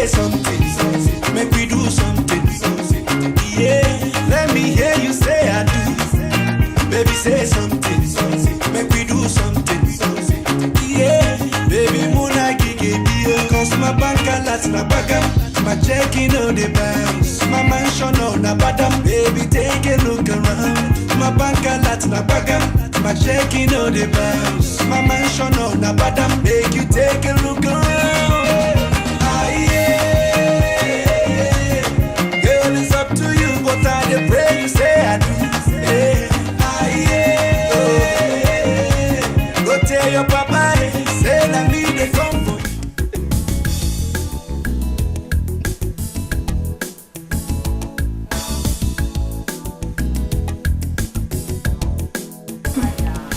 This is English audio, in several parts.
say something, make we do something. Yeah, let me hear you say I do. Baby, say something, make we do something. Yeah, baby, Muna Gige Bio, cause my bank alerts na bagam, my checking on the bounce, my mansion on the bottom. Baby, take a look around. My bank alerts na bagam, my checking on the bounce, my mansion on the bottom. Make you take a look around. Ah yeah, girl, it's up to you, but I pray you say I do. Go tell your papa, say I need a comfort.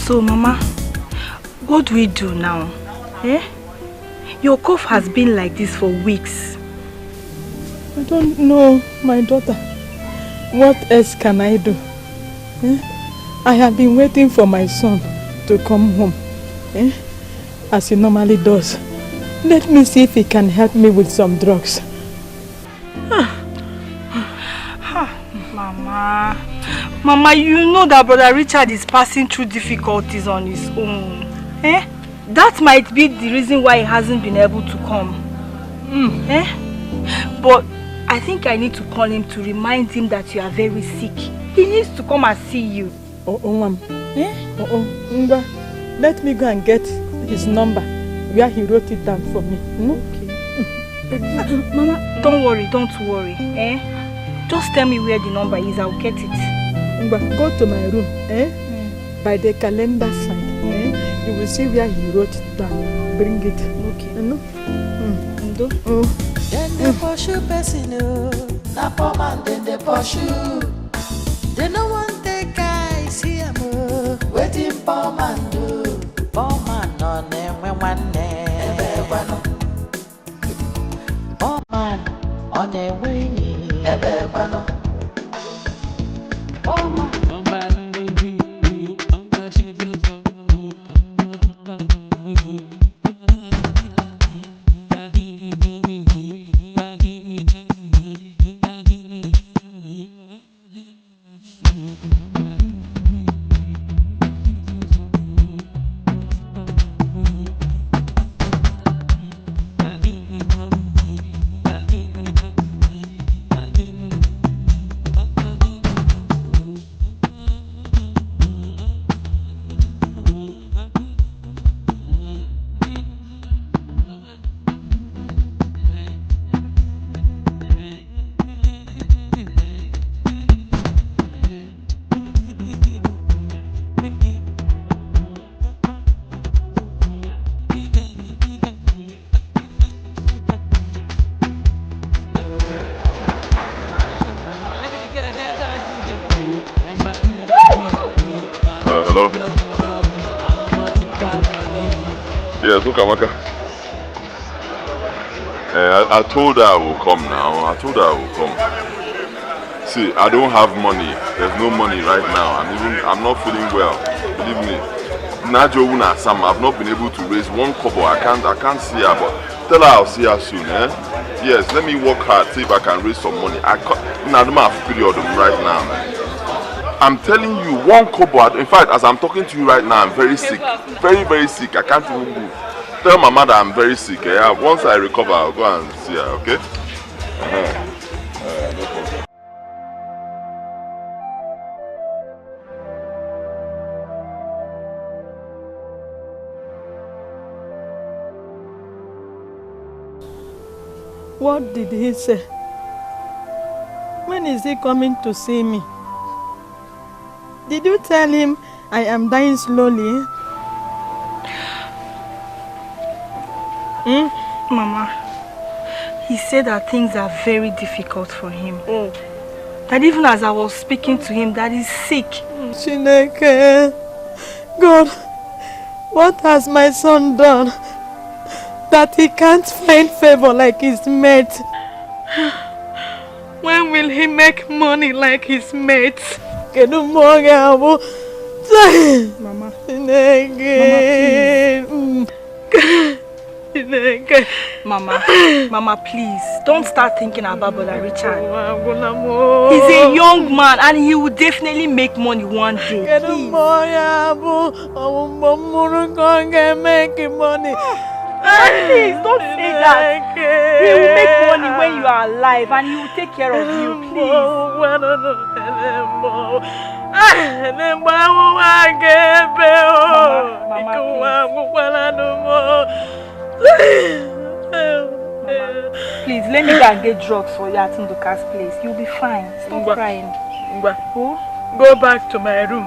So, Mama, what do we do now? Eh? Your cough has been like this for weeks. I don't know, my daughter. What else can I do? Eh? I have been waiting for my son to come home, as he normally does. Let me see if he can help me with some drugs. Mama, you know that Brother Richard is passing through difficulties on his own. That might be the reason why he hasn't been able to come. But I think I need to call him to remind him that you are very sick. He needs to come and see you. Ma'am. Let me go and get his number where he wrote it down for me. Okay. Mama, don't worry. Just tell me where the number is, I'll get it. Go to my room, by the calendar side, you will see where he wrote it down. Bring it. Okay. Then they pursue person, na poor man, then they pursue. They no want the guys here, waiting poor man do. Poor man no name one name. Poor man on the way. Poor man. Yes, look, Amaka. I told her I will come now. See, I don't have money. There's no money right now. I'm not feeling well. Believe me. Najo Una Sam, I've not been able to raise one kobo. I can't see her, but tell her I'll see her soon, Yes, let me work hard, see if I can raise some money. I don't have period right now, man. I'm telling you, one kobo. In fact, as I'm talking to you right now, I'm very sick. Very, very sick. I can't even move. Tell my mother I'm very sick. Once I recover, I'll go and see her, okay? No problem. What did he say? When is he coming to see me? Did you tell him I am dying slowly? Mama, he said that things are very difficult for him. That even as I was speaking to him, that he's sick. Chineke, God, what has my son done that he can't find favor like his mate? When will he make money like his mates? Mama, please. Mama, please. don't start thinking about Brother Richard. He's a young man and he will definitely make money one day. Please. Please, don't say that. He will make money when you are alive and he will take care of you, please. Please, let me go and get drugs for you at Nduka's place. You'll be fine. Stop crying. Go back to my room,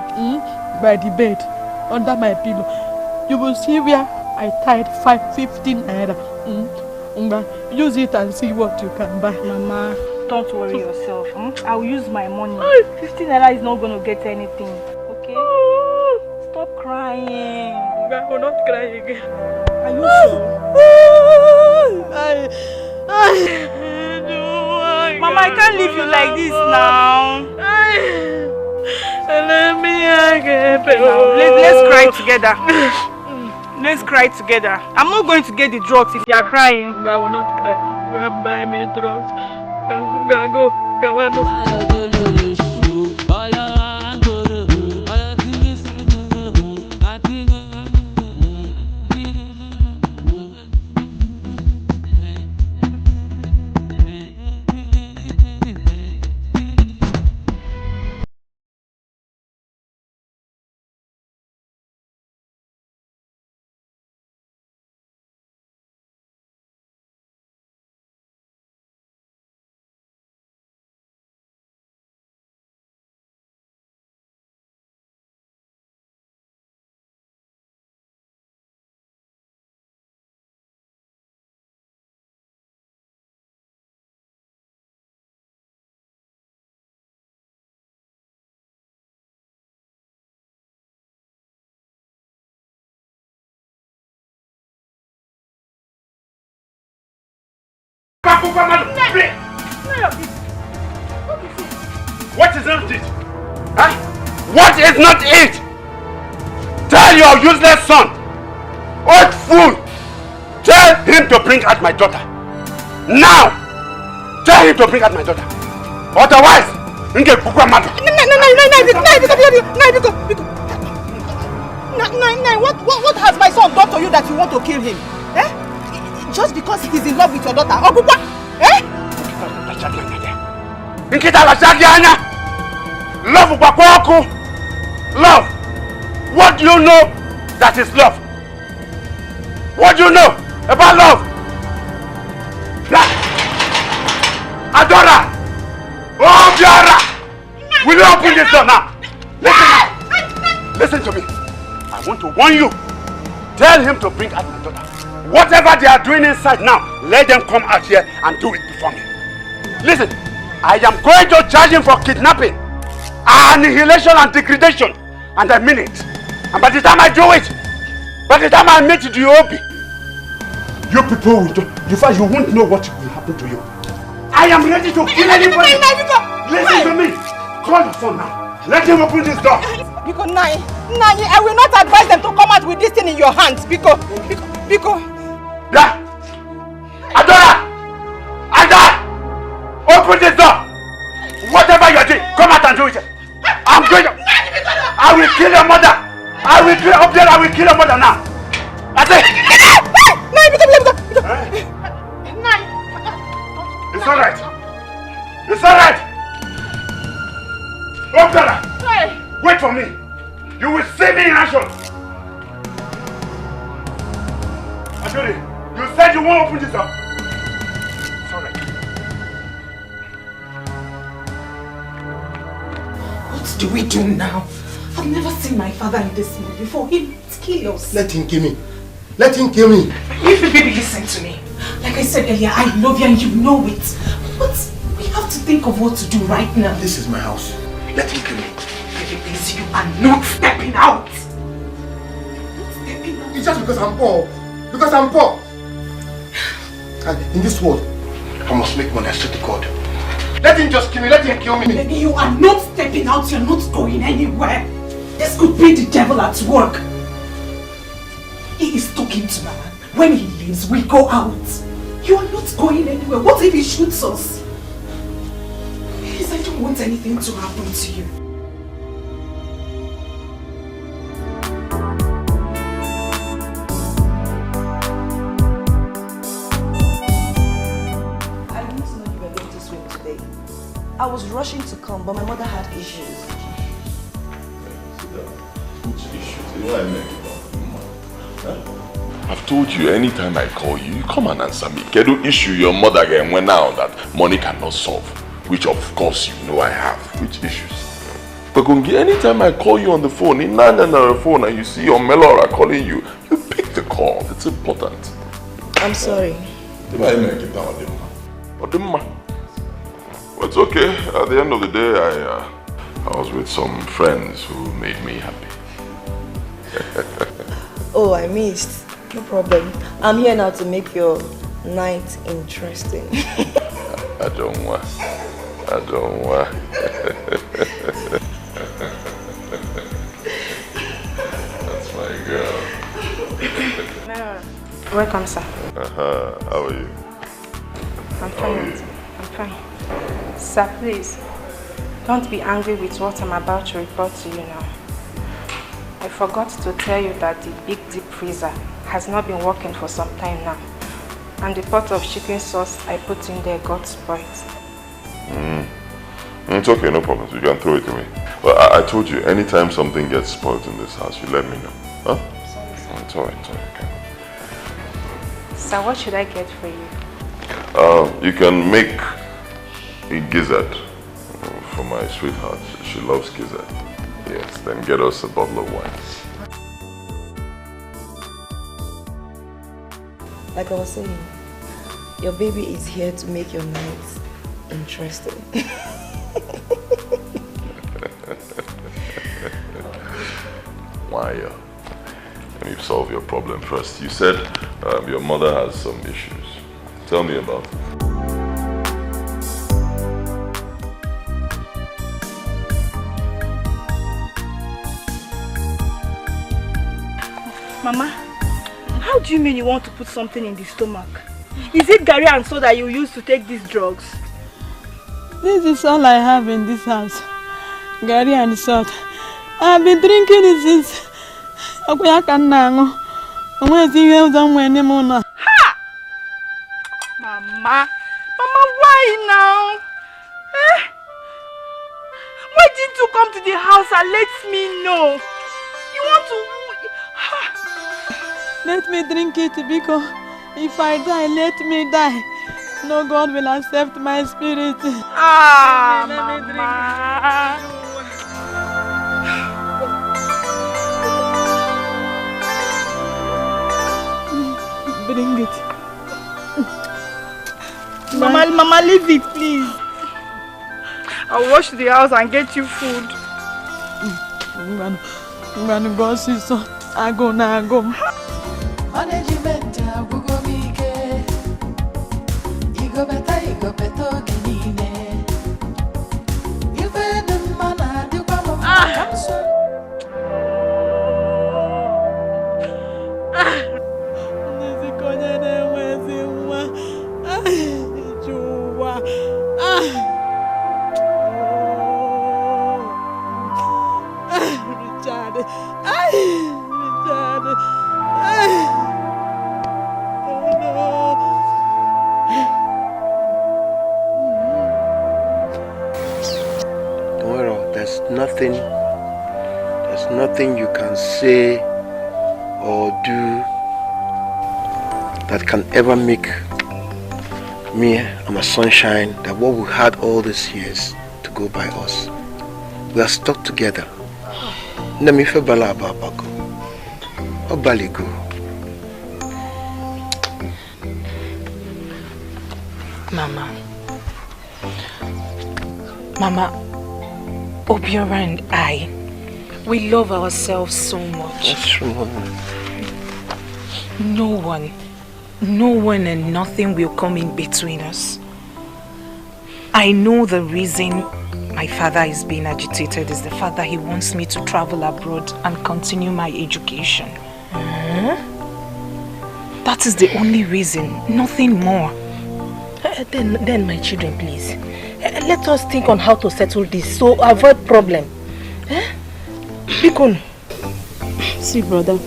by the bed, under my pillow. You will see where I tied 15 naira. Use it and see what you can buy. Mama, don't worry yourself. I will use my money. 15 naira is not going to get anything. Okay? Stop crying. I will not cry again. Are you sure? Mama, I can't leave you like this now. Let's cry together. Let's cry together. I'm not going to get the drugs if you are crying. I will not cry. Go and buy me drugs. Go on. What is not it? Huh? What is not it? Tell your useless son, old fool, tell him to bring out my daughter. Now! Tell him to bring out my daughter. Otherwise, what has my son done to you that you want to kill him? Eh? Just because he's in love with your daughter? Eh? Love! What do you know that is love? What do you know about love? Adora! Oh, Biara! Will you open this door now? Listen to me. I want to warn you. Tell him to bring out my daughter. Whatever they are doing inside now, let them come out here and do it before me. Listen, I am going to charge him for kidnapping, annihilation and degradation. And I mean it. And by the time I do it, by the time I meet the OB, you people will do, you won't know what will happen to you. I am ready to kill anybody. Listen to me. Call your son now. Let him open this door. Because Nai, I will not advise them to come out with this thing in your hands. Because. Yeah. Adora! Open this door. Whatever you are doing, come out and do it. I'm going to. I will kill your mother. I will kill your mother now. I say. It's all right. It's all right. Obdara, wait for me. You will see me in action. Adori, you said you won't open this up. It's all right. What do we do now? I've never seen my father in this mood before. He might kill us. Let him kill me. Let him kill me. Baby, listen to me. Like I said earlier, I love you and you know it. But we have to think of what to do right now. This is my house. Let him kill me. Baby, please, you are not stepping out. It's just because I'm poor. Because I'm poor. And in this world, I must make money. I swear to God. Let him just kill me. Let him kill me. Baby, you are not stepping out. You're not going anywhere. This could be the devil at work. He is talking to Mama. When he leaves, we go out. You are not going anywhere. What if he shoots us? Please, I don't want anything to happen to you. I didn't know you were going to swim today. I was rushing to come, but my mother had issues. Which issues? You know I make it up. I've told you, anytime I call you, you come and answer me. Kedu issue your mother again went now that money cannot solve, which of course you know I have. Which issues? But Gungi, anytime I call you on the phone, in the phone, and you see your Melora calling you, you pick the call. It's important. I'm sorry. I make it down, Odimma. But it's okay. At the end of the day, I was with some friends who made me happy. Oh, I missed. No problem. I'm here now to make your night interesting. I don't want. That's my girl. Welcome, sir. How are you? I'm fine. I'm fine. Sir, please, don't be angry with what I'm about to report to you now. I forgot to tell you that the big deep freezer has not been working for some time now. And the pot of chicken sauce I put in there got spoiled. It's okay, no problem. You can throw it away. Well, I told you, anytime something gets spoiled in this house, you let me know. Huh? Sorry, sir. It's alright, okay. Sir, what should I get for you? You can make a gizzard for my sweetheart. She loves gizzard. Yes, then get us a bottle of wine. Like I was saying, your baby is here to make your nights interesting. Why? Let me solve your problem first. You said your mother has some issues. Tell me about it. Mama, how do you mean you want to put something in the stomach? Is it Gary and soda you use to take these drugs? This is all I have in this house. Gary and salt. I've been drinking it since Ha! Mama, why now? Eh? Why didn't you come to the house and let me know? You want to... Let me drink it because if I die, let me die. No God will accept my spirit. Ah, let Mama. me drink it. Bring it. Mama, leave it, please. I'll wash the house and get you food. Man, God, sister. I go now, I go. Management, we go make it. You go better, Guinea. You better, man, I do come on. There's nothing you can say or do that can ever make me and my sunshine that what we had all these years to go by us. We are stuck together. Nami fe bala ababago. Obaligo. Mama, Obiora and I, we love ourselves so much. That's true, Mama. No one and nothing will come in between us. I know the reason my father is being agitated is the fact that he wants me to travel abroad and continue my education. That is the only reason, nothing more. Then my children, please. Let us think on how to settle this so avoid problem. Bikon. See, brother,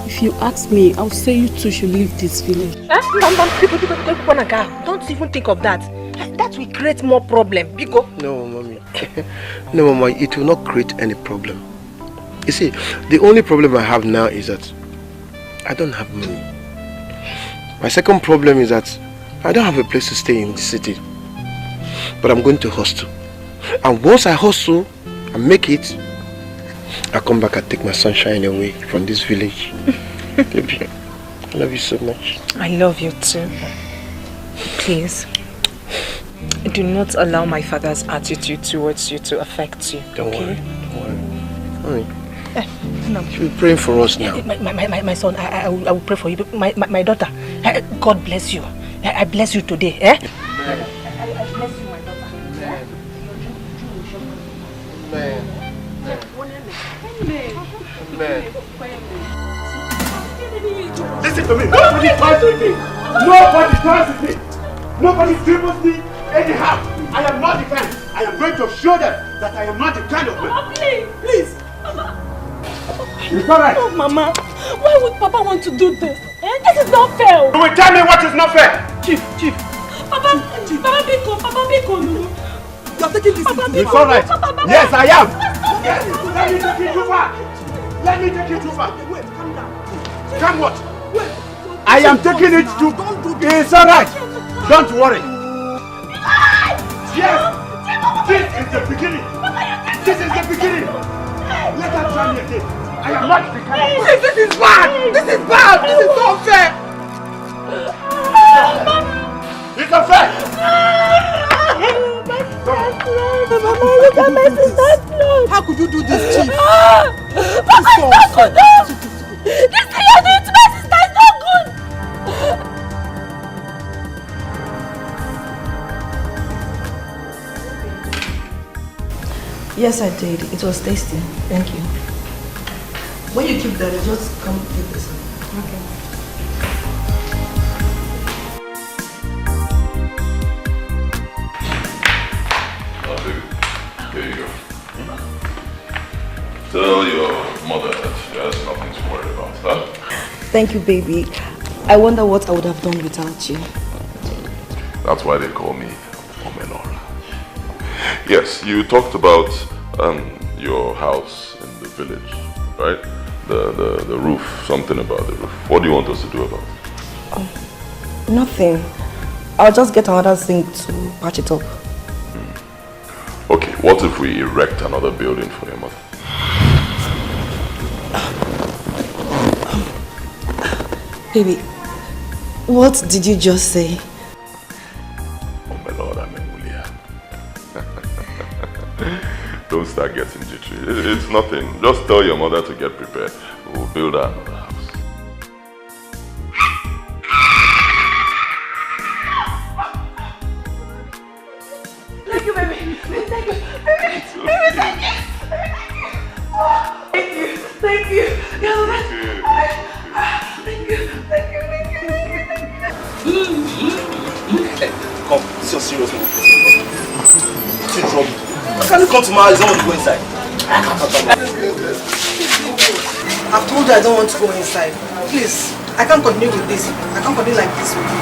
if you ask me, I'll say you two should leave this village. Don't even think of that. That will create more problem. Biko. No, mommy. No, mama, it will not create any problem. You see, the only problem I have now is that I don't have money. My second problem is that I don't have a place to stay in the city. But I'm going to hostel. And once I hustle and make it, I'll come back and take my sunshine away from this village. Baby, I love you so much. I love you too. Please, do not allow my father's attitude towards you to affect you. Don't okay? worry, don't worry. No. She'll be praying for us now. My son, I will pray for you. My daughter, God bless you. I bless you today. I bless you, my daughter. Amen. Listen to me. Nobody toys with me. Nobody toys with me. Nobody dribbles me anyhow. I am not the kind. I am going to show them that I am not the kind of man. Mama, please. Mama. It's all right. Oh, Mama. Why would Papa want to do this? This is not fair. You will tell me what is not fair. Chief. Papa Biko. You are taking this. It's all right. Yes, I am. Yes. Let me take you too far. Let me take you too far. Wait, calm down. Come what? Wait. I am taking it too. It's all right. Don't worry. Yes. This is the beginning. This is the beginning. Let us try me again. I am not the kind of man. This is bad. This is bad. This is not fair. It's unfair. Mama, look at my sister's blood. How could you do this, Chief? Papa, it's not good. This thing you're doing to my sister is not good. Yes, I did. It was tasty. Thank you. When you keep that, just come take this. Okay. Here you go. Tell your mother that she has nothing to worry about, huh? Thank you, baby. I wonder what I would have done without you. That's why they call me Omenora. Yes, you talked about your house in the village, right? The roof, something about the roof. What do you want us to do about it? Nothing. I'll just get another zinc to patch it up. Okay, what if we erect another building for your mother? Baby, what did you just say? Oh my Lord, I'm Emilia. Don't start getting jittery. It's nothing. Just tell your mother to get prepared. We'll build her another house. Thank you, baby. Thank you. Baby, thank you. Thank you. You're the best. Thank you. Come, this is your serious move. What's in trouble? Why can't you come to my house? You don't want to go inside. I've told you I don't want to go inside. Please, I can't continue with this. I can't continue like this with you.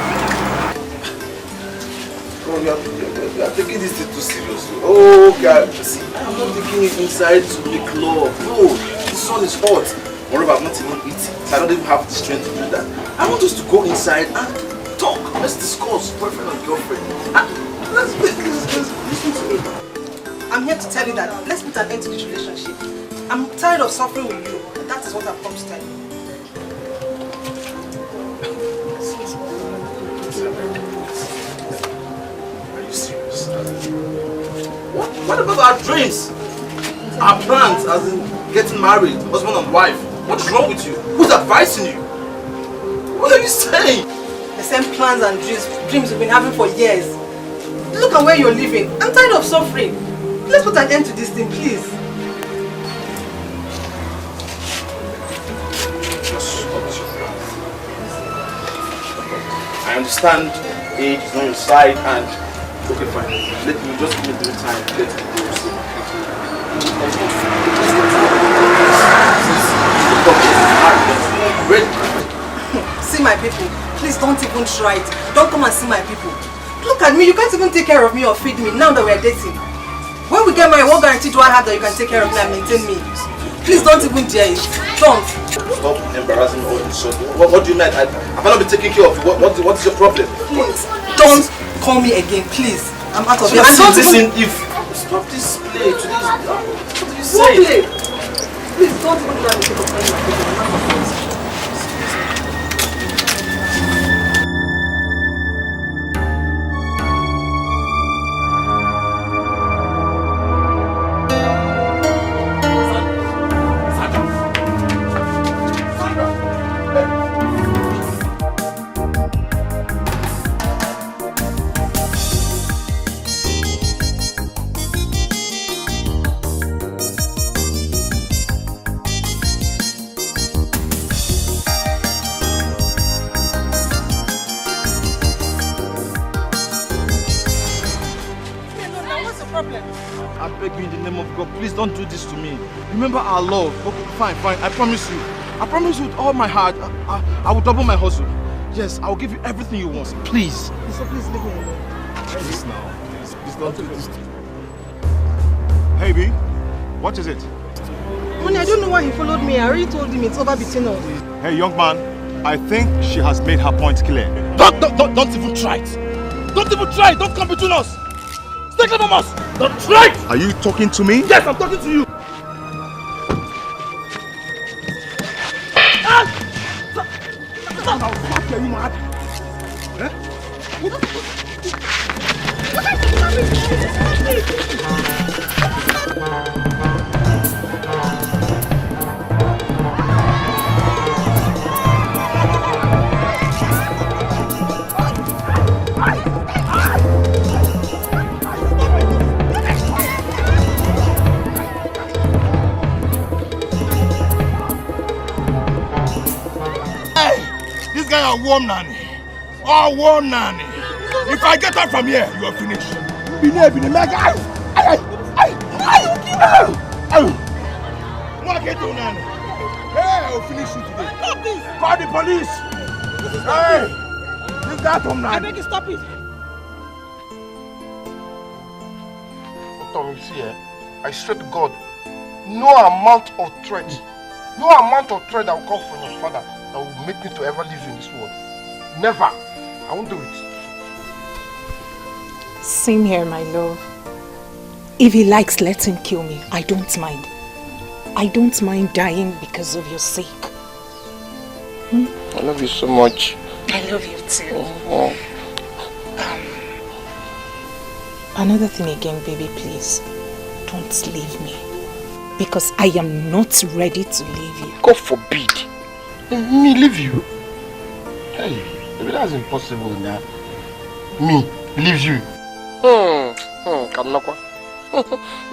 Oh, you are taking this thing too seriously. Oh, God. See, I'm not taking it inside to make love. No, the sun is hot. Moreover, I've not even eaten, so I don't even have the strength to do that. I want us to go inside and talk. Let's discuss boyfriend and girlfriend. Let's listen to me. I'm here to tell you that let's put an end to this relationship. I'm tired of suffering with you. That is what I've come to tell you. Are you serious? What about our dreams? Our plans, as in getting married, husband and wife? What is wrong with you? Who's advising you? What are you saying? The same plans and dreams we've been having for years. Look at where you're living. I'm tired of suffering. Let's put an end to this thing, please. I understand age is on your side and okay fine. Let me just give me the time to let me go see my people. See my people. Please don't even try it. Don't come and see my people. Look at me, you can't even take care of me or feed me now that we're dating. When we get married, what guarantee do I have that you can take care of me and maintain me? Please don't even dare it. Don't. Stop embarrassing me all this short. What do you mean? I cannot be taking care of you. What is your problem? Please, don't call me again, please. I'm out of here. Listen, if stop this play to this. What do you say? Please don't even try to take up any of my Don't do this to me. Remember our love. Okay, fine. I promise you. I promise you with all my heart. I will double my hustle. Yes, I will give you everything you want. Please. So please leave me alone. Please now. Please don't do this. Hey B, what is it? Honey, I don't know why he followed me. I already told him it's over between us. Hey young man, I think she has made her point clear. Don't even try it. Don't even try it. Don't come between us. Stay clear from us! Don't try! Are you talking to me? Yes, I'm talking to you! Are you mad? Warm nanny. Oh, warm nanny. If I get out from here, you are finished. Hey, I'll finish you today. Stop this! Call the police! Hey! This guy from nanny. I beg you, stop it! Tom, you see, I swear to God, no amount of threat that will come from your father that will make me to ever live in this world. Never. I won't do it. Same here, my love. If he likes, let him kill me. I don't mind. I don't mind dying because of your sake. I love you so much. I love you too. Another thing again, baby, please. Don't leave me. Because I am not ready to leave you. God forbid. Me leave you? Hey, baby, that's impossible now. Me leave you? Kanakwa.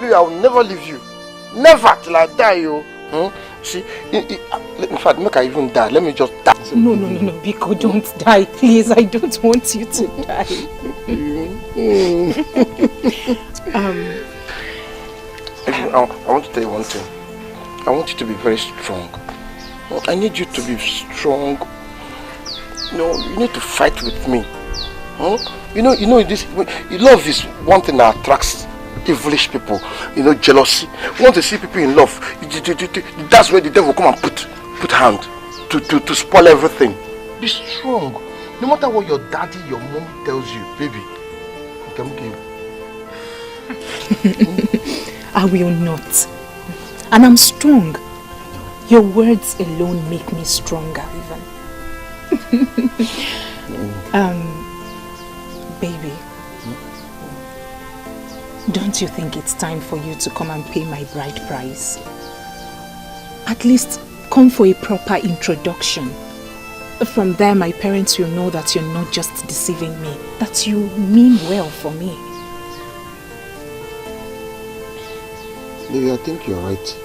Baby, I will never leave you. Never till I die, yo. See, in fact, make I even die. Let me just die. No, Biko, don't die, please. I don't want you to die. I want to tell you one thing. I want you to be very strong. I need you to be strong. You need to fight with me. This. Love is one thing that attracts devilish people. Jealousy. You want to see people in love. That's where the devil come and put hand to spoil everything. Be strong. No matter what your daddy, your mom tells you, baby. I will not. And I'm strong. Your words alone make me stronger even. Baby, don't you think it's time for you to come and pay my bride price? At least come for a proper introduction. From there, my parents will know that you're not just deceiving me, that you mean well for me. Baby, I think you're right.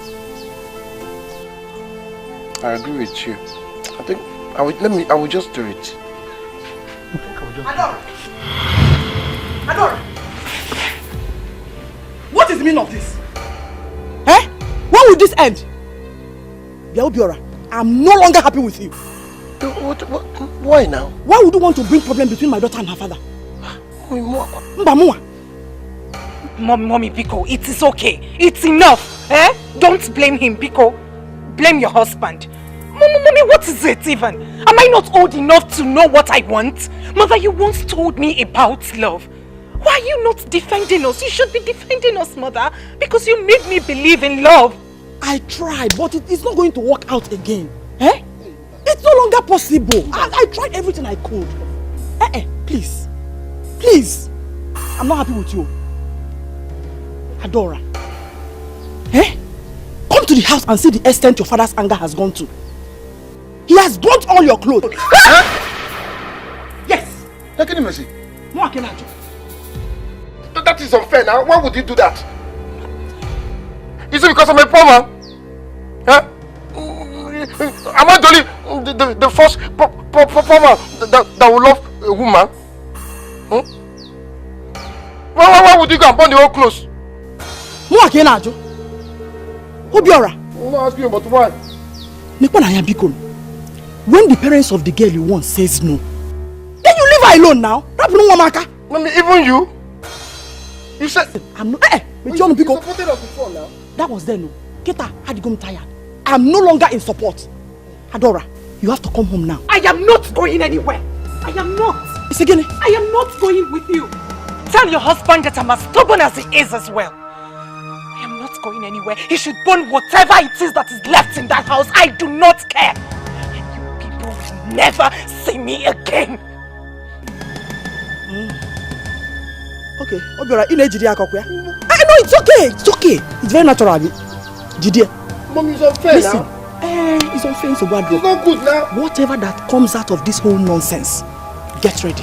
I agree with you. I think I will just do it. Adora! Adora! What is the meaning of this? Eh? When will this end? Biaobiora, I'm no longer happy with you. Why now? Why would you want to bring problem between my daughter and her father? Mommy Biko, it is okay. It's enough. Eh? Don't blame him, Biko. Blame your husband. Mommy, what is it even? Am I not old enough to know what I want? Mother, you once told me about love. Why are you not defending us? You should be defending us, Mother, because you made me believe in love. I tried, but it's not going to work out again. Eh? It's no longer possible. I tried everything I could. Please. Please. I'm not happy with you. Adora. Eh? Come to the house and see the extent your father's anger has gone to. He has burnt all your clothes. Yes. Can you mercy? That is unfair now. Why would you do that? Is it because I'm a poor man? Huh? Am I the first poor man that will love a woman? Hmm? Why would you go and burn the whole clothes? Obiora. I'm not asking you, but why? When the parents of the girl you want says no, then you leave her alone now. Even you? You said I'm not. You supported us before now. That was then. Keta had become tired. I'm no longer in support. Adora, you have to come home now. I am not going anywhere. I am not. It's again. I am not going with you. Tell your husband that I'm as stubborn as he is as well. I am not going anywhere. He should burn whatever it is that is left in that house. I do not care. You people will never see me again. Okay, Obiora, I know it's okay. It's okay. It's very natural. Jide. Mommy, it's unfair. Listen, now. It's unfair. It's not good now. Whatever that comes out of this whole nonsense, get ready.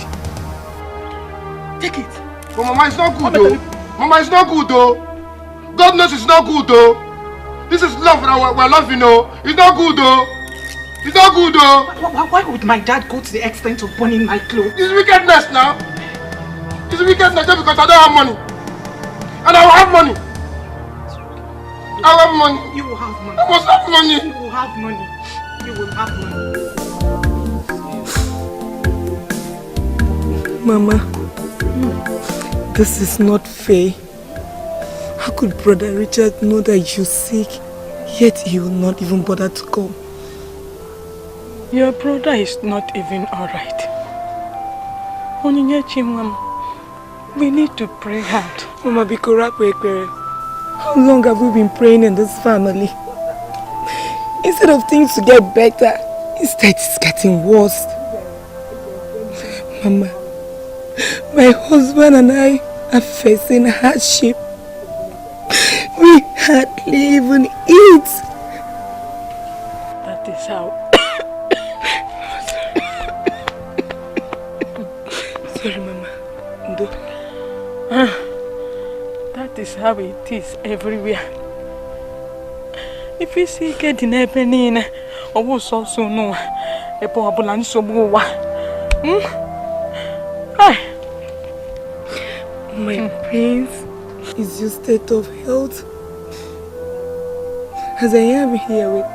Take it. But Mama, it's not good though. Mama, it's not good though. God knows it's not good though. This is love that we're loving, though. It's not good though. It's not good though. Why would my dad go to the extent of burning my clothes? It's wickedness now. It's wickedness just because I don't have money. And I will have money. I will have money. You will have money. I must have money. You will have money. You will have money. Mama, this is not fair. How could Brother Richard know that you're sick, yet he will not even bother to come? Your brother is not even alright. Onyinyechi, Mama, we need to pray hard. Mama, how long have we been praying in this family? Instead of things to get better, instead it's getting worse. Mama, my husband and I are facing hardship. We hardly even eat. That is how. Sorry, Mama. Ndo. That is how it is everywhere. If you see get in a penny, I will so soon know a poor ambulance so more. My pains is your state of health. As I am here with,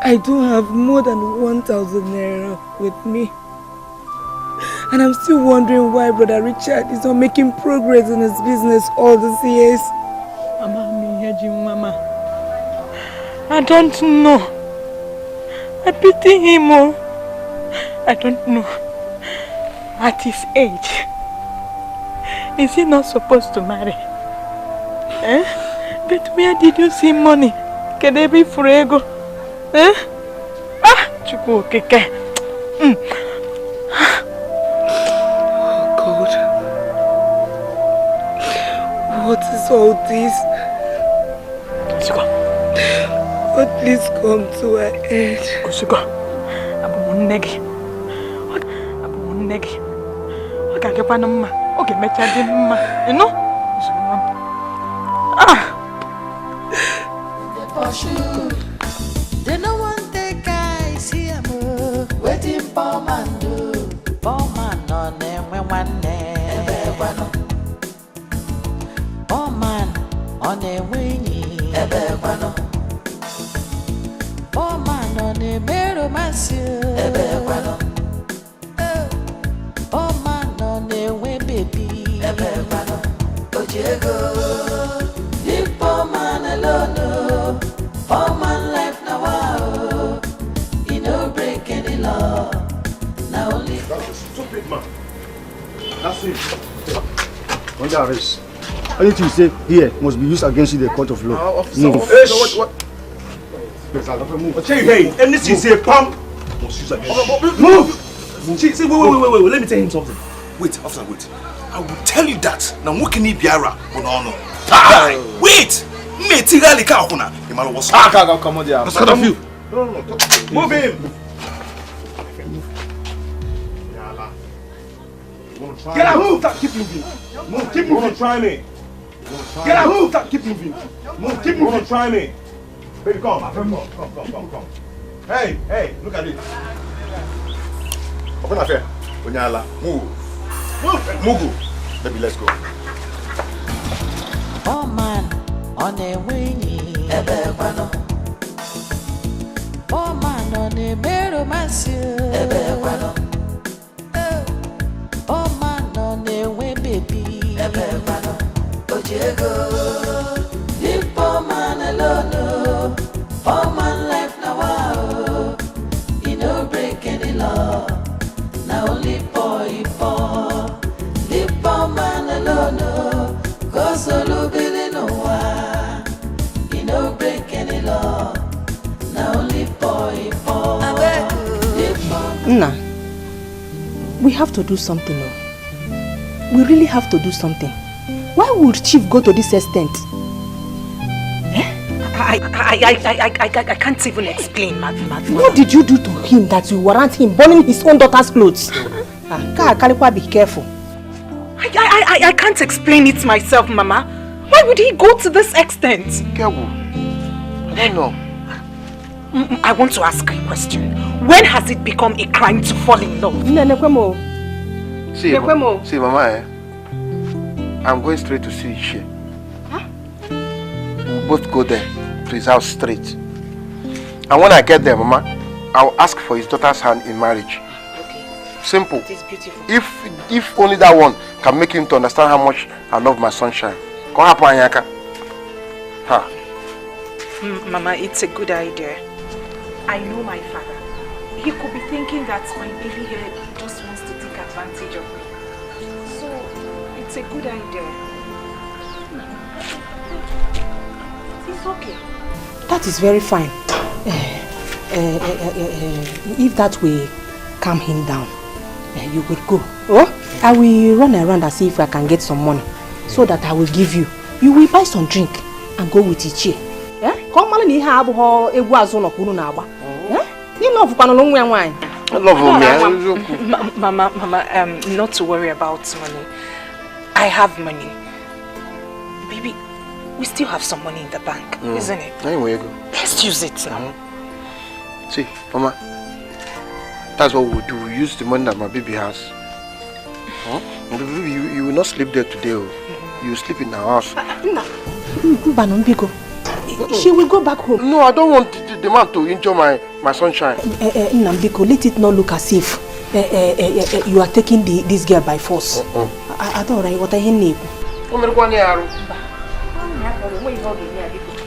I do have more than 1,000 naira with me. And I'm still wondering why Brother Richard is not making progress in his business all these years. Mama, I don't know. I pity him. I don't know. At his age, is he not supposed to marry? Eh? But where did you see money? Can they be frego? Eh? Chuku keke. God. What is all this? But please come to an end. Kusuko. Abumunegi. Abumunegi. Okay, panama. Okay, mechadimma. You know? They no want the guys here, waiting for man do, for man. romance. Oh man, on the way, baby. Ojego, leave poor man alone. Poor man life now, wow. He no break any law. Now only. That's a stupid man. That's it. Under arrest. Anything you say here must be used against you in the court of law. Move. What? Hey, anything you say, pump must use against you. Move! See, wait. Let me tell him something. Wait, officer, wait. I will tell you that. Now, what can he be ara? Wait! Materially, come on. Come on, there. Let's cut off you. No. Move him. Get out! Move! Keep moving. Move! Keep moving. Try me. Get out! Move! Keep moving. Move! Keep moving. Try me. Baby, come. Hey! Look at it. Open affair. Onyala, move. Mugu. Baby, let's go. Oh man, on the winning. Oh man, on the romance. Oh man, on the way, baby. Ojego, leave poor man alone. Poor man life now, wow. He no break any law. Now only boy. Leave poor man alone. Cause all billy no one. He no break any law. Now only boy. Nna, we have to do something. We really have to do something. Why would Chief go to this extent? I can't even explain, madam. What did you do to him that you warrant him burning his own daughter's clothes? Be careful. I can't explain it myself, Mama. Why would he go to this extent? Careful. I don't know. I want to ask a question. When has it become a crime to fall in love? See, Mama, I'm going straight to see Ishe. Huh? We'll both go there to his house straight. And when I get there, Mama, I'll ask for his daughter's hand in marriage. Okay. Simple. It is beautiful. If only that one can make him to understand how much I love my sunshine. Mama, it's a good idea. I know my father. He could be thinking that my baby here just wants to take advantage of me. So, it's a good idea. It's okay. That is very fine. If that will calm him down, you will go. Oh, I will run around and see if I can get some money so that I will give you. You will buy some drink and go with Ichie. Come on, you have a guazon of Kunaba. You love Panalong wine. I love him. Mama, not to worry about money. I have money. Baby, we still have some money in the bank, isn't it? Anyway, go. Let's use it now. See, Mama, that's what we'll do. We use the money that my baby has. You will not sleep there today. You will sleep in our house. She will go back home. No, I don't want the man to enjoy my sunshine. Nambiko, let it not look as if you are taking this girl by force. I don't know what I need.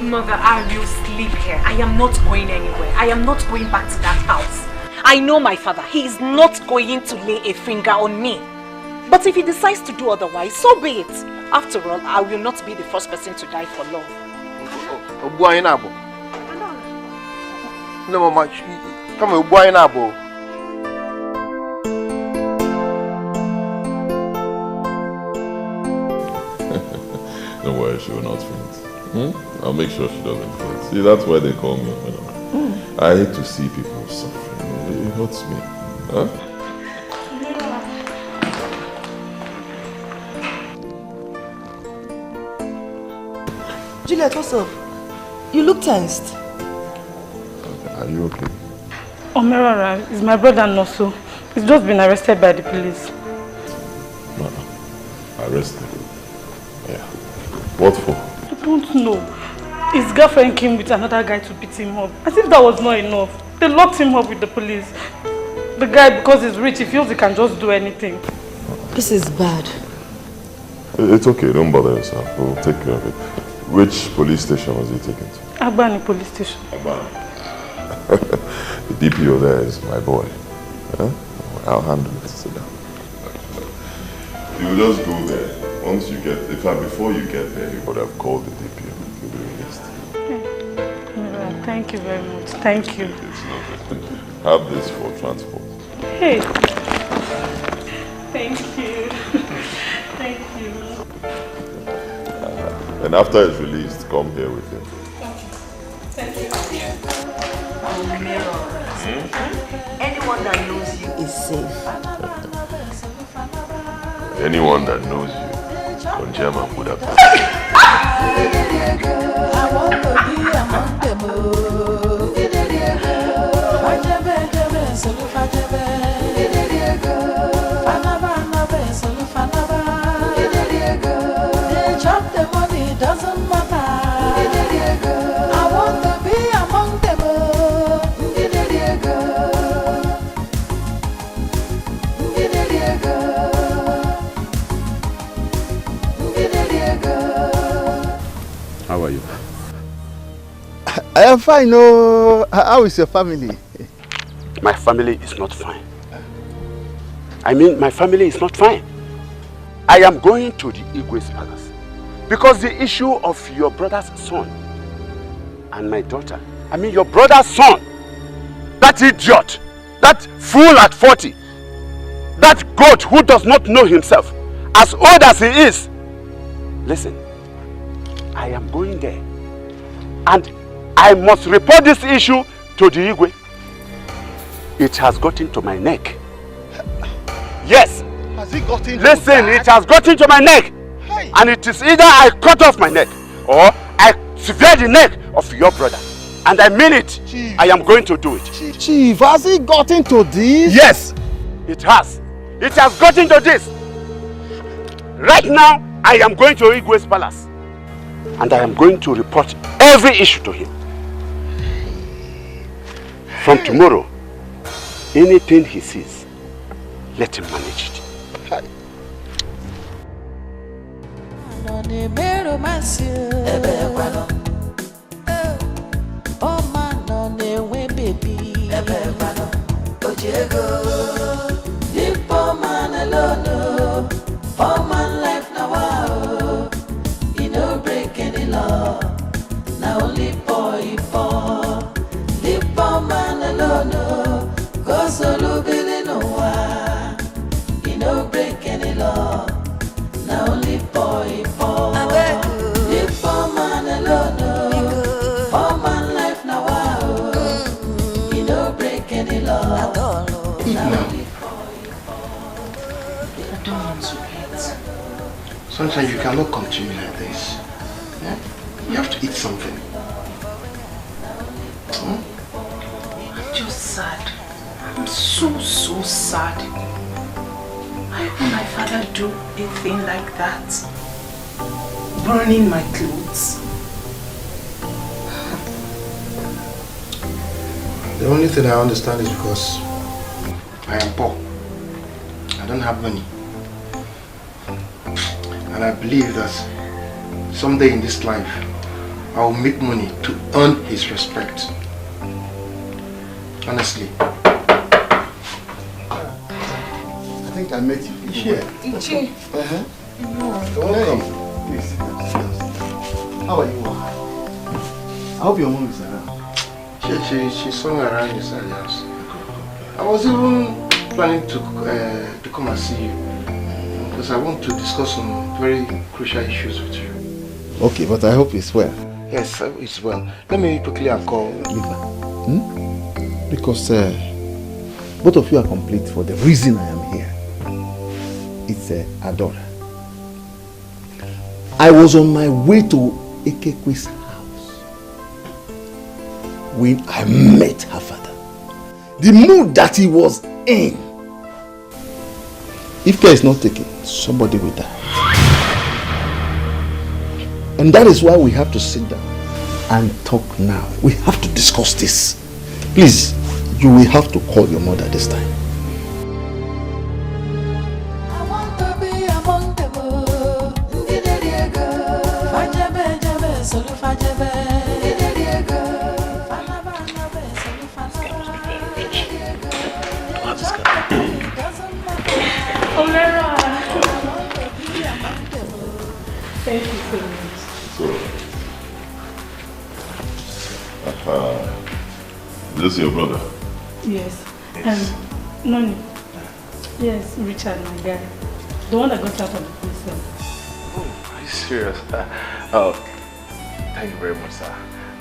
Mother, I will sleep here. I am not going anywhere. I am not going back to that house. I know my father. He is not going to lay a finger on me. But if he decides to do otherwise, so be it. After all, I will not be the first person to die for love. No, Mama, come on, boy, Nabo. Don't worry, she will not faint. I'll make sure she doesn't faint. See, that's why they call me. I hate to see people suffering. It hurts me. Huh? Juliet, what's up? You look tensed. Are you okay? Omerara is my brother Noso. He's just been arrested by the police. Arrested? Yeah. What for? I don't know. His girlfriend came with another guy to beat him up. As if that was not enough. They locked him up with the police. The guy, because he's rich, he feels he can just do anything. This is bad. It's okay, don't bother yourself. We'll take care of it. Which police station was he taken to? Agbani police station. Agbani. The DPO there is my boy. Huh? I'll handle it. Sit down. You will just go there. Once you get, in fact, before you get there, you would have called the DPO. You'll be released. Thank you very much. Thank you. It's lovely. Have this for transport. Hey. Thank you. Thank you. And after it's released, come here with him. Thank you. Anyone that knows you is safe. Anyone that knows you, on German would have done. Doesn't matter. I want to be among them. How are you? I am fine. Oh, how is your family? My family is not fine. I mean, my family is not fine. I am going to the Igwe's palace because the issue of your brother's son and my daughter, I mean your brother's son, that idiot, that fool at 40, that goat who does not know himself, as old as he is. Listen, I am going there and I must report this issue to the Igwe. It has gotten to my neck. Yes. Has it gotten Listen, it has gotten to my neck. Hey. And it is either I cut off my neck or I sever the neck of your brother. And I mean it. Chief. I am going to do it. Chief, has it gotten to this? Yes, it has. It has gotten to this. Right now, I am going to Igwe's palace. And I am going to report every issue to him. From tomorrow, anything he sees, let him manage it. Life now, you no break any law. Now only boy for the poor man alone. Go solo billy no one. You no break any law. Now only boy for the poor man alone. Poor man life now, you no break any law. I don't want to eat. Sometimes you cannot come to me like this. Yeah? You have to eat something. I'm just sad. I'm so sad. Why would my father do a thing like that? Burning my clothes. The only thing I understand is because I am poor. I don't have money. And I believe that someday in this life, I will make money to earn his respect. Honestly. I think I met you. Ichi. Ichi. Welcome. Please, sit down. How are you? I hope your mom is around. She's somewhere around inside the house. I was even planning to come and see you because I want to discuss some very crucial issues with you. Okay, but I hope it's well. Yes, it's well. Let me quickly call Liva. Because both of you are complete for the reason I am here. It's Adora. I was on my way to Ekekwe's house when I met her father. The mood that he was in. If care is not taken, somebody will die. And that is why we have to sit down and talk now. We have to discuss this. Please, you will have to call your mother this time. Thank you so much. Is this your brother? Yes. Noni. Yes, Richard, my guy. The one that got out of the prison. Oh, are you serious? Oh, thank you very much, sir.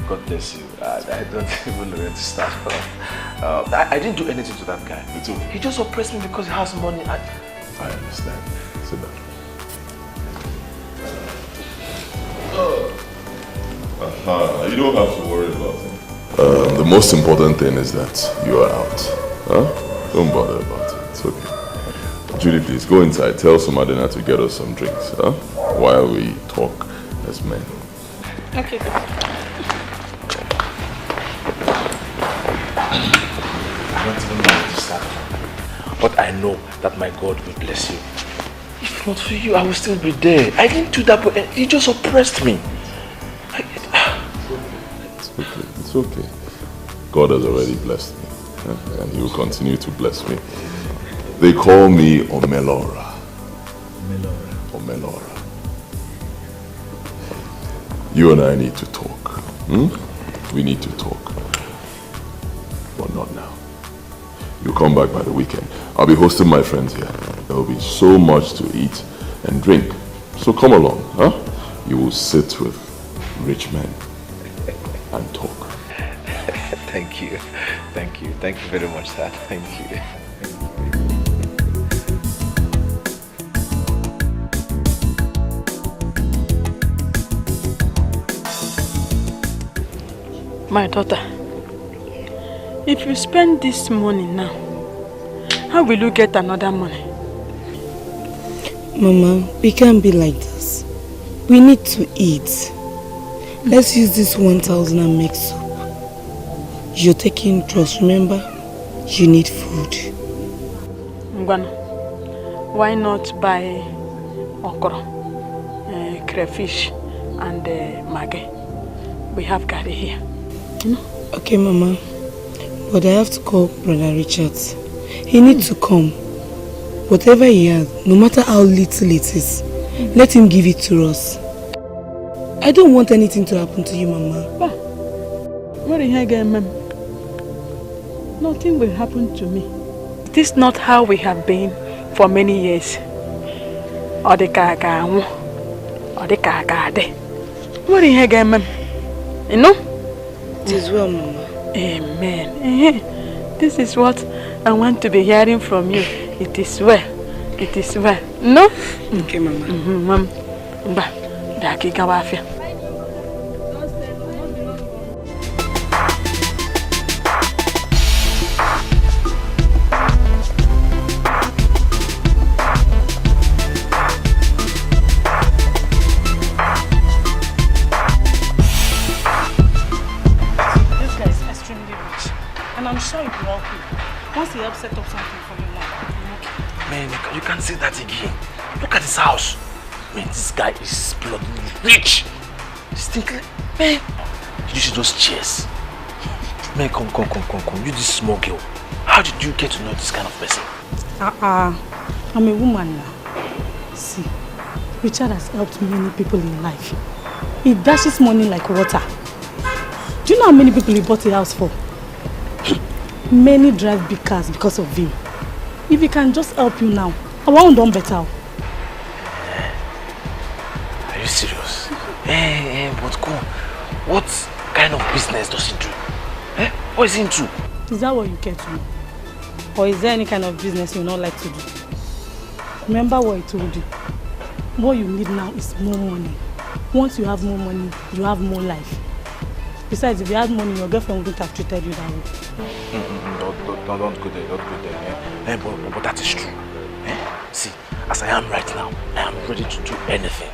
God bless you. I don't even know where to start from. I didn't do anything to that guy. It's okay. He just oppressed me because he has money. I understand. Sit down. You don't have to worry about him. The most important thing is that you are out. Huh? Don't bother about it. It's okay. Judy, please go inside. Tell Somadina to get us some drinks, huh? While we talk as men. Okay. I don't even know where to start from. But I know that my God will bless you. If not for you, I will still be there. I didn't do that, but he just oppressed me. It's okay. God has already blessed me, and He will continue to bless me. They call me Omelora. Omelora. You and I need to talk. We need to talk. But not now. You come back by the weekend. I'll be hosting my friends here. There will be so much to eat and drink. So come along, huh? You will sit with rich men and talk. Thank you. Thank you. Thank you very much, sir. Thank you. My daughter, if you spend this money now, how will you get another money? Mama, we can't be like this. We need to eat. Let's use this 1,000 and make soup. You're taking drugs, remember? You need food. Ngwana, why not buy okra, crayfish and maggi? We have garri here. Okay, Mama. But I have to call Brother Richard. He needs to come. Whatever he has, no matter how little it is, let him give it to us. I don't want anything to happen to you, Mama. What are you again, Ma'am? Nothing will happen to me. It is not how we have been for many years. What are you again, Ma'am? You know? It is well, Mama. Amen. This is what I want to be hearing from you. It is well. It is well. No? Okay, Mama. Ma'am. Daki Gawafia. Once he helps set up something for you now. Man, you can't say that again. Look at his house. Man, this guy is bloody rich. Stinkly. Man, you should just cheers. Man, come. You this small girl. How did you get to know this kind of person? I'm a woman now. See, Richard has helped many people in life. He dashes money like water. Do you know how many people he bought a house for? Many drive big cars because of him. If he can just help you now, I won't do better. Are you serious? But come on. What kind of business does he do? What is he into? Is that what you care to know? Or is there any kind of business you not like to do? Remember what I told you. What you need now is more money. Once you have more money, you have more life. Besides, if you had money, your girlfriend wouldn't have treated you that way. Don't go there. But that is true. See, as I am right now, I am ready to do anything.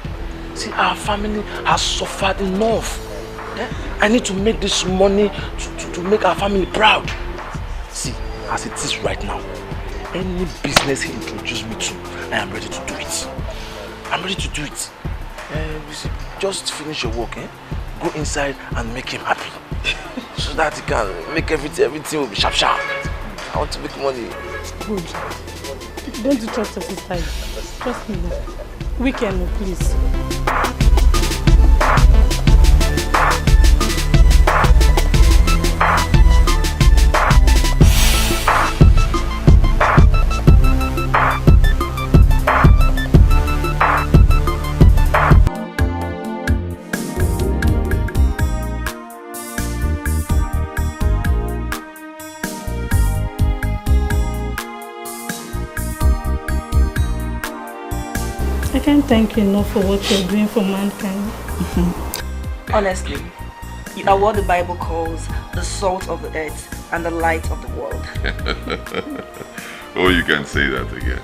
See, our family has suffered enough. I need to make this money to make our family proud. See, as it is right now, any business he introduced me to, I am ready to do it. I'm ready to do it. Just finish your work, go inside and make him happy. So that he can make everything will be sharp. I want to make money. Good. Don't you trust your sister? Trust me. Weekend, please. I can't thank you enough for what you're doing for mankind. Honestly, you are what the Bible calls the salt of the earth and the light of the world. Oh, you can say that again.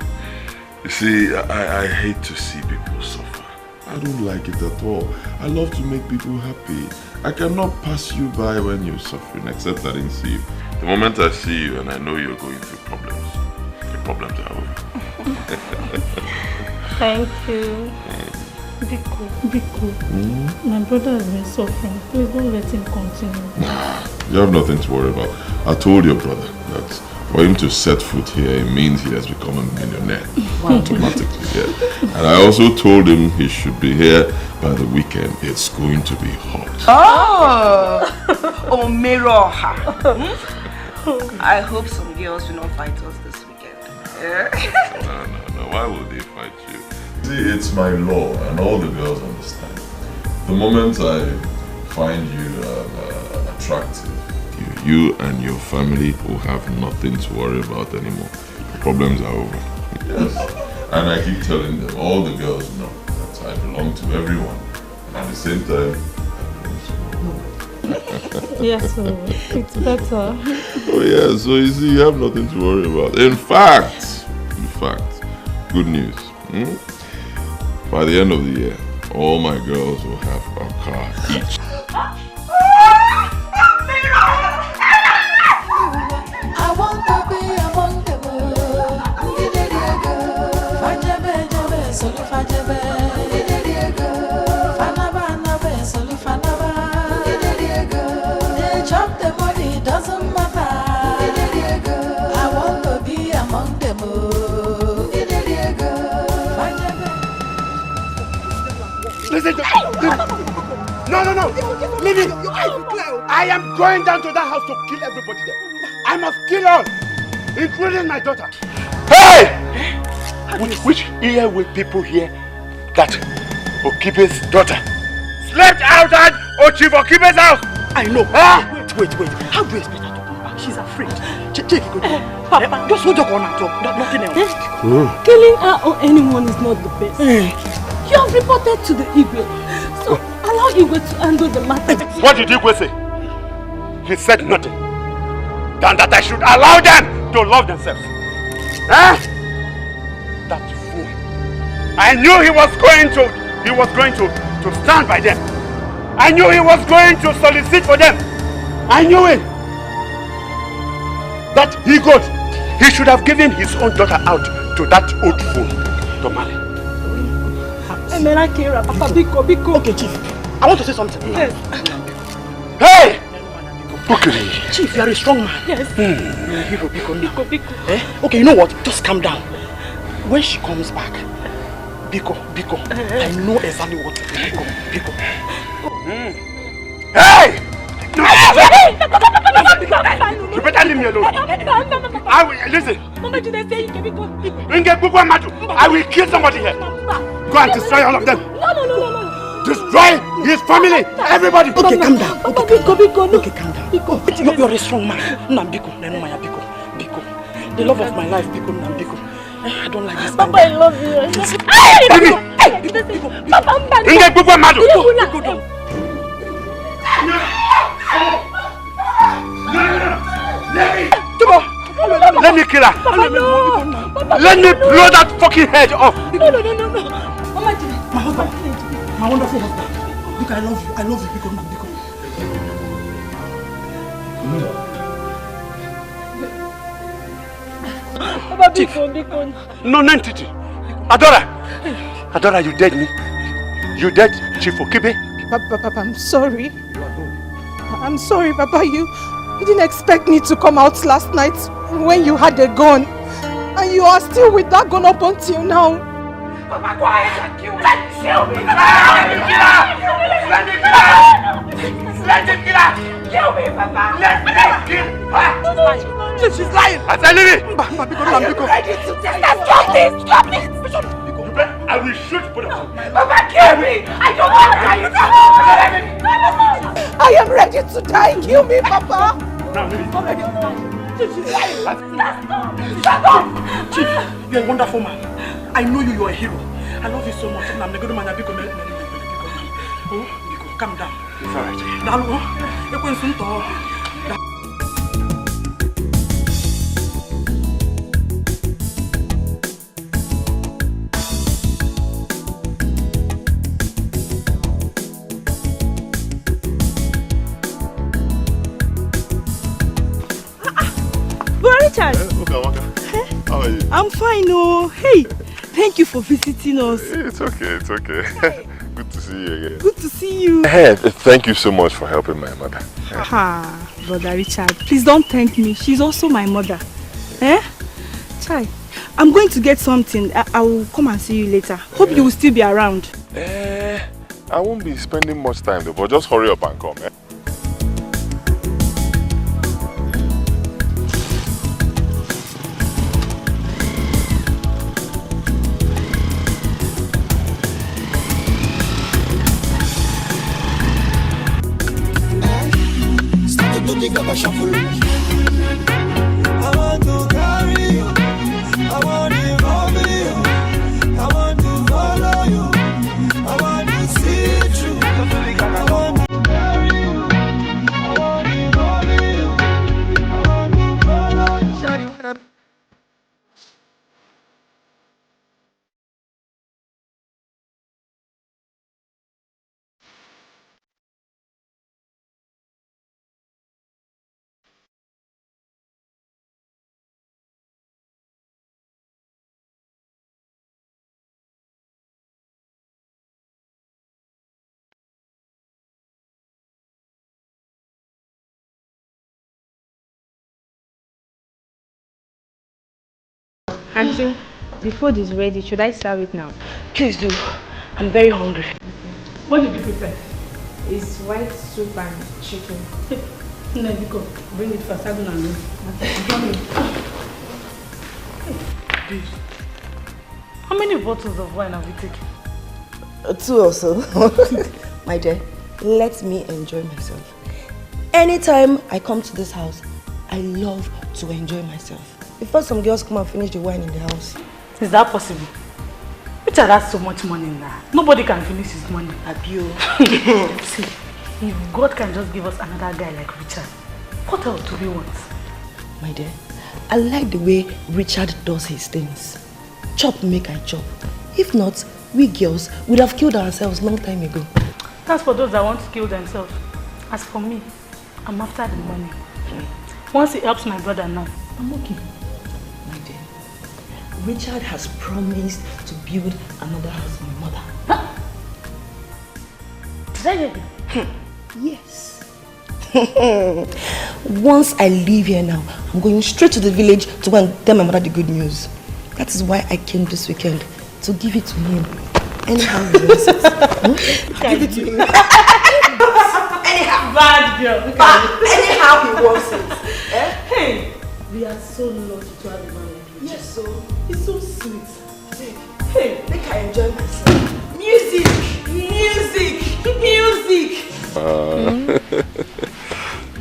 You see, I hate to see people suffer. I don't like it at all. I love to make people happy. I cannot pass you by when you're suffering, except I didn't see you. The moment I see you and I know you're going through problems, the problems are over. Thank you. Biko. My brother has been suffering. Please don't let him continue. You have nothing to worry about. I told your brother that for him to set foot here, it means he has become a millionaire. Automatically, yeah. And I also told him he should be here by the weekend. It's going to be hot. Oh, Miroha. I hope some girls will not fight us this weekend. No. Why would they fight you? See, it's my law, and all the girls understand. The moment I find you attractive, you and your family will have nothing to worry about anymore. The problems are over. Yes. And I keep telling them, all the girls know that I belong to everyone. And at the same time, Yes, so it's better. Oh yeah, so you see, you have nothing to worry about. In fact, good news. By the end of the year, all my girls will have a car each. I want to be among them. They chop the money, doesn't matter. I want to be among them. Listen to me. No. Leave it. I am going down to that house to kill everybody there. I must kill all, including my daughter. Hey! Which ear will people hear that Okibe's daughter slept out at Okibe's house? I know. Huh? Wait. How do you expect her to come back? She's afraid. Papa, just hold your corner, nothing else. Killing her or anyone is not the best. You have reported to the Igwe, so allow Igwe to handle the matter. What did Igwe say? He said nothing. Than that I should allow them to love themselves. Huh? That fool. I knew he was going to stand by them. I knew he was going to solicit for them. I knew it. That he should have given his own daughter out to that old fool to marry. Papa, Biko. Okay, Chief. I want to say something. Yes. Hey! Okay. Chief, you are a strong man. Yes. Biko. Okay, you know what? Just calm down. When she comes back, Biko, I know exactly what to do. Biko. Hey! You better leave me alone. I will, listen. I will kill somebody here. Go and destroy all of them. No. Destroy his family, everybody. Okay, calm down. Okay, Biko. Okay, calm down. You're a strong man. Biko. The love of my life, Biko. I don't like this. Papa, I love you. Let me kill her. Let me blow that fucking head off. No. My husband. My wonderful husband. Look, I love you. Biko. Chief. No, Nantiti. Adora, you dead me? You dead, Chief Okibe? Papa, I'm sorry. I'm sorry, Papa. You didn't expect me to come out last night when you had a gun. And you are still with that gun up until now. Papa, go ahead and kill me. Kill me. Let him kill her. Kill me, Papa. Let me kill her. She's lying. I tell you. I'm ready to tell her. Stop this. Stop this. I will shoot both of you. Papa, kill me. I don't want to die. I am ready to die. Kill me, Papa. Now, Lily. She's lying. Shut up. Chief, you're a wonderful man. I know you're a hero. I love you so much. I'm going to calm down. It's alright. Richard. How are you? I'm fine, oh. Hey, thank you for visiting us. It's okay. Good to see you again. Good to see you. Hey, thank you so much for helping my mother. Brother Richard, please don't thank me. She's also my mother. Chai, I'm going to get something. I will come and see you later. Hope you will still be around. I won't be spending much time though, but just hurry up and come. I want to carry you, I want to love you, I want to follow you, I want to see you through. I want to carry you, I want to love you, I want to follow you. Auntie, the food is ready. Should I serve it now? Please do. I'm very hungry. What did you prepare? It's white soup and chicken. Nebiko, bring it first. I don't know. How many bottles of wine have you taken? 2 or so. My dear, let me enjoy myself. Anytime I come to this house, I love to enjoy myself. Before some girls come and finish the wine in the house. Is that possible? Richard has so much money now. Nobody can finish his money. Abio. See, if God can just give us another guy like Richard, what else do we want? My dear, I like the way Richard does his things. Chop make I chop. If not, we girls would have killed ourselves long time ago. That's for those that want to kill themselves. As for me, I'm after the money. Once it helps my brother now, I'm okay. My dear, Richard has promised to build another house for my mother. Huh? Did I hear you? Yes. Once I leave here now, I'm going straight to the village to go and tell my mother the good news. That is why I came this weekend, to give it to him. Anyhow he wants it. Give it to him. Anyhow. Bad girl. Anyhow he wants it. Hey, we are so lucky to have a man like you. Yes, so he's so sweet. Hey, make I enjoy myself. Music!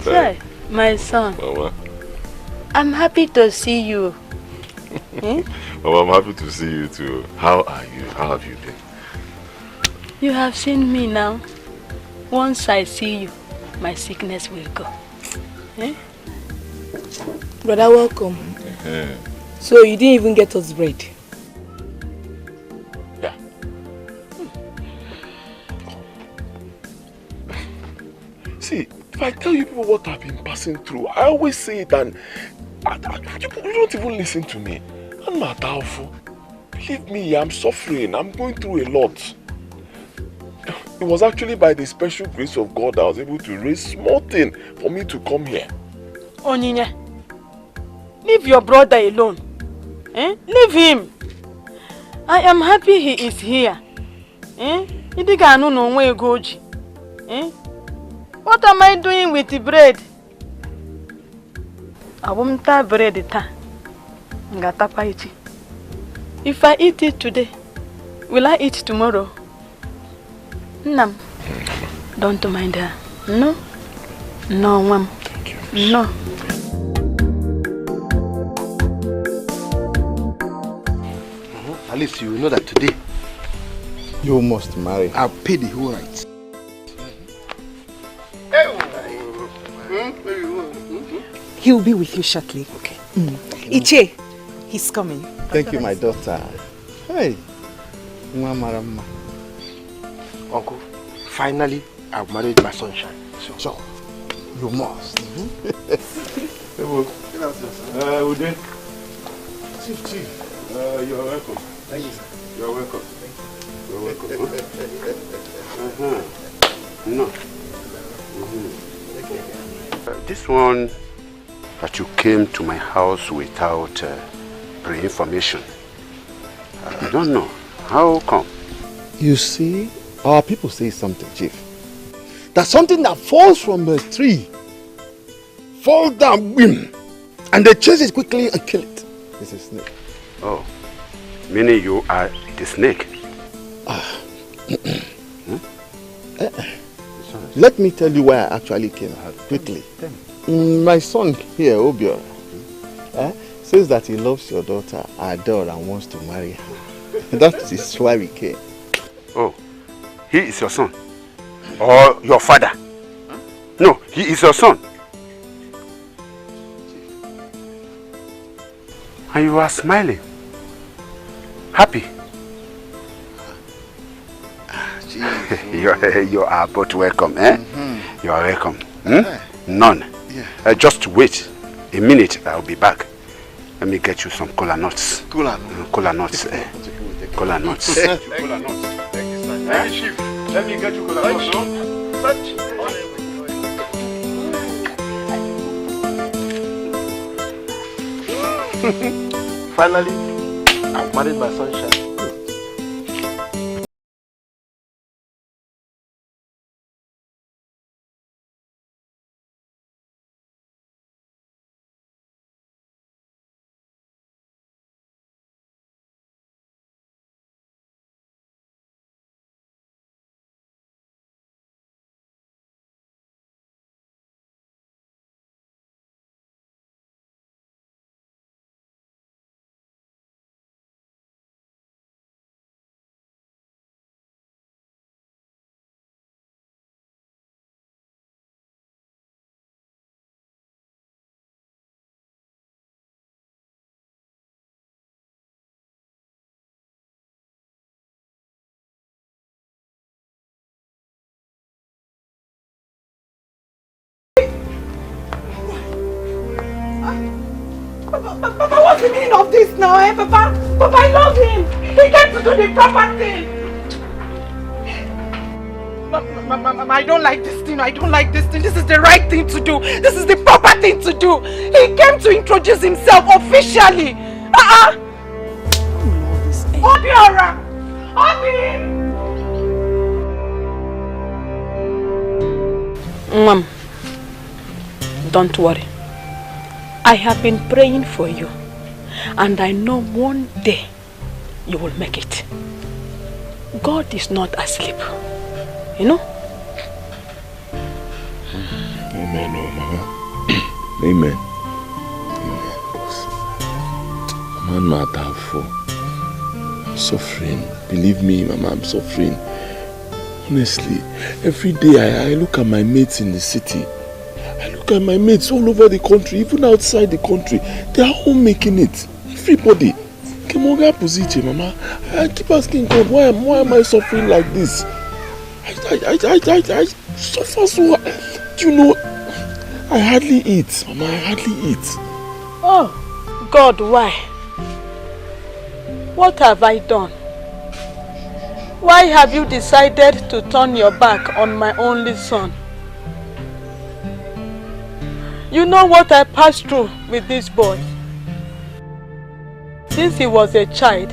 Sir, my son. Mama. I'm happy to see you. Mama, I'm happy to see you too. How are you? How have you been? You have seen me now. Once I see you, my sickness will go. Brother, welcome. So you didn't even get us bread? Yeah. See, If I tell you people what I've been passing through, I always say it and you don't even listen to me. I'm not doubtful. Believe me, I'm suffering. I'm going through a lot. It was actually by the special grace of God that I was able to raise small thing for me to come here. Onyinye, leave your brother alone. Leave him. I am happy he is here. What am I doing with the bread? I won't have bread. If I eat it today, will I eat tomorrow? No. Don't mind her. No? No, Mom. No. At least you know that today you must marry. I'll pay the whole rights. He'll be with you shortly. Okay. Iche, he's coming. Thank you, my daughter. Hey, Mama. Uncle, finally I've married my sunshine. So you must. Ude. Chief, you're welcome. Thank you, sir. You're welcome. You're welcome. No. This one that you came to my house without pre-information. I don't know. How come? You see, our people say something, Chief. That something that falls from a tree, fall down, whim, and they chase it quickly and kill it. It's a snake. Oh, meaning you are the snake? Let me tell you why I actually came quickly. My son here, Obiora, says that he loves your daughter, Adore, and wants to marry her. That is why we came. Oh, he is your son? Or your father? No, he is your son. And you are smiling. Happy. You are both welcome, eh? You are welcome. None. Yeah. Just wait a minute, I'll be back. Let me get you some cola nuts. Cola nuts? Cola nuts. Cola nuts. Thank you, Chief. Let me get you cola nuts. Finally, I've married my sunshine. Papa, what's the meaning of this now, eh, Papa? Papa, I love him. He came to do the proper thing. I don't like this thing. I don't like this thing. This is the right thing to do. This is the proper thing to do. He came to introduce himself officially. Obiora! Obi! Mom, don't worry. I have been praying for you, and I know one day you will make it. God is not asleep, you know? Amen, oh Mama. Amen. Amen. Man, I'm suffering. Believe me, Mama, I'm suffering. Honestly, every day I look at my mates in the city. I look at my mates all over the country, even outside the country. They are all making it. Everybody. Mama, I keep asking God, why am I suffering like this? I suffer so hard. You know, I hardly eat, Mama, I hardly eat. Oh, God, why? What have I done? Why have you decided to turn your back on my only son? You know what I passed through with this boy since he was a child.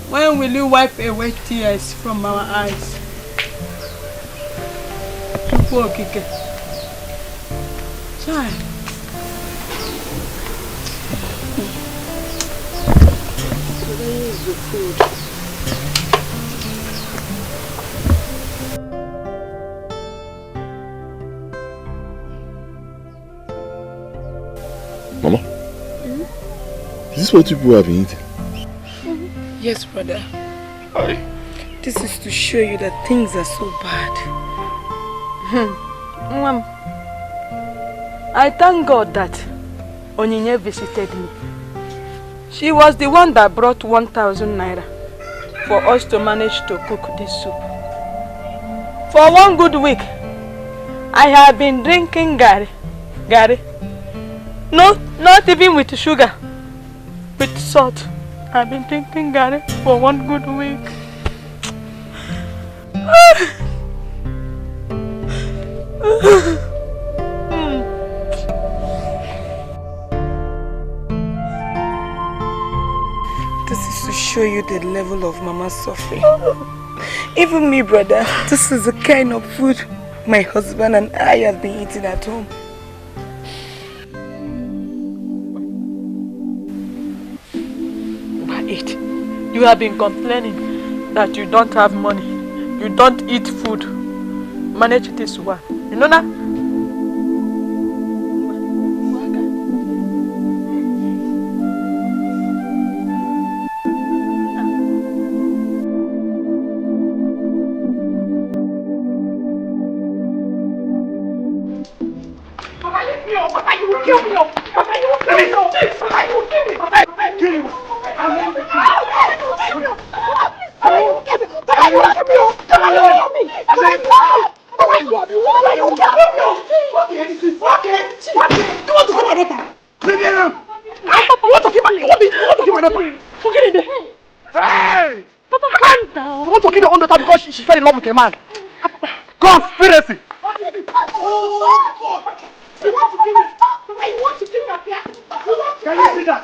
When will you wipe away tears from our eyes? Child. Where is the food? Mama, is this what people have been eating? Yes, brother. This is to show you that things are so bad. Mom, I thank God that Onyinye visited me. She was the one that brought 1,000 naira for us to manage to cook this soup. For 1 good week, I have been drinking gari. No, not even with sugar, with salt. I've been drinking gari for 1 good week. This is to show you the level of Mama's suffering. Even me, brother, this is the kind of food my husband and I have been eating at home. You have been complaining that you don't have money, you don't eat food. Manage this one. You know that? Papa, lift me up. Papa, you will kill me. Papa, you will kill me. Papa, you will kill me. Papa, you will kill me. Because she fell in love with a man. Conspiracy. You want to kill me? You want to kill me? Can you see that?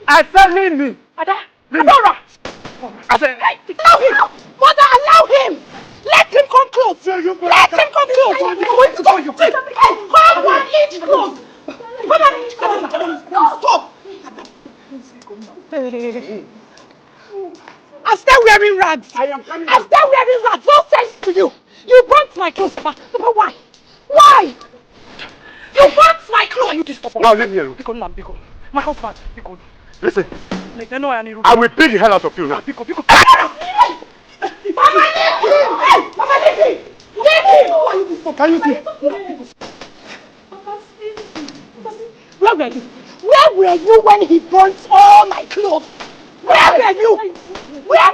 I said leave me. Adora. I said allow him. Mother, allow him. Let him come close. Let him come close. Come on, eat close. Come on, eat close. Stop. I'm still wearing rags. I'm still wearing rags. No sense to you. You burnt my clothes, Papa. Why? Why? You burnt my clothes. You this. Now leave me alone. Because my husband. Because listen. I will beat the hell out of you now. Because. Papa, leave him. Leave him. Can you see? Where were you? Where were you when he burnt all my clothes? Where were you? Where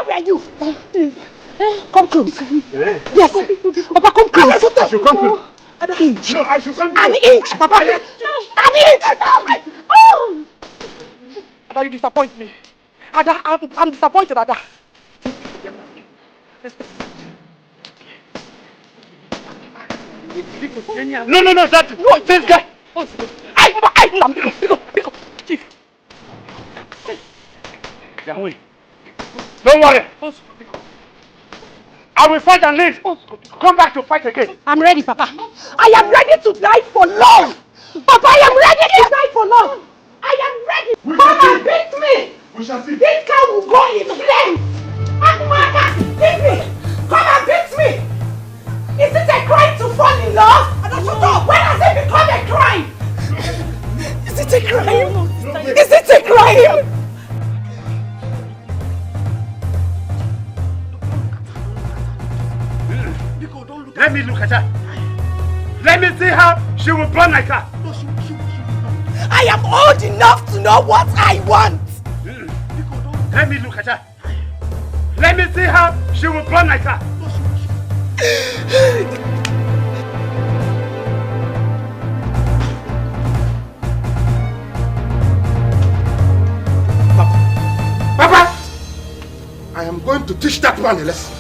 were you? Come close. Yes. Papa, come close. I should come close. An inch. No, I should come close. An inch, Papa. An inch. Ada, you disappoint me. Ada, I'm disappointed, Ada. No, that. No, this guy. Chief. Don't worry. I will fight and leave. Come back to fight again. I'm ready, Papa. I am ready to die for love. Papa, I am ready to die for love. I am ready. Come and beat me. We shall see. This guy will go in flames. Beat me. Come and beat me. Is it a crime to fall in love? When has it become a crime? Is it a crime? Is it a crime? Let me look at her. Let me see how she will burn my car. I I am old enough to know what I want. Let me look at her. Let me see how she will burn like her. Papa, I am going to teach that man a lesson.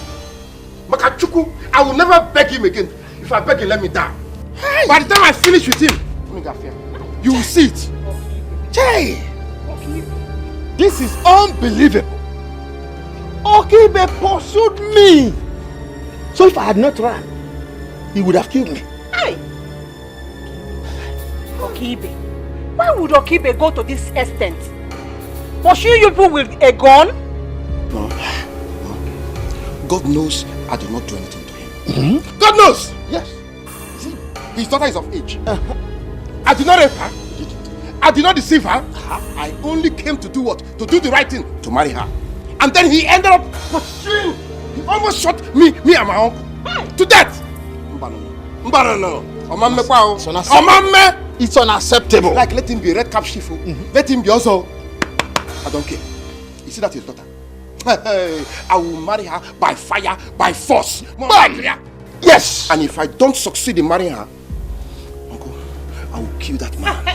Makachuku, I will never beg him again. If I beg him, let me die. Hey. By the time I finish with him, you will see it. Jay, this is unbelievable. Okibe pursued me. So if I had not run, he would have killed me. Hey! Okibe, why would Okibe go to this extent? Pursue you people with a gun? No. God knows I did not do anything to him. Mm-hmm. God knows! Yes. See, his daughter is of age. I did not rape her. I did not deceive her. I only came to do what? To do the right thing. To marry her. And then he ended up pursuing. He almost shot me and my uncle. To death. It's unacceptable. Like, let him be a red cap chief. Let him be also. I don't care. You see that his daughter? I will marry her by fire, by force. Yes! And if I don't succeed in marrying her, uncle, I will kill that man.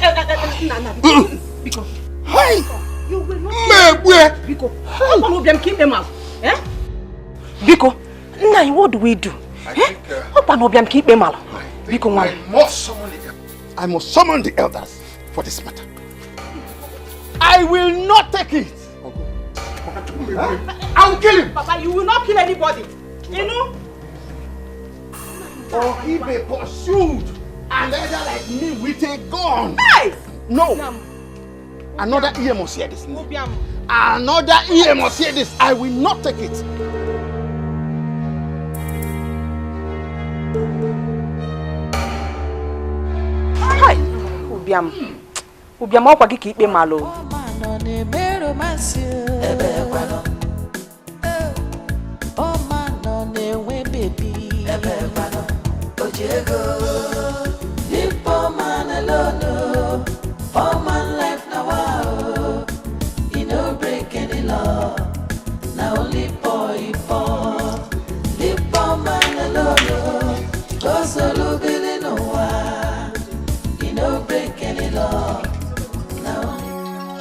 Biko. Hey! You will not Biko. How come we keep them out? Eh? Biko, now what do we do? How come we keep them out? Biko, I must summon the elders for this matter. I will not take it. I will kill him. Papa, you will not kill anybody. You know? Or he be pursued an elder like me with a gun. Nice. No. Another ear must hear this. Another ear must hear this. I will not take it. Hi. Ubiam okwa gị ikpe malo.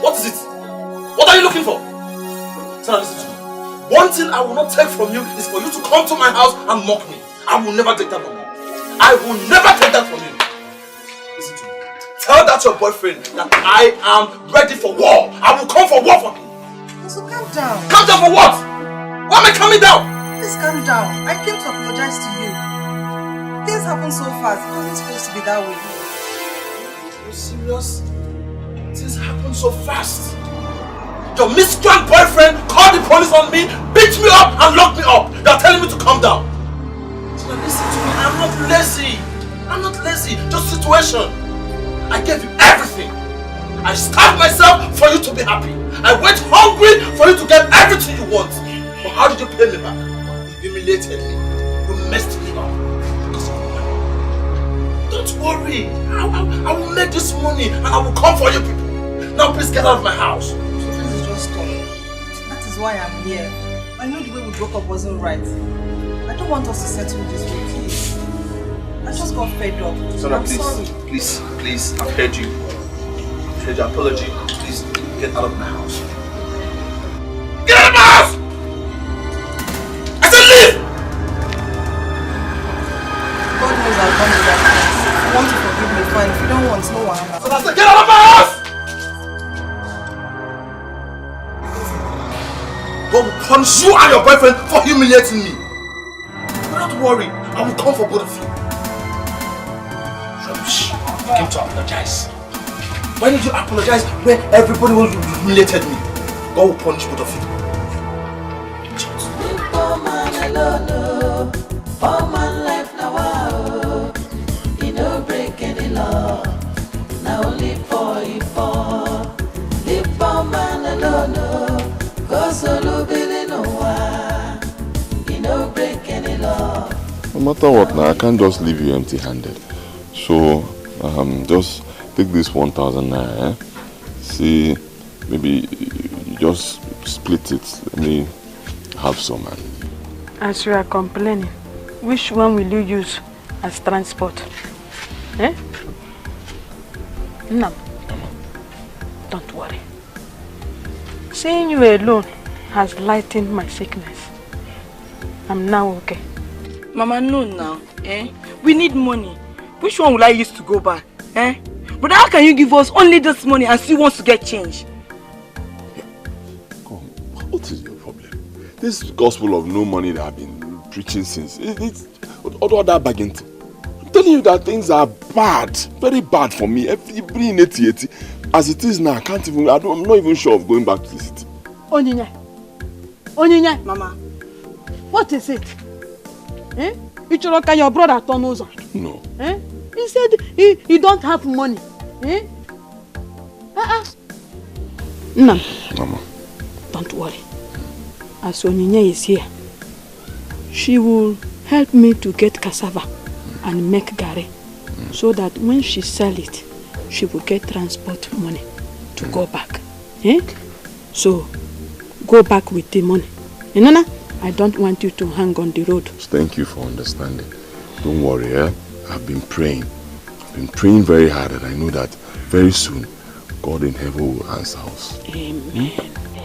What is it? What are you looking for? Sarah, listen to me. One thing I will not take from you is for you to come to my house and mock me. I will never take that from you. I will never take that from you. Listen to me. Tell that your boyfriend that I am ready for war. I will come for war for him. So calm down. Calm down for what? Why am I coming down? Please calm down. I came to apologize to you. Things happen so fast. It wasn't supposed to be that way. Are you serious? Things happen so fast. Your miscreant boyfriend called the police on me, beat me up and locked me up. They are telling me to calm down. So listen to me, I'm not lazy. I'm not lazy, just situation. I gave you everything. I starved myself for you to be happy. I went hungry for you to get everything you want. But how did you pay me back? You humiliated me. You messed me up. Don't worry. I will make this money and I will come for you people. Now please get out of my house. So this is just stop. That is why I'm here. I know the way we broke up wasn't right. I don't want us to settle this way, please. I just got fed up. Sarah, I'm sorry. Please, I've heard you. I've heard your apology. Please, get out of my house. Get out of my house! I said leave! God knows I'll come to that place. If you want to forgive me, fine. If you don't want, no one. So I said get out of my house! God will punish you and your boyfriend for humiliating me. But don't worry, I will come for both of you. Rubbish. You came to apologize. Why did you apologize when everybody was humiliated me? God will punish both of you. Poor man alone, poor man life now, he no break any law. Now only for you for. The poor man alone, cause solo billy no one. He no break any law. No matter what now, I can't just leave you empty-handed. So, just take this 1,000 naira, eh? See, maybe you just split it. Let me have some, man. As you are complaining, which one will you use as transport? Eh? No. Don't worry. Seeing you alone has lightened my sickness. I'm now okay. Mama, no now. Eh? We need money. Which one will I use to go back? Eh? But how can you give us only this money and still wants to get change? Come, what is your problem? This gospel of no money that I've been preaching since, it's all that bargain. I'm telling you that things are bad, very bad for me. Every in 80, as it is now, I'm not even sure of going back to the city. Onyinye. Onyinye, Mama. What is it? Eh? Your brother Tonozo. No. Eh? He said he don't have money. Eh? No. Mama. Don't worry. As Onyinye is here, she will help me to get cassava and make garri, so that when she sell it, she will get transport money to go back. Eh? So, go back with the money. Nana, I don't want you to hang on the road. Thank you for understanding. Don't worry, eh? I've been praying. I've been praying very hard, and I know that very soon, God in heaven will answer us. Amen.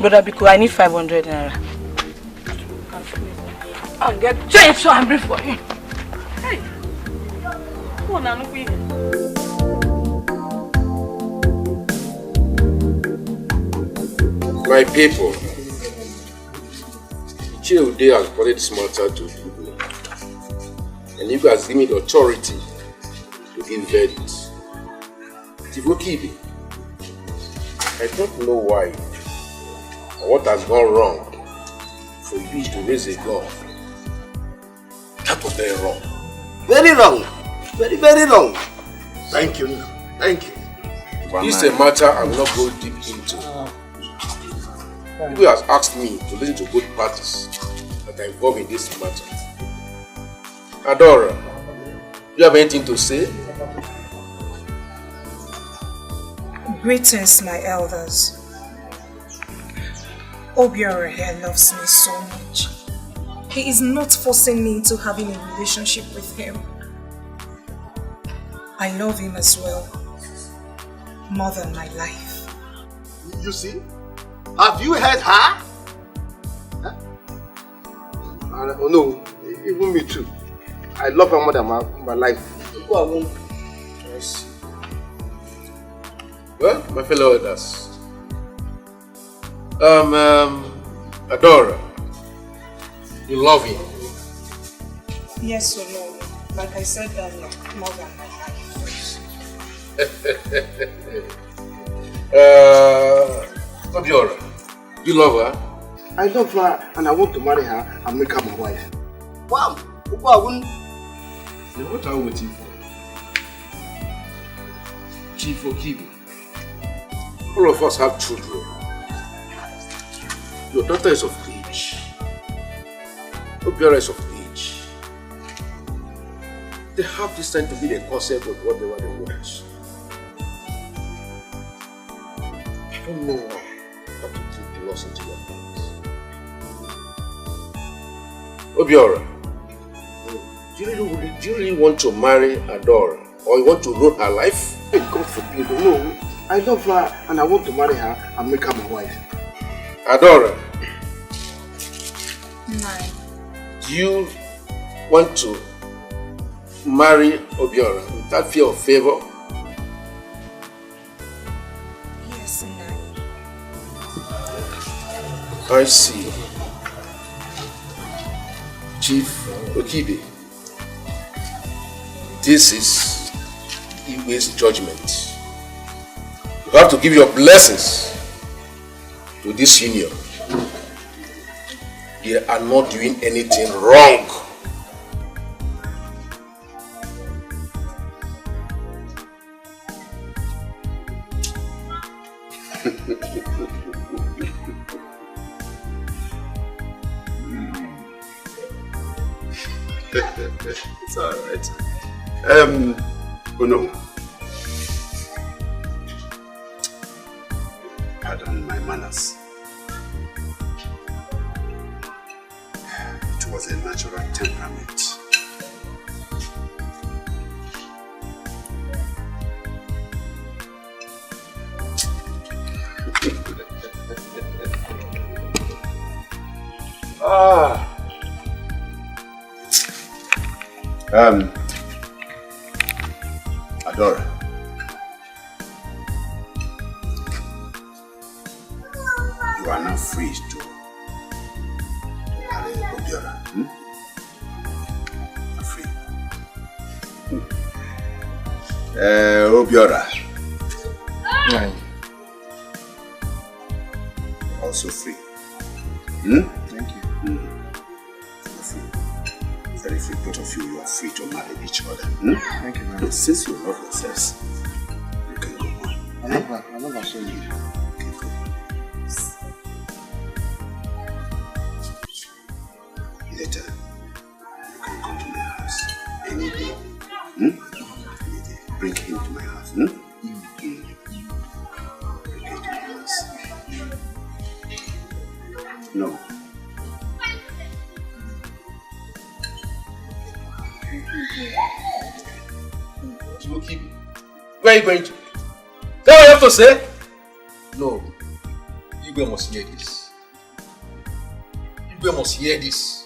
Brother Biko, I need 500 naira. I'll get change so I'm ready for you. Hey! Come on, I'm here. My people, Chiude has brought this matter to you, and you guys give me the authority to give verdict. Tivokibi, I don't know why or what has gone wrong for you to raise a gun. That was very wrong. Very wrong. Very, very wrong. Thank you. Thank you. This is a matter I will not go deep into. People have asked me to listen to both parties that are involved in this matter. Adora, do you have anything to say? Greetings, my elders. Obiora here loves me so much. He is not forcing me into having a relationship with him. I love him as well, more than my life. You see? Have you heard her? Huh? Oh no, even me too. I love her more than my life. I see. Well, my fellow elders. Adora, you love him? Yes or no? Like I said earlier, more than my life. Obiora, you love her? I love her and I want to marry her and make her my wife. Wow! Then what are we waiting for? Chief Okibi, all of us have children. Your daughter is of age. Obiora is of age. They have this time to be the concept of whatever they want. I don't know why not to take the loss into your hands. Obiora, do you really want to marry Adora? Or you want to ruin her life? God forbid. No, I love her and I want to marry her and make her my wife. Adora, do you want to marry Obiora without fear of favor? Yes, I see. Chief Okibi, this is Iwe's judgment. You have to give your blessings to this union. They are not doing anything wrong. It's alright. Oh no. manners. It was a natural temperament. Adora. You are now free to marry Obiora. You're free. Obiora. Right. You're also free. Thank you. You're free. Very free. Both of you are free to marry each other. Thank you, man. Since you love yourselves, you can go on. I never saw you. Later, you can come to my house any day. Any day. Bring him to my house. Bring him to my house. No. Where are you going to? Is that what you have to say? No. Igwe must hear this. Igwe must hear this.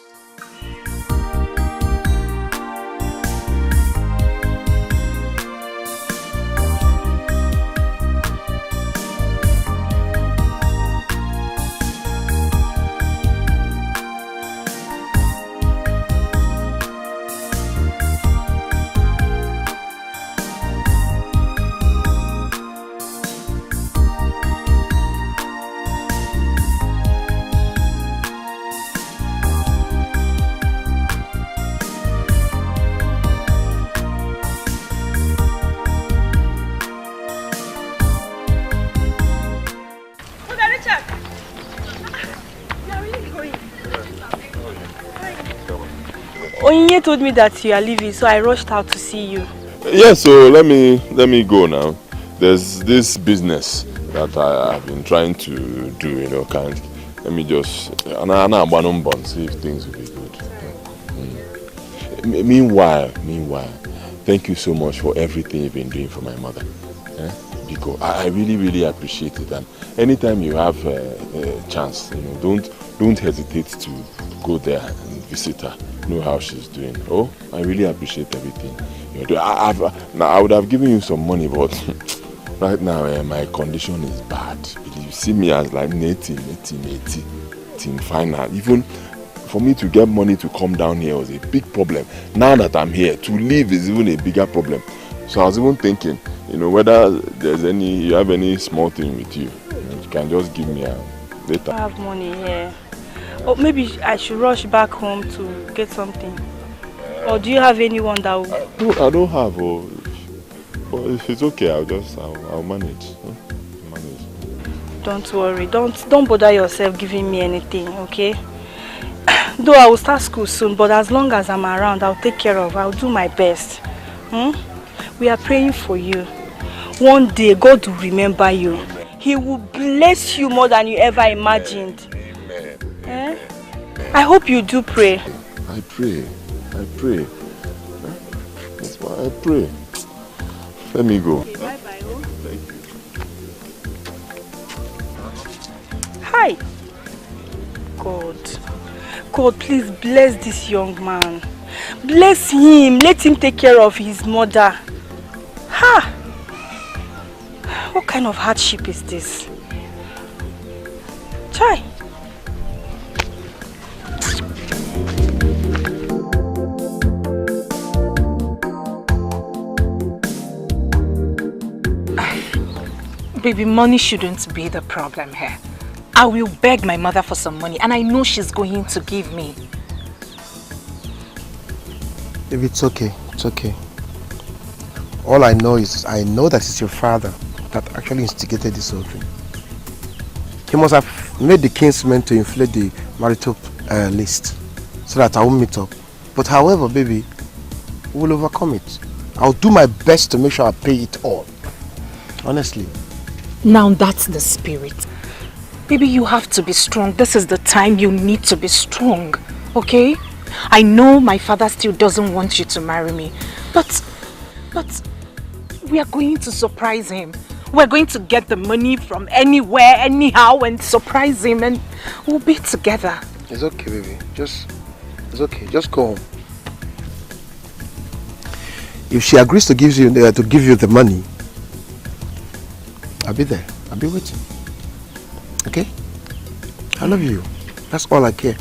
Onye told me that you are leaving, so I rushed out to see you. Yeah, so let me go now. There's this business that I have been trying to do, you know, let me just see if things will be good. Meanwhile, thank you so much for everything you've been doing for my mother. Because I really appreciate it, and anytime you have a chance, you know, don't hesitate to go there and visit her. Know how she's doing. Oh, I really appreciate everything you're doing. I would have given you some money, but right now my condition is bad. You see me as like 80 final. Even for me to get money to come down here was a big problem. Now that I'm here, to leave is even a bigger problem. So I was even thinking, you know, whether you have any small thing with you. You can just give me later. I have money here. Or maybe I should rush back home to get something. Or do you have anyone that will... I don't have. But if it's okay, I'll manage. Don't worry. Don't bother yourself giving me anything, okay? Though I will start school soon, but as long as I'm around, I'll take care of. I'll do my best. We are praying for you. One day, God will remember you. He will bless you more than you ever imagined. I hope you do pray. I pray. That's why I pray. Let me go. Bye-bye. Thank you. Hi. God, please bless this young man. Bless him. Let him take care of his mother. What kind of hardship is this? Chai. Baby, money shouldn't be the problem here. I will beg my mother for some money, and I know she's going to give me. Baby, it's okay. It's okay. All I know is, I know that it's your father that actually instigated this whole thing. He must have made the kinsmen to inflate the marital list so that I won't meet up. But however, baby, we'll overcome it. I'll do my best to make sure I pay it all. Honestly. Now that's the spirit. Baby, you have to be strong. This is the time you need to be strong, okay? I know my father still doesn't want you to marry me, but we are going to surprise him. We're going to get the money from anywhere, anyhow, and surprise him, and we'll be together. It's okay, baby. It's okay. Just go home. If she agrees to give you the money, I'll be there. I'll be waiting. Okay? I love you. That's all I care.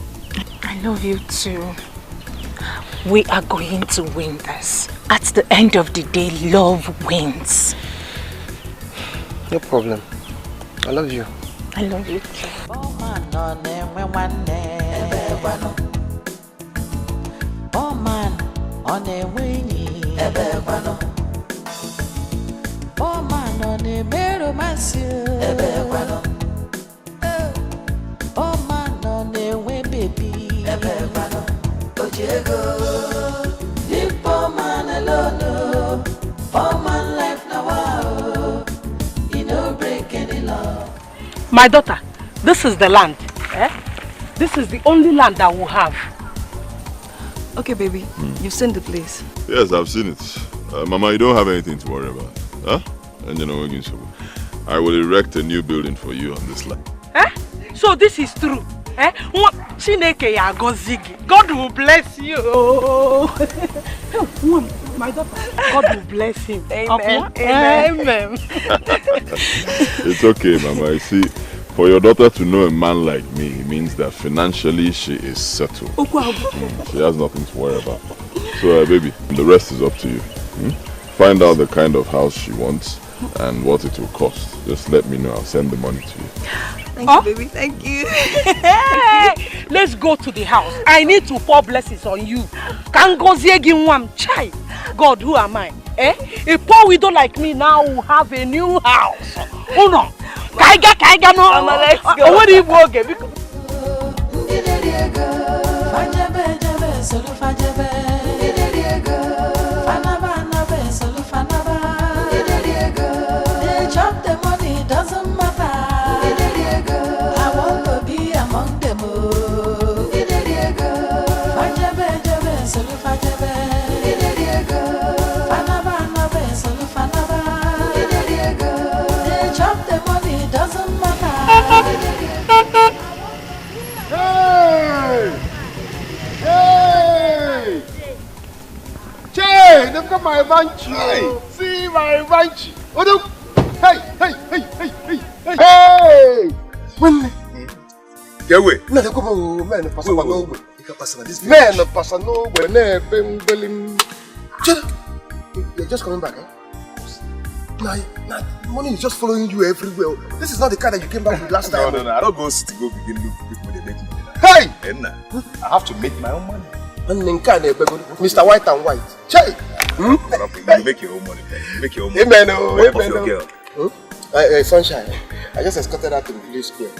I love you too. We are going to win this. At the end of the day, love wins. No problem. I love you. I love you too. Oh man, on a winnie, oh man, on a mero massive, oh man, on a way baby, deep oh man alone, oh man life now, you know break any law. My daughter, this is the land. This is the only land that we have. Okay, baby. You've seen the place. Yes, I've seen it. Mama, you don't have anything to worry about. Huh? And you know, I will erect a new building for you on this land. So this is true. God will bless you. My daughter, God will bless him. Amen. Amen. It's okay, Mama. You see, for your daughter to know a man like me, it means that financially she is settled. She has nothing to worry about. So, baby, the rest is up to you. Find out the kind of house she wants and what it will cost. Just let me know. I'll send the money to you. Thank you, baby. Thank you. Let's go to the house. I need to pour blessings on you. God, who am I? A poor widow like me now will have a new house. Oh no. Kaiga no. Mama, let's go. What do you want? They chop the money, doesn't matter. I want to be among them. They chop the money, doesn't matter. Hey! Hey! Look at my bunch. See my bunch. Oh, no. Hey! When? Get away. No, come on, man. Pass on over. Man, pass on over. You're just coming back, eh? Nah, money is just following you everywhere. This is not the car that you came back with last time. No. I don't go city go begin look for people they make money. Hey! I have to make my own money. Mr. White and White. Chey! You make your own money. You make your own money. Amen. Girl. Sunshine. I just escorted her to the village square.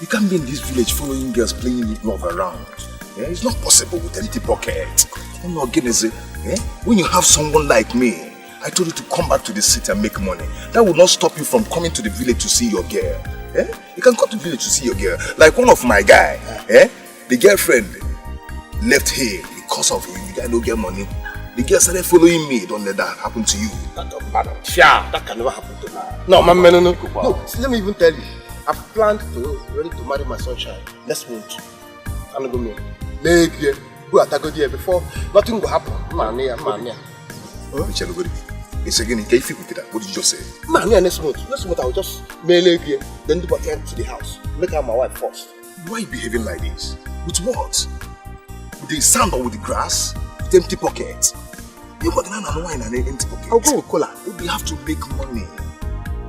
You can't be in this village following girls playing love around. It's not possible with a little pocket. I'm not getting it. When you have someone like me, I told you to come back to the city and make money. That will not stop you from coming to the village to see your girl. You can come to the village to see your girl. Like one of my guy, the girlfriend left here because of him. The guy don't get money. The girl started following me. Don't let that happen to you. That can never happen to me. No, man, no. See, let me even tell you. I've planned ready to marry my sunshine next month. I'm not going to make it. Go at Agodi before nothing will happen. Man. It's again, can you feel with that? What did you just say? Man, next month I will just mail it here, then do what I to the house. Make her my wife first. Why are you behaving like this? With what? With the sand or with the grass? With empty pockets? You got an wine and empty pockets. I'll go with cola. You have to make money.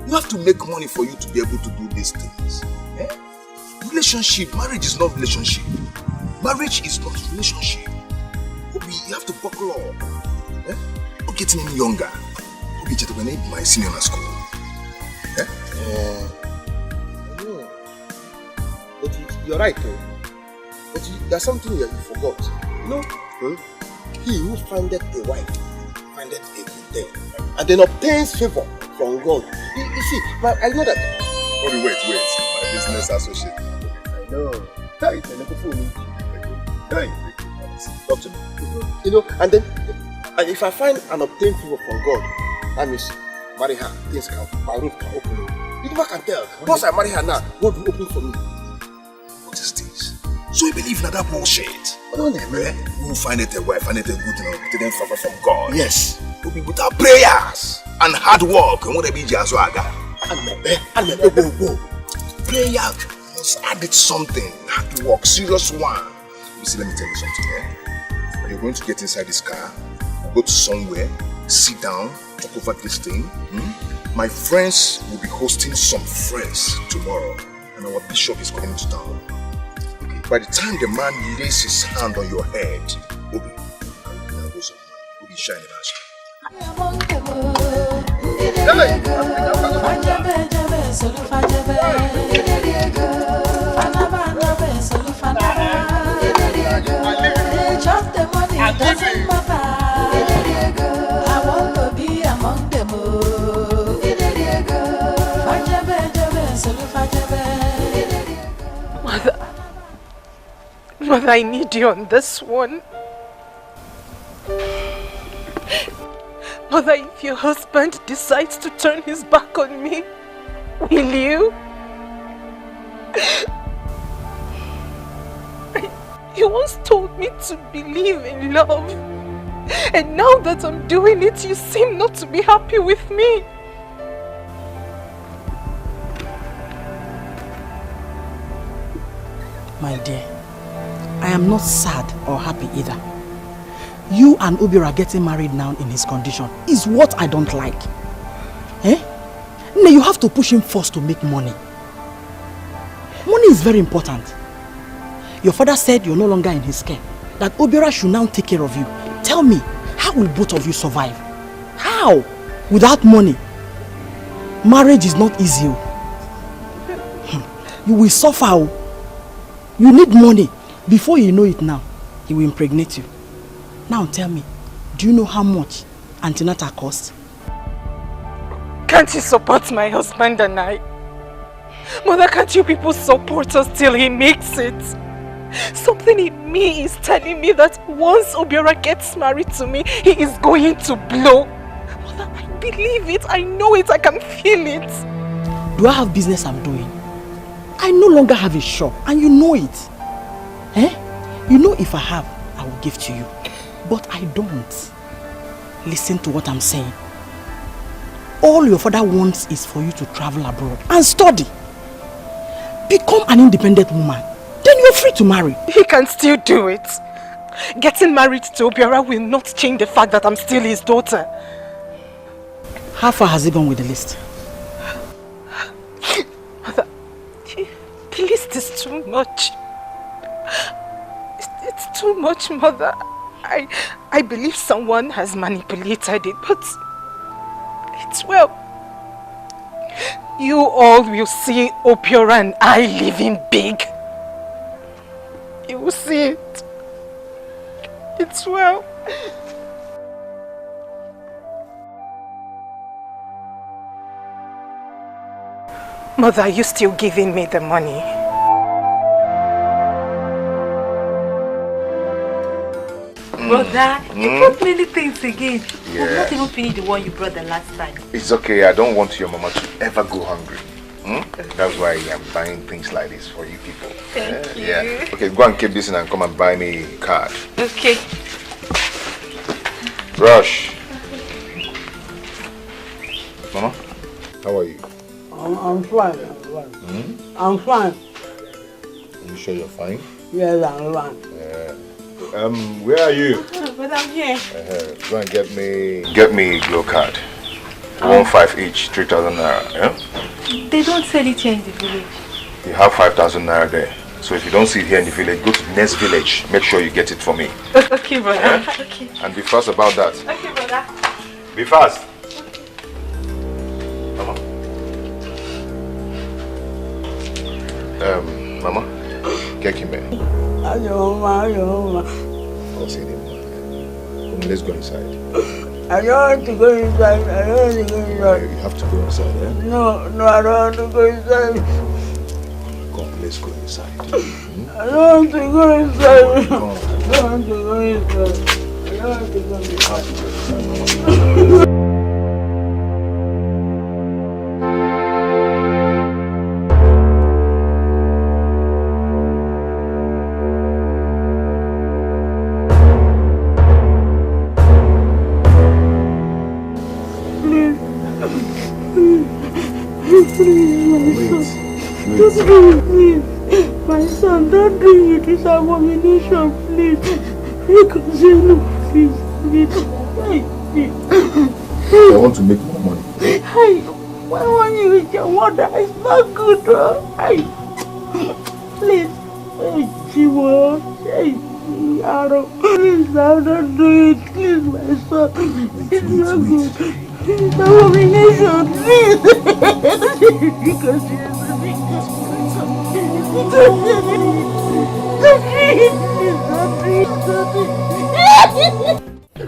You have to make money for you to be able to do these things. Relationship, marriage is not relationship. Marriage is not relationship. You have to buckle up. Not getting any younger. When I my senior in school. But you're right, though. But there's something that you forgot. You know, he who findeth a wife handed everything and then obtains favor from God. You see, I know that. Bobby, wait. My business associate. I know. Hey, talk to me. You know, and if I find an obtained favor from God, that means marry her, my roof can open. You never can tell. Once I marry her now, God will open for me. What is this? So you believe in that bullshit? We'll find it a way, find it a good thing from God. Yes. We'll be without prayers and hard work. And what they be just prayer must add it something. Hard work, serious one. You see, let me tell you something. When you're going to get inside this car, go to somewhere, sit down, talk over this thing. My friends will be hosting some friends tomorrow, and our bishop is coming to town. By the time the man lays his hand on your head, Obi, Obi shine Mother, I need you on this one. Mother, if your husband decides to turn his back on me, will you? You once told me to believe in love. And now that I'm doing it, you seem not to be happy with me. My dear, I am not sad or happy either. You and Obiora getting married now in his condition is what I don't like. No, you have to push him first to make money. Money is very important. Your father said you're no longer in his care, that Obiora should now take care of you. Tell me, how will both of you survive? How? Without money? Marriage is not easy. You will suffer. You need money. Before you know it now, he will impregnate you. Now tell me, do you know how much antenatal costs? Can't you support my husband and I? Mother, can't you people support us till he makes it? Something in me is telling me that once Obiora gets married to me, he is going to blow. Mother, I believe it, I know it, I can feel it. Do I have business I'm doing? I no longer have a shop, and you know it. You know if I have, I will give to you. But I don't. Listen to what I'm saying. All your father wants is for you to travel abroad and study. Become an independent woman. Then you're free to marry. He can still do it. Getting married to Obiora will not change the fact that I'm still his daughter. How far has he gone with the list? Mother, the list is too much. It's too much, Mother. I believe someone has manipulated it, but it's well. You all will see Obiora and I living big. You will see it. It's well. Mother, are you still giving me the money? Brother, you brought many things again. Yeah. I've not even finished the one you brought the last time. It's okay, I don't want your mama to ever go hungry. That's why I'm buying things like this for you people. Thank you. Yeah. Okay, go and keep this and come and buy me a card. Okay. Rush. Mama, how are you? I'm fine. I'm fine. You sure you're fine? Yes, I'm fine. Where are you? But I'm here. Go and get me a glow card. 1,500 each, 3,000 naira. Yeah? They don't sell it here in the village. You have 5,000 naira there. So if you don't see it here in the village, go to the next village. Make sure you get it for me. Okay, brother. Yeah? Okay. And be fast about that. Okay, brother. Be fast. Mama, get him here. Let's go inside. I don't want to go inside. I don't want to go inside. You have to go inside, eh? No, I don't want to go inside. Come, let's go inside. I don't want to go inside. I don't want to go inside. I don't want to go inside. Please, my son, don't bring you this abomination, please. Because you know, please. I want to make more money. Hey, why want you with your mother? It's not good, hey. Please, hey, Chiwo, hey, Aro, please, now don't do it, please, my son. It's not good. It's an abomination, please. Because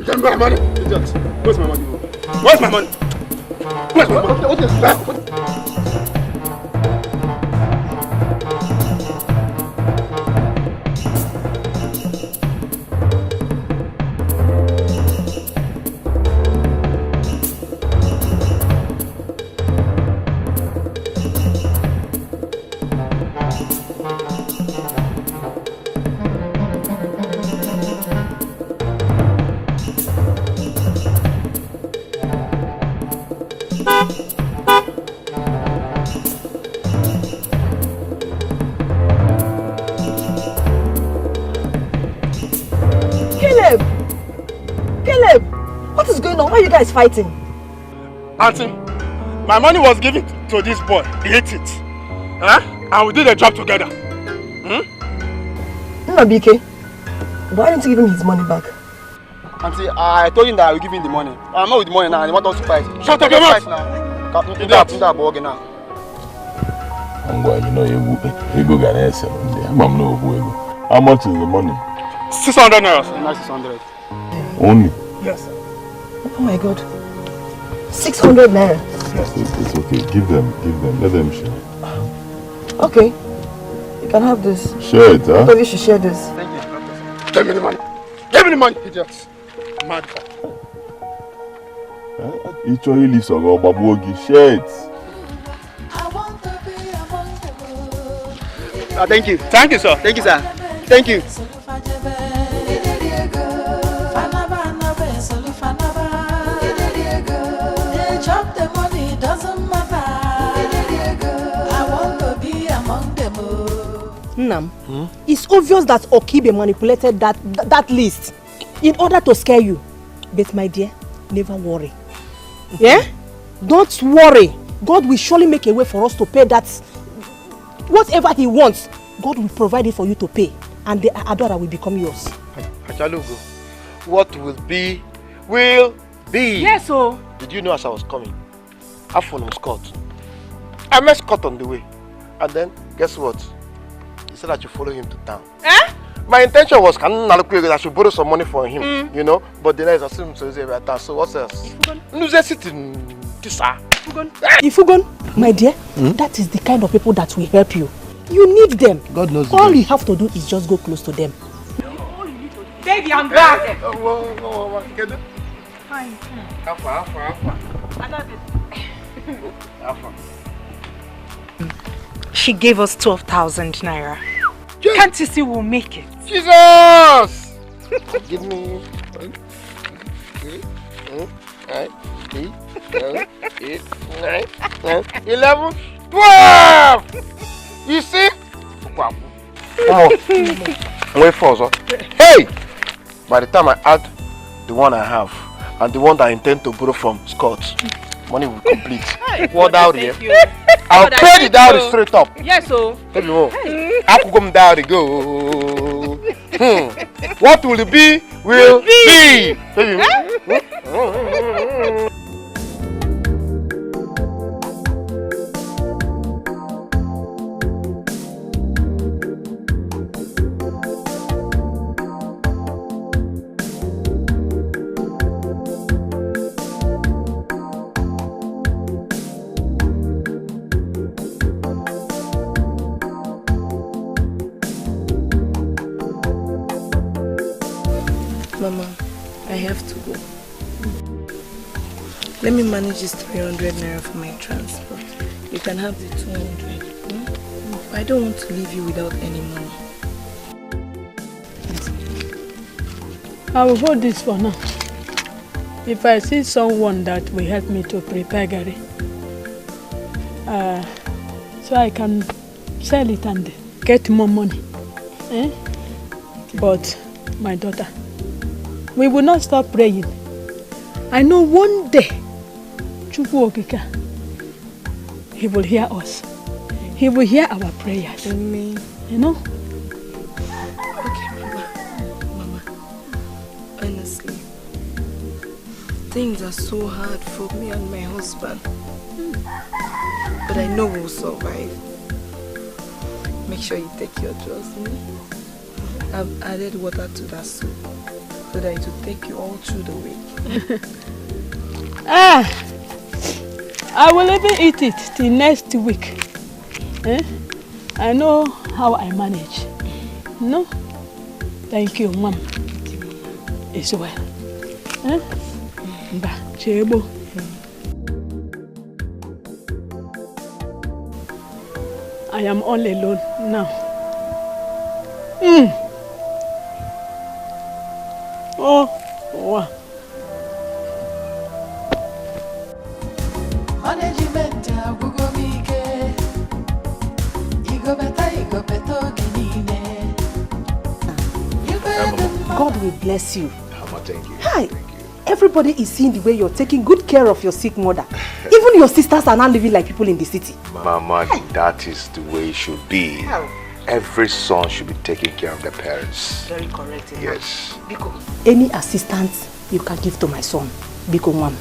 Tell me my money. Where's my money? Where's my money? Where's my money? What is that? Is fighting. Auntie, my money was given to this boy. He ate it. Huh? And we did a job together. No, BK. Why didn't you give him his money back? Auntie, I told him that I will give him the money. I'm not with the money now. He wants us to fight. Shut up your mouth! Now. You know how much is the money? 600 naira. 600. Only? Yes. Oh my God. 600 naira. Yes, it's okay. Give them. Let them share. Okay. You can have this. Share it, huh? Both of you should share this. Thank you. Give me the money. Give me the money, idiots. Mad. Each one you leave so go babuogi. Share it. Thank you. Thank you, sir. Thank you, sir. Thank you. It's obvious that Okibe manipulated that list in order to scare you. But my dear, never worry. Yeah? Don't worry. God will surely make a way for us to pay that. Whatever he wants, God will provide it for you to pay. And the Adora will become yours. Achalugo, what will be, will be. Yes, oh. Did you know as I was coming? I found Scott. I met Scott on the way. And then, guess what? He said that you follow him to town. Eh? My intention was that I should borrow some money from him, you know, but then I assumed so what else? Ifugon, my dear, that is the kind of people that will help you. You need them. God knows. All you have to do is just go close to them. Baby, I'm back. Fine. She gave us 12,000 naira. Can't you see we'll make it? Jesus! Give me 1, 2, 3, 4, 5, 6, 7, 8, 9, 10, 11, 12! You see? Wait for us. Hey! By the time I add the one I have and the one that I intend to borrow from Scott, money will complete. What dowry? I'll pay the dowry straight up. Yes, so. Baby, I could come dowry go. What will it be? Will be. Baby. Mama, I have to go. Let me manage this 300 naira for my transport. You can have the 200. I don't want to leave you without any money. I will hold this for now. If I see someone that will help me to prepare gari, so I can sell it and get more money. But my daughter, we will not stop praying. I know one day, Chukwu Okike, he will hear us. He will hear our prayers. Amen. You know? Okay, Mama. Honestly, things are so hard for me and my husband. But I know we'll survive. Make sure you take your drugs. I've added water to that soup so that it will take you all through the week. I will even eat it till next week. I know how I manage. No? Thank you, Mom. It's well. Mba, Chebo. I am all alone now. Oh, wow. God will bless you. Thank you. Hi. Everybody is seeing the way you're taking good care of your sick mother. Even your sisters are now living like people in the city. Mama, that is the way it should be. How? Every son should be taking care of their parents. Very correct. Yes. Biko, any assistance you can give to my son, Biko Mom,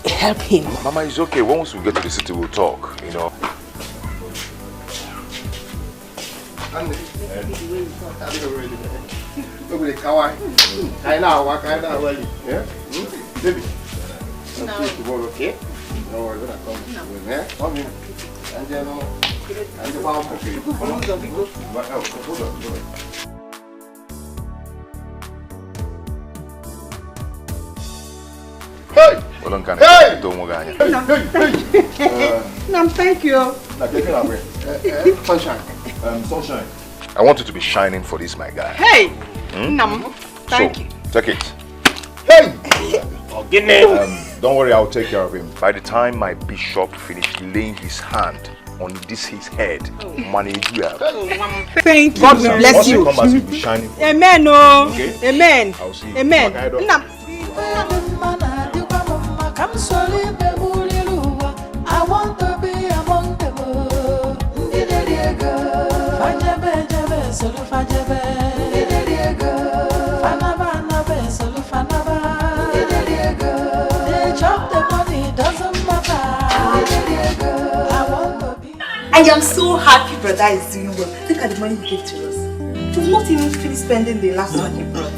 help him. Mama, it's okay. Once we get to the city, we'll talk, you know. Baby. Tomorrow, okay? No worries, when I come with me. Come in. And then, and the bomb, okay. Hold on. Hey! Thank you. Sunshine. Sunshine. I want you to be shining for this, my guy. Hey! Thank you. Take it. Hey! Don't worry, I'll take care of him. By the time my bishop finished laying his hand on his head, manage you. Thank you. God will bless you. Come back, you'll be shining. Amen. Oh. Okay? Amen. I'll see you. Amen. I want to be among them. They chop the money, doesn't matter. I want to be. I am so happy brother is doing well. Look at the money he gave to us. We've not even finished spending the last one he brought.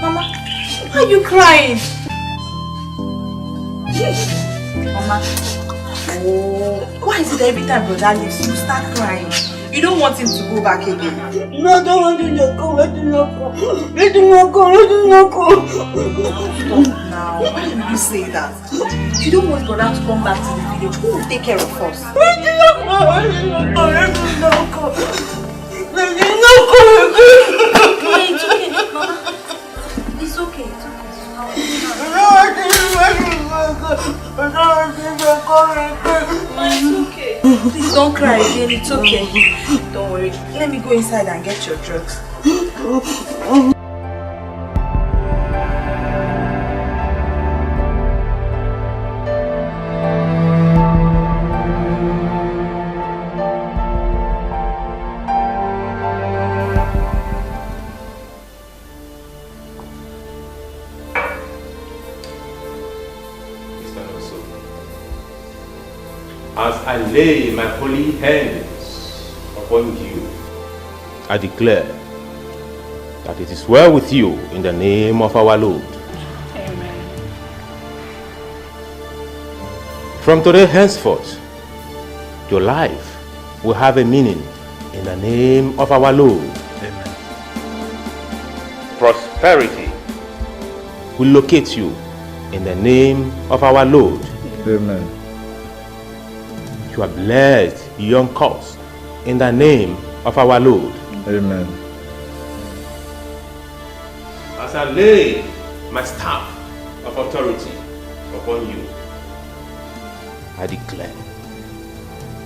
Mama, why are you crying? Mama, oh, why is it every time brother leaves you start crying? You don't want him to go back again. No, I don't want him to go. Let him not go. Let him not go. Let him not go. Stop now. Why would you say that? You don't want brother to come back to the village. Who will take care of us? Let him not go. Let him not go. Let him not go. Let him not go. Hey, it's okay, Mama. It's okay. It's okay. It's okay. Please don't cry again. It's okay. Don't worry. Let me go inside and get your drugs. As I lay my holy hands upon you, I declare that it is well with you in the name of our Lord. Amen. From today henceforth, your life will have a meaning in the name of our Lord. Amen. prosperity will locate you in the name of our Lord. Amen. You are blessed beyond cost in the name of our Lord. Amen. As I lay my staff of authority upon you, I declare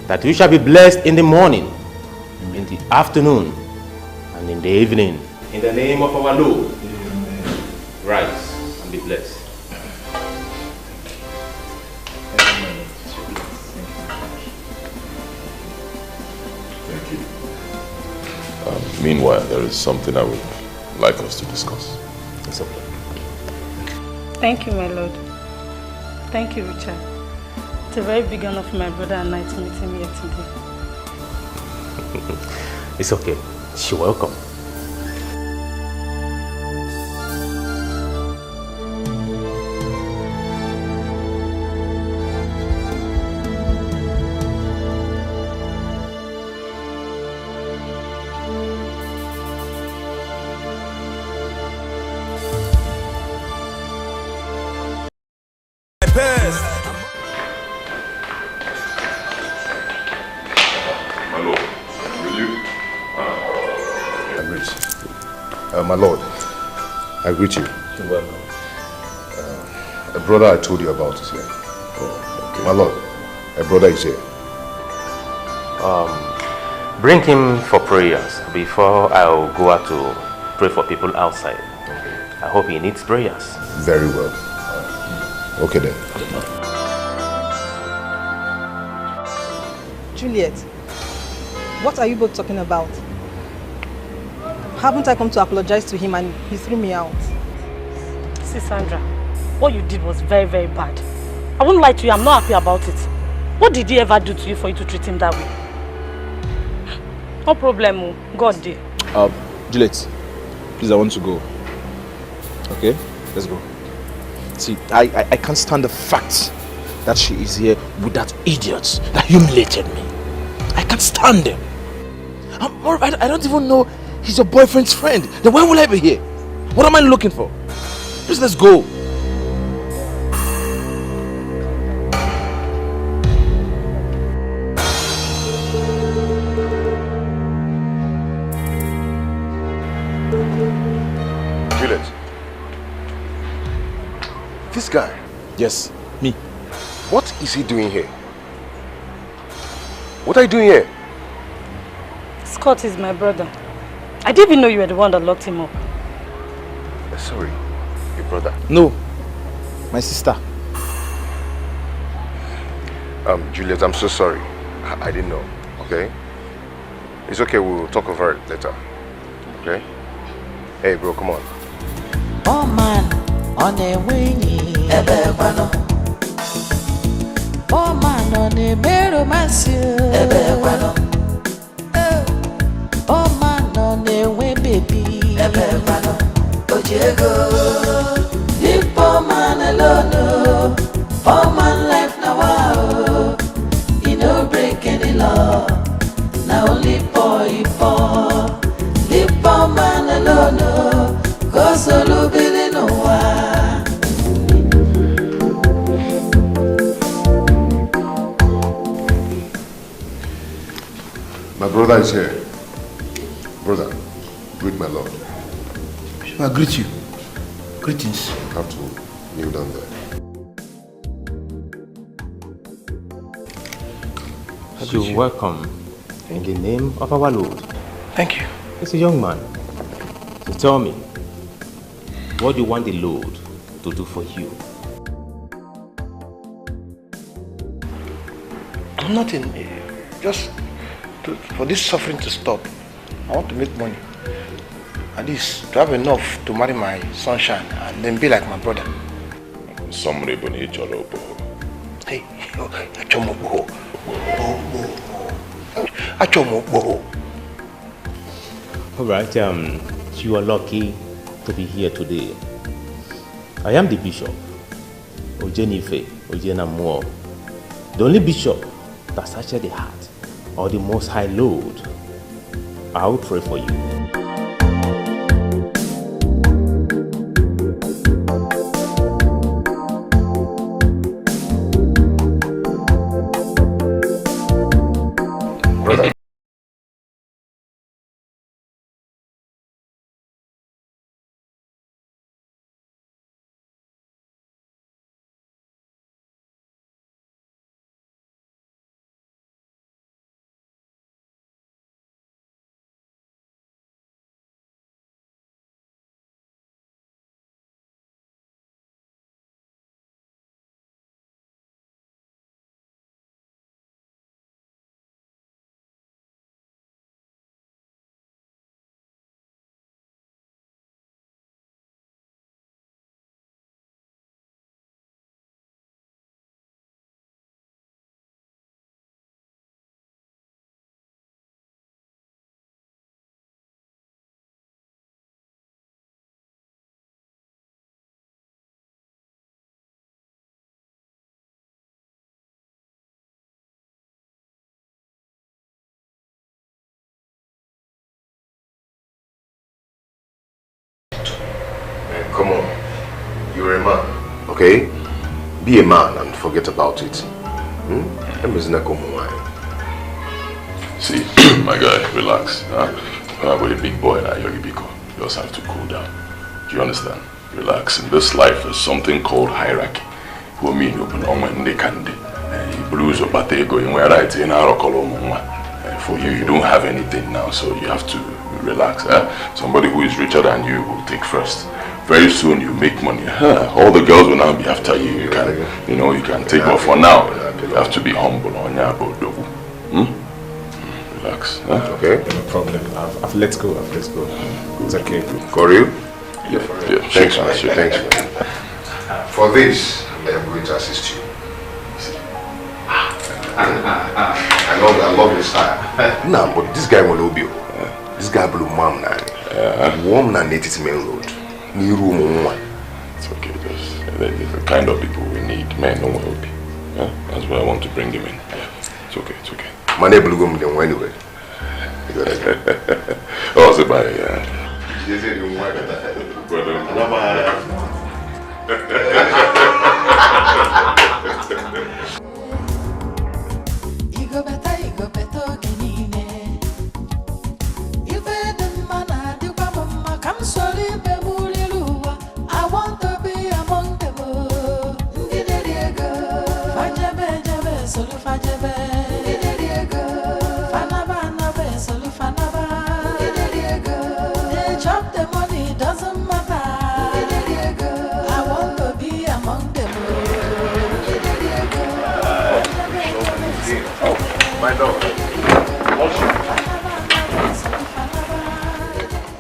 that you shall be blessed in the morning, in the afternoon, and in the evening. In the name of our Lord. Amen. Rise and be blessed. Thank you. Meanwhile, there is something I would like us to discuss. It's okay. Thank you, my lord. Thank you, Richard. It's a very big honor for my brother and I to meet him here today. It's okay. You're welcome. My lord, I greet you. You're welcome. A brother I told you about is here. Oh, okay. My lord, a brother is here. Bring him for prayers before I'll go out to pray for people outside. I hope he needs prayers. Very well. Okay then. Juliet, what are you both talking about? Haven't I come to apologize to him and he threw me out? See, Sandra, what you did was very, very bad. I won't lie to you, I'm not happy about it. What did he ever do to you for you to treat him that way? No problem, God did. Juliet, please, I want to go. Okay? Let's go. See, I can't stand the fact that she is here with that idiot that humiliated me. I can't stand him. I don't even know he's your boyfriend's friend. Then why will I be here? What am I looking for? Please, let's go. Juliet. This guy? Yes, me. What is he doing here? What are you doing here? Scott is my brother. I didn't even know you were the one that locked him up. Sorry, your brother? No, my sister. Juliet, I'm so sorry. I didn't know, okay? It's okay, we'll talk over it later. Okay? Hey bro, come on. Oh man, on the wingy, ebebano. Oh man, on the mero masio, ebebano. Oh man, on the way baby, ebebano. Ojego, leave poor man alone. Poor man life now, wow. He no break any law. Now only boy poor. Leave poor man alone. Go solo bele no wa. My brother is here. Brother, greet my lord. I greet you. Greetings. You have to kneel down there. You're welcome in the name of our Lord. Thank you. It's a young man. So tell me, what do you want the Lord to do for you? Nothing. Just for this suffering to stop. I want to make money. At least to have enough to marry my sunshine and then be like my brother. Somebody boni cholopo. Hey, achomo. Achomo. Alright, you are lucky to be here today. I am the bishop, Ojenife Ojenamuo, the only bishop that searches the heart of the Most High Lord. I will pray for you. You're a man, okay? Be a man and forget about it. See, my guy, relax. We're a big boy now, you're a big boy. You also have to cool down. Do you understand? Relax. In this life, there's something called hierarchy. For me, you don't have anything now, so you have to relax. Somebody who is richer than you will take first. Very soon you make money. All the girls will now be after you. You can, you can take off. For now, you have to be humble. Relax. Okay. No problem. Let's go. It's okay. For you? Yeah. Thanks, Master. Thanks. For this, I am going to assist you. I love your style. No, but this guy will love you. This guy blew mom now. Warm na native main road. It's okay, just the kind of people we need. Men no will be. That's why I want to bring them in. It's okay. My neighbor will go anyway. Oh, so bye. You go better, Genine. You fed the man, I come sorry, Bebulua. I want to be among them. Diego, Fajabe, Solufajabe, Diego, Fanabana, Solufanaba, Diego. They chop the money, doesn't matter. Diego, I want to be among them. My dog.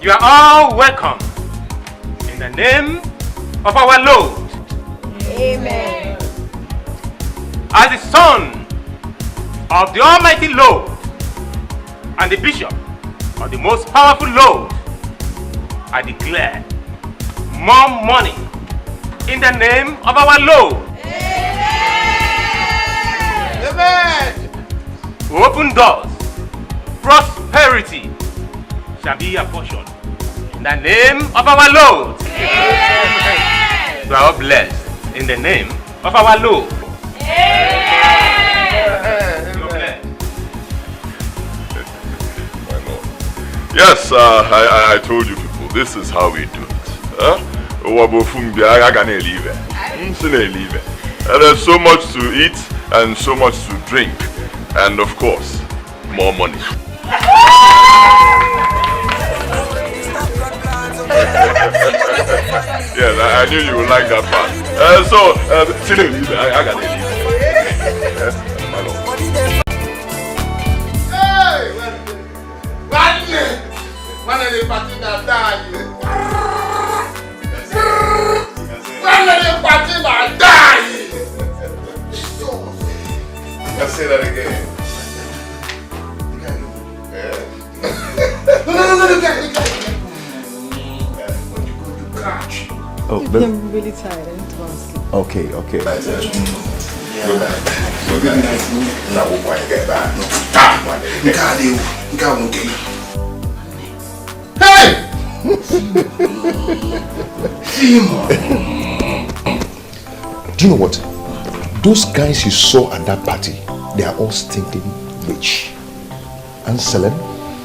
You are all welcome in the name of our Lord. Amen. As the son of the Almighty Lord and the bishop of the most powerful Lord, I declare more money in the name of our Lord. Amen. Open doors, prosperity shall be a portion in the name of our Lord. Amen. You are all blessed in the name of our Lord. Yes, I told you people, this is how we do it. There's so much to eat and so much to drink, and of course, more money. Yes, I knew you would like that part. I got it. One of the party that died. One of the party that died. Let's say that again. No, Oh, I'm really tired. I need to go and sleep. Okay. Hey! Do you know what? Those guys you saw at that party, they are all stinking rich. And selling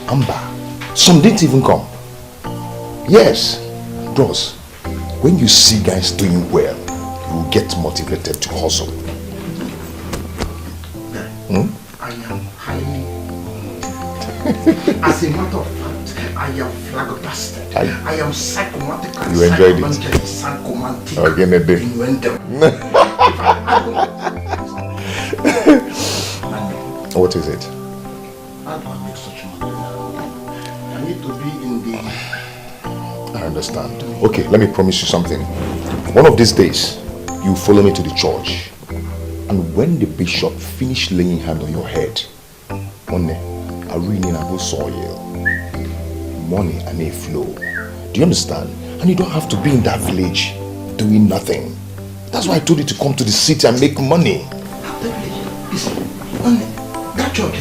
amber. Some didn't even come. Yes, bros. When you see guys doing well, you will get motivated to hustle. I am highly as a matter of fact, I am flabbergasted. I am psychomatic. You enjoyed it? Psychomantic. Again a day. What is it? How do I make such money? I need to be in the... I understand. Okay, let me promise you something. One of these days, you follow me to the church. And when the bishop finish laying hand on your head, a reasonable soil, money and a flow. Do you understand? And you don't have to be in that village doing nothing. That's why I told you to come to the city and make money. That church,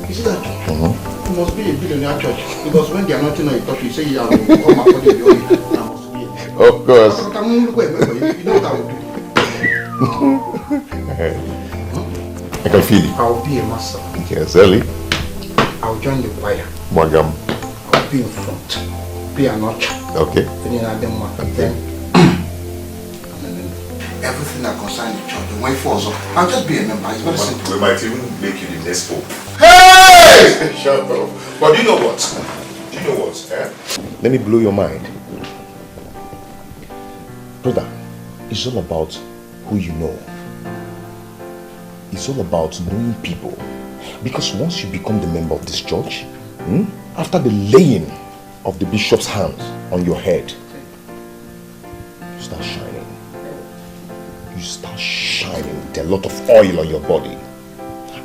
you see that church? It must be a billionaire church. Because when they are not in a church, you say, I will come according to your Of course. You know what I will do? I can feel it. I'll be a master. Okay, Sally. I'll join the choir. Mwagam. I'll be in front. Be an usher. Okay. Then everything that concerns the church, the way forward, I'll just be a member. It's very simple. We might even make you the next pope. Hey! Shut up. But do you know what? Let me blow your mind. Brother, it's all about who you know. It's all about knowing people. Because once you become the member of this church, after the laying of the bishop's hands on your head, you start shining. You start shining with a lot of oil on your body.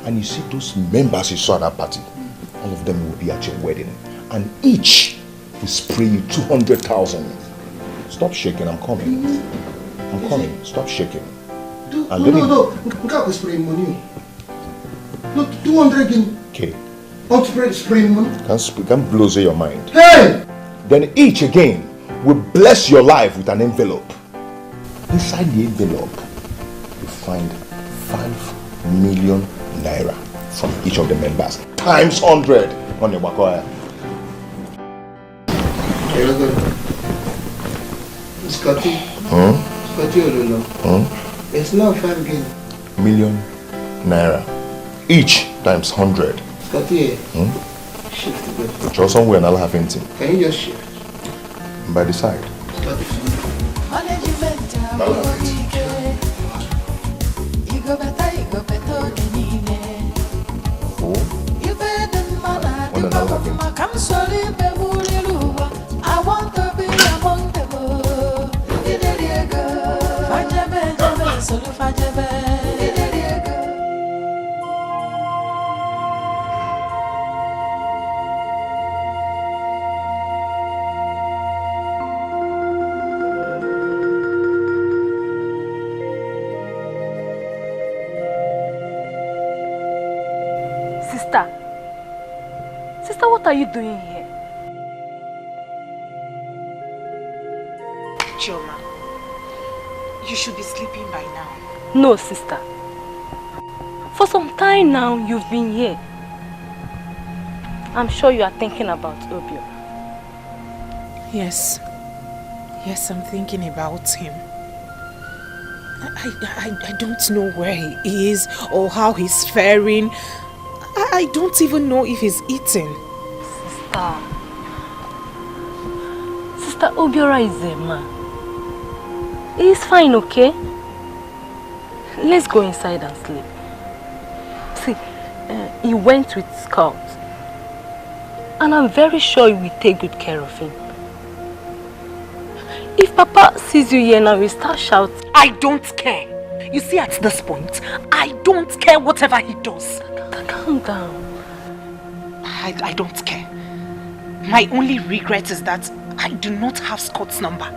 And you see those members you saw at that party, all of them will be at your wedding. And each will spray you 200,000. Stop shaking, I'm coming. I'm coming, stop shaking. No. Nka spray money. No, 200 guinea. Okay. On spray money. Can't blow your mind. Hey! Then each again will bless your life with an envelope. Inside the envelope, you find 5 million naira from each of the members. Times 100 on your wakoya. Scotty. It's not 5 guinea. Million naira. Each times 100. Scotty. Shift the bed. Show somewhere and I'll have anything. Can you just shift? By the side. I want to be among them. Sister, what are you doing here? Chioma, you should be sleeping by now. No, sister. For some time now, you've been here. I'm sure you are thinking about Obio. Yes. Yes, I'm thinking about him. I don't know where he is or how he's faring. I don't even know if he's eating. Sister Obiora is a man. He's fine, okay? Let's go inside and sleep. See, he went with Scout. And I'm very sure he will take good care of him. If Papa sees you here now, he'll start shouting. I don't care. You see, at this point, I don't care whatever he does. Calm down. I don't care. My only regret is that I do not have Scott's number.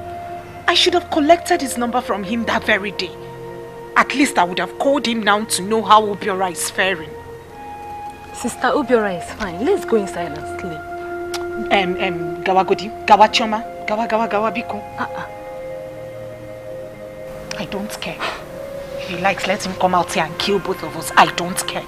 I should have collected his number from him that very day. At least I would have called him now to know how Obiora is faring. Sister Obiora is fine. Let's go inside and sleep. Gawagodi, Gawachoma, Gawa Biko. I don't care. If he likes, let him come out here and kill both of us. I don't care.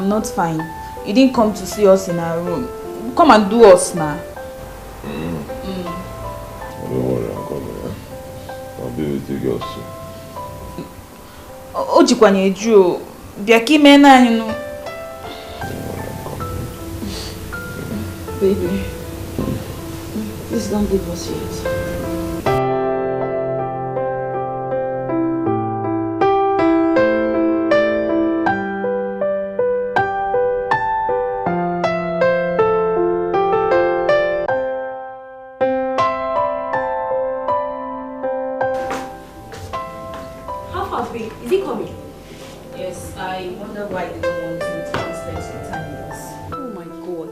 Not fine. You didn't come to see us in our room. Come and do us now. Don't worry, I'm coming. I'll be with you girls soon. Ojikwanye Joe. Biaki mena you know. Baby. Please don't leave us yet. house, babe? Is he coming? Yes, I wonder why they don't want him to come spend some time with us. Oh my god.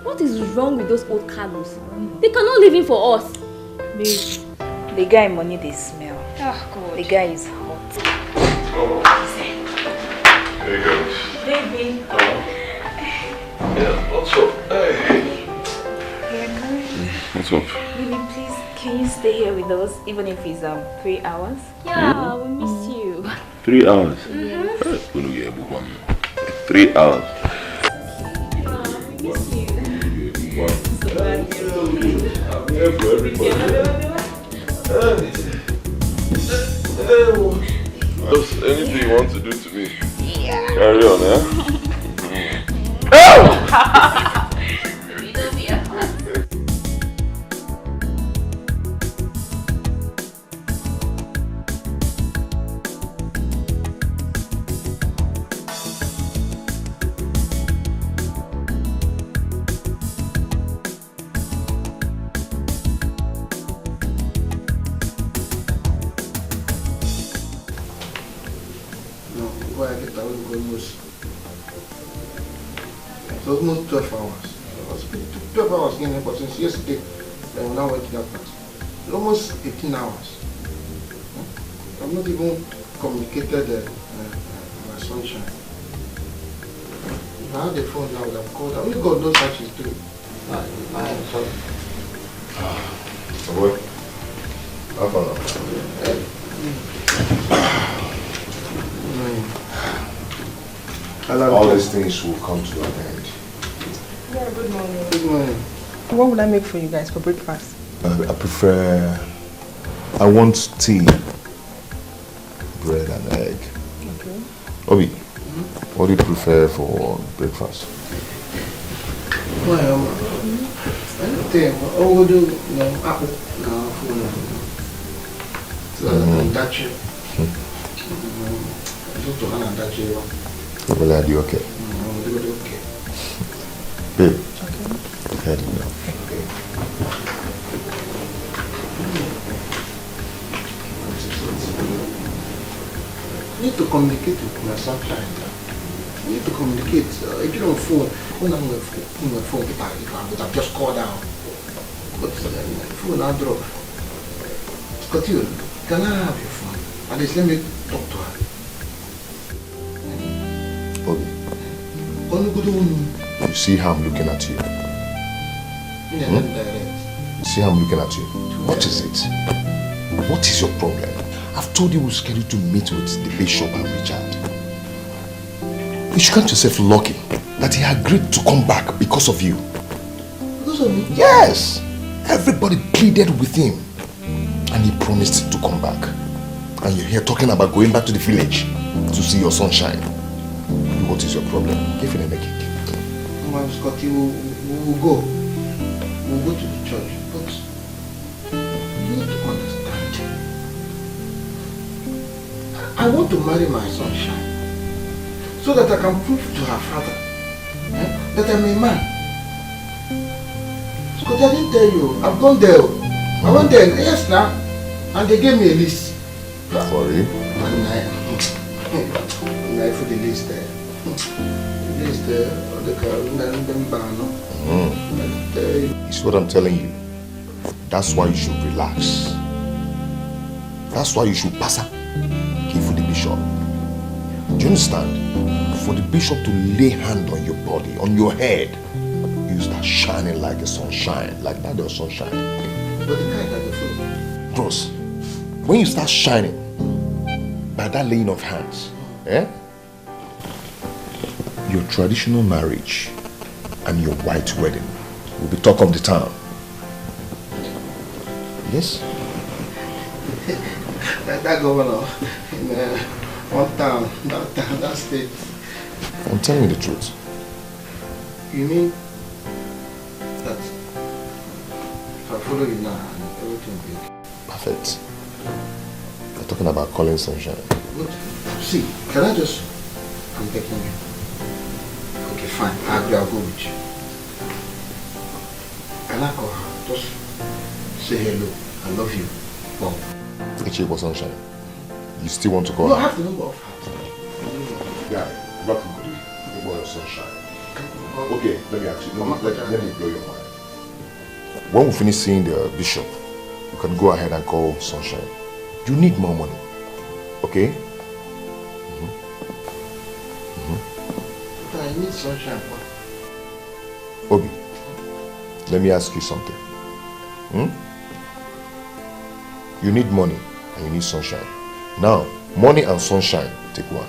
What is wrong with those old Carlos? They cannot live in for us. Babe, the guy money they smell. Oh god. The guy is hot. Oh. There you go. Baby. Yeah, what's up? Hey. What's up? Baby, please, can you stay here with us even if it's 3 hours? Yeah, we miss you. 3 hours? Mm-hmm. 3 hours. We miss you. I'm here for everybody. Just anything you want to do to me. Yeah. Carry on, eh? Oh! It was almost 12 hours. It was 12 hours again, but since yesterday, when I went to that part, almost 18 hours. I've not even communicated my sunshine. If I had the phone now, I would have called. Only God knows how she's doing. I'm sorry. Boy, how far now? All these things will come to an end. Yeah, good morning. Good morning. What would I make for you guys for breakfast? I want tea, bread and egg. Okay. Obi, what do you prefer for breakfast? Well, anything. All we do, apple. No, dachi. Just to hand dachi. Well, are you okay? Okay. Babe, head now. You need to communicate with my sunshine. You need to communicate. If you don't phone, when I'm on the phone, I would have just called down. But the phone now drop. Scott, can I have your phone? At least let me talk to her. Obi, you see how I'm looking at you? You see how I'm looking at you? What is it? What is your problem? I've told you we're scheduled to meet with the bishop and Richard. You should count yourself lucky that he agreed to come back because of you. Because of me? Yes! Everybody pleaded with him and he promised to come back. And you're here talking about going back to the village to see your sunshine. What is your problem? Give it a cake. Mama Scotty, we'll go. We'll go to the church. But you need to understand. I want to marry my sunshine so that I can prove to her father that I'm a man. Scotty, I didn't tell you. I've gone there. I went there, yes now. And they gave me a list. For you? And I put the list there. It's what I'm telling you. That's why you should relax. That's why you should pass up. Give for the bishop. Do you understand? For the bishop to lay hand on your body, on your head, you start shining like a sunshine, like that or sunshine. But the guy got the phone. Bros, when you start shining by that laying of hands, your traditional marriage and your white wedding will be talk of the town. Yes? that governor in one town, that state. I'm telling you the truth. You mean that if I follow you now, everything will be okay? Perfect. You're talking about calling sunshine. But see, can I just... I'm taking you. Okay, fine. I agree, I'll go with you. Can I call her? Just say hello. I love you. Bob. Sunshine. you still want to call No, I her? have the number of her. Yeah, not good. You boy of sunshine. Okay, let me ask you. Let me blow your mind. When we finish seeing the bishop, you can go ahead and call Sunshine. You need more money. Okay? But I need Sunshine. Obi, let me ask you something. You need money and you need sunshine. Now, money and sunshine, take one.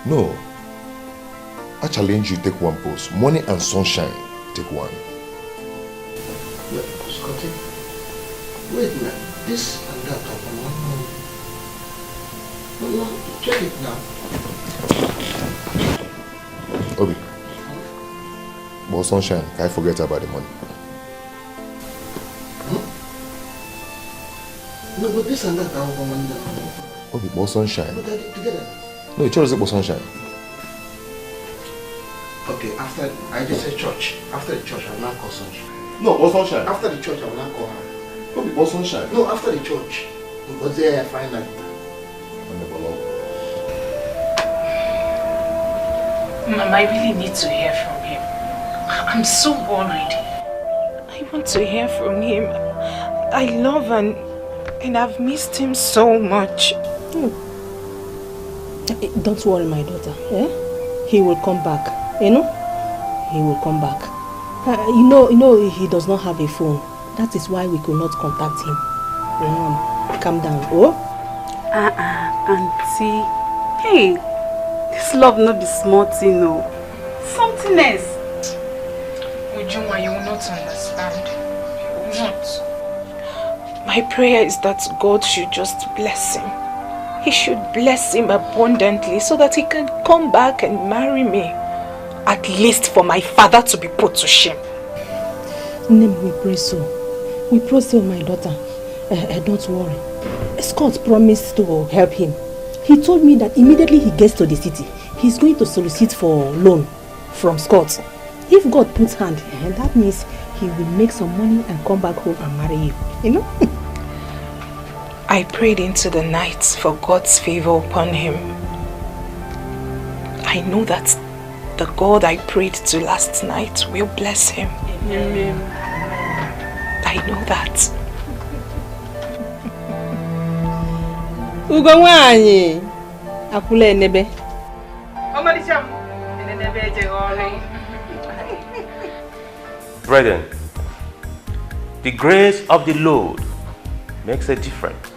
No. I challenge you, take one post. Money and sunshine, take one. Yeah, Scotty. Wait a minute. This and that are from one money. No, check it now. Obi. But sunshine, can I forget about the money? No, but this and that are from one money. Obi, but sunshine. But they're together. No, church is about sunshine. Okay, after I just said church. After the church, I will not call Sunshine. No, but sunshine. After the church, I will not call her. Obi, but sunshine. No, after the church. But there, finally. Mom, I really need to hear from him. I'm so worried. I want to hear from him. I love and I've missed him so much. Don't worry, my daughter. Eh? He will come back. You know? He will come back. You know he does not have a phone. That is why we could not contact him. Calm down. Oh? Auntie. Hey, this love not be small thing, no. Something else. Ujuma, you will not understand. You will not. My prayer is that God should just bless him. He should bless him abundantly so that he can come back and marry me. At least for my father to be put to shame. Name, we pray so. We pray so, my daughter. Don't worry. Scott promised to help him. He told me that immediately he gets to the city, he's going to solicit for loan from Scott. If God puts hand, that means he will make some money and come back home and marry you. You know? I prayed into the night for God's favor upon him. I know that the God I prayed to last night will bless him. Amen. I know that. Ugonwanyi akule enebe. Brethren, the grace of the Lord makes a difference.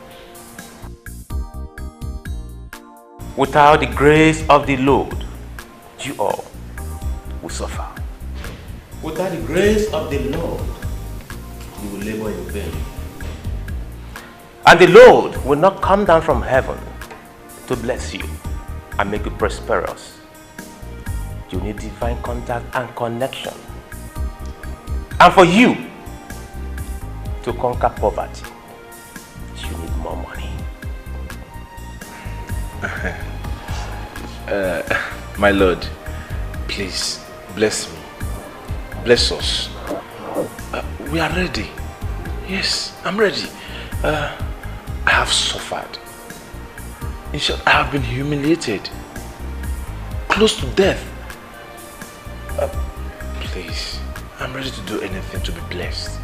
Without the grace of the Lord, you all will suffer. Without the grace of the Lord, you will labor in vain. And the Lord will not come down from heaven to bless you and make you prosperous. You need divine contact and connection. And for you to conquer poverty, you need more money. My Lord, please bless me. Bless us. We are ready. Yes, I'm ready. I have suffered. In short, I have been humiliated. Close to death. Please, I'm ready to do anything to be blessed.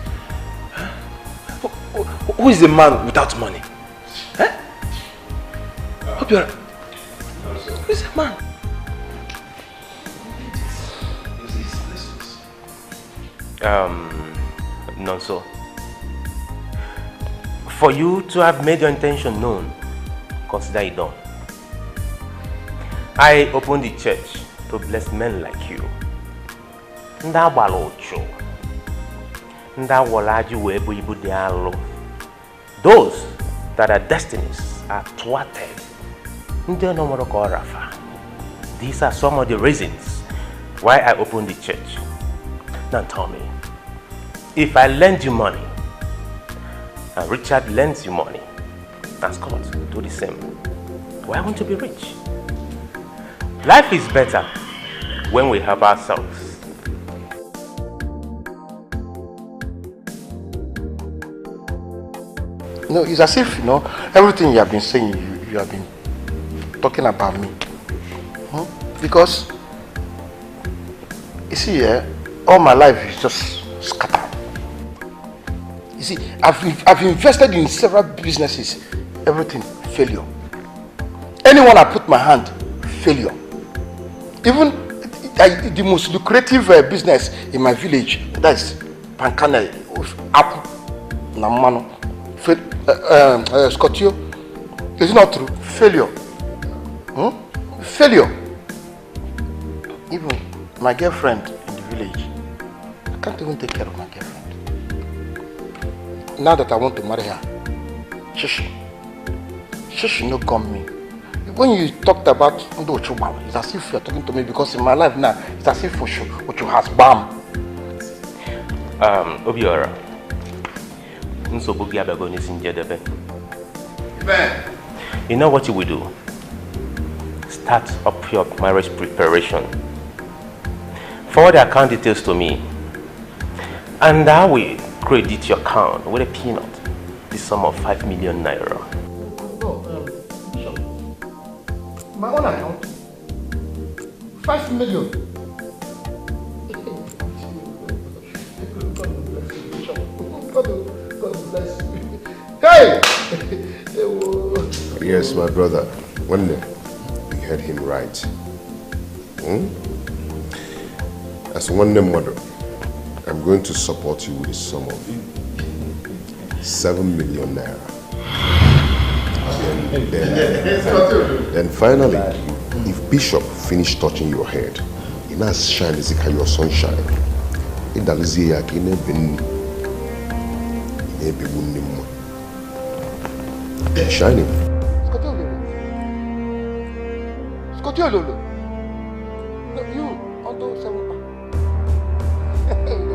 Who is a man without money? Hope you are. Who is a man? Nonso. For you to have made your intention known, consider it done. I opened the church to bless men like you. Those that are destinies are thwarted. These are some of the reasons why I opened the church. Now tell me, if I lend you money, and Richard lends you money, and Scott do the same, why won't you be rich? Life is better when we help ourselves. No, it's as if, everything you have been saying, you have been talking about me. Because, you see, all my life is just scattered. You see, I've invested in several businesses, everything failure. Anyone I put my hand, failure. Even the most lucrative business in my village, that is Pankane, Apple, Namano, Scotio. Is it not true? Failure. Failure. Even my girlfriend in the village, I can't even take care of my girlfriend. Now that I want to marry her, she no come me. When you talked about Ndochuba, it's as if you're talking to me because in my life now, it's as if Ochu has bam. Obiora. You know what you will do? Start up your marriage preparation. Forward the account details to me, and I will credit your account with a peanut, the sum of 5 million naira. Bishop, my own account, 5 million. God bless you. Hey! Yes, my brother. One day, you heard him right. As one name mother, I'm going to support you with a sum of 7 million naira. Then finally, if Bishop finished touching your head, you now shine as if your sunshine. It does shining. Scotio Lolo. No, you, Onto 7.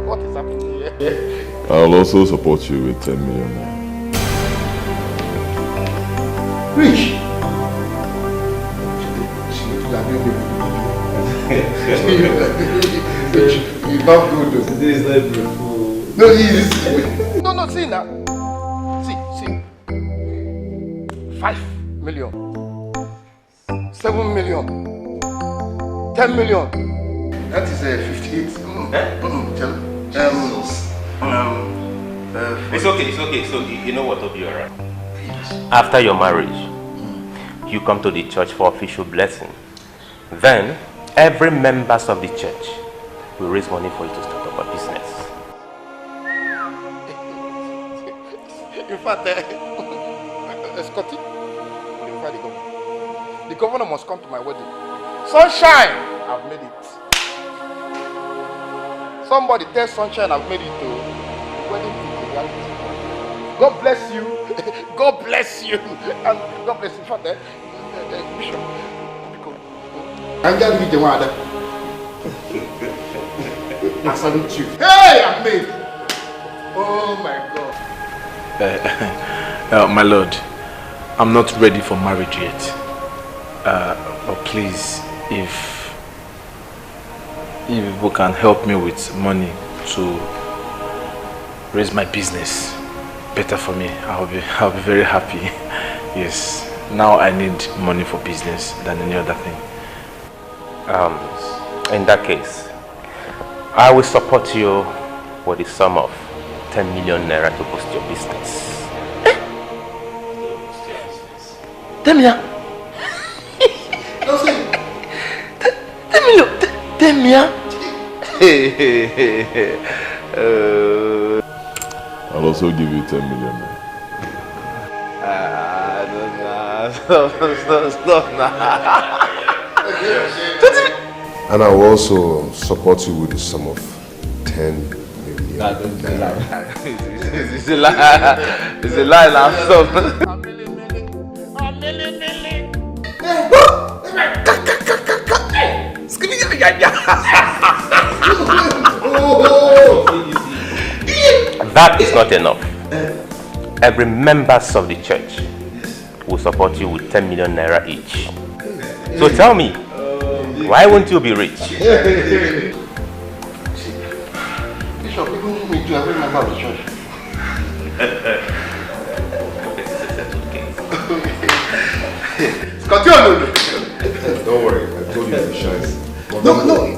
What is happening here? I'll also support you with 10 million. Rich. You're not good. Today is not beautiful. No, he is. No, see now. See. 5 million. 7 million. 10 million. That is 58. It's okay. So you know what, Obiora? After your marriage, you come to the church for official blessing. Then, every members of the church will raise money for you to start up a business. In fact, Scotty, the governor must come to my wedding. Sunshine, I've made it. Somebody tell Sunshine I've made it to wedding reality. God bless you. God bless you. And God bless you. In fact, Bishop, I'm going to be the one. I salute you. Hey, I'm made. Oh my God. My lord, I'm not ready for marriage yet. But please, if people can help me with money to raise my business better for me, I'll be very happy. Yes, now I need money for business than any other thing. In that case, I will support you with the sum of 10 million naira to boost your business. 10 million? 10 million? I'll also give you 10 million. Stop now. And I will also support you with the sum of 10 million. It's a lie. It's a lie now. Stop. That is not enough. Every members of the church will support you with 10 million naira each. So tell me, why won't you be rich? Bishop, even me too, every member of the church. Continue. Don't worry, I told you to be shy. No.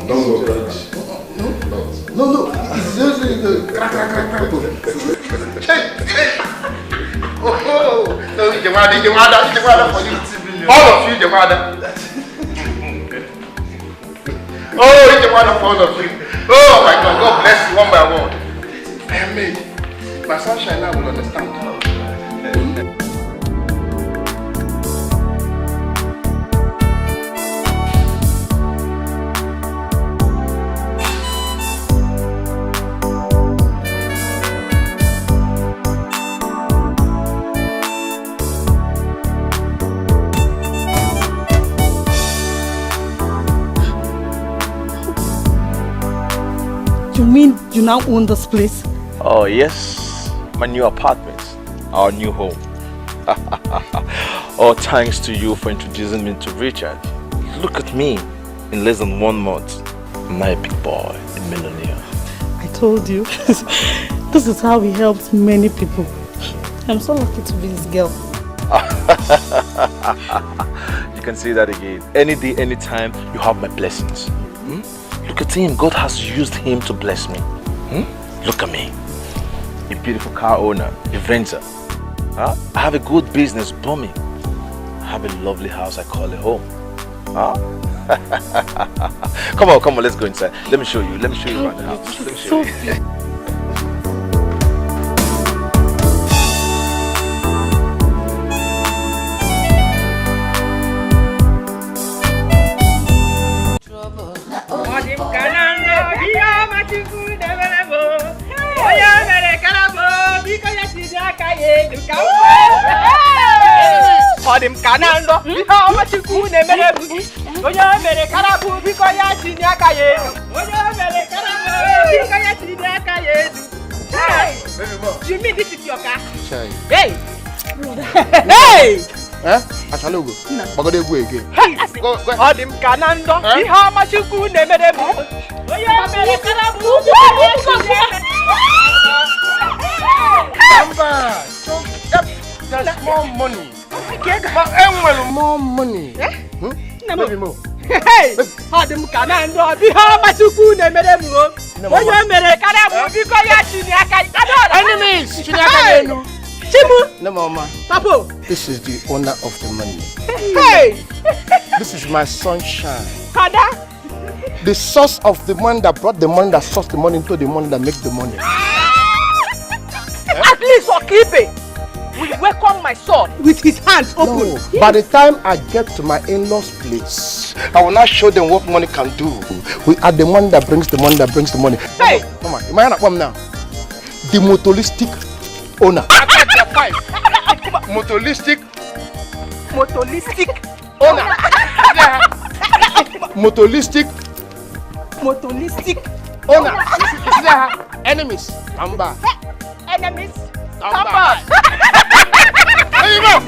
Don't go crazy. No. It's just crack. Oh, no, you want for you. All of you, your mother. Oh, it's the mother for all of you. Oh my God, God bless you one by one. I am made. My sunshine now will understand. You mean you now own this place? Oh yes, my new apartment, our new home. All thanks to you for introducing me to Richard. Look at me, in less than 1 month, I'm now a big boy, a millionaire. I told you. This is how he helps many people. I'm so lucky to be his girl. You can say that again. Any day, anytime, you have my blessings. Look at him. God has used him to bless me. Look at me. A beautiful car owner, a venture. I have a good business booming. I have a lovely house I call a home. Come on, let's go inside. Let me show you around the house. Let me show you. You mean this is your car? Hey! Hey! Eh? Ashalogo. Bagode go again. Go. Odim kanando. How much you could name it? There's more money. More money. Maybe more. Hey! Odim kanando. How much you could name it? Enemies! Chimu! No, Mama. Papo! This is the owner of the money. Hey! This is my sunshine. Kada? The source of the money that brought the money, that sourced the money into the money that makes the money. At least Okibe will welcome my son with his hands open. No. By the time I get to my in-laws' place, I will not show them what money can do. We are the money that brings the money that brings the money. Hey! Mama, am I not one now? The motoristic owner. Motoristic owner. Yeah. Motoristic owner. You see that? Enemies. Amba. Enemies. Amba. There you go.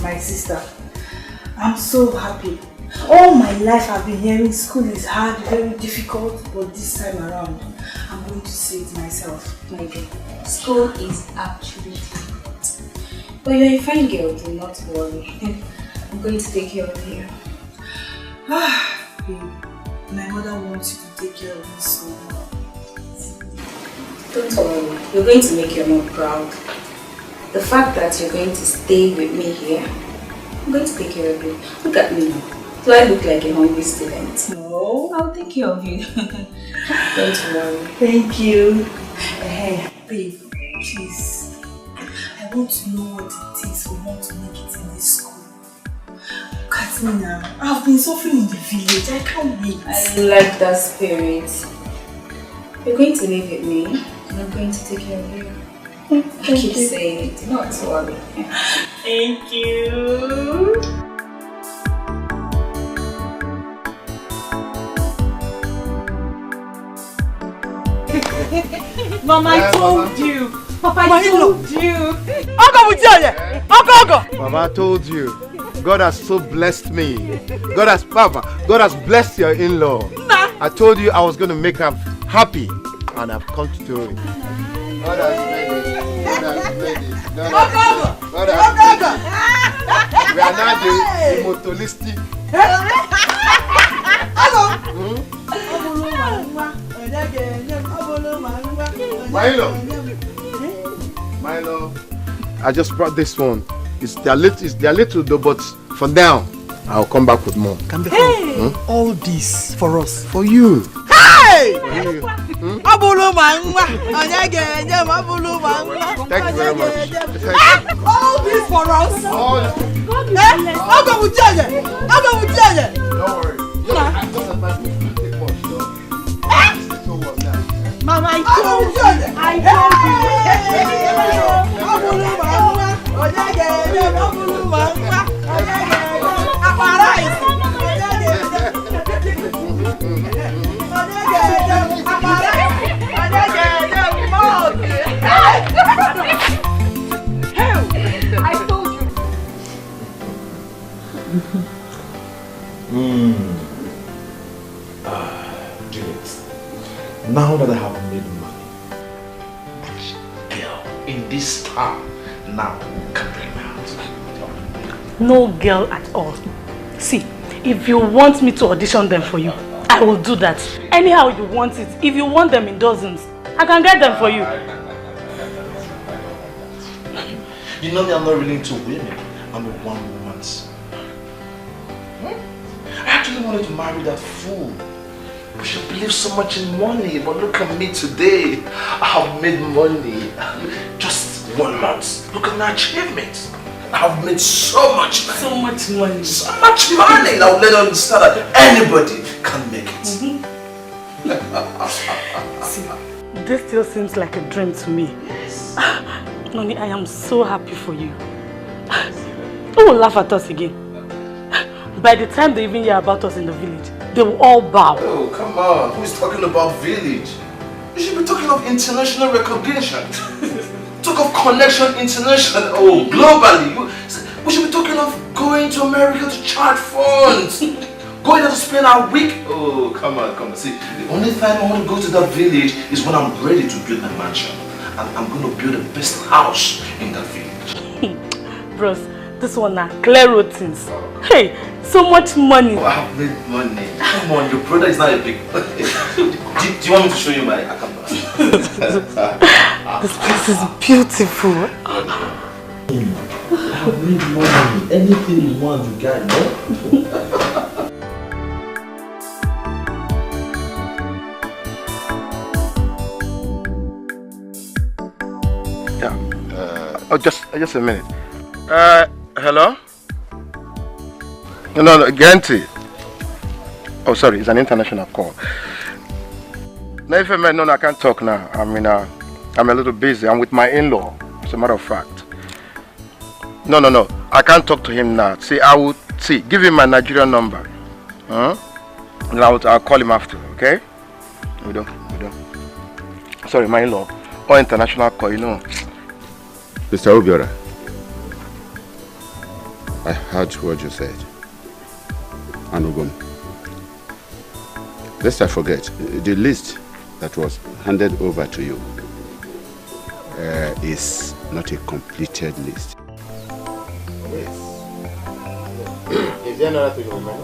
My sister, I'm so happy. All my life I've been hearing school is hard, very difficult, but this time around, I'm going to say it myself. My dear, school is actually difficult. But you're a fine girl, do not worry. I'm going to take care of you. Babe, my mother wants you to take care of me so well. Don't worry, you're going to make your mom proud. The fact that you're going to stay with me here, I'm going to take care of you. Look at me now. Do I look like a hungry student? No. I'll take care of you. Don't worry. Thank you. Hey, babe, please. I want to know what it takes for one to make it in this school. Look at me now. I've been suffering in the village. I can't wait. I like that spirit. You're going to live with me, and I'm going to take care of you. I keep saying it, not to worry. Thank you. Mama, I told you. Papa, I told you. Mama told you. God has so blessed me. God has blessed your in-law. I told you I was going to make her happy, and I've come to do it. God has made it. God has made it. God has made it. We are now the motolistic. Hello. Milo. I just brought this one. They're little though, but for now, I'll come back with more. Hey! All this for us. For you. Hey! For you. Thank you very much. All this for us. All I'll go with you. Don't worry. Mama, I told you. Juliet, now that I have made money, which girl in this town now can bring me out? No girl at all. See, if you want me to audition them for you, I will do that. Anyhow you want it. If you want them in dozens, I can get them for you. You know me, I'm not really into women. I'm a one-woman. I actually wanted to marry that fool. She believes so much in money, but look at me today. I have made money. Just 1 month. Look at my achievements. I have made so much money. So much money. So much money. Now let her understand that anybody can make it. See, this still seems like a dream to me. Noni, I am so happy for you. Who will laugh at us again? By the time they even hear about us in the village, they will all bow. Oh, come on. Who is talking about village? You should be talking of international recognition. Talk of connection international. Oh, globally. We should be talking of going to America to charge funds. Going there to spend our week. Oh, come on. See, the only time I want to go to that village is when I'm ready to build my mansion. And I'm going to build the best house in that village. Bros, this one are clear routines. Hey, so much money. Oh, I have made money. Come on, your brother is not a big do you want me to show you my account? This place is beautiful. I have made money. Anything you want, you got, no? Oh, just a minute. Hello? No, Guarantee. Oh, sorry, it's an international call. No, if no, I can't talk now. I mean, I'm a little busy. I'm with my in-law, as a matter of fact. No, I can't talk to him now. See, give him my Nigerian number. And I'll call him after, okay? We don't. Sorry, my in-law. Or international call, you know. Mr. Obiora, I heard what you said. Anugum. Lest I forget, the list that was handed over to you is not a completed list. Yes. Is there another thing you remember?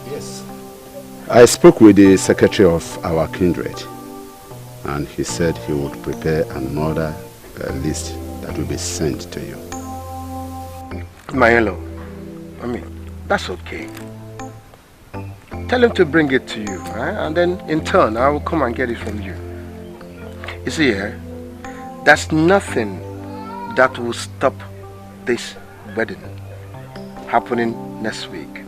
Yes. I spoke with the secretary of our kindred, and he said he would prepare another list that will be sent to you. My in-law, I mean, that's okay. Tell him to bring it to you, right? And then in turn, I will come and get it from you. You see here, there's nothing that will stop this wedding happening next week.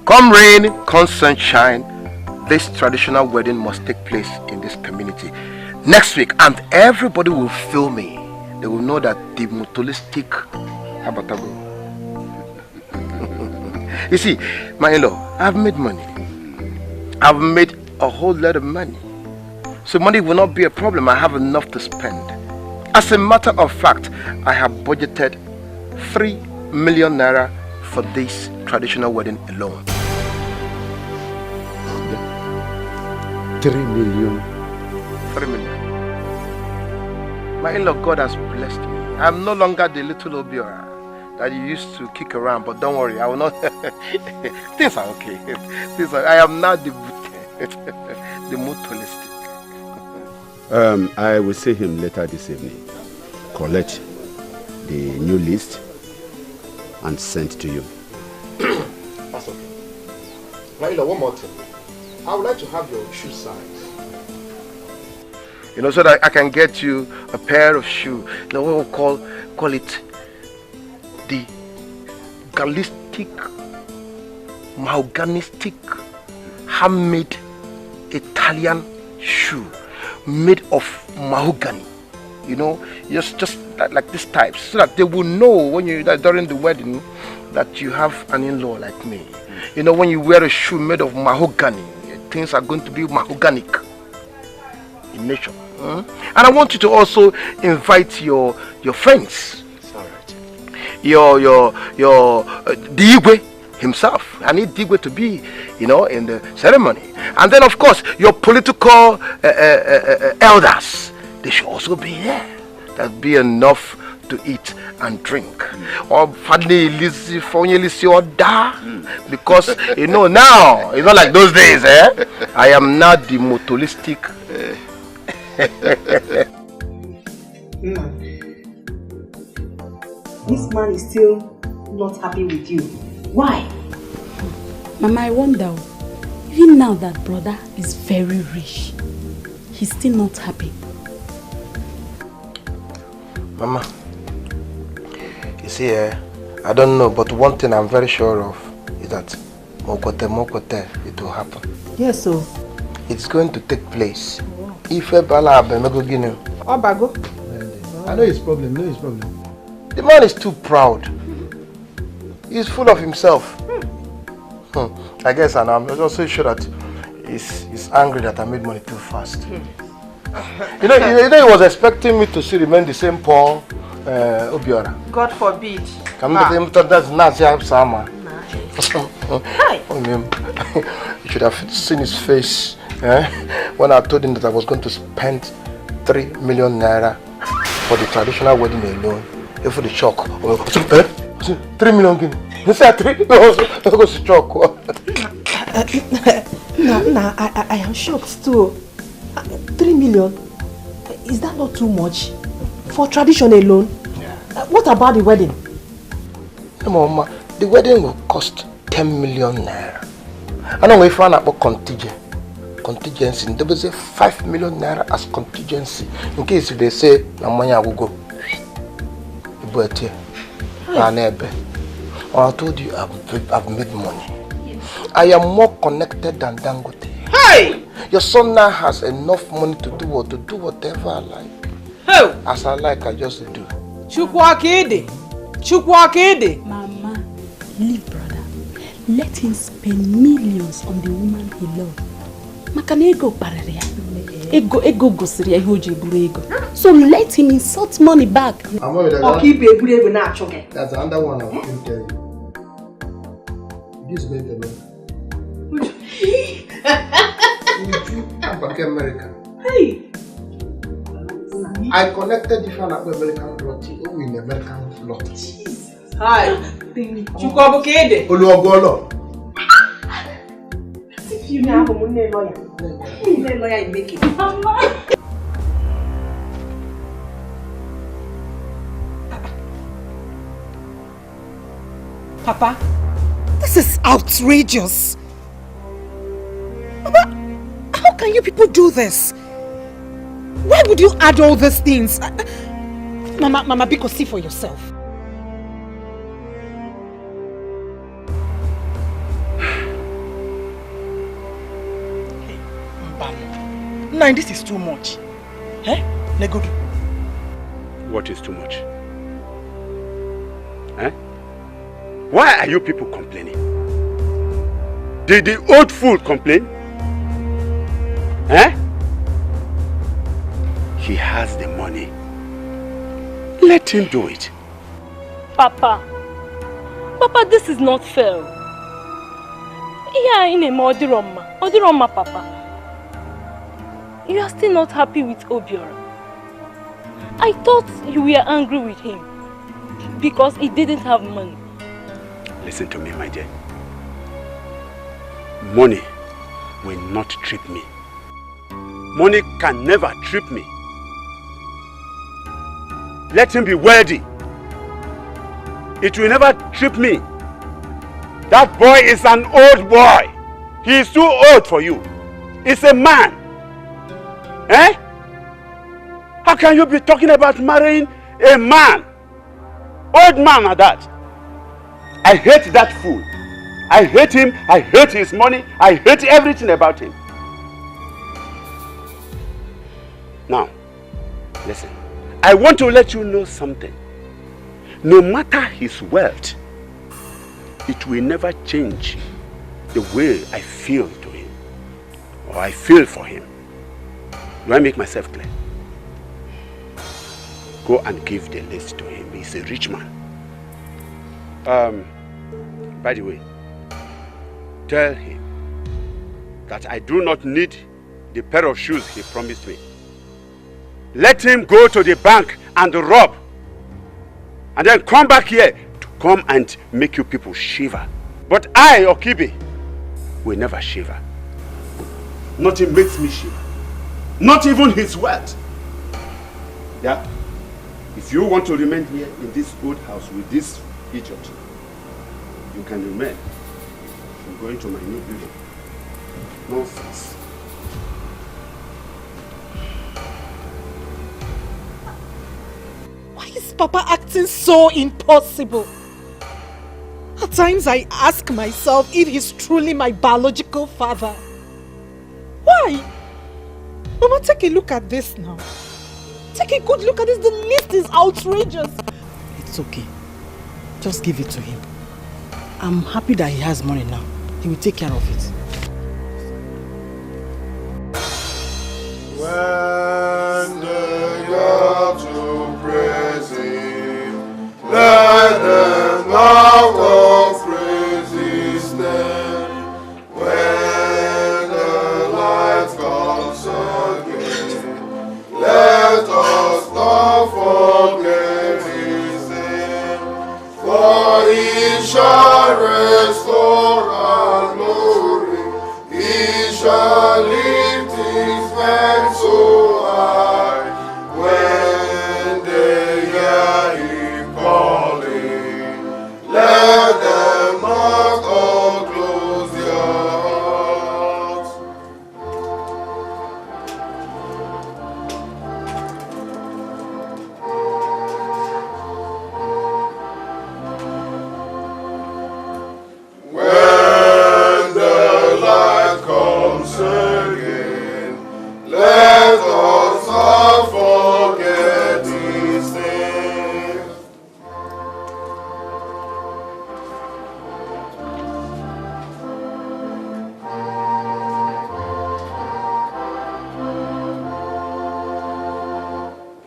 Come rain, come sunshine, this traditional wedding must take place in this community next week, and everybody will feel me. They will know that the motolistic Habatago. You see, my in-law, I've made money. I've made a whole lot of money. So money will not be a problem. I have enough to spend. As a matter of fact, I have budgeted 3 million naira for this traditional wedding alone. 3 million. 3 million. My in-law, God has blessed me. I'm no longer the little Obiora that you used to kick around, but don't worry, I will not. Things are okay. I am now the mutualistic. I will see him later this evening. Collect the new list and send to you. That's okay. Now, one more thing. I would like to have your shoe size. You know, so that I can get you a pair of shoes. You know, we will call it the gallistic, mahoganistic, handmade Italian shoe made of mahogany. You know, just like this type, so that they will know when you during the wedding that you have an in-law like me. You know, when you wear a shoe made of mahogany, things are going to be mahoganic in nature. And I want you to also invite your friends. It's all right. Your Dikeh himself. I need Dikeh to be, you know, in the ceremony. And then of course your political elders. They should also be there. That'll be enough to eat and drink. Or because you know now, it's not like those days, eh? I am not the motolistic. This man is still not happy with you. Why? Mama, I wonder, even now that brother is very rich, he's still not happy. Mama, you see, I don't know, but one thing I'm very sure of is that mokote, it will happen. Yes, so it's going to take place. If I know his problem, The man is too proud. He's full of himself. I guess, and I'm also sure that he's angry that I made money too fast. You know, he was expecting me to still remain the same Paul Obiora. God forbid. You should have seen his face when I told him that I was going to spend 3 million naira for the traditional wedding alone. For the shock. 3 million guinea. You said 3? No, I was shock. I am shocked too. 3 million? Is that not too much? For tradition alone? Yeah. What about the wedding? No, Mama, the wedding will cost 10 million naira. I know if I about contingency, there was a 5 million naira as contingency. In case if they say, I will go. But I told you I've made money. I am more connected than Dangote. Hey! Your son now has enough money to do whatever I like. Hey! As I like, I just do. Chukwakede. Mama, leave brother. Let him spend millions on the woman he loves. Ego gosiria hoji ego. So let him insult money back. Or keep a good ego now, choke. That's another one I will tell you. This is going to be. I'm back in America. Hey! I connected different American lot in American lot. Jesus. Hi. Chukwabukede. Oluogolo. If you have a money lawyer, you make it. Papa, this is outrageous. Mama, how can you people do this? Why would you add all these things? Mama, Biko, see for yourself. Nah, this is too much. Eh? Negodu. What is too much? Eh? Why are you people complaining? Did the old fool complain? Eh? He has the money. Let him do it. Papa, Papa, this is not fair. Yeah, in a Odiroma, Papa. You are still not happy with Obiora. I thought you were angry with him because he didn't have money. Listen to me, my dear. Money will not trip me. Money can never trip me. Let him be worthy. It will never trip me. That boy is an old boy. He is too old for you. He's a man. Eh? How can you be talking about marrying a man? Old man at that. I hate that fool. I hate him. I hate his money. I hate everything about him. Now, listen. I want to let you know something. No matter his wealth, it will never change the way I feel to him or I feel for him. Do I make myself clear? Go and give the list to him. He's a rich man. By the way, tell him that I do not need the pair of shoes he promised me. Let him go to the bank and rob. And then come back here to come and make you people shiver. But I, Okibe, will never shiver. Nothing makes me shiver. Not even his wealth. Yeah? If you want to remain here in this old house with this idiot, you can remain. I'm going to my new building. Nonsense. Why is Papa acting so impossible? At times I ask myself if he's truly my biological father. Why? Mama, take a look at this now. Take a good look at this. The list is outrageous. It's okay. Just give it to him. I'm happy that he has money now. He will take care of it. When they got to praise him, let them now go praise his name. When the light comes again, let us not forget his name. For he shall restore our glory, he shall lift his hands so high. When they hear him calling, let them not all close their hearts. When the light comes again, let us not forget his name.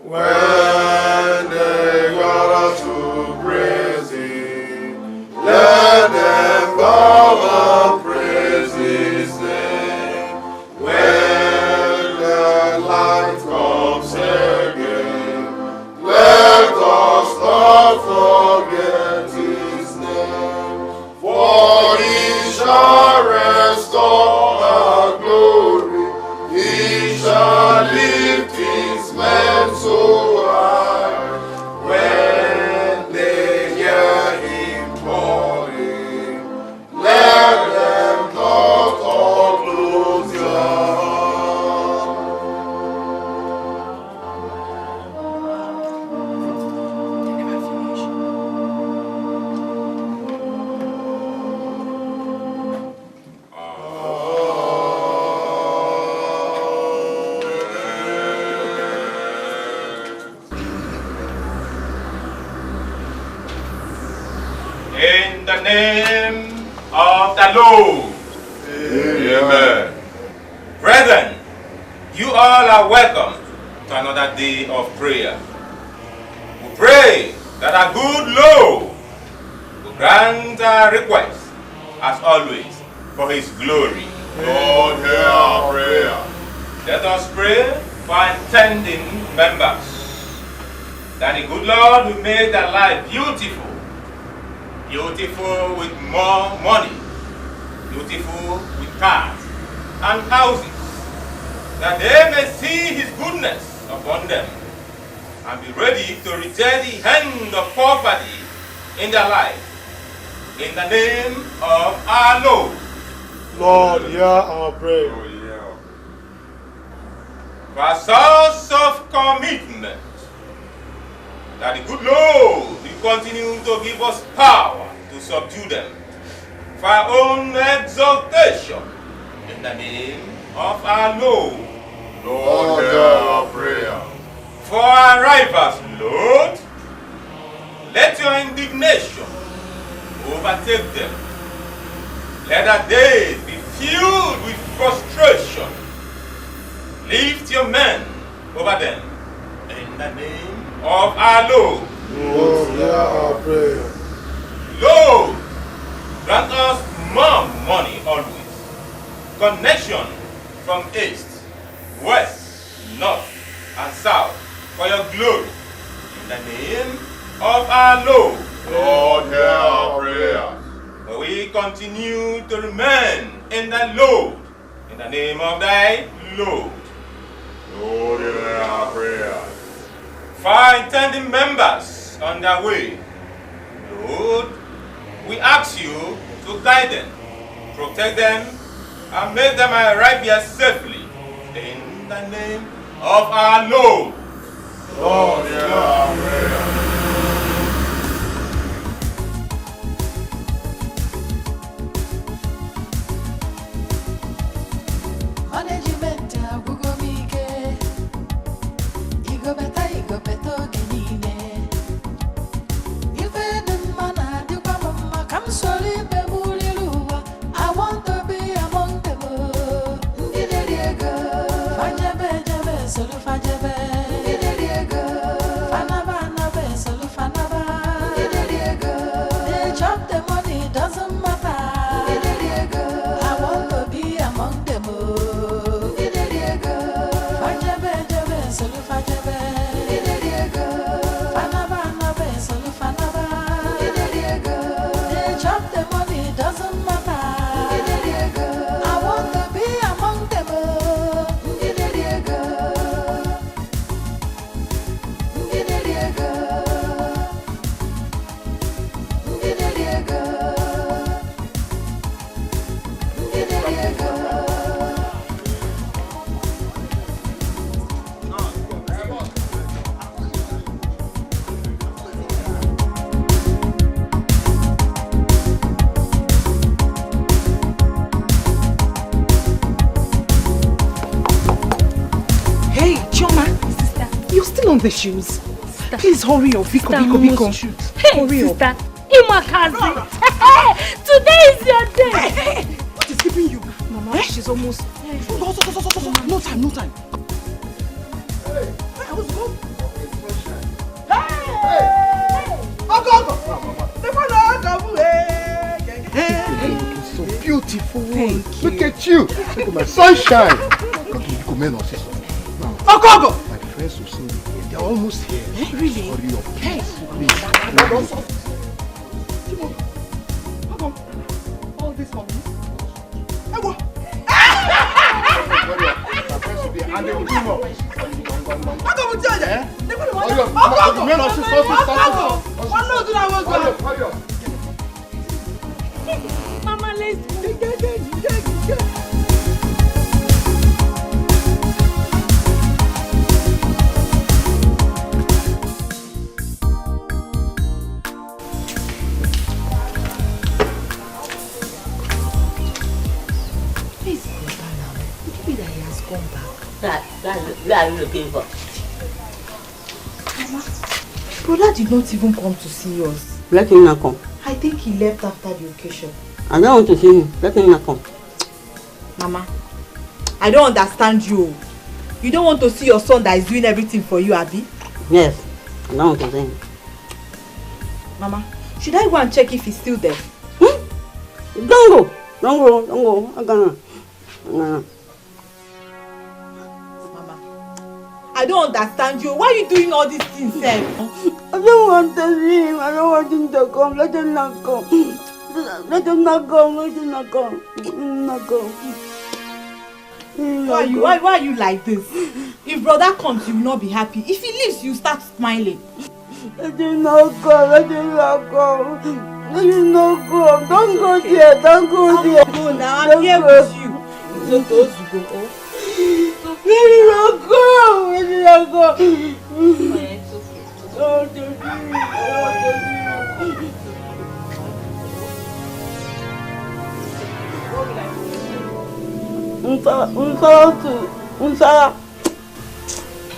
When they gather to praise him, let them bow and praise his name. When the light comes again, let us not forget his name. For he shall restore our glory, he shall lift his men so high. When they hear him calling, let them not all close their hearts. In the name of the Lord. Amen. Brethren, you all are welcome to another day of prayer. We pray that our good Lord will grant our request, as always, for his glory. Lord, hear our prayer. Let us pray for our intending members, that the good Lord will make their life beautiful, beautiful with more money, beautiful with cars and houses, that they may see his goodness upon them and be ready to return the hand of poverty in their life. In the name of our Lord. Lord, hear our prayer. For a source of commitment, that the good Lord will continue to give us power to subdue them, for our own exaltation, in the name of our Lord. Lord, hear our prayer. For our rivals, Lord, let your indignation overtake them. Let their days be filled with frustration. Lift your men over them, in the name of our Lord. Lord, hear our prayer. Lord, grant us more money always. Connection from east, west, north, and south for your glory. In the name of our Lord. Lord, hear our prayer. For we continue to remain in the Lord. In the name of thy Lord. Lord, hear our prayer. For our intending members on their way, Lord, we ask you to guide them, protect them, and make them arrive here safely. In the name of our Lord. Lord, hear our prayer. Management agwụgo m ike, igobeta oge niile. Ife dị mma na-adịkwa m mma ka m soro ibe m riri ụwa. I want to be among them. Ndị na-eri ego, fajebe ejebe soro fajebe. Ndị na-eri ego, fanaba anaba soro fanaba. Ndị na-eri ego, they chop the money, doesn't matter. Ndị na-eri ego, I want to be among them. On the shoes. Sister. Please hurry up, Biko. Hey, hurry sister. up. Imakazi. Today is your day. Hey, what is keeping you? Mama, she's almost... No time. Hey, I was home. Hey! Hey, looking so beautiful. Thank you. Look at you. Look at my sunshine. Come on, my friends will see me. They're almost here. Really? Hurry up, please. All this for me? My friends will be and they will come up. Mama, let's go. Where are you looking for? Mama, Brother did not even come to see us. Let him not come. I think he left after the occasion. I don't want to see him. Let him not come. Mama, I don't understand you. You don't want to see your son that is doing everything for you, Abi? Yes, I don't want to see him. Mama, Should I go and check if he's still there? Don't go. I'm gonna. I don't understand you. Why are you doing all these things, Sam? I don't want to see him. I don't want him to come. Let him not come. Let him not come. Why are you like this? If brother comes, you will not be happy. If he leaves, you start smiling. Let him not come. Let him not come. Don't go there. Don't go there. I'll go now. I'm here with you. So those you go. Oh. Let him not go.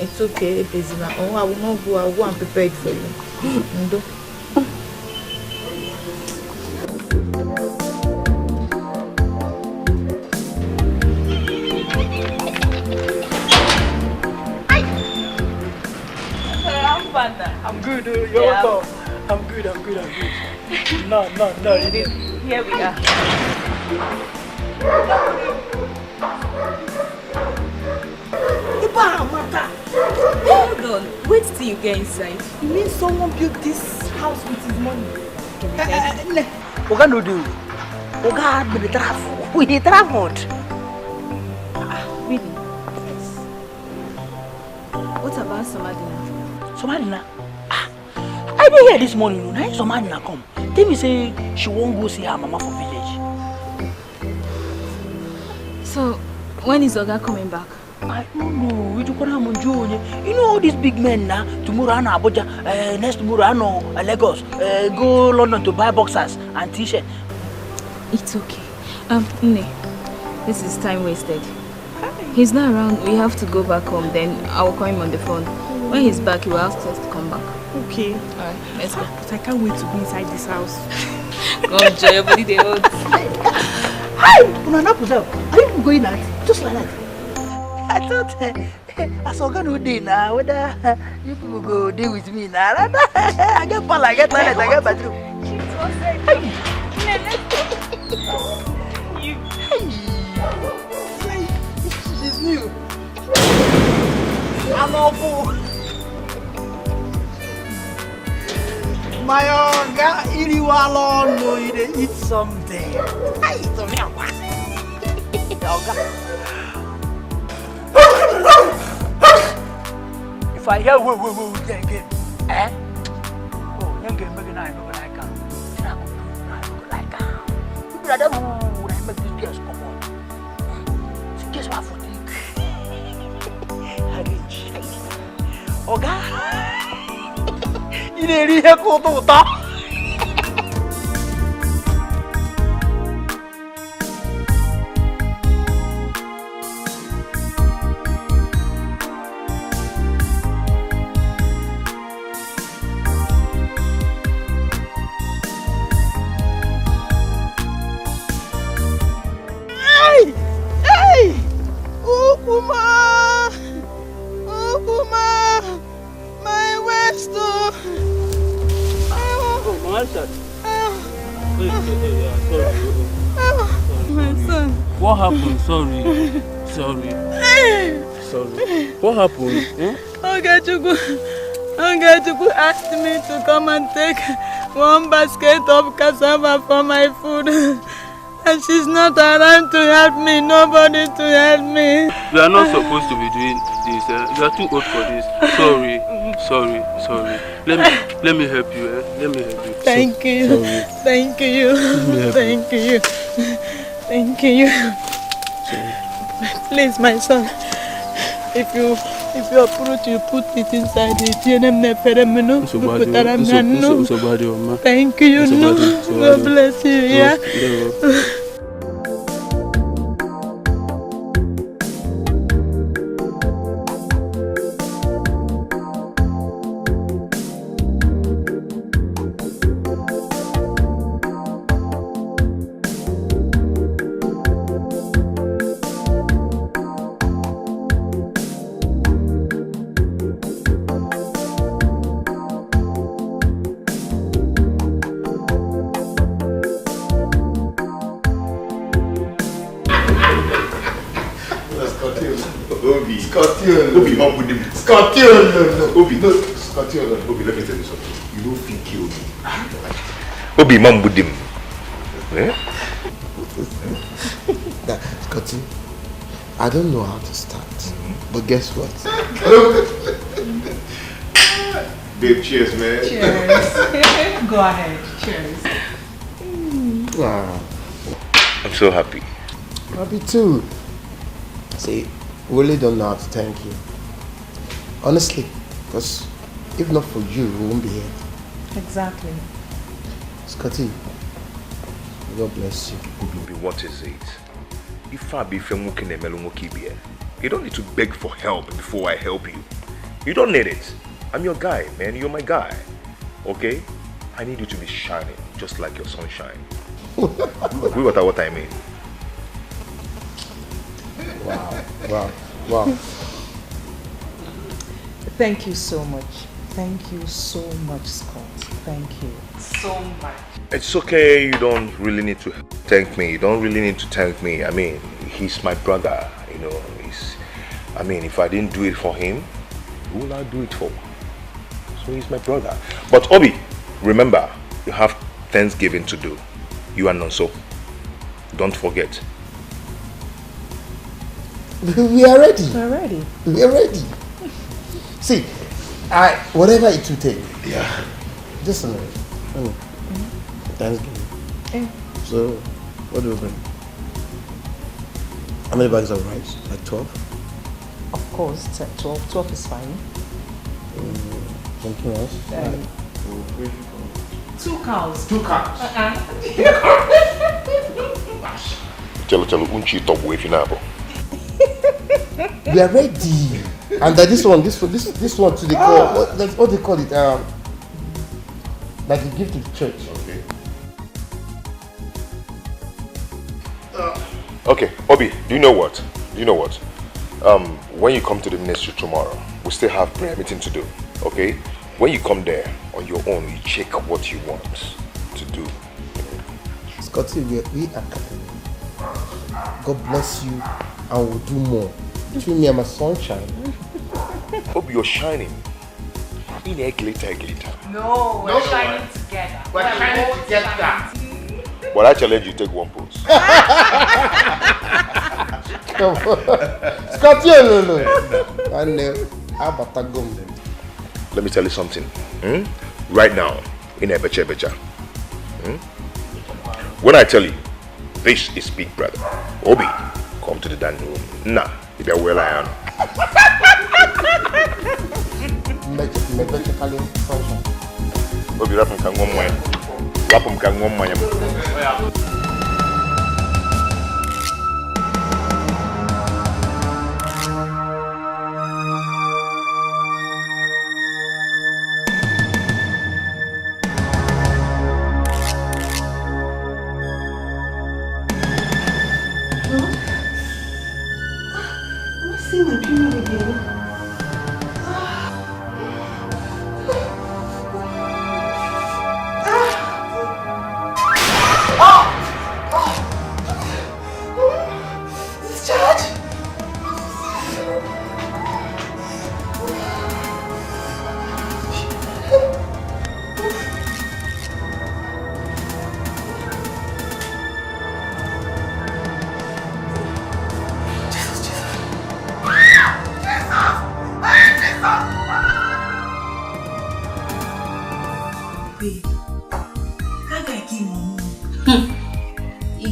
It's okay, Bezina. Oh, I will not go. I will go and prepare it for you. Ndo. I'm good, you're welcome. I'm good. No. Here we are. Hold on. Wait till you get inside. You mean someone built this house with his money? Oga no do. Oga be travel. We traveled. Really? Yes. What about Somadina? Somadina? I didn't hear this morning. Now Somadina come. Tell me say she won't go see her mama for village. So, when is Oga coming back? I don't know. You know all these big men now. Tomorrow I know Abuja. Next tomorrow I know Lagos. Go London to buy boxers and t-shirt. It's okay. Nne, this is time wasted. He's not around. We have to go back home. Then I will call him on the phone. When he's back, he will ask us to come back. Okay. Alright, let's go. But I can't wait to be inside this house. Go enjoy your body, they hold. Hi! Are you going out? Just like that. I thought I saw God would do now. Whether you people go deal with me now. I get pal, I get toilet, I get bathroom. She's new. I'm awful. My God, Ini Walo, no, you didn't eat something. I eat something. If I hear woo, again, eh? Oh, young girl, maybe I look like her. I look like her. You brother, I make this girls come on. So guess what for think? Oga, you didn't hear go to talk. What happened? Sorry. What happened? Ogachukwu asked me to come and take one basket of cassava for my food. And she's not around to help me. Nobody to help me. You are not supposed to be doing this. You are too old for this. Sorry. Let me help you. Let me help you. Thank you. Sorry. Thank you. Thank you. Thank you. Please, my son. If you approach, you put it inside the Thank you. God bless you. Yeah. Scorpion. Obi, mom with him. Scorpion. No. Obi, no. Scorpion. Obi, let me tell you something. You don't feel killed. Obi, mom with him. Eh? Scotty, I don't know how to start, but guess what? Babe, cheers, man. Cheers. Go ahead. Cheers. Wow. I'm so happy. Happy too. See, really don't know how to thank you. Honestly, because if not for you, we won't be here. Exactly. Scotty, God bless you. What is it? If I be you don't need to beg for help before I help you. You don't need it. I'm your guy, man. You're my guy. Okay? I need you to be shining, just like your sunshine. Agree with what I mean? Wow. Thank you so much. Thank you so much, Scott. Thank you so much. It's okay. You don't really need to thank me. You don't really need to thank me. I mean, he's my brother. You know, if I didn't do it for him, who will I do it for? So he's my brother. But Obi, remember, you have Thanksgiving to do. You and Nonso. Don't forget. We are ready. We're ready. We are ready. See, whatever it will take. Yeah. Just a minute. Thanksgiving. Yeah. So, what do we bring? How many bags of rice? Like 12? Of course, 12. 12 is fine. Something else? 2 cows. 2 cows. Chalo, unchi top way finabo. We are ready. And this one too, they call, what they call it, like a gift to the church. Okay, Obi, do you know what? When you come to the ministry tomorrow, we still have prayer meeting to do, okay? When you come there on your own, you check what you want to do. Scotty, we are capable. God bless you, and we'll do more. Between me and my sunshine. Obi, you're shining. Ini glitter. No, we're shining together. We're shining together. But I challenge you, take one pose. Come on. Scotty, no. Let me tell you something. Right now, in a becha. When I tell you, this is Big Brother. Obi, come to the dining room. Nah, if you're well, I am. Obi, rap him can one more.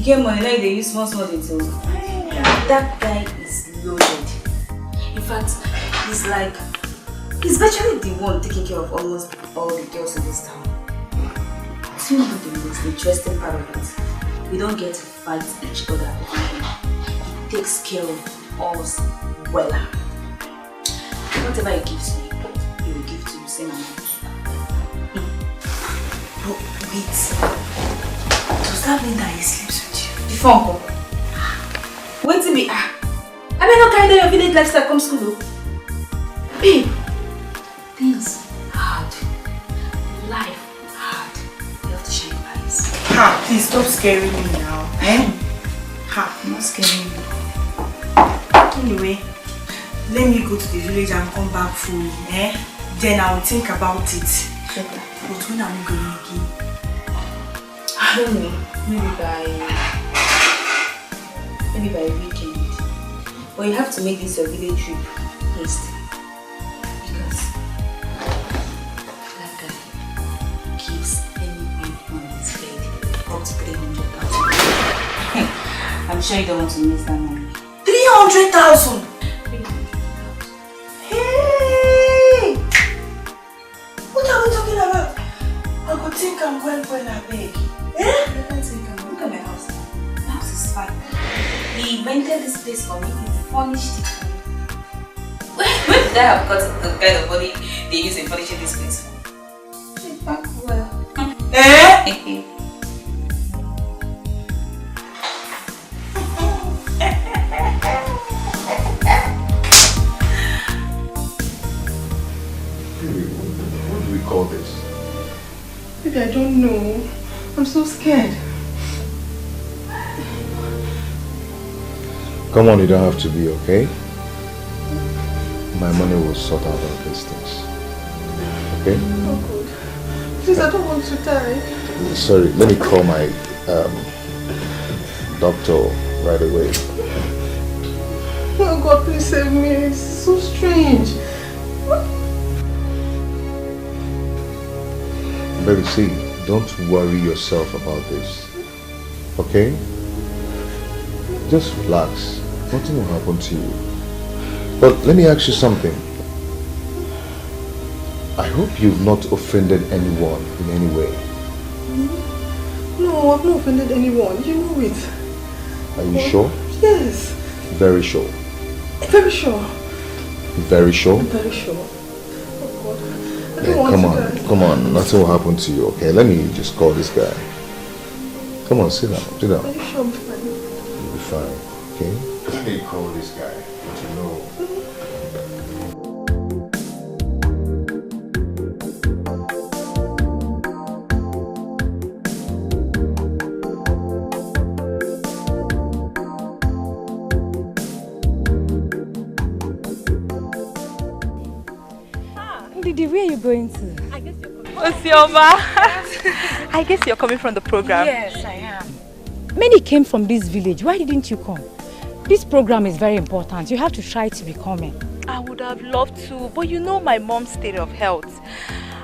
Money, now they use small details. That guy is loaded. In fact, he's virtually the one taking care of almost all the girls in this town. To me, the most interesting part of it, we don't get to fight each other over him. He takes care of us well. Whatever he gives me, he will give to you same amount. But wait, does that mean that he sleeps with you? Before uncle. Wait till me. I may not carry down your village lifestyle come school though. Babe, things hard. Life hard. You have to shine your eyes. Ha, please stop scaring me now. Ha, I'm not scaring you. Anyway, let me go to the village and come back fully, eh? Then I will think about it. Sure. But when are we going again? I don't know. Maybe by weekend. But you have to make this your village trip haste. Because that guy keeps anything on his bed up to 300,000. I'm sure you don't want to miss that money. 300,000! Hey! What are we talking about? I could think I'm well, I beg. Eh? Look at my house. My house is fine. He rented this place for me. He furnished it for me. Where did I have got the kind of money they use in furnishing this place for? She's back well. Eh? What do we call this? Baby, I don't know. I'm so scared. Come on, you don't have to be, okay? My money will sort out all these things. Okay? Oh, good. Please, I don't want to die. Sorry, let me call my doctor right away. Oh God, please save me. It's so strange. Baby, see, don't worry yourself about this. Okay? Just relax. Nothing will happen to you. But let me ask you something. I hope you've not offended anyone in any way. No, I've not offended anyone. You know it. Are you sure? Yes. Very sure. Very sure. Very sure? Very sure. Oh God. I Yeah, don't want come to on, die. come on. Nothing will happen to you, okay? Let me just call this guy. Come on, sit down, sit down. Are you sure I'm fine? You'll be fine, okay? Let me call this guy to know. Didi, where are you going to? Osioma, I guess you're coming from the program. Yes, I am. Many came from this village. Why didn't you come? This program is very important. You have to try to be coming. I would have loved to, but you know my mom's state of health.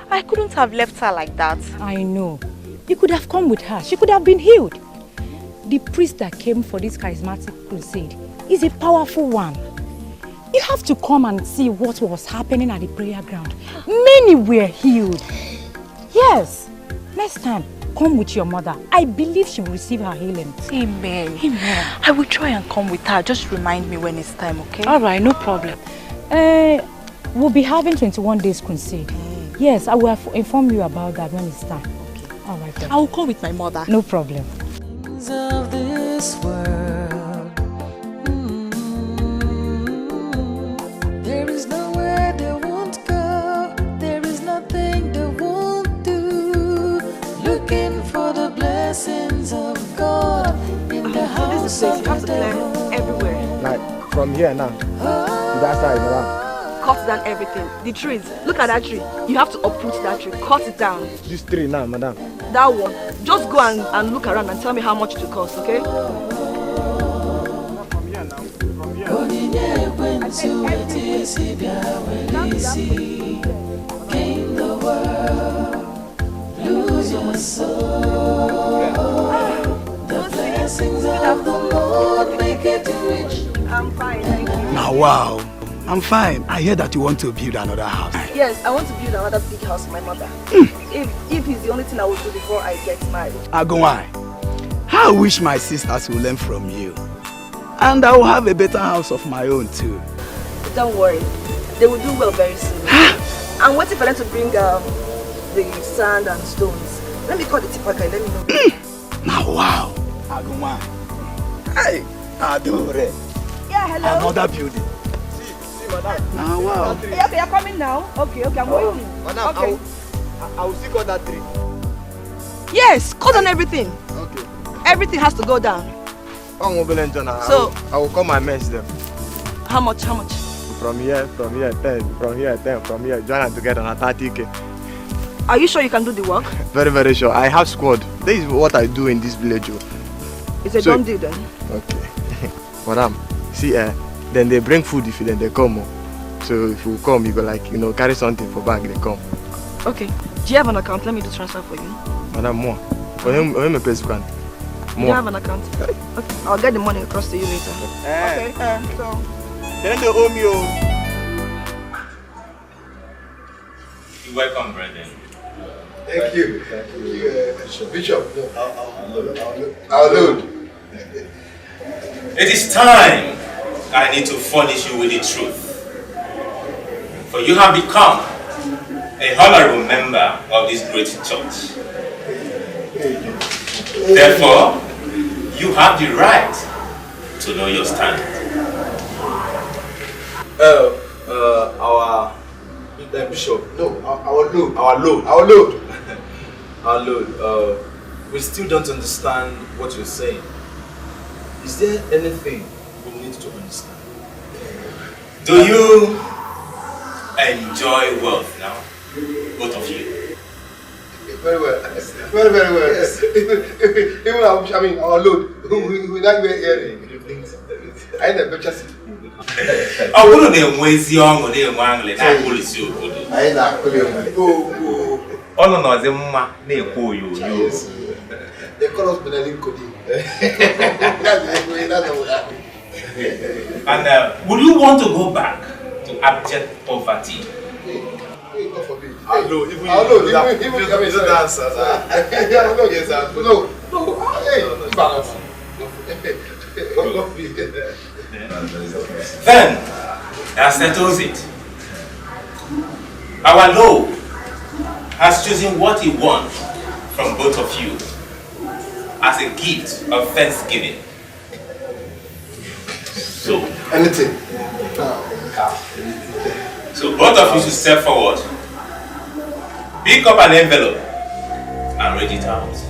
I couldn't have left her like that. I know. You could have come with her. She could have been healed. The priest that came for this charismatic crusade is a powerful one. You have to come and see what was happening at the prayer ground. Many were healed. Yes. Next time, come with your mother. I believe she will receive her healing. Amen. Amen. I will try and come with her. Just remind me when it's time, okay? All right, no problem. We'll be having 21 days crusade. Yes, I will inform you about that when it's time. Okay. All right then. I will come with my mother. No problem. Of this world, there is nowhere they won't go. There is nothing they won't do. Looking for the blessings of God in the house of the devil. Everywhere. Like from here now to that side around. Cut down everything. The trees. Look at that tree. You have to uproot that tree. Cut it down. This tree now, madam. That one. Just go and look around and tell me how much it will cost, okay? Gain the world, lose your soul. The blessings of the Lord make it rich. I'm fine, thank you. Now, wow. I'm fine. I hear that you want to build another house. Yes, I want to build another big house for my mother. If it's the only thing I will do before I get married. Agumai, I wish my sisters will learn from you. And I will have a better house of my own too. Don't worry. They will do well very soon. I'm waiting for them to bring the sand and stones. Let me call the tipaka, let me know. Now, wow. Agumai. Hey, Adore. Yeah, hello. Another building. Ah, wow. Okay, you're coming now? Okay, I'm waiting. Madam, okay. I will still cut that tree. Yes, cut down everything. Okay. Everything has to go down. So, I will call my mess them. How much? No from here 10, from here 10, from here join them together on 30k. Are you sure you can do the work? Very, very sure. I have squad. This is what I do in this village. It's a done deal then. Okay. Madam, see, then they bring food if then they come. So if you come, you go like, carry something for back, they come. Okay. Do you have an account? Let me do transfer for you. Madam, more. For him, pay scan. Do you have an account? Okay. I'll get the money across to you later. Okay. So. Then they owe me. You're welcome, brethren. Thank you. Bishop. I'll load. It is time I need to furnish you with the truth. For you have become a honorable member of this great church. Therefore, you have the right to know your stand. Our Bishop. No, our load. Our load. Our load. Our load. We still don't understand what you're saying. Is there anything we need to understand? Do you enjoy wealth now? Both of you? Very well. Very, very well. Yes. Even our load. We not wear earring. I ain't better seat. I wouldn't know where's young or they wangle and I will see you. I ain't actually. Oh no, the ma they call you. They call us Benelin Cody. And would you want to go back to abject poverty? God forbid. Hello, even you don't answer. No. Hey, balance. Then, that settles it. Our Lord has chosen what He wants from both of you as a gift of thanksgiving. So, anything. So both of you should step forward, pick up an envelope, and read it out.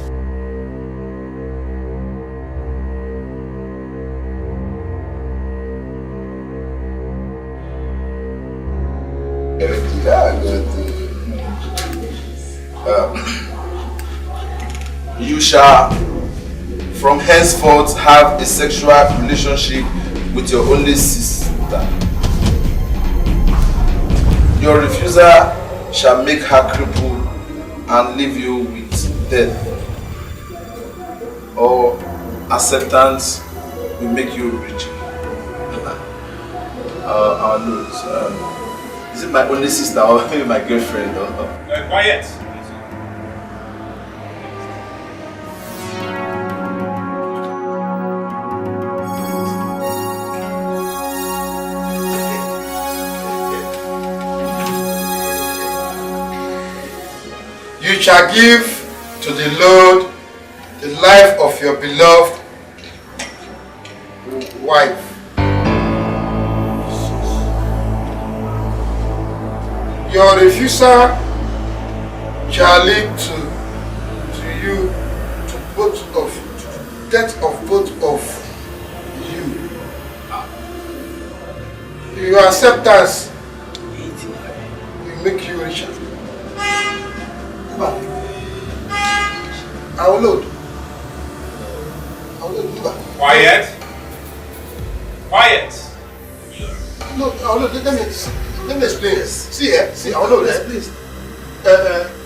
You shall from henceforth have a sexual relationship with your only sister. Your refusal shall make her crippled and leave you with death. Or acceptance will make you rich. Our Lord, is it my only sister or maybe my girlfriend? Quiet. You shall give to the Lord the life of your beloved wife. Your refusal shall lead to death of both of you. Your acceptance will make you richer. Our Lord. Quiet. Quiet. No, our Lord, let me explain. See, our Lord, please.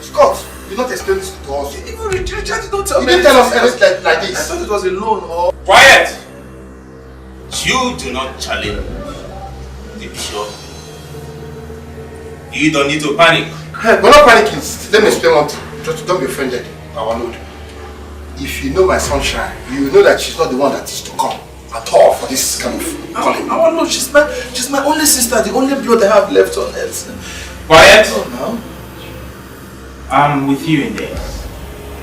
Scott, you not explain this to us. Even Richard, don't tell me. You didn't tell us anything like this. I thought it was a loan or... Quiet! You do not challenge the bishop. You don't need to panic. We're not panicking. Let me explain one thing. Just don't be offended, our Lord. If you know my sunshine, you know that she's not the one that is to come at all for this kind of calling. Our Lord, she's my only sister, the only blood I have left on earth. Quiet! Oh, no. I'm with you in this.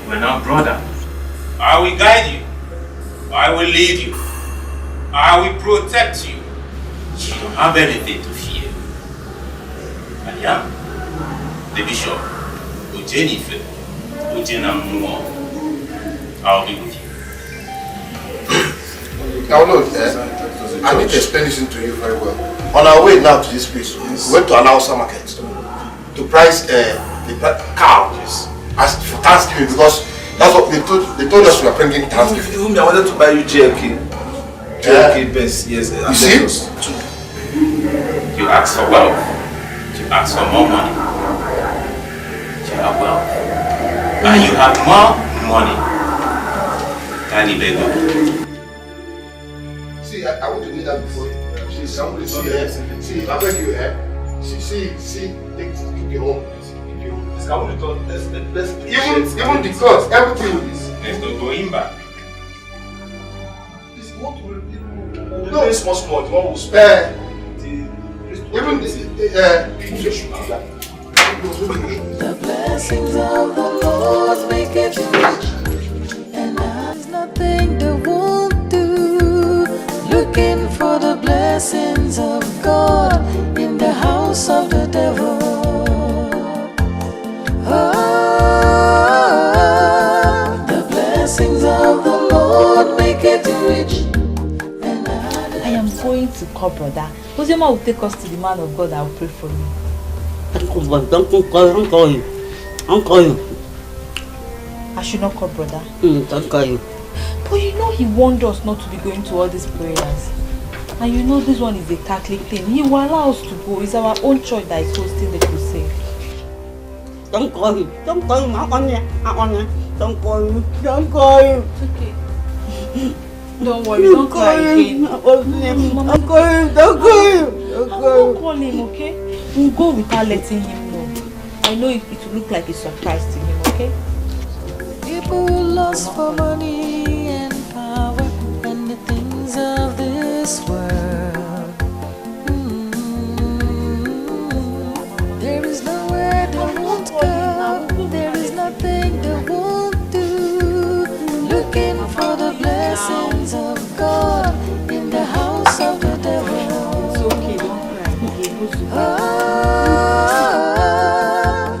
We're not brothers. I will guide you. I will lead you. I will protect you. You don't have anything to fear. I am the bishop, Ujenife, Ujenamumo. I'll be with you. Now, Lord, I need to explain this to you very well. On our way now to this place, we went to an Hausa market to price the cow as for Thanksgiving because that's what they told us we were bringing Thanksgiving. Even I wanted to buy you JLK. JLK best, yes. You see? You ask for wealth. You ask for more money. You have wealth. And you have more money. Tiny baby. See, I want to do that before. See, I want to see, I beg you, see, take your home. I want to talk, let's even the clothes, everything. Let's not go in back. No, it's small, the one will spare. Even the blessings of the Lord make it rich, and there's nothing they won't do. Looking for the blessings of God in the house of the devil. The blessings of the Lord make it rich. I am going to call brother. Uzema will take us to the man of God. I will pray for you. Don't call you. I'll call you. I should not call brother. Don't call you. But you know he warned us not to be going to all these prayers. And you know this one is a Catholic thing. He will allow us to go. It's our own church that is hosting the crusade. Don't call you. Don't call you. I'm on you. Don't call you. Don't call you. It's okay. Don't worry. Don't cry again. Don't call him. Don't call him, okay? We'll go without letting him know. I know it will look like a surprise to him, okay? People lost for money and power and the things of this world. There is nowhere they won't go. There is nothing they won't do. Looking for the blessings of God in the house of the devil. It's okay, don't cry.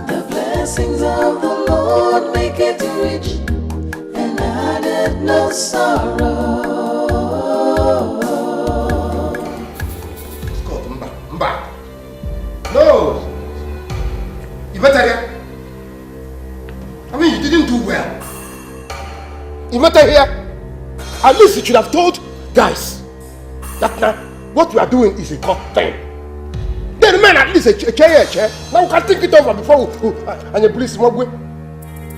The blessings of the Lord make it rich and added no sorrow. Mba. No. You better here. I mean, you didn't do well. You better here. At least you should have told guys that now what we are doing is a God thing. Then man, at least a chair. Now we can think it over before we and you police what we.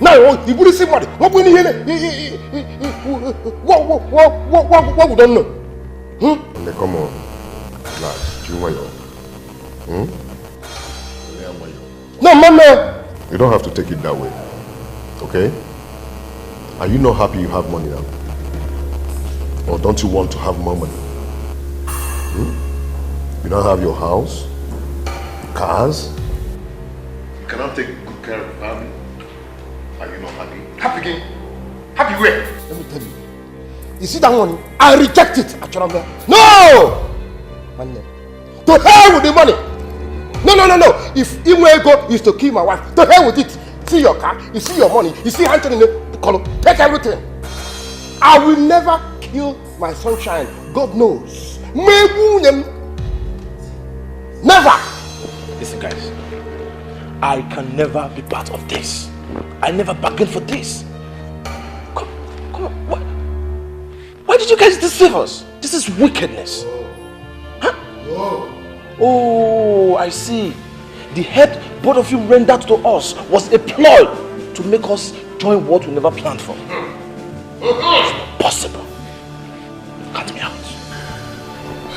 Now you police somebody. What we need what we don't know. Come on, lads. You want No, mama. You don't have to take it that way, okay? Are you not happy you have money now? Or don't you want to have more money? You don't have your house, cars? You cannot take good care of the family. Are you not happy? Happy again? Happy where? Let me tell you. You see that money? I reject it. No! To hell with the money. No. If Imwego is to kill my wife, to hell with it. See your car, you see your money, you see Anthony in the color, take everything. I will never kill my sunshine. God knows. Never. Listen, guys. I can never be part of this. I never bargained for this. Come on. Why did you guys deceive us? This is wickedness. Huh? Oh, I see. The head both of you rendered to us was a ploy to make us join what we never planned for. It's not possible. Cut me out.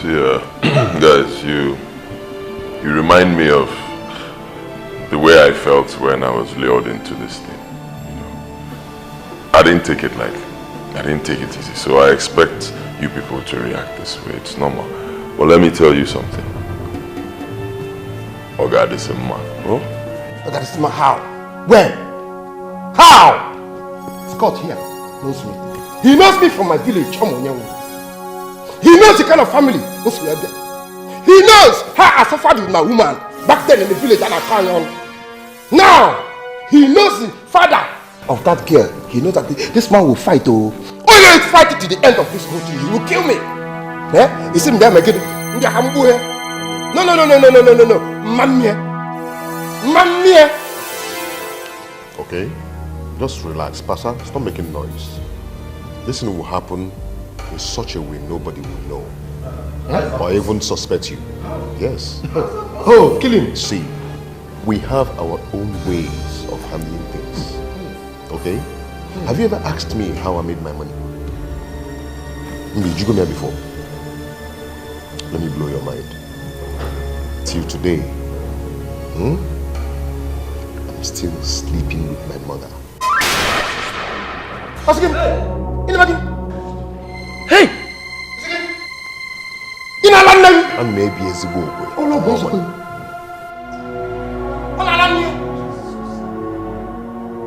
See, guys, you remind me of the way I felt when I was lured into this thing. I didn't take it lightly. I didn't take it easy. So I expect you people to react this way. It's normal. But let me tell you something. Oh God, this is a man. Oh? Oh God, this is my how? When? How? Scott here knows me. He knows me from my village. He knows the kind of family we are there. He knows how I suffered with my woman back then in the village and I found on. Now, he knows the father of that girl. He knows that this man will fight. Oh, he'll fight to the end of this whole thing. He will kill me. You see me there, No. Mamie. Okay? Just relax. Pastor, stop making noise. This thing will happen in such a way nobody will know. Or even suspect you. Yes. Oh, kill him. See, we have our own ways of handling things. Okay? Have you ever asked me how I made my money? Did you go there before? Let me blow your mind. Till today, I'm still sleeping with my mother. Hey! And maybe as a go.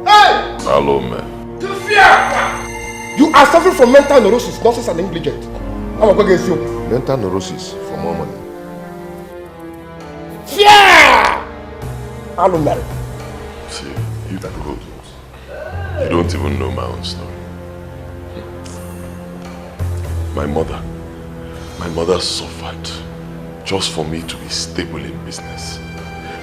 Hey! Hello, man. You are suffering from mental neurosis, nonsense and negligent. I'm going against you. Mental neurosis for more money. Fear! I'm married. See, you don't even know my own story. My mother suffered just for me to be stable in business.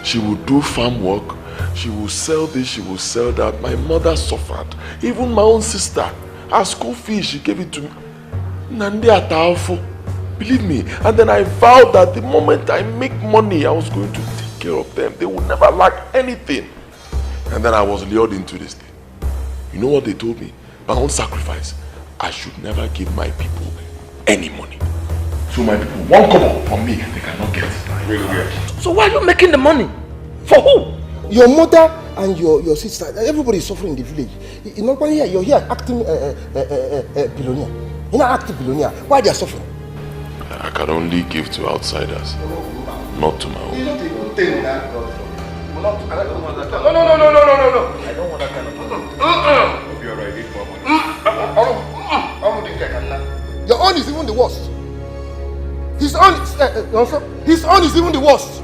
She would do farm work, she would sell this, she would sell that. My mother suffered. Even my own sister, her school fees, she gave it to me. Nandi Ataafo. Believe me. And then I vowed that the moment I make money, I was going to take care of them. They would never lack anything. And then I was lured into this thing. You know what they told me? My own sacrifice. I should never give my people any money. So my people, one kobo from me, they cannot get it. Really weird. So why are you making the money? For who? Your mother and your sister, everybody is suffering in the village. You're here acting billionaire. You're not acting billionaire. Why they are suffering? I can only give to outsiders, not to my own. You don't even think that. No. I don't want that kind of. I don't want that kind of money. Hope you're right. Need more money. Your own is even the worst. His own is even the worst.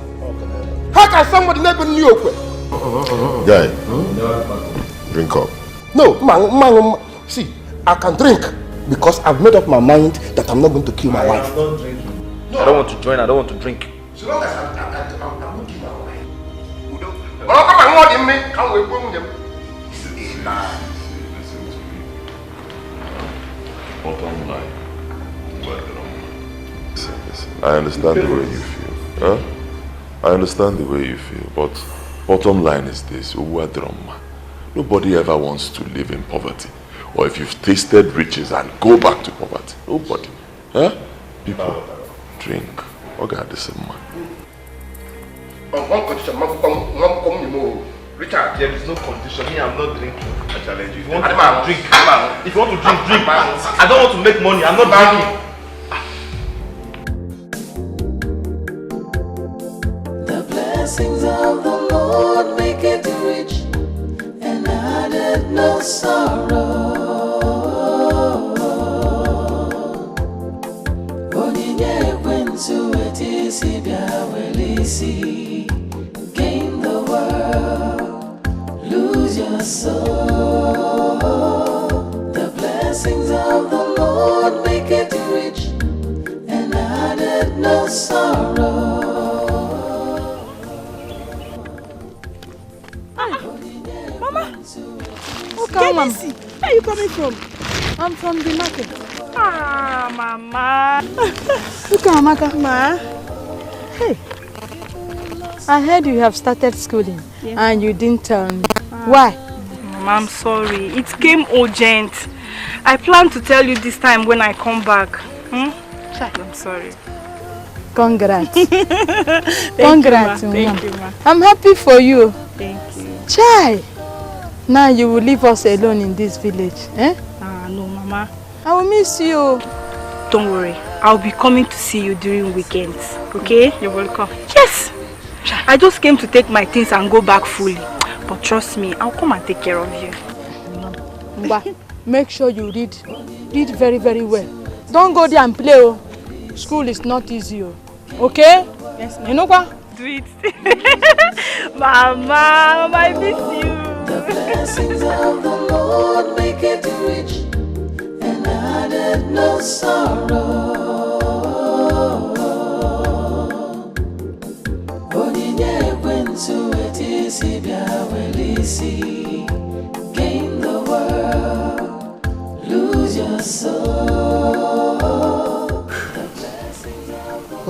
How can somebody never knew? Guy, drink up. No, man, see, I can drink because I've made up my mind that I'm not going to kill my wife. I'm not drinking. I don't want to join, I don't want to drink. So long as I'm not killing my wife. But I'll come and warn him, can't wait for him. Listen to me. Bottom line. Listen. I understand the way you feel. Huh? I understand the way you feel, but bottom line is this. Nobody ever wants to live in poverty. Or if you've tasted riches and go back to poverty. Nobody. Huh? People, drink. Okay, the same man. One condition, Richard, there is no condition. Me, I'm not drinking. I challenge you. If you want to drink, if you want to drink, I don't want to make money. I'm not drinking. The blessings of the Lord make it rich and added no sorrow. Onyinye ekwensu etisi bia welisi. Gain the world, lose your soul. The blessings of the Lord make it rich and added no sorrow. Mama, okay, Mama. Where are you coming from? I'm from the market. Ah, Mama. Look at Amaka. Ma. Hey. I heard you have started schooling and you didn't tell me. Why? Mama, I'm sorry. It came urgent. I plan to tell you this time when I come back. I'm sorry. Congrats. Congrats, Ma. Thank you, Ma. I'm happy for you. Thank you. Chai. Now you will leave us alone in this village. Eh? No, Mama. I will miss you. Don't worry. I'll be coming to see you during weekends. Okay? You're welcome. Yes. I just came to take my things and go back fully. But trust me, I'll come and take care of you. Mba, make sure you read. Read very, very well. Don't go there and play. Oh. School is not easy. Oh. Okay? Yes, ma'am. You know what? Do it. Mama, I miss you. The blessings of the Lord make it rich and added no sorrow. your soul.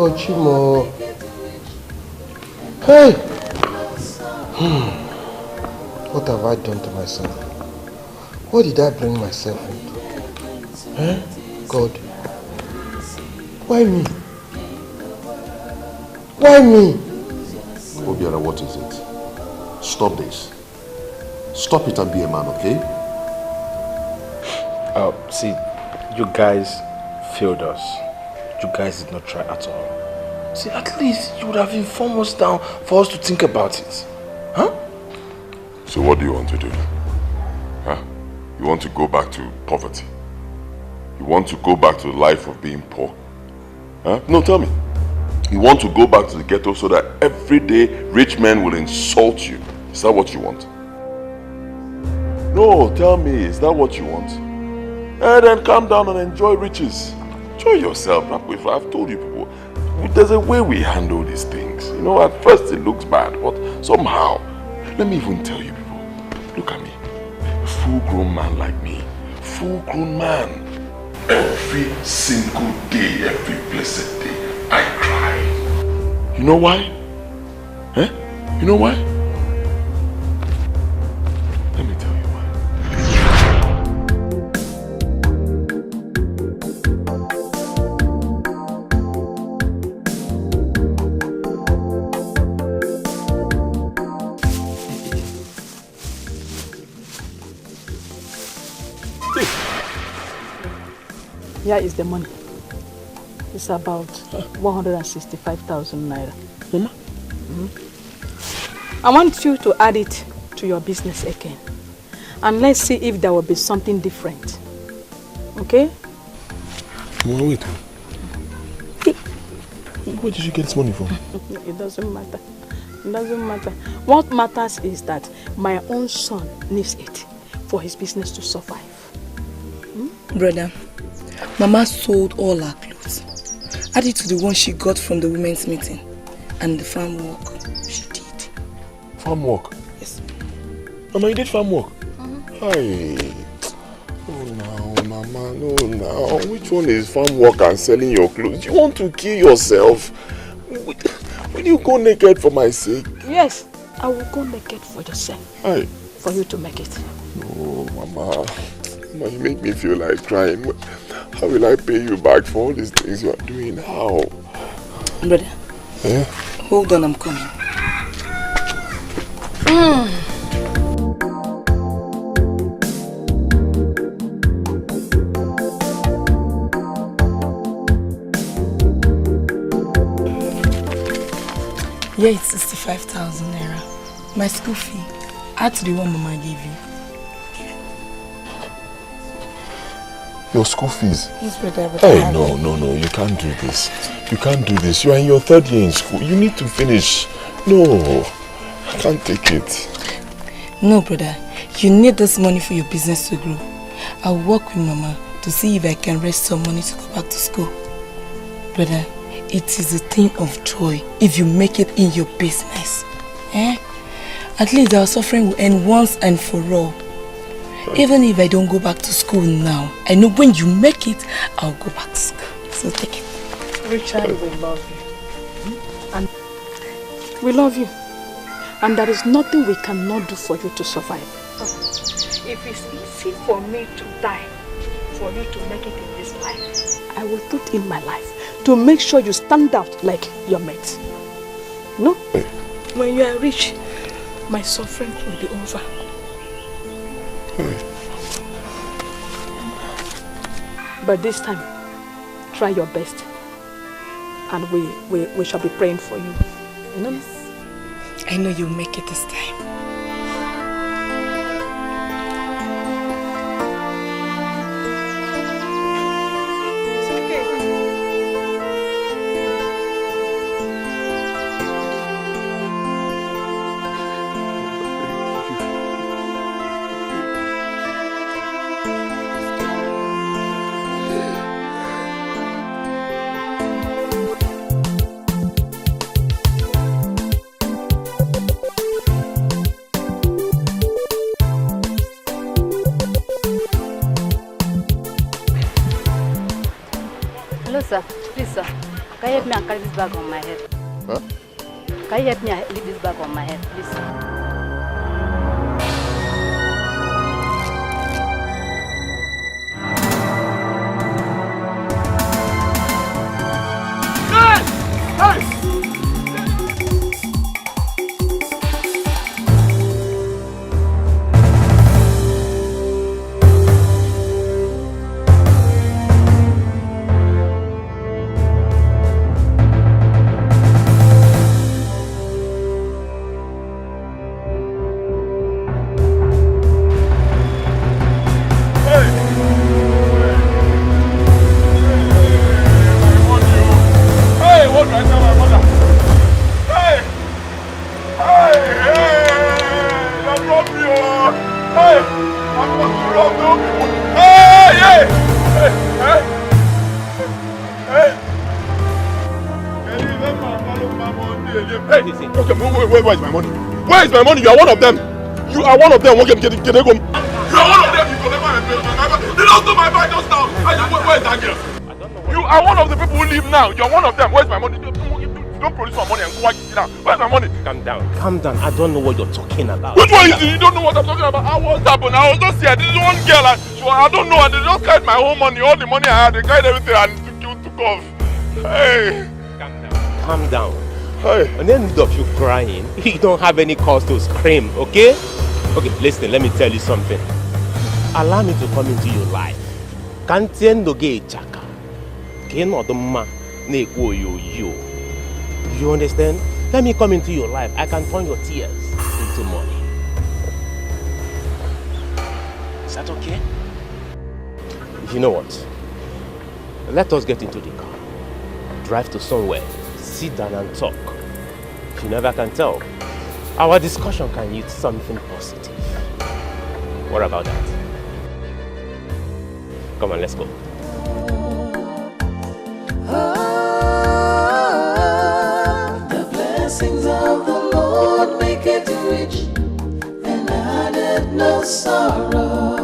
Oh, Chimo. Hey! What have I done to myself? What did I bring myself into? Eh? God. Why me? Why me? Obiara, what is it? Stop this. Stop it and be a man, okay? See, you guys failed us. You guys did not try at all. See, at least you would have informed us down for us to think about it. Huh? So what do you want to do? Huh? You want to go back to poverty? You want to go back to the life of being poor? Huh? No, tell me. You want to go back to the ghetto so that every day rich men will insult you? Is that what you want? No, tell me, is that what you want? And then calm down and enjoy riches. Enjoy yourself. I've told you people, there's a way we handle these things. You know, at first it looks bad, but somehow, let me even tell you people, look at me. A full-grown man like me, full-grown man. Every single day, every blessed day, I cry. You know why? Eh? You know why? Let me tell you why. Here is the money. It's about 165,000 naira. Mama? I want you to add it to your business again. And let's see if there will be something different. Okay? Mama, wait. Where did you get this money from? It doesn't matter. It doesn't matter. What matters is that my own son needs it for his business to survive. Brother, Mama sold all her clothes, added to the one she got from the women's meeting, and the farm work she did. Farm work? Yes. Mama, you did farm work? Hi. Oh no, Mama, no now. Which one is farm work and selling your clothes? You want to kill yourself? Will you go naked for my sake? Yes, I will go naked for yourself. Hi. For you to make it. No, Mama. Mama, you make me feel like crying. How will I pay you back for all these things you are doing? How? Brother, hold on, I'm coming. Yeah, it's 65,000 naira. My school fee. Add to the one Mama gave you. Your school fees? Yes, brother. Hey, no, you can't do this. You can't do this. You are in your 3rd year in school. You need to finish. No, I can't take it. No, brother. You need this money for your business to grow. I'll work with Mama to see if I can raise some money to go back to school. Brother, it is a thing of joy if you make it in your business. At least our suffering will end once and for all. Even if I don't go back to school now, I know when you make it, I'll go back to school. So take it. Richard, we love you. And we love you. And there is nothing we cannot do for you to survive. If it's easy for me to die, for you to make it in this life, I will put in my life to make sure you stand out like your mates. No? When you are rich, my suffering will be over. But this time, try your best. And we shall be praying for you. You know? I know you'll make it this time. sir. Please, sir. Can you help me and carry this bag on my head? Huh? Can you help me and leave this bag on my head, please, sir? Where is my money? Where is my money? You are one of them. You are one of them. Get home. You are one of them. You will never repay my bag. They don't know my bag just now. Where is that girl? You are one of the people who leave now. You are one of them. Where is my money? Don't produce my money and go sit down. Where is my money? Calm down. Calm down. I don't know what you're talking about. Which one is it? You don't know what I'm talking about? What happened? I was just here. This is one girl. I don't know. And they just carried my whole money. All the money I had. They carried everything and took off. Hey. Calm down. Calm down. Hey. And then instead of you crying, you don't have any cause to scream, okay? Okay, listen, let me tell you something. Allow me to come into your life. You understand? Let me come into your life. I can turn your tears into money. Is that okay? You know what? Let us get into the car. Drive to somewhere. Sit down and talk. You never can tell. Our discussion can yield something positive. What about that? Come on, let's go. The blessings of the Lord make it rich and added no sorrow.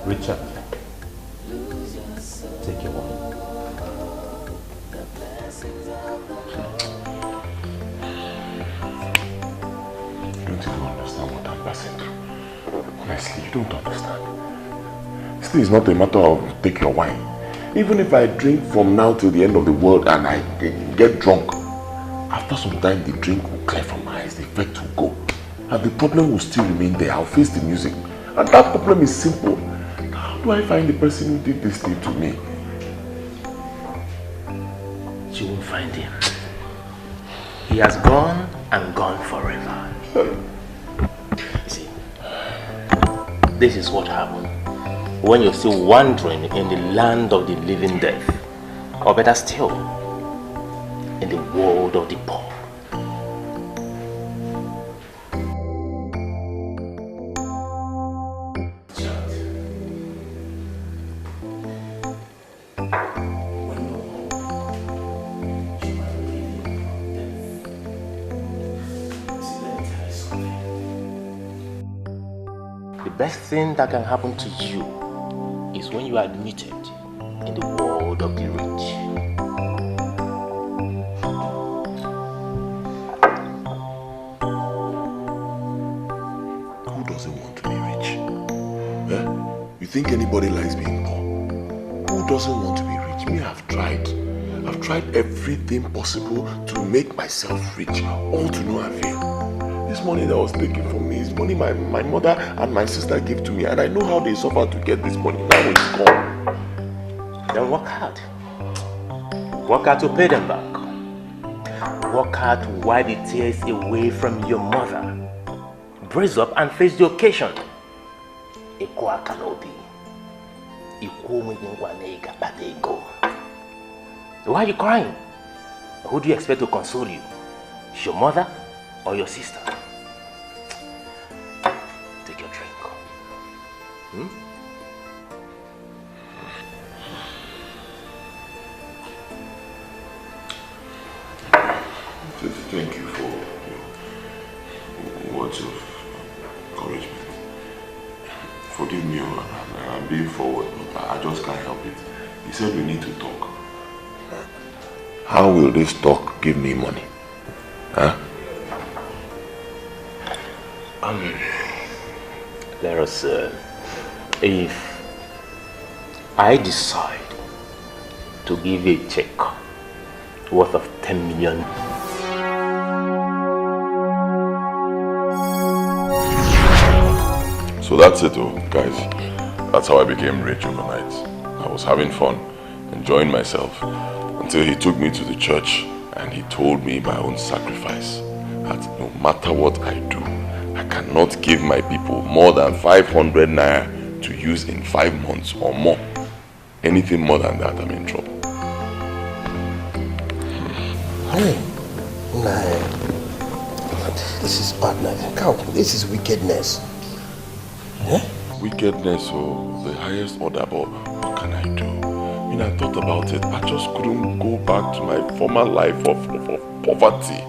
Richard, take your wine. You don't even understand what I'm passing through. Honestly, you don't understand. Still, it's not a matter of take your wine. Even if I drink from now till the end of the world and I get drunk, after some time the drink will clear from my eyes, the effect will go. And the problem will still remain there. I'll face the music. And that problem is simple. How do I find the person who did this thing to me? You won't find him. He has gone and gone forever. See, this is what happened when you're still wandering in the land of the living death. Or better still, in the world of the poor. The best thing that can happen to you is when you are admitted in the world of the rich. Who doesn't want to be rich? Eh? You think anybody likes being poor? Who doesn't want to be rich? Me, I've tried. I've tried everything possible to make myself rich, all to no avail. This money that was taken from me is money my mother and my sister gave to me, and I know how they suffered to get this money. Now it's gone. Then work hard. Work hard to pay them back. Work hard to wipe the tears away from your mother. Brace up and face the occasion. Why are you crying? Who do you expect to console you? Your mother or your sister? Take your drink. Thank you for words of encouragement. Forgive me, I'm being forward, but I just can't help it. He said we need to talk. How will this talk give me money? Huh? Let us, if I decide to give a check worth of 10 million. So that's it, guys. That's how I became rich overnight. I was having fun, enjoying myself, until he took me to the church and he told me my own sacrifice, that no matter what I do, I cannot give my people more than 500 naira to use in 5 months or more. Anything more than that, I'm in trouble. Hey, this is bad. This is wickedness. Yeah? Wickedness, the highest order, but what can I do? I mean, I thought about it. I just couldn't go back to my former life of poverty,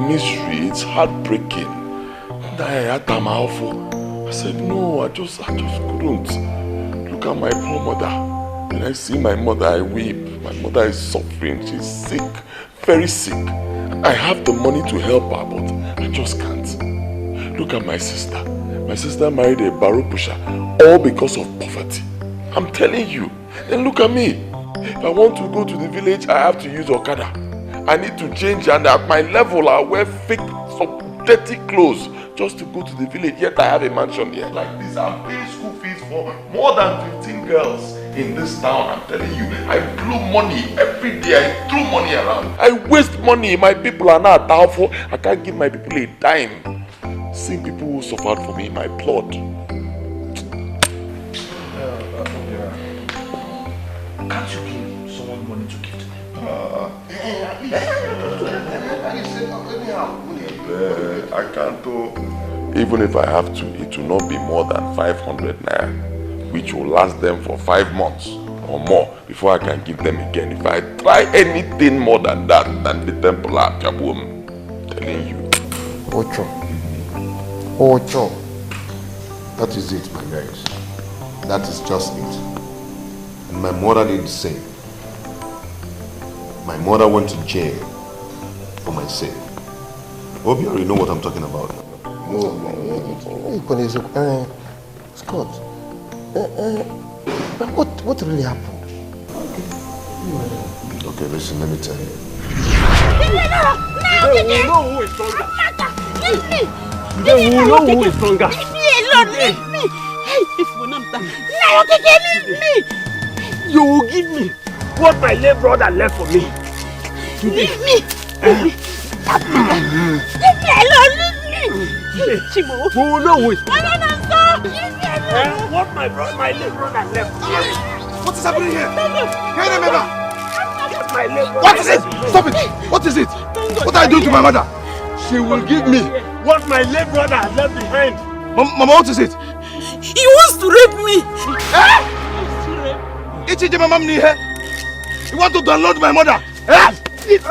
misery. It's heartbreaking. I said, no, I just couldn't. Look at my poor mother. When I see my mother, I weep. My mother is suffering. She's sick, very sick. I have the money to help her, but I just can't. Look at my sister. My sister married a barrow pusher, all because of poverty. I'm telling you. Then look at me. If I want to go to the village, I have to use Okada. I need to change, and at my level, I wear fake, some dirty clothes just to go to the village. Yet I have a mansion here like this. I'm paying school fees for more than 15 girls in this town. I'm telling you, I blew money every day. I threw money around. I waste money. My people are not powerful. I can't give my people a dime. Seeing people who suffered for me in my blood. Can't you give someone money to give to them? I can't do. Even if I have to, it will not be more than 500 naira, which will last them for 5 months or more before I can give them again. If I try anything more than that, than the temple at Kaboom, I'm telling you. Ocho. That is it, my guys. That is just it. And my mother did the same. My mother went to jail for my sake. Hope you already know what I'm talking about. Scott, what really happened? Okay, listen, let me tell you. They will know who is stronger. Leave me. They will know who is stronger. Leave me alone, leave me. Hey, if we don't now, leave me. You will give me what my late brother left for me. Leave me. Leave me alone, leave me. Chimo. Who will know who is stronger? Leave me alone. What my late brother left for me. What is happening here? Hey, remember. What is it? Stop it! What is it? What are you doing to my mother? She will give me what my late brother has left behind. Mama, what is it? He wants to rape me. You want to download my mother? This man! He's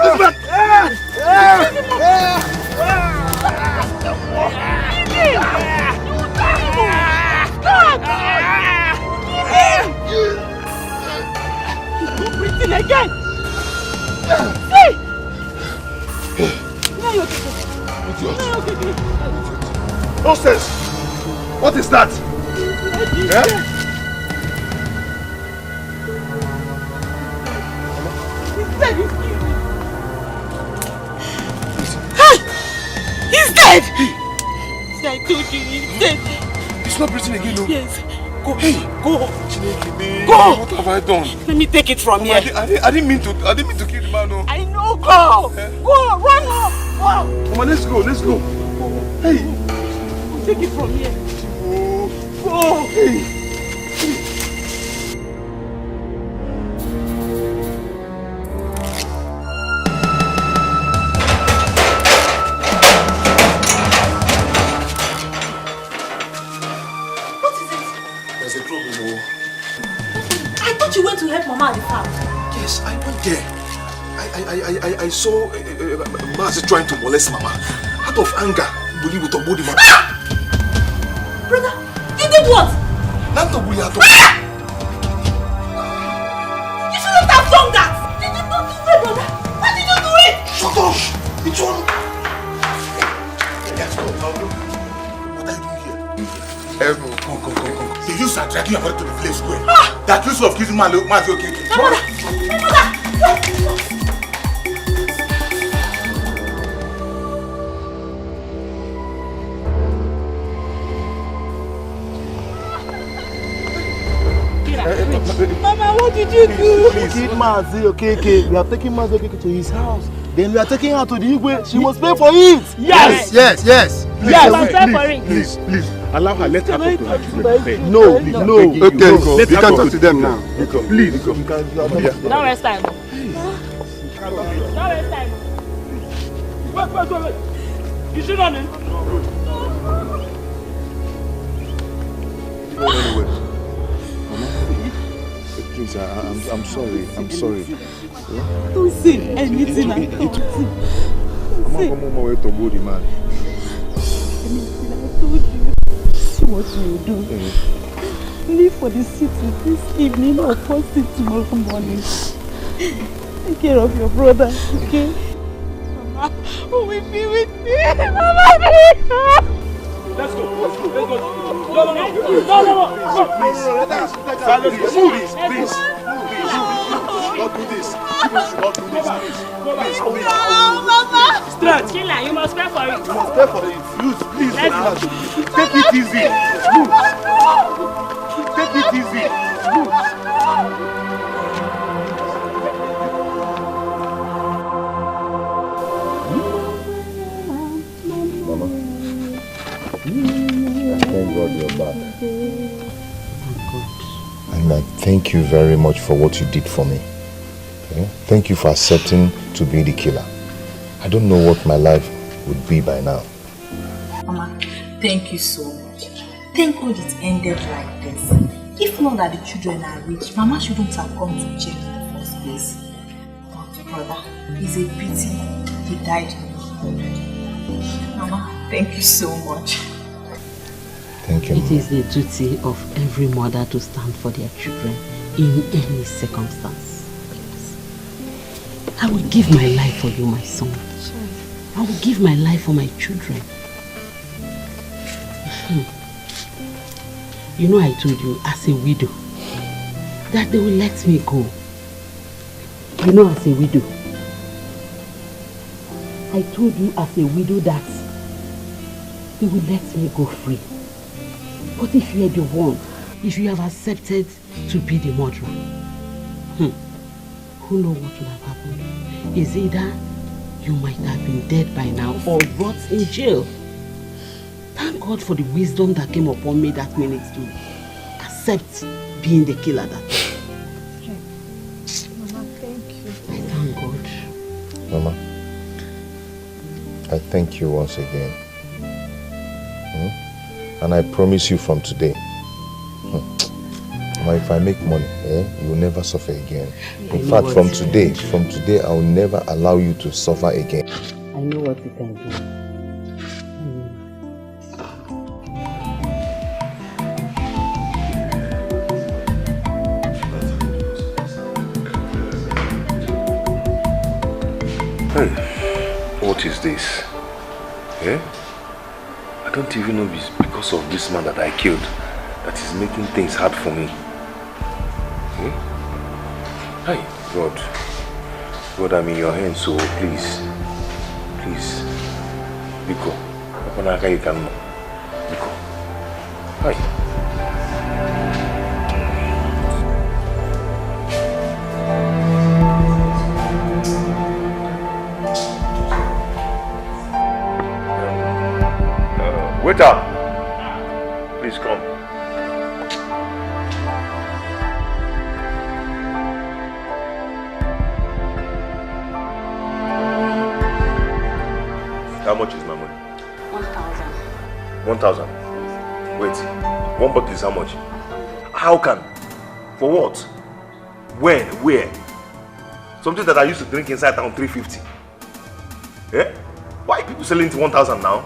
breathing again. See! Now you're okay. Nonsense! What is that? He's dead! See, I told you, he's dead. He's not breathing again, no? Yes. Go. Hey, go. Go! What have I done? Let me take it from here. I didn't mean to kill the man, no. I know, go! Go, run home! Go! Mama, let's go. Hey! Take it from here. Go! Hey! You went to help Mama at the farm? Yes, I went there. I saw Mazi trying to molest Mama. Out of anger, believe with body man. Brother, you did what? Not to bully at all. You shouldn't have done that! You did not do it, brother! Why did you do it? Shut up! It's one. What are you doing here? Come. They used to drag you about to the village square. The accused of killing man, okay. Mama, what did you do? Kid Mazi Okeke. We are taking Mazi Okeke to his house. Then we are taking her to the Igwe. She must pay for it. Yes. Yes. Yes, pay for it. Please. Allow her. Let her talk to her children. No. Okay, we can talk to them now. Please. Don't waste time. Don't waste time. Wait. You should run in. Anyway. Please, I'm sorry. Don't say anything. I'm not going away to body man. I told you. See what you do. Leave for the city this evening or first thing tomorrow morning. Take care of your brother, okay? Mama, who will be with me? Mama, let's go. No. Please. Don't do this. Please. Mama. Straight. Killer, you must pay for it. Please. Take it easy. Take it easy. Mama. Thank God you're back. And I thank you very much for what you did for me. Okay? Thank you for accepting to be the killer. I don't know what my life would be by now. Mama, thank you so much. Thank God it ended like this. If not that the children are rich, Mama shouldn't have gone to jail in the first place. But brother, it's a pity he died. Mama, thank you so much. Thank you. It is the duty of every mother to stand for their children in any circumstance. I will give my life for you, my son. I will give my life for my children. You know, I told you as a widow that they will let me go. You know, as a widow, I told you as a widow that they will let me go free. But if you are the one, if you have accepted to be the murderer, who knows what would have happened? Is either you might have been dead by now or rot in jail. Thank God for the wisdom that came upon me that minute to accept being the killer that day. Mama, thank you. I thank God. Mama, I thank you once again. And I promise you from today, if I make money, you will never suffer again. In fact, from today, I will never allow you to suffer again. I know what you can do. What is this? I don't even know if it's because of this man that I killed that is making things hard for me. Hi, God, I'm in your hands, so please, Biko, Opanaka, you can, Biko, hi. Waiter, please come. How much is my money? 1,000. 1,000? Wait, one bottle is how much? How can? For what? When? Where? Something that I used to drink inside town 350. Why are people selling it 1,000 now?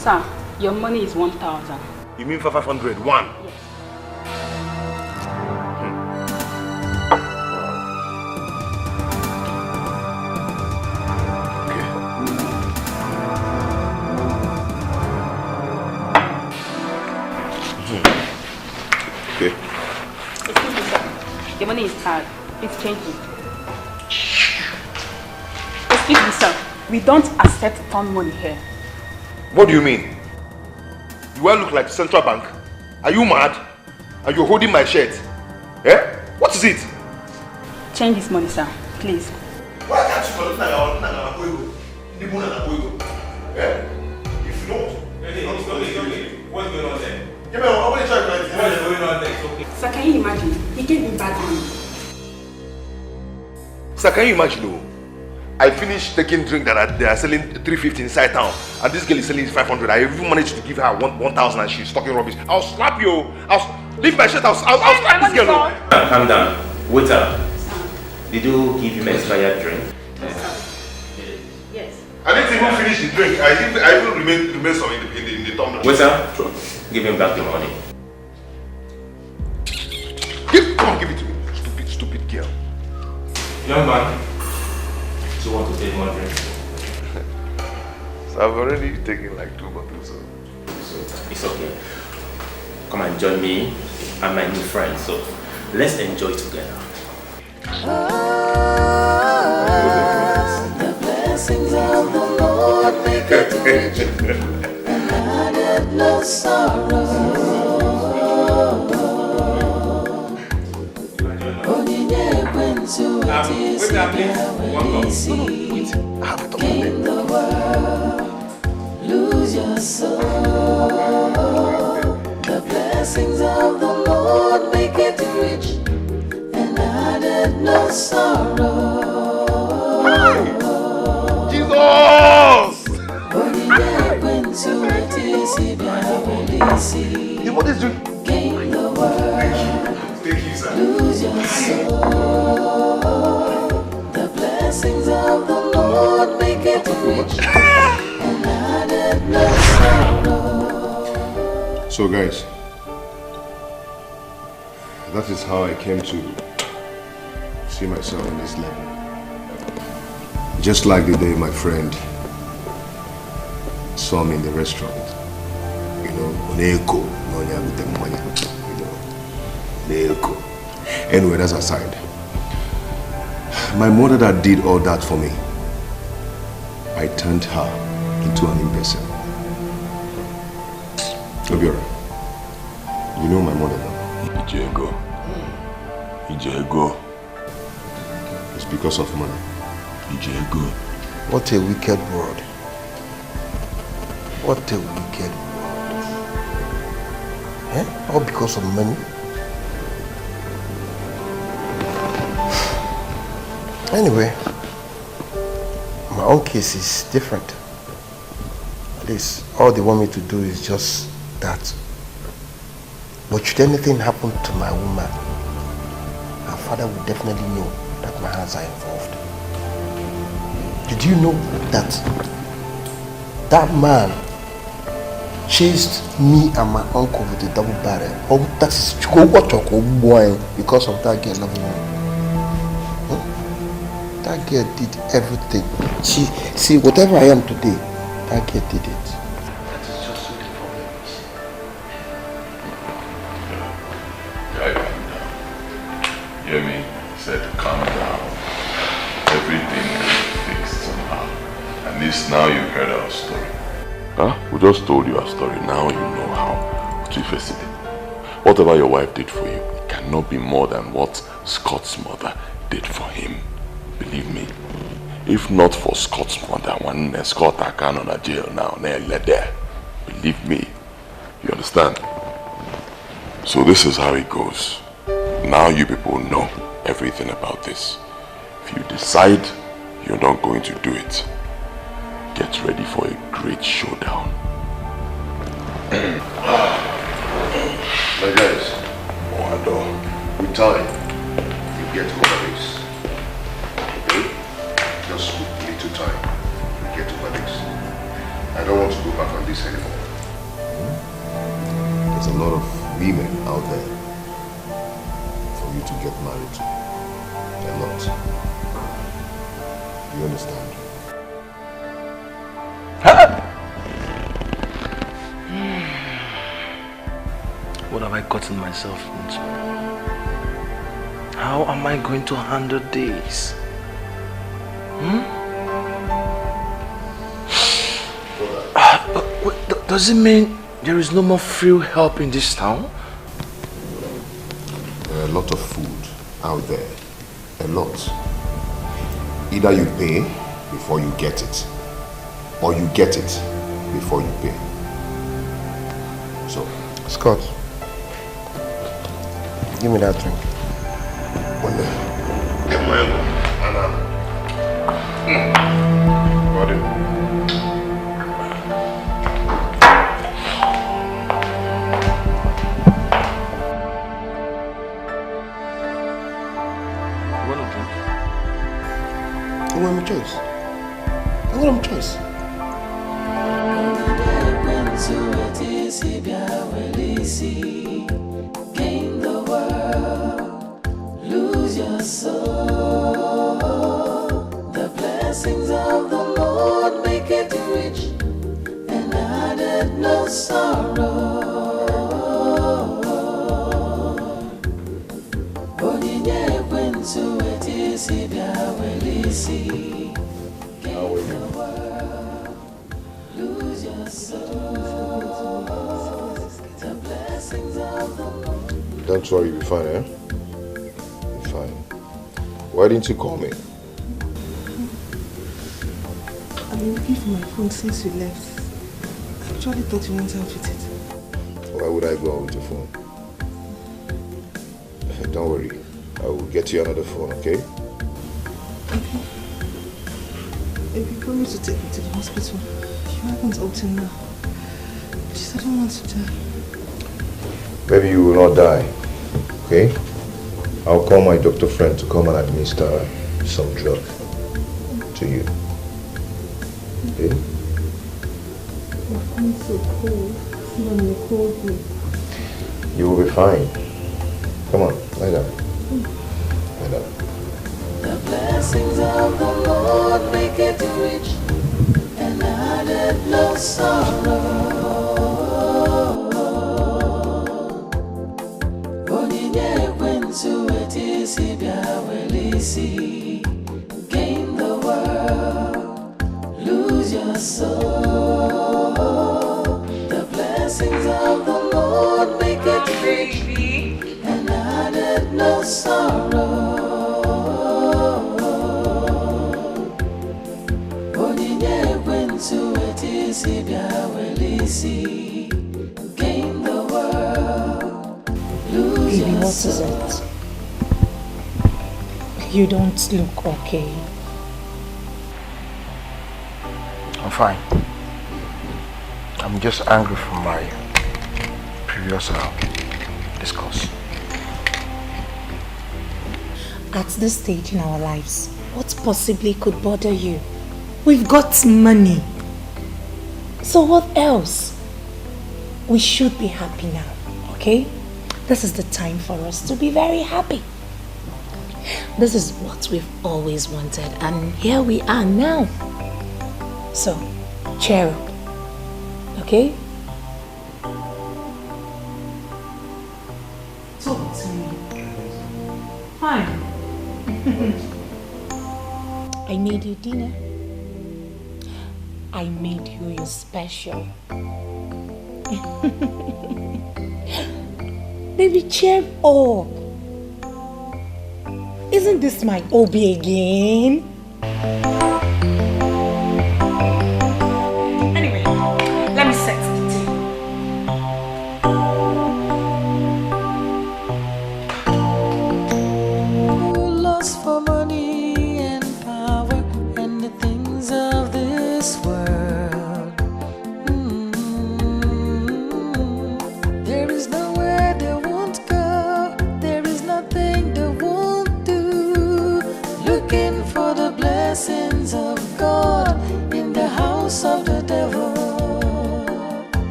Sir, your money is 1,000. You mean for 500? One? Yes. Okay. Excuse me, sir. Your money is hard. Please change it. Excuse me, sir. We don't accept found money here. What do you mean? You all look like Central Bank. Are you mad? And you're holding my shirt? Eh? What is it? Change this money, sir. Please. Why can't you look like eh? If you don't, what's going on there? Give me a what is going on there? Okay. Sir, can you imagine? He gave me bad money. Sir, can you imagine? Oh, I finished taking drink that they are selling 350 inside town, and this girl is selling 500. I even managed to give her 1,000 and she's talking rubbish. I'll slap you. Leave my shirt. I'll slap this girl. Calm down. Waiter, did you give him expired drink? Yes. I didn't even finish the drink. I even remain some in the tumbler. Waiter, give him back the money. Come on, give it to me. Stupid girl. Young man, do you want to take more drink? So I've already taken like 2 bottles. So it's okay. Come and join me and my new friend. So let's enjoy together. The blessings of the Lord make it rich, and added no sorrow. Gain the world, lose your soul. The blessings of the Lord make it rich, and added no sorrow. Jesus! What is it? Gain the world, lose your soul. The blessings of the Lord make it rich, and added no sorrow. So guys, that is how I came to see myself on this level. Just like the day my friend saw me in the restaurant. You know, Oneko, Oneko. Anyway, that's aside. My mother that did all that for me, I turned her into an imbecile. Obiora, you know my mother now. Ijego. It's because of money. Ijego. What a wicked world. What a wicked world. Eh? All because of money. Anyway, my own case is different. At least all they want me to do is just that. But should anything happen to my woman, her father would definitely know that my hands are involved. Did you know that that man chased me and my uncle with a double barrel? Oh, that's because of that girl loving me. That girl did everything. See, whatever I am today, that girl did it. That is just so different. Guy, calm down. Hear me? I said calm down. Everything is fixed somehow. At least now you've heard our story. Huh? We just told you our story. Now you know how to face it. Whatever your wife did for you, it cannot be more than what Scott's mother did for him. Believe me, if not for Scott's mother, one Scott I can't on a jail now, let there. Believe me, you understand? So this is how it goes. Now you people know everything about this. If you decide you're not going to do it, get ready for a great showdown. My guys, with time, you get over this. Just with little time, we get over this. I don't want to go back on this anymore. You understand? What have I gotten myself into? How am I going to handle this? Does it mean there is no more free help in this town? There are a lot of food out there. A lot. Either you pay before you get it, or you get it before you pay. So, Scott, give me that drink. One there. Got it. I want my choice. I want my choice. Gain the world, lose your soul. The blessings of the Lord make it rich, and added no sorrow. Onyinye ekwensu etisi bịa welisi. Gain the world, lose your soul. The blessings of the Lord. Don't worry, you'll be fine, eh? You'll be fine. Why didn't you call me? I've been looking for my phone since you left. I actually thought you went out with it. Why would I go out with your phone? Don't worry. I will get you another phone, okay? Okay. If you promise to take me to the hospital, you haven't up till now. Please, I don't want to die. Maybe you will not die, okay? I'll call my doctor friend to come and administer some drug to you. Okay? My phone's so cold. It's not in a cold room. You will be fine. Come on, lie down. Lie down. The blessings of the Lord make it rich, and added no sorrow. Onyinye ekwensu etisi bịa welisi. Gain the world, lose your soul. The blessings of the Lord make it rich, and added no sorrow. Gain the world, lose Baby, your what is soul. it? You don't look okay. I'm fine. I'm just angry from my previous discourse. At this stage in our lives, what possibly could bother you? We've got money. So what else? We should be happy now, okay? This is the time for us to be very happy. This is what we've always wanted, and here we are now. So, cheer up, okay? Talk to me. Fine. I made you dinner. I made you your special. Baby, cheer up. Isn't this my Obi again? Anyway, let me set the table. Who lost for money and power and the things of this world? There is nowhere they won't go. There is nothing they won't do. Looking for the blessings of God in the house of the devil.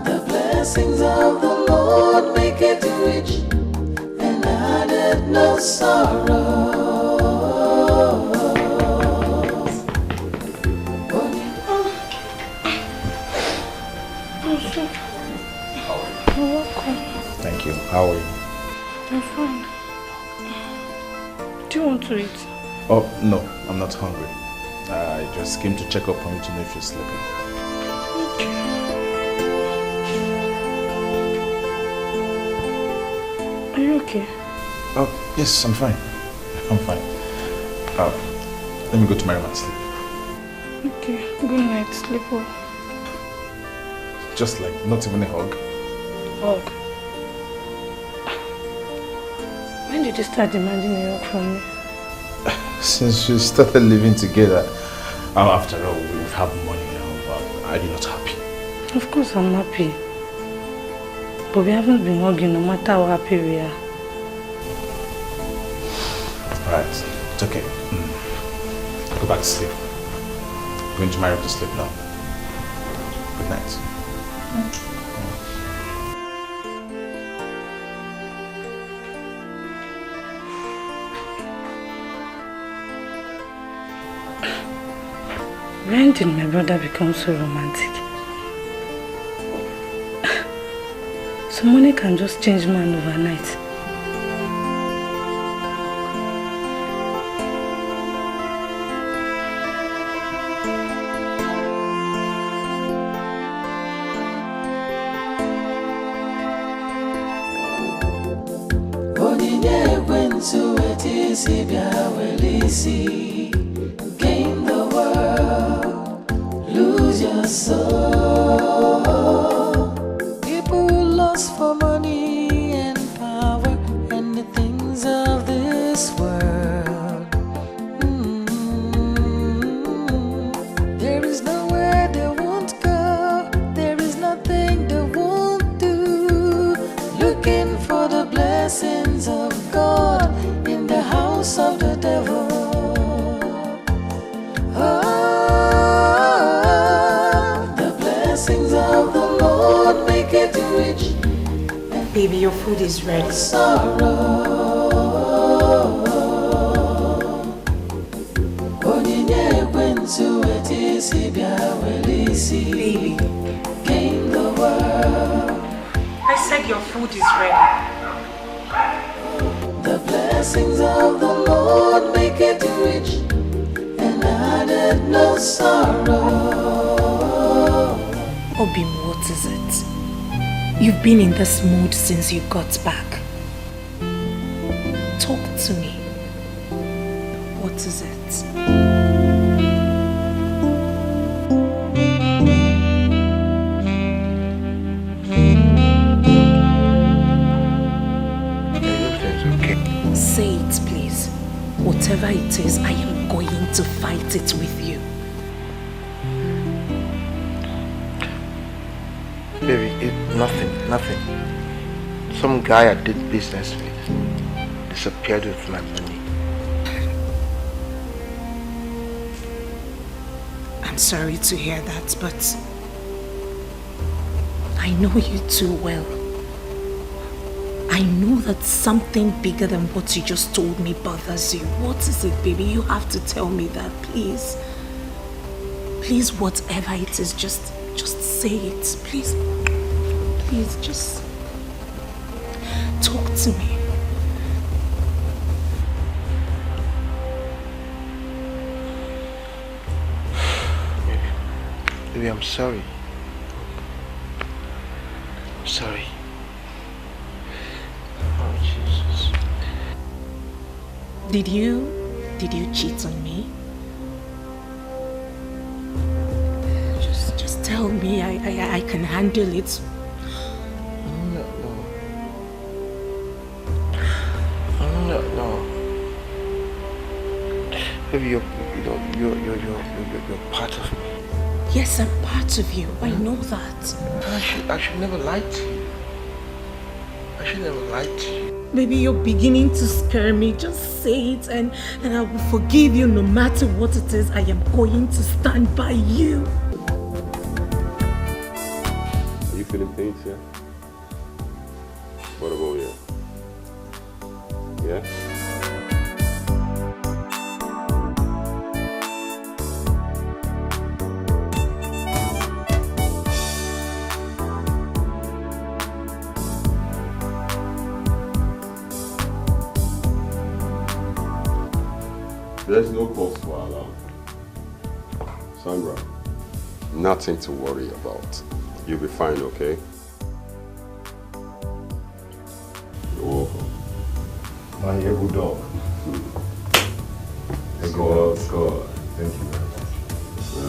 The blessings of the Lord make it rich, and added no sorrows. You're welcome. Thank you. How are you? I'm fine. Do you want to eat? Oh, no, I'm not hungry. I just came to check up on you to know if you're sleeping. Are you okay? Oh, yes, I'm fine. I'm fine. Let me go to my room and sleep. Okay, good night. Sleep well. Just like, not even a hug. Hug? When did you start demanding a hug from me? Since we started living together, after all, we have money now. Are you not happy? Of course I'm happy. But we haven't been hugging no matter how happy we are. Alright, it's okay. Go back to sleep. I'm going to my room to sleep now. Good night. When did my brother become so romantic? So money can just change man overnight. Gain the world, lose your soul. People lost for money and power and the things of this world. There is nowhere they won't go, there is nothing they won't do. Looking for the blessings of God in the house of the devil. Of the Lord make it rich. Baby, your food is ready. Sorrow. Baby, gain the world. I said your food is ready. The blessings of the Lord make it rich and added no sorrow. Obim, what is it? You've been in this mood since you got back. Talk to me. What is it? Okay. Say it, please. Whatever it is, I am going to fight it with you. Baby, nothing. Some guy I did business with disappeared with my money. I'm sorry to hear that, but I know you too well. I know that something bigger than what you just told me bothers you. What is it, baby? You have to tell me that, please. Please, whatever it is, just say it, please. Please, just talk to me. Baby, I'm sorry. I'm sorry. Oh, Jesus. Did you cheat on me? Just tell me. I can handle it. No. Baby, you're part of me. Yes, I'm part of you. I know that. I should never lie to you. I should never lie to you. Baby, you're beginning to scare me. Just say it and I will forgive you no matter what it is. I am going to stand by you. Are you feeling pain, sir? What about you? yeah? There's no cause for alarm. Sandra, nothing to worry about. You'll be fine, okay? You're welcome. My able dog. Score. Thank you very much.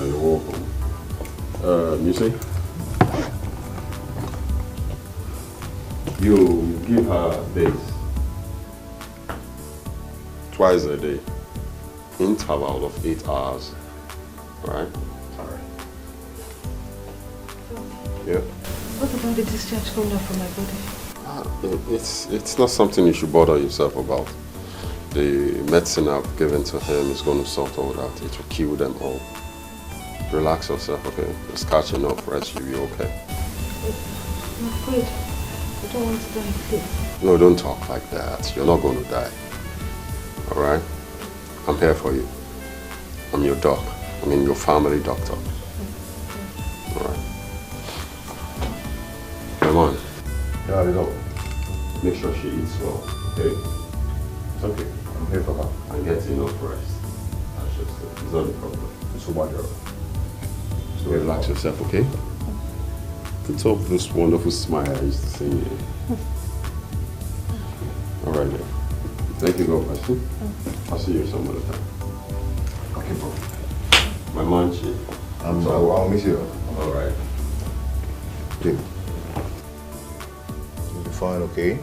You're welcome. You see? You give her days. Twice a day. Interval of 8 hours. Alright? Alright. Yeah? What about the discharge coming up from my body? It's not something you should bother yourself about. The medicine I've given to him is going to sort all that. It will kill them all. Relax yourself, okay? Just catch enough rest, you'll be okay. I'm afraid. I don't want to die, please. No, don't talk like that. You're not going to die. Alright? I'm here for you. I'm your doc. I mean your family doctor. Alright. Come on. Yeah, I know. Make sure she eats well, okay? It's okay. I'm here for her. And get enough rest. That's just it. It's not a problem. It's so much. So relax yourself, okay? Put up this wonderful smile I used to see you. Alright then. Thank you, God bless you. I'll see you some other time. Okay, bro. My manchi. I'll miss you. Alright. Okay. You'll be fine, okay?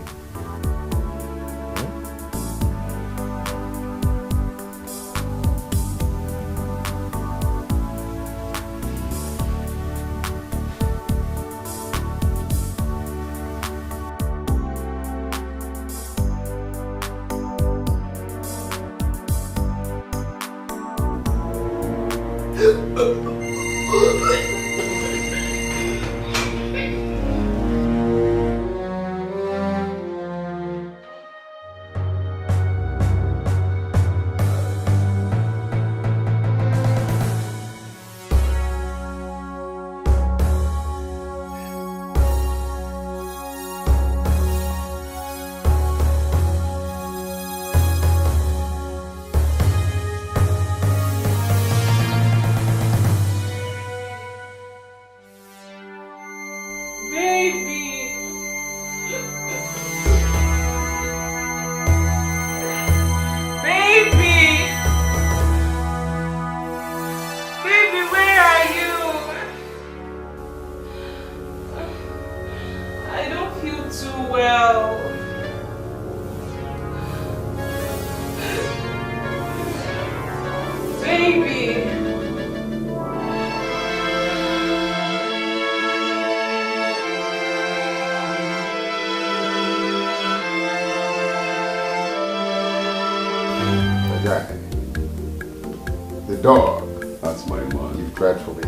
The dog. That's my man. You've tried for me.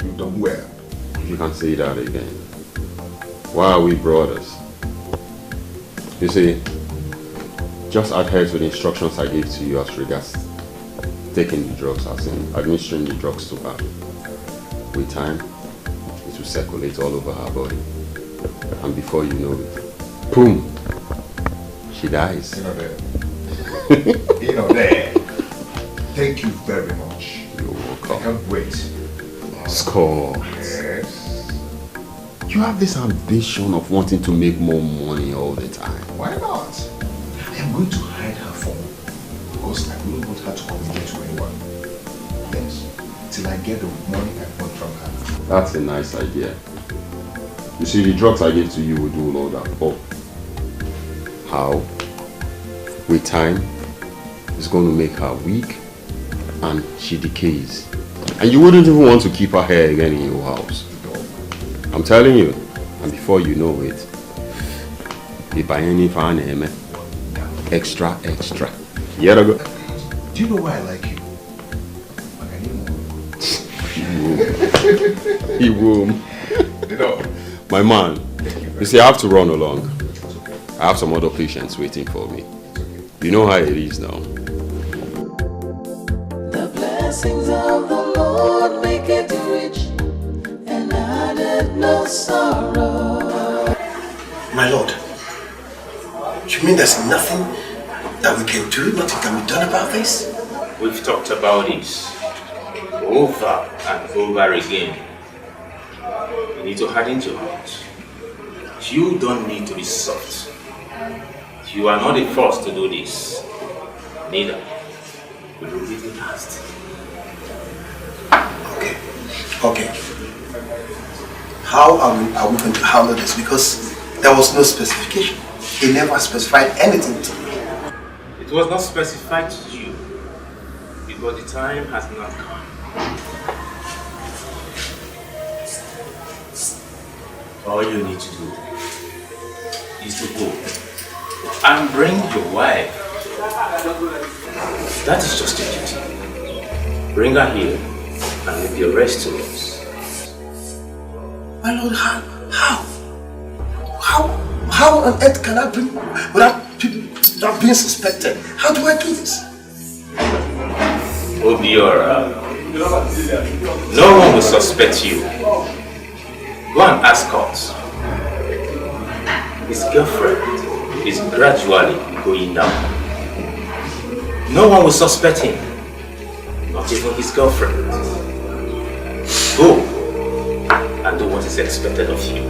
You've done well. You can say that again. Why are we brothers? You see, just adhere to the instructions I gave to you as regards taking the drugs, as in administering the drugs to her. With time, it will circulate all over her body. And before you know it, boom, she dies. You know that. You know that. Thank you very much. You're welcome. I can't wait. Scott. Yes. You have this ambition of wanting to make more money all the time. Why not? I am going to hide her phone because I don't want her to communicate to anyone. Yes. Till I get the money I want from her. That's a nice idea. You see, the drugs I gave to you will do all that. But how? With time, it's going to make her weak and she decays. And you wouldn't even want to keep her here again in your house. I'm telling you. And before you know it, you buy any fan, extra. You gotta go. Do you know why I like you? He womb. You know. My man, you see, I have to run along. I have some other patients waiting for me. You know how it is now. The blessings of the Lord make it rich and added no sorrow. My lord, you mean there's nothing that we can do, nothing can be done about this? We've talked about this over and over again. You need to harden your heart. You don't need to be soft. You are not the first to do this. Neither will you be the last. Okay. How are we going to handle this? Because there was no specification. He never specified anything to me. It was not specified to you because the time has not come. All you need to do is to go and bring your wife. That is just a duty. Bring her here and leave the rest to us. My lord, how on earth can I bring without people not being suspected? How do I do this? Obiora, no one will suspect you. Go and ask us. His girlfriend is gradually going down. No one will suspect him, not even his girlfriend. Go and do what is expected of you.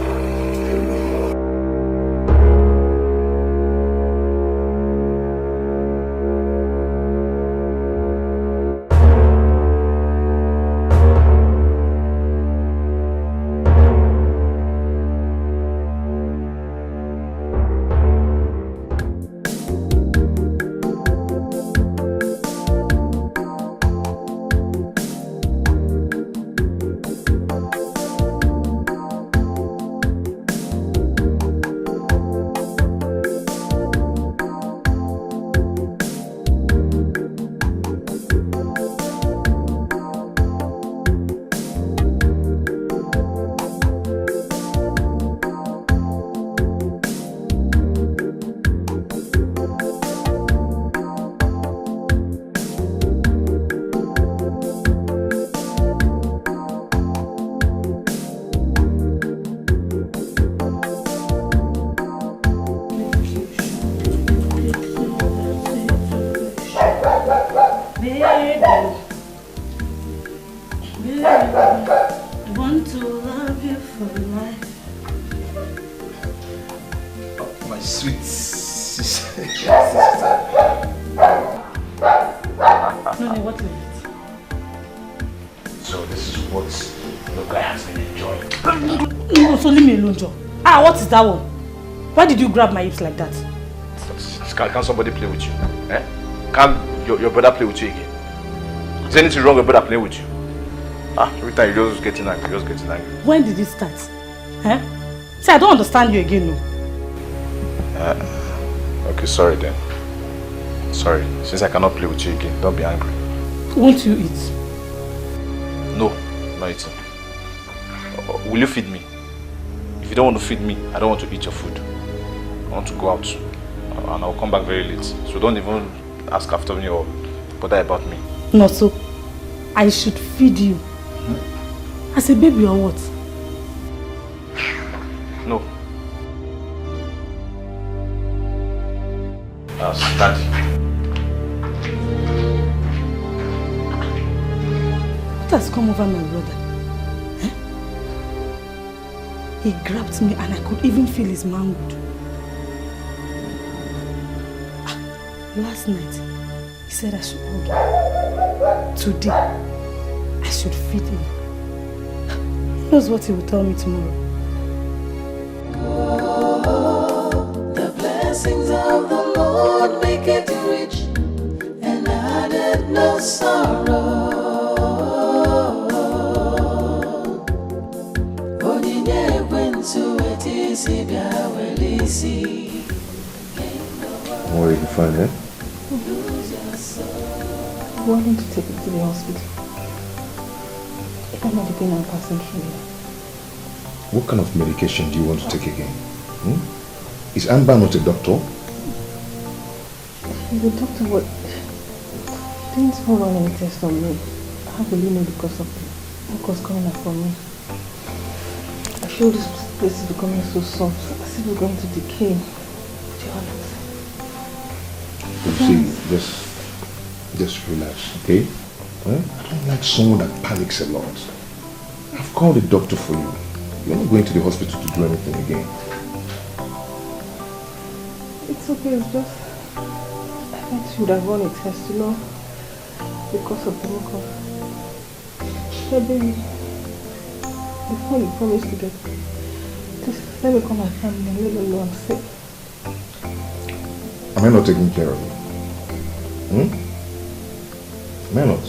That one? Why did you grab my hips like that? Can somebody play with you? Eh? Can your brother play with you again? Is there anything wrong with your brother playing with you? Every time you just getting angry, When did it start? Eh? See, I don't understand you again, no. Okay, sorry then. Sorry. Since I cannot play with you again, don't be angry. Won't you eat? No, not eating. Will you feed me? If you don't want to feed me, I don't want to eat your food. I want to go out and I'll come back very late. So don't even ask after me or bother about me. No, so I should feed you as a baby or what? No. As daddy. What has come over my brother? He grabbed me and I could even feel his manhood. Last night, he said I should hug him. Today, I should feed him. Who knows what he will tell me tomorrow? Oh, the blessings of the Lord make it rich and added no sorrow. More you find, eh? I wanted to take it to the hospital. If I'm not the pain I'm passing through here. What kind of medication do you want to take again? Is Amber not a doctor? The doctor didn't run any test on me. How will you know the cause of what was coming up for me? I feel this place is becoming so soft, as if we're going to decay. See, just relax, okay? Huh? I don't like someone that panics a lot. I've called the doctor for you. You're not going to the hospital to do anything again. It's okay, it's just I think she would have run a test, because of the mucus. Hey baby, before you promise to get just let me call my family and let them know I'm sick. Am I not taking care of you? Am I not?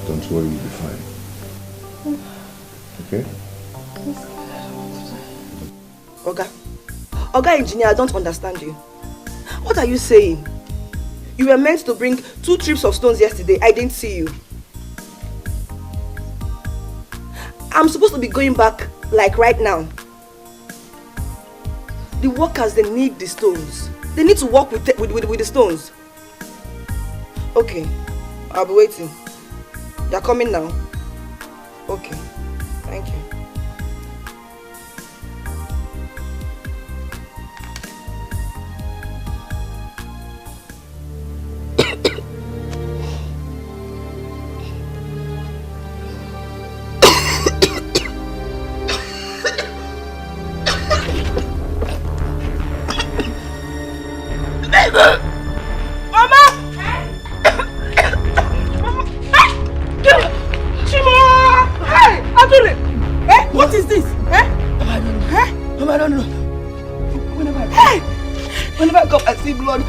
Don't worry, you'll be fine. Okay? Oga engineer, I don't understand you. What are you saying? You were meant to bring 2 trips of stones yesterday. I didn't see you. I'm supposed to be going back like right now. The workers, they need the stones. They need to work with the stones. Okay, I'll be waiting. They're coming now. Okay, thank you. What is this? Mama, I don't know. Whenever I come, I see blood.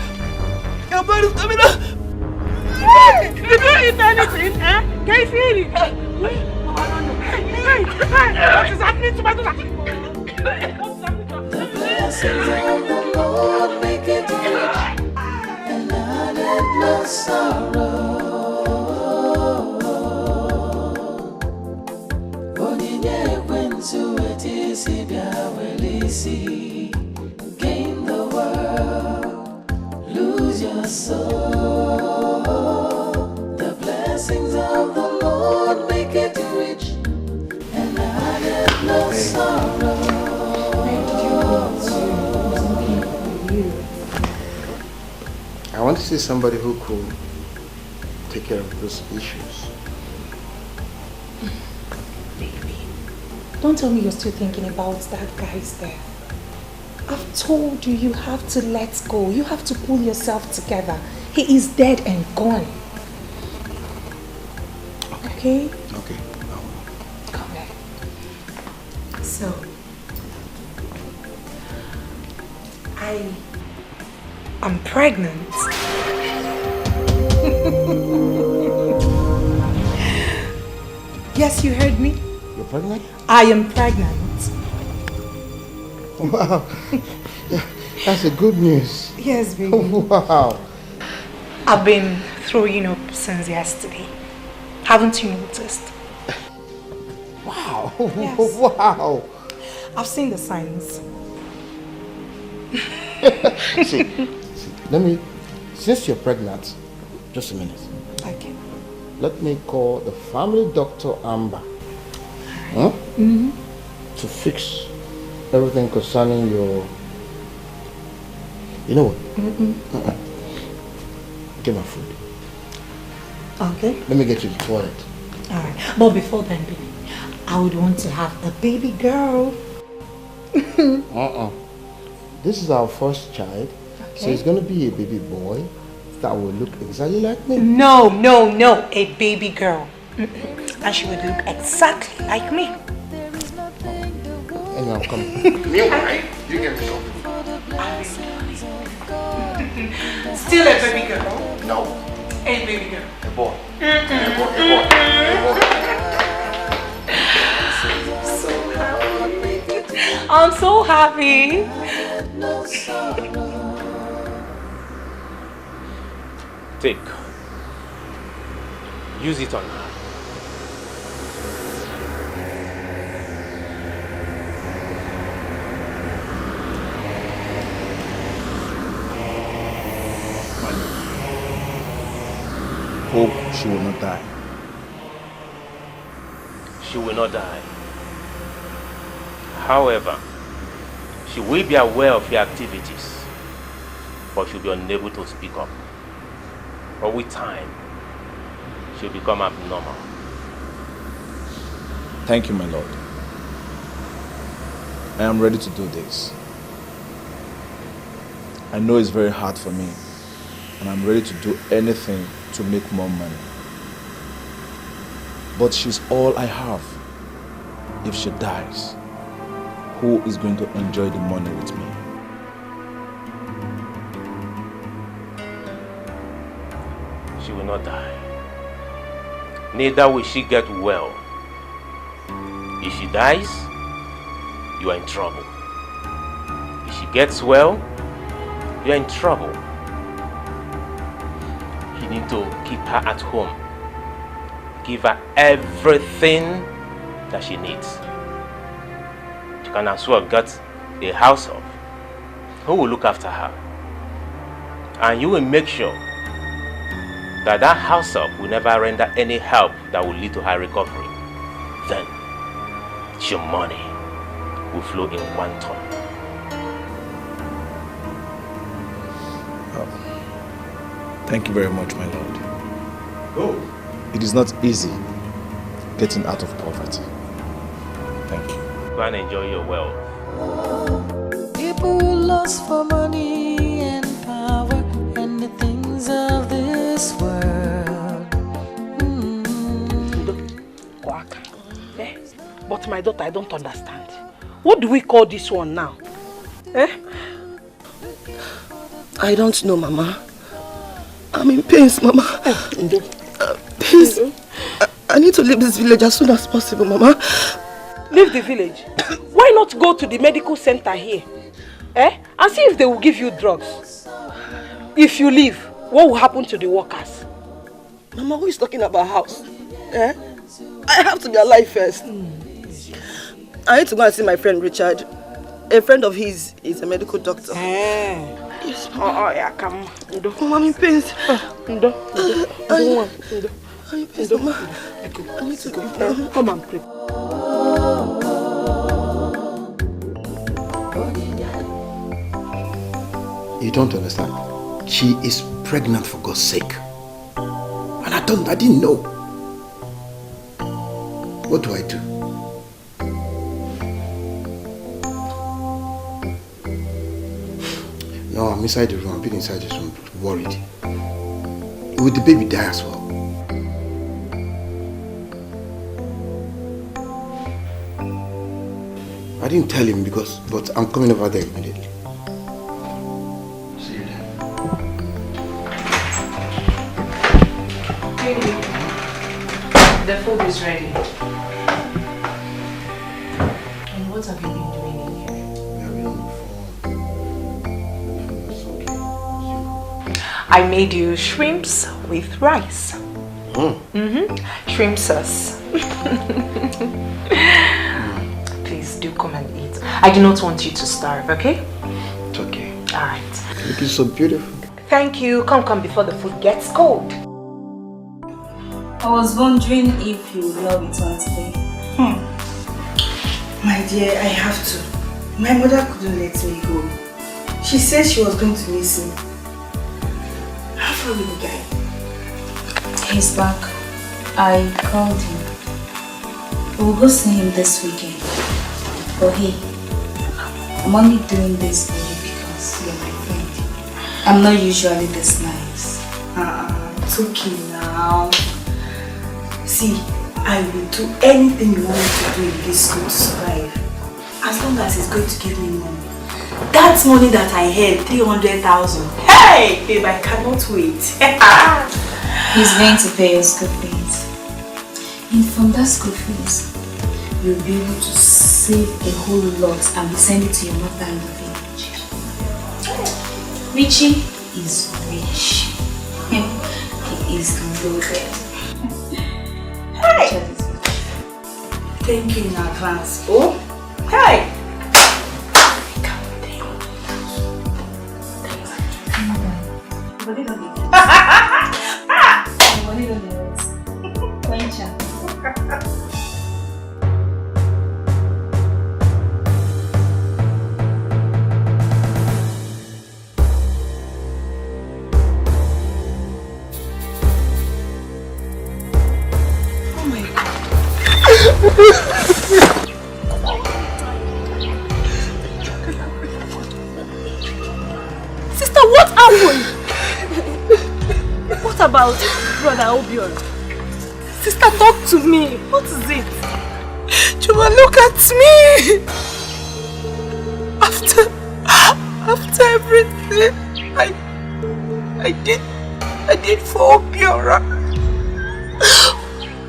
Your blood is coming out. Hey! Did you eat anything? Can you see it? What is happening to my daughter? The blessings of the Lord make it rich, and added no sorrow. Gain the world, lose your soul. The blessings of the Lord make it rich, and added no sorrow. I want to see somebody who could take care of those issues. Don't tell me you're still thinking about that guy's death. I've told you, you have to let go. You have to pull yourself together. He is dead and gone. Okay? Okay. Come back. So, I'm pregnant. Yes, you heard me. You're pregnant? I am pregnant. Wow. That's a good news. Yes, baby. Wow. I've been throwing up since yesterday. Haven't you noticed? Wow. Yes. Wow. I've seen the signs. Since you're pregnant, just a minute. Okay. Let me call the family doctor Amber. Huh? To fix everything concerning your... You know what? Get my food. Okay. Let me get you the toilet. Alright. But before then, baby, I would want to have a baby girl. This is our first child. Okay. So it's going to be a baby boy that will look exactly like me. No. A baby girl. And she would look exactly like me. Anyway, I'm coming. Meanwhile, you get me something. Still a baby girl? No. A baby girl. A boy. A boy. I'm so happy. Take. Use it on her. hope she will not die. She will not die. However, she will be aware of your activities, but she'll be unable to speak up. But with time, she'll become abnormal. Thank you, my lord. I am ready to do this. I know it's very hard for me, and I'm ready to do anything to make more money. But she's all I have. If she dies, who is going to enjoy the money with me? She will not die. Neither will she get well. If she dies, you are in trouble. If she gets well, you are in trouble. You need to keep her at home. Give her everything that she needs. You can as well get a house help who will look after her. And you will make sure that that house help will never render any help that will lead to her recovery. Then, your money will flow in one ton. Thank you very much, my lord. It is not easy getting out of poverty. Thank you. Go and enjoy your wealth. People lost for money and power and the things of this world. But my daughter, I don't understand. What do we call this one now? I don't know, Mama. I'm in pains, Mama. Pains. I need to leave this village as soon as possible, Mama. Leave the village? Why not go to the medical center here? And see if they will give you drugs. If you leave, what will happen to the workers? Mama, who is talking about house? I have to be alive first. I need to go and see my friend Richard. A friend of his is a medical doctor. Yes, Mama. Yeah, come. Mama, I'm in pains. I'm in pains, Mama. I need to go. Come and pray. You don't understand. She is pregnant, for God's sake. And I didn't know. What do I do? No, I'm inside the room. I've been inside this room, worried. Will the baby die as well? I didn't tell him but I'm coming over there immediately. See you then. The food is ready. And what have you been doing in here? We have been on the phone. I made you shrimps with rice. Shrimp sauce. Please do come and eat. I do not want you to starve, okay? It's okay. Alright. Looking so beautiful. Thank you. Come before the food gets cold. I was wondering if you would love it on today. My dear, I have to. My mother couldn't let me go. She said she was going to miss me. How far will the guy? He's back. I called him. We'll go see him this weekend. But hey, I'm only doing this for you because you're my friend. I'm not usually this nice. It's okay now. See, I will do anything you want me to do in this school to survive. As long as it's going to give me money. That money that I had, 300,000. Hey, babe, I cannot wait. He's going to pay your school fees. And from that school fees, you'll be able to save a whole lot and send it to your mother in the village. Richie is rich. He is loaded. Hey! Thank you in advance. Oh, hey! Have you done the words? Quencha. Sister, what happened? What about brother Obior? Sister, talk to me. What is it? Chuma, look at me. After everything I did for Obiora.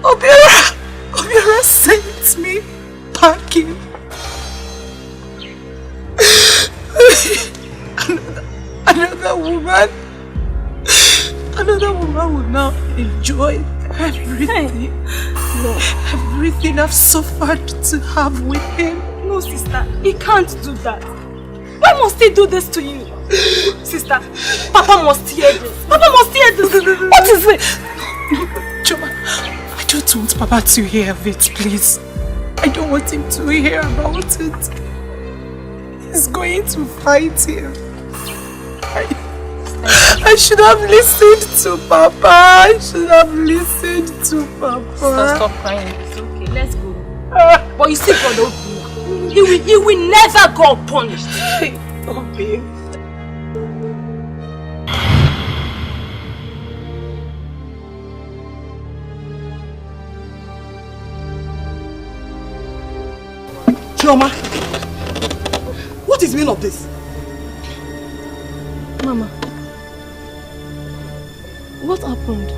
Obiora sent me packing. Another woman will now enjoy everything. No. Everything I've suffered to have with him. No, sister, he can't do that. Why must he do this to you? Sister, Papa must hear this. Papa must hear this. What is it? Chuma, I don't want Papa to hear of it, please. I don't want him to hear about it. He's going to fight him. I should have listened to Papa. I should have listened to Papa. Stop crying. It's okay. Let's go. But you see, God, he will never go unpunished. Oh, babe. Chioma, what is the meaning of this? Mama, what happened?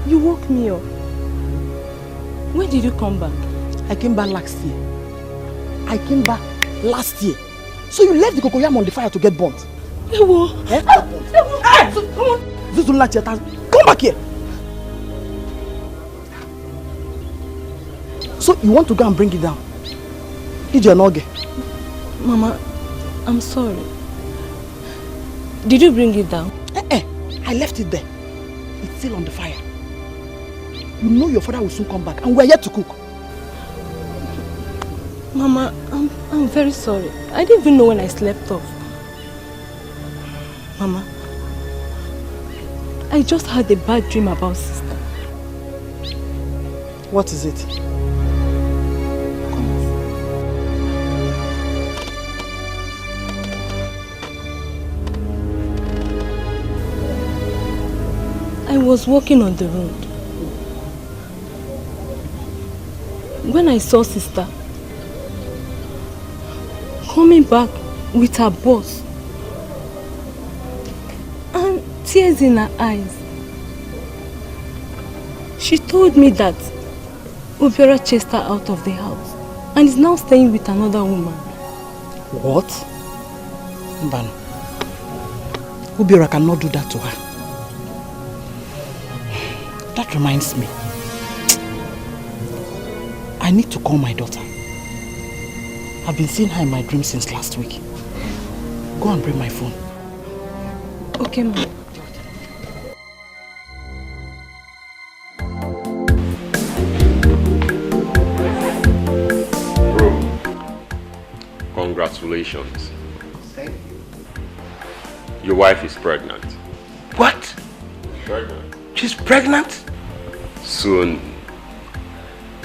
You woke me up. When did you come back? I came back last year. So you left the cocoyam on the fire to get burnt? Ewo. Eh? Come back here. So you want to go and bring it down? Ije. Mama, I'm sorry. Did you bring it down? I left it there. It's still on the fire. You know your father will soon come back and we're yet to cook. Mama, I'm very sorry. I didn't even know when I slept off. Mama, I just had a bad dream about sister. What is it? I was walking on the road when I saw sister coming back with her boss and tears in her eyes. She told me that Obiora chased her out of the house and is now staying with another woman. What? Mbano, Obiora cannot do that to her. That reminds me. I need to call my daughter. I've been seeing her in my dreams since last week. Go and bring my phone. Okay, Mom. Bro, congratulations. Thank you. Your wife is pregnant. What? Pregnant? She's pregnant? Soon,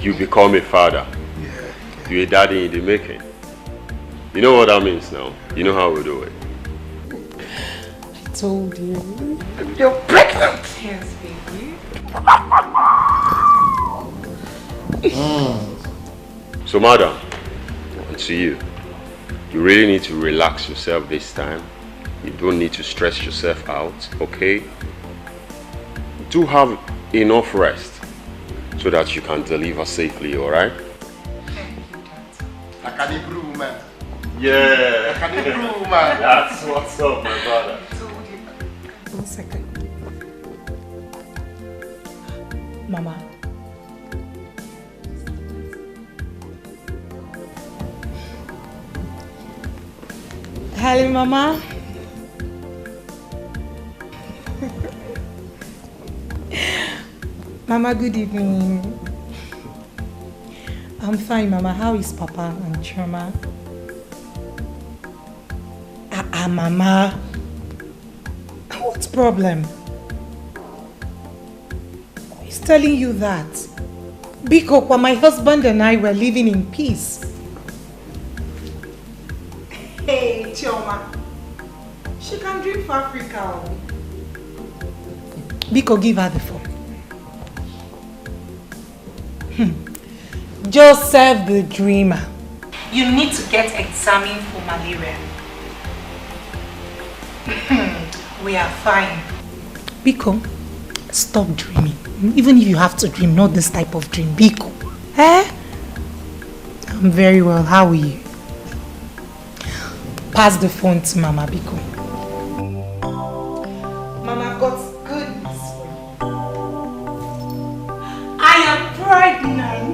you become a father. Yeah. You're a daddy in the making. You know what that means now? You know how we do it. I told you. You're pregnant? Yes, baby. So, madam, and to you, you really need to relax yourself this time. You don't need to stress yourself out, okay? Do have enough rest so that you can deliver safely, alright? I can improve, man. Yeah. I can improve, man. That's what's up, my brother. 1 second. Mama. Hello, Mama. Mama, good evening. I'm fine, Mama. How is Papa and Choma? Mama. What problem? He's telling you that. Because my husband and I were living in peace. Hey, Choma. She can dream for Africa. Biko, give her the phone. Joseph the dreamer. You need to get examined for malaria. We are fine. Biko, stop dreaming. Even if you have to dream, not this type of dream. Biko. Eh? I'm very well. How are you? Pass the phone to Mama, Biko. Mama, God's goodness. I am pregnant.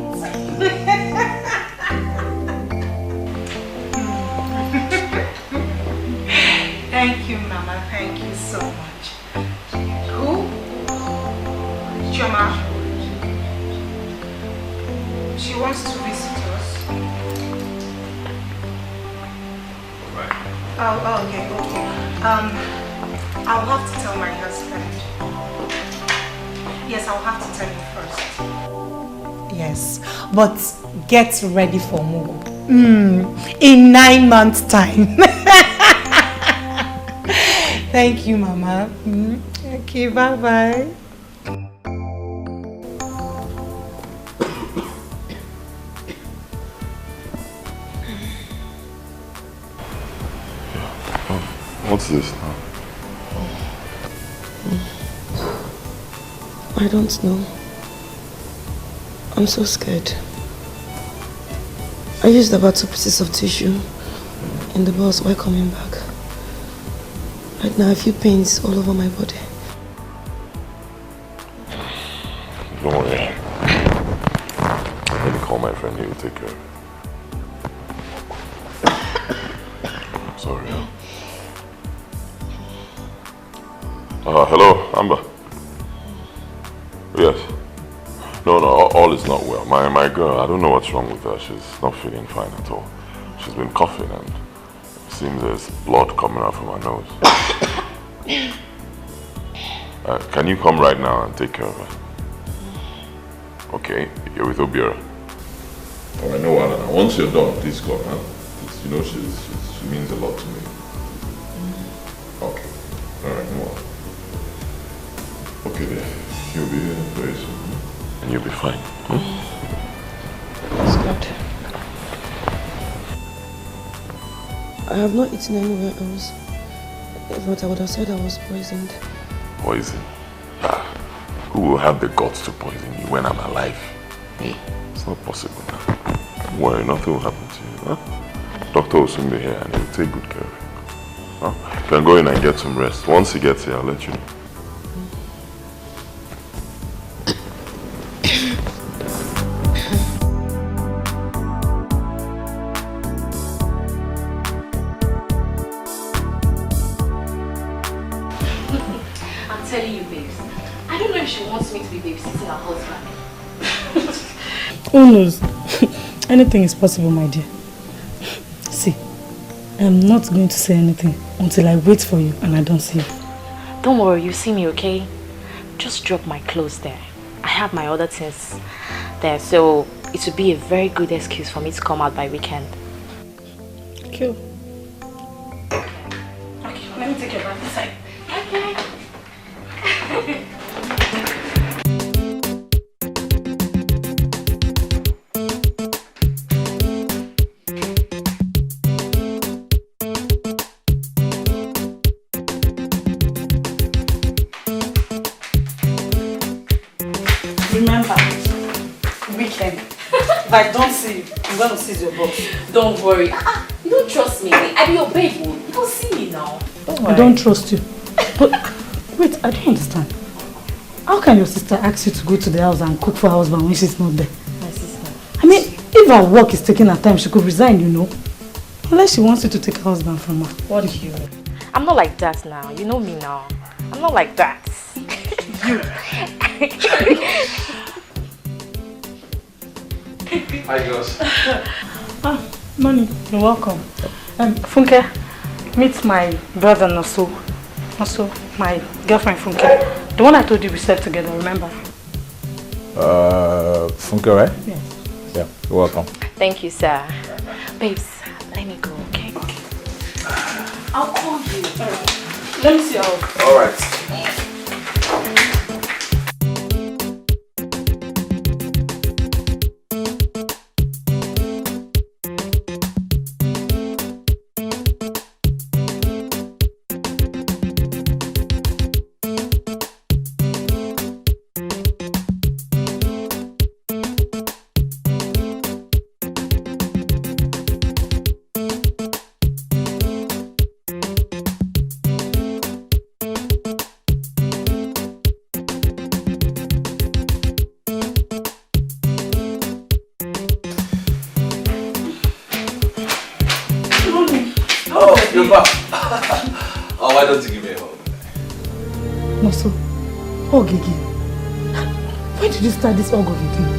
Thank you, Mama. Thank you so much. Who? Choma. She wants to visit us. Oh, okay. I'll have to tell my husband. Yes, I'll have to tell him first. Yes, but get ready for Mugu. In 9 months' time. Thank you, Mama. Okay, bye-bye. What's this now? I don't know. I'm so scared. I used about 2 pieces of tissue in the bus while coming back. Right now I feel pains all over my body. Don't worry. Let me call my friend. He will take care of it. Sorry. Hello, Amber. Yes. No, all is not well. My girl, I don't know what's wrong with her. She's not feeling fine at all. She's been coughing and it seems there's blood coming out from her nose. Can you come right now and take care of her? Okay, you're with Obiora. Alright, no, Alana. Once you're done, please come, huh? You know she means a lot to me. Okay. Alright, no. Okay, then. You'll be here very soon. And you'll be fine. That's good. I have not eaten anywhere else. But I would have said I was poisoned. Poison? Who will have the guts to poison you when I'm alive? Me? It's not possible now. Don't worry, nothing will happen to you. Huh? Doctor will soon be here and he'll take good care of you. Huh? You can go in and get some rest. Once he gets here, I'll let you know. Who knows? Anything is possible, my dear. See, I'm not going to say anything until I wait for you and I don't see you. Don't worry, you see me, okay? Just drop my clothes there. I have my other things there, so it would be a very good excuse for me to come out by weekend. Cool. Okay, let me take your back this side. Okay. Remember, weekend. If I don't see you, I'm going to seize your box. Don't worry. You don't trust me. I be your babe. You don't see me now. Don't worry. I don't trust you. But wait, I don't understand. How can your sister ask you to go to the house and cook for her husband when she's not there? My sister. I mean, if her work is taking her time, she could resign, you know. Unless she wants you to take her husband from her. What do you mean? I'm not like that now. You know me now. I'm not like that. you. Hi, girls. Noni, you're welcome. Funke, meet my brother Noso. Also, my girlfriend Funke. The one I told you we slept together, remember? Funke, right? Yes. Yeah, you're welcome. Thank you, sir. Babes, let me go, okay? I'll call you. Let me see how. All right. You're back. Oh, why don't you give me a hug? Noso, hug again. Why did you start this hug of again?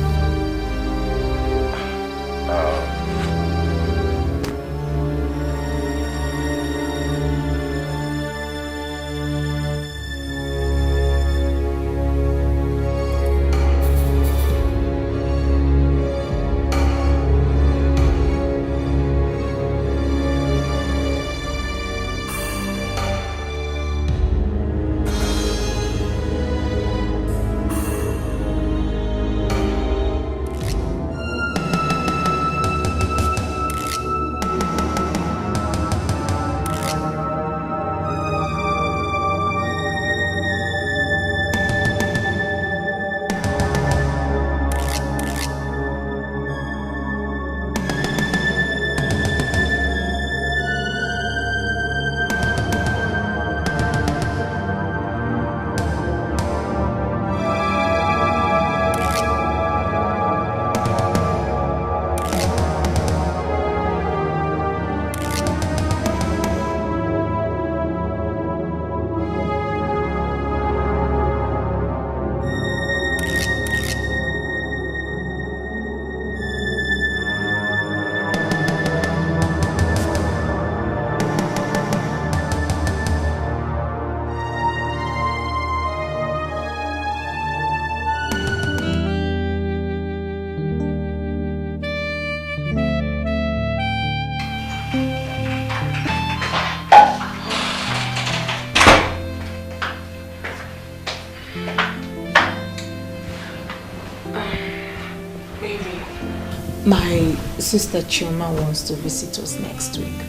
My sister Chioma wants to visit us next week,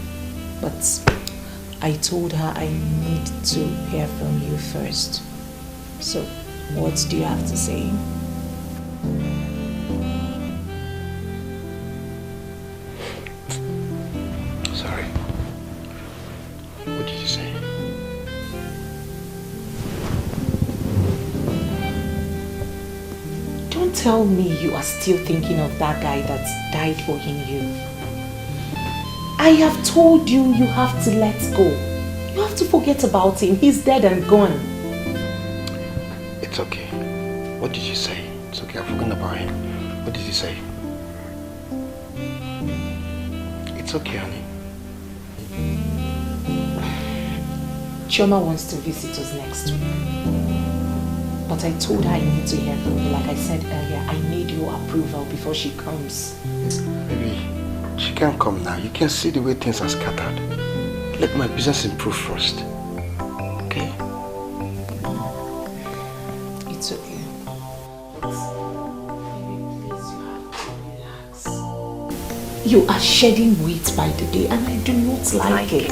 but I told her I need to hear from you first. So, what do you have to say? Sorry. What did you say? Don't tell me you are still thinking of that guy that died for you. I have told you you have to let go. You have to forget about him. He's dead and gone. It's okay. What did you say? It's okay, I've forgotten about him. What did you say? It's okay, honey. Chioma wants to visit us next week. But I told her I need to hear from you. Like I said earlier, I need your approval before she comes. Baby, she can't come now. You can see the way things are scattered. Let my business improve first. Okay? It's okay. You are shedding weight by the day and I do not like it.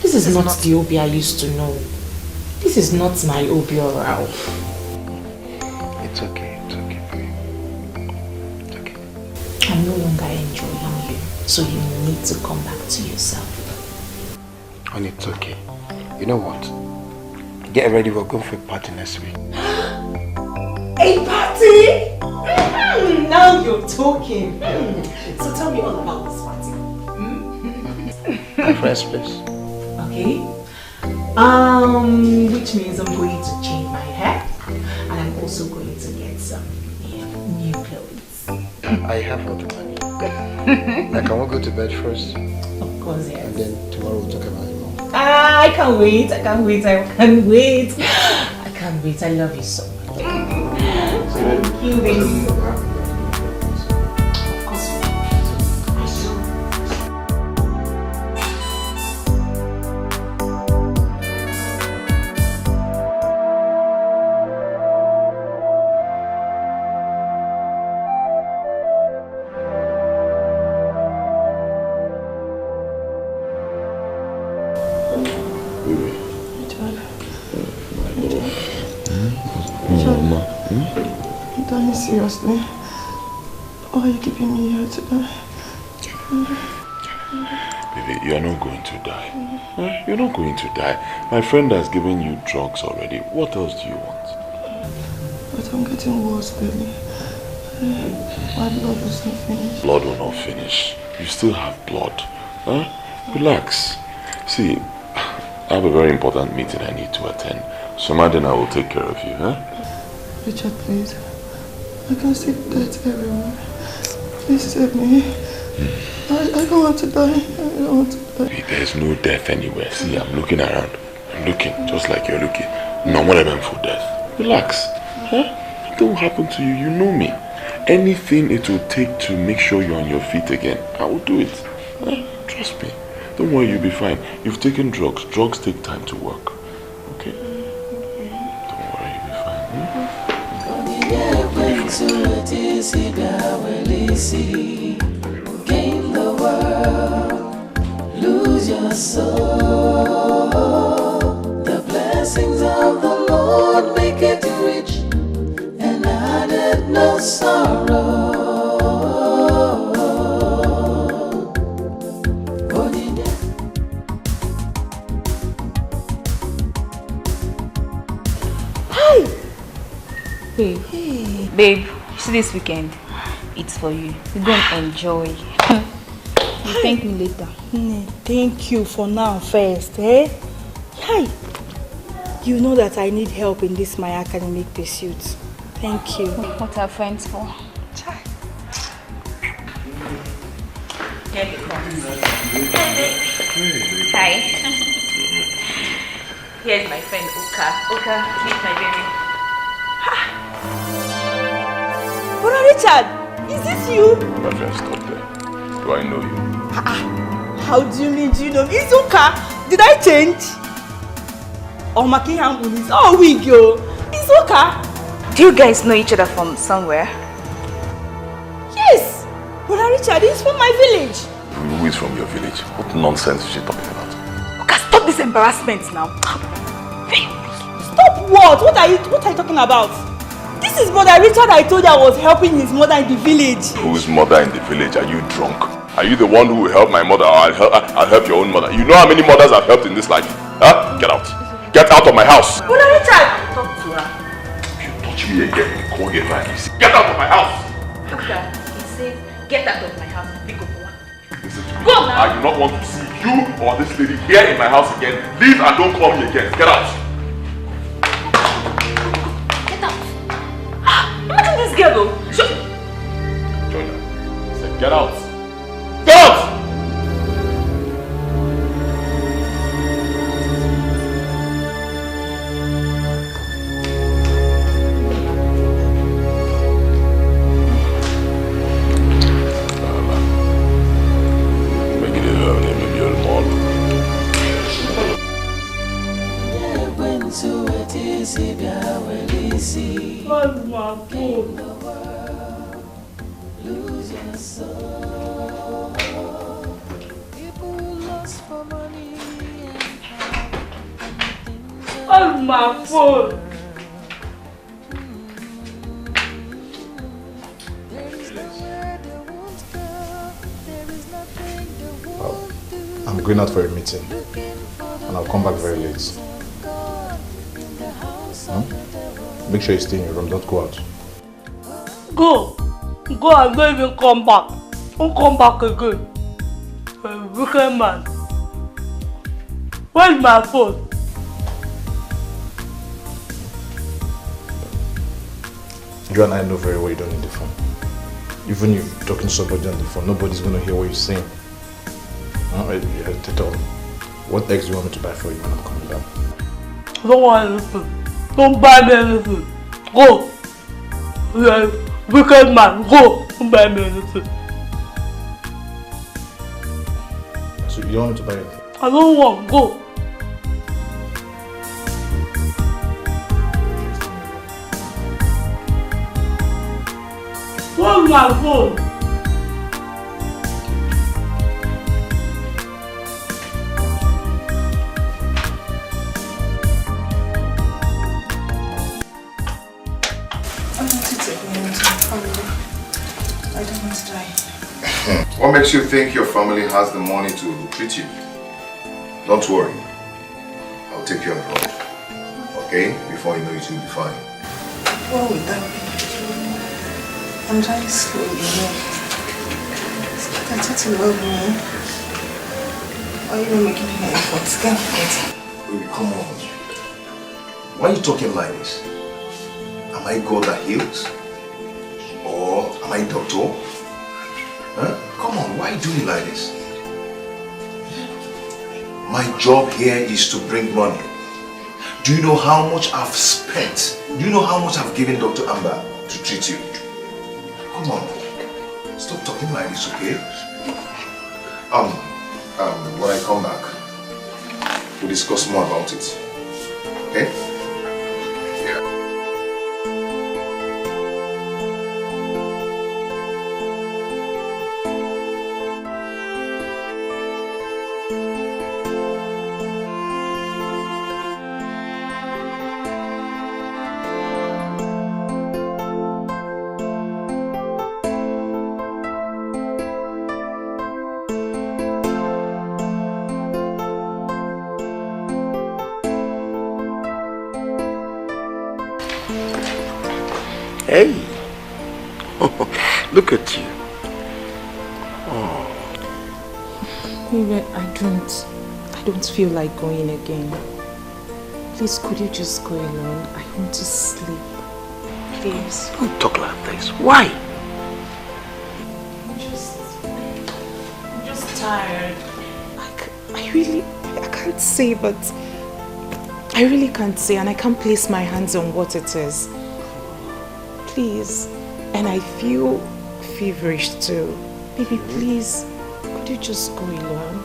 This is not the Obi I used to know. This is not my Obi Orao. It's okay, it's okay for you. It's okay. I'm no longer enjoying you, so you need to come back to yourself. And it's okay. You know what? Get ready, we're going for a party next week. A party? Now you're talking. So tell me all about this party. My friend's place. Okay. Which means I'm going to change my hair. also going to get some new clothes. I have all the money. Now, can we go to bed first? Of course, yes. And then tomorrow we'll talk about it more. I can't wait. I can't wait. I can't wait. I can't wait. I love you so much. Thank you, baby. Seriously? Why are you keeping me here today? Baby, you are not going to die. You're not going to die. My friend has given you drugs already. What else do you want? But I'm getting worse, baby. My blood is not finished. Blood will not finish. You still have blood. Relax. See, I have a very important meeting I need to attend. So Madden, I will take care of you, Richard, please. I can see death everywhere. Please save me. I don't want to die. I don't want to die. There's no death anywhere. See, I'm looking around. I'm looking just like you're looking. No one event for death. Relax. Nothing will happen to you. You know me. Anything it will take to make sure you're on your feet again, I will do it. Trust me. Don't worry, you'll be fine. You've taken drugs. Drugs take time to work. Okay? Don't worry, you'll be fine. Gain the world, lose your soul. The blessings of the Lord make it rich, and added no sorrow. Hi! Babe. Hey. Babe, see this weekend? It's for you. You're going to enjoy. You thank me later. Thank you for now first, eh? Hi. You know that I need help in this my academic pursuit. Thank you. What are friends for? Hi. Here's my friend Oka. Oka, meet my baby. Brother Richard, is this you? Rafael, stop there. Do I know you? How do you mean, do you know me? It's Oka. Did I change? Oh, Makiham is oh wig yo. It's Oka. Do you guys know each other from somewhere? Yes. Brother Richard is from my village. Who is from your village? What nonsense is she talking about? Oka, stop this embarrassment now. Stop what? What are you talking about? This is Brother Richard I told you I was helping his mother in the village. Whose mother in the village? Are you drunk? Are you the one who will help my mother, or I'll help your own mother? You know how many mothers I've helped in this life? Huh? Get out. Get out of my house. Brother Richard! Talk to her. If you touch me again, call your man. Get out of my house. Oka, he said, get out of my house. Pick up one. Listen to me. Go now. I do not want to see you or this lady here in my house again. Leave and don't call me again. Get out. Imagine this girl though. Join her. I said, get out. Get out! My phone. I'm going out for a meeting and I'll come back very late. Make sure you stay in your room, don't go out. Go and don't even come back. Don't come back again. Wicked man. Where's my phone? You and I know very well you don't need the phone. Even if you're talking to somebody on the phone, nobody's going to hear what you're saying. What eggs do you want me to buy for you when I'm coming back? I don't want anything. Don't buy me anything. Go. You're a wicked man. Go. Don't buy me anything. So you don't want me to buy anything? I don't want. Go. Where's my phone? I don't want to die. What makes you think your family has the money to treat you? Don't worry. I'll take you abroad. Okay? Before you know it, you'll be fine. What would that be? I'm dying slowly here. I thought you love me. Why are you not making any efforts? Can't forget. Baby, come on. Why are you talking like this? Am I God that heals? Or am I doctor? Huh? Come on, why are you doing like this? My job here is to bring money. Do you know how much I've spent? Do you know how much I've given Dr. Amber to treat you? Come on. Stop talking like this, okay? When I come back, we'll discuss more about it. Okay? Hey, look at you. Oh. Maybe I don't feel like going again. Please, could you just go alone? I want to sleep. Please. Don't talk like this. Why? I'm just tired. I can't say, but I really can't say, and I can't place my hands on what it is. Please. And I feel feverish too. Baby, please, could you just go alone?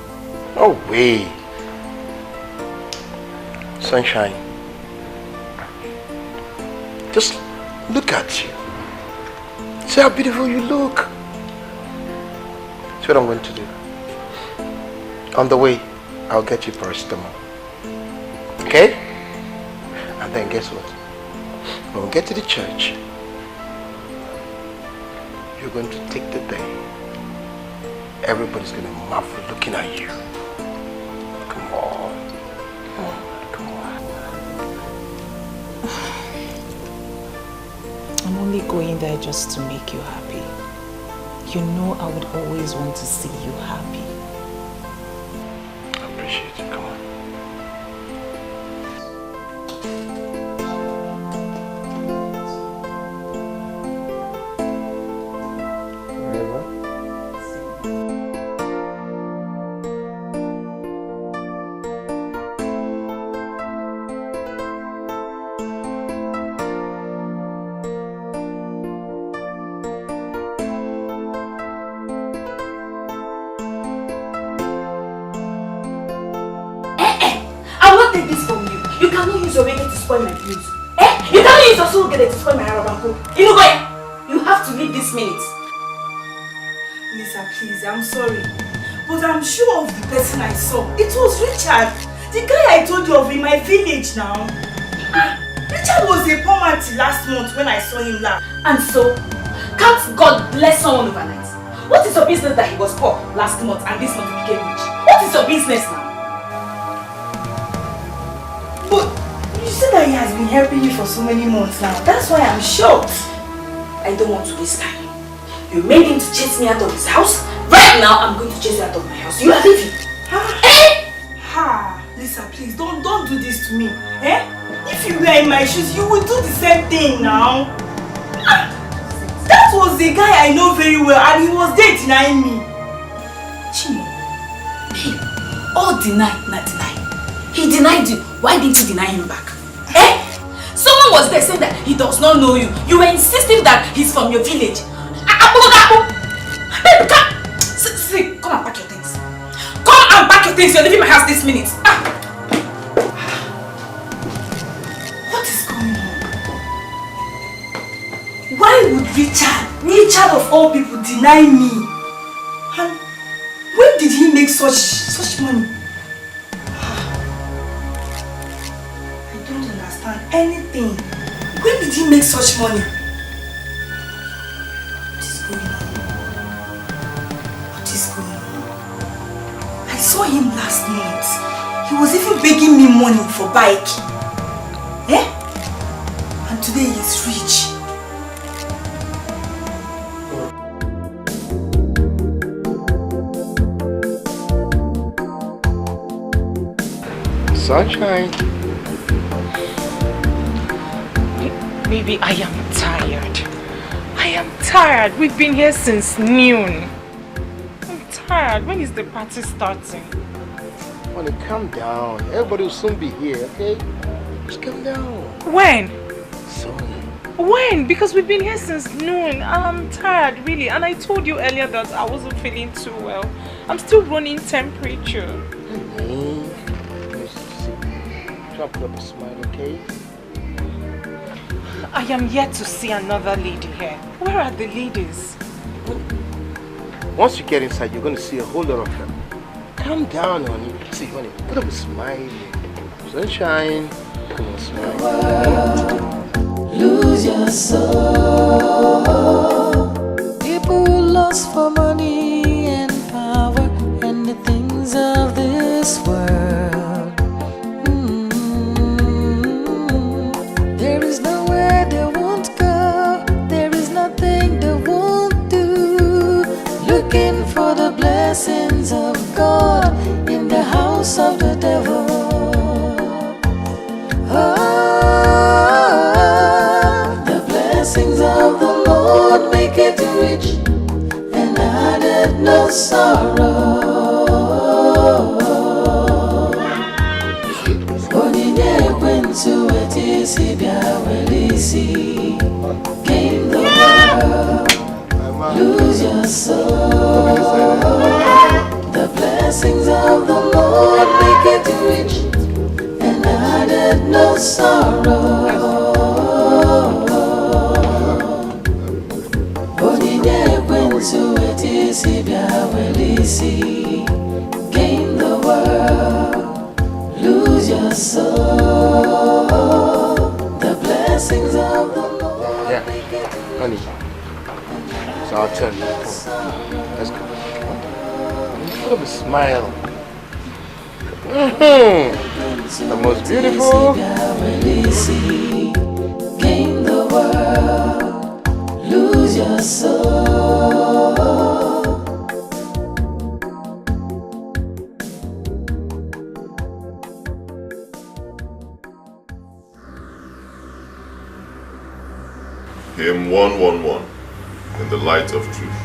Oh, wait. Sunshine. Just look at you. See how beautiful you look. That's what I'm going to do. On the way, I'll get you paracetamol. Okay? And then guess what? When we get to the church, you're going to take the day. Everybody's going to marvel looking at you. Come on. Come on. I'm only going there just to make you happy. You know I would always want to see you happy. I appreciate it. Come on. My views. You can't use your soul to spoil my Arabanko. You know what? You have to leave this minute. Lisa, please, I'm sorry. But I'm sure of the person I saw. It was Richard. The guy I told you of in my village now. Richard was a poor man till last month when I saw him last. And so, can't God bless someone overnight? What is your business that he was poor last month and this month he became rich? What is your business now? You said that he has been helping you for so many months now. That's why I'm shocked. I don't want to waste time. You made him to chase me out of his house. Right now, I'm going to chase you out of my house. You are leaving. Lisa, please, don't do this to me. If you were in my shoes, you would do the same thing now. was a guy I know very well and he was there denying me. Chino, hey, all deny, not deny. He denied you. Why didn't you deny him back? Eh? Someone was there saying that he does not know you. You were insisting that he's from your village. Babe, come. See, come and pack your things. Come and pack your things. You're leaving my house this minute. What is going on? Why would Richard of all people, deny me? And when did he make such money? I don't understand anything. When did he make such money? What is going on? I saw him last month. He was even begging me money for bike. Eh? And today he's rich. Sunshine. Baby, I am tired. I am tired. We've been here since noon. I'm tired. When is the party starting? Honey, calm down. Everybody will soon be here, okay? Just calm down. When? Soon. When? Because we've been here since noon. I'm tired, really. And I told you earlier that I wasn't feeling too well. I'm still running temperature. Try to put up a smile, okay? I am yet to see another lady here. Where are the ladies? Once you get inside, you're going to see a whole lot of them. Calm down, honey. See, honey, put up a smile. Sunshine. Come on, smile. Lose your soul. People lost for money and power and the things of this world. There is nowhere they won't go. There is nothing they won't do. Looking for the blessings of God in the house of the devil. The blessings of the Lord make it rich and added no sorrow. Onyinye kwentu etisi biawelisi. Gain the world, lose your soul. The blessings of the Lord make it rich and added no sorrow. Onyinye kwentu etisi biawelisi. Gain the world, lose your soul. The blessings of the Lord. Yeah, honey. It's our turn. Let's go. Put up a smile. The most beautiful. Gain the world, lose your soul. Hymn 111 in the light of truth.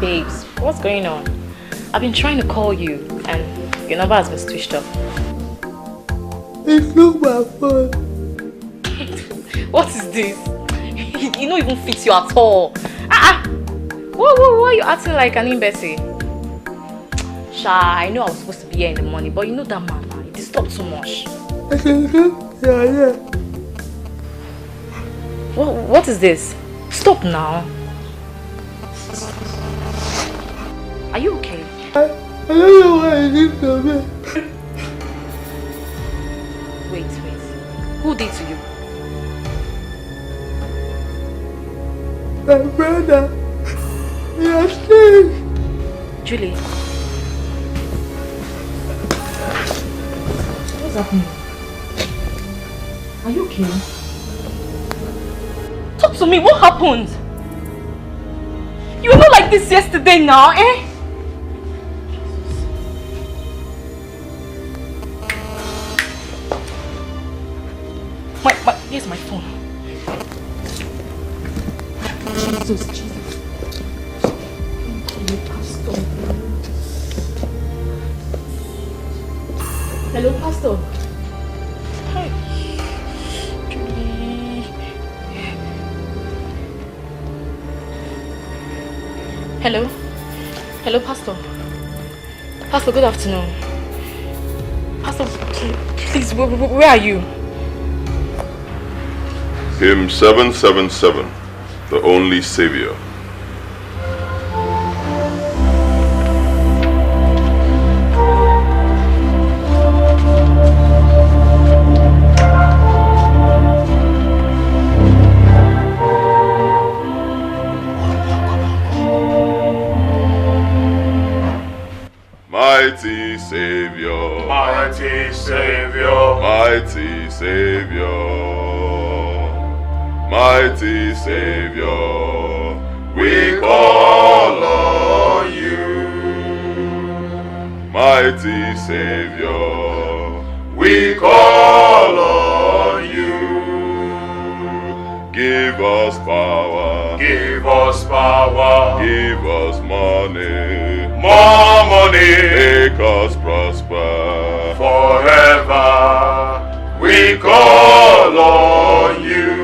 Babes, what's going on? I've been trying to call you and your number has been switched off. It's not my fault. What is this? You don't even fit you at all. Why are you acting like an imbecile? Sha, I know I was supposed to be here in the morning, but you know that man, he disturbed too much. Yeah. What is this? Stop now. Are you okay? I don't know what I did to me. Wait. Who did to you? My brother. He has changed. Julie. What's happening? Are you okay? Talk to me, what happened? You were not like this yesterday now, eh? Here's my phone. Jesus. Hello, Pastor. Hi. Julie. Hello, Pastor. Pastor, good afternoon. Pastor, please, where are you? Hymn 777, The Only Savior. Mighty Savior, Mighty Savior, Mighty Savior, Mighty Savior, we call on you. Mighty Savior, we call on you. Give us power, give us power, give us money, more money, make us prosper forever. We call on you.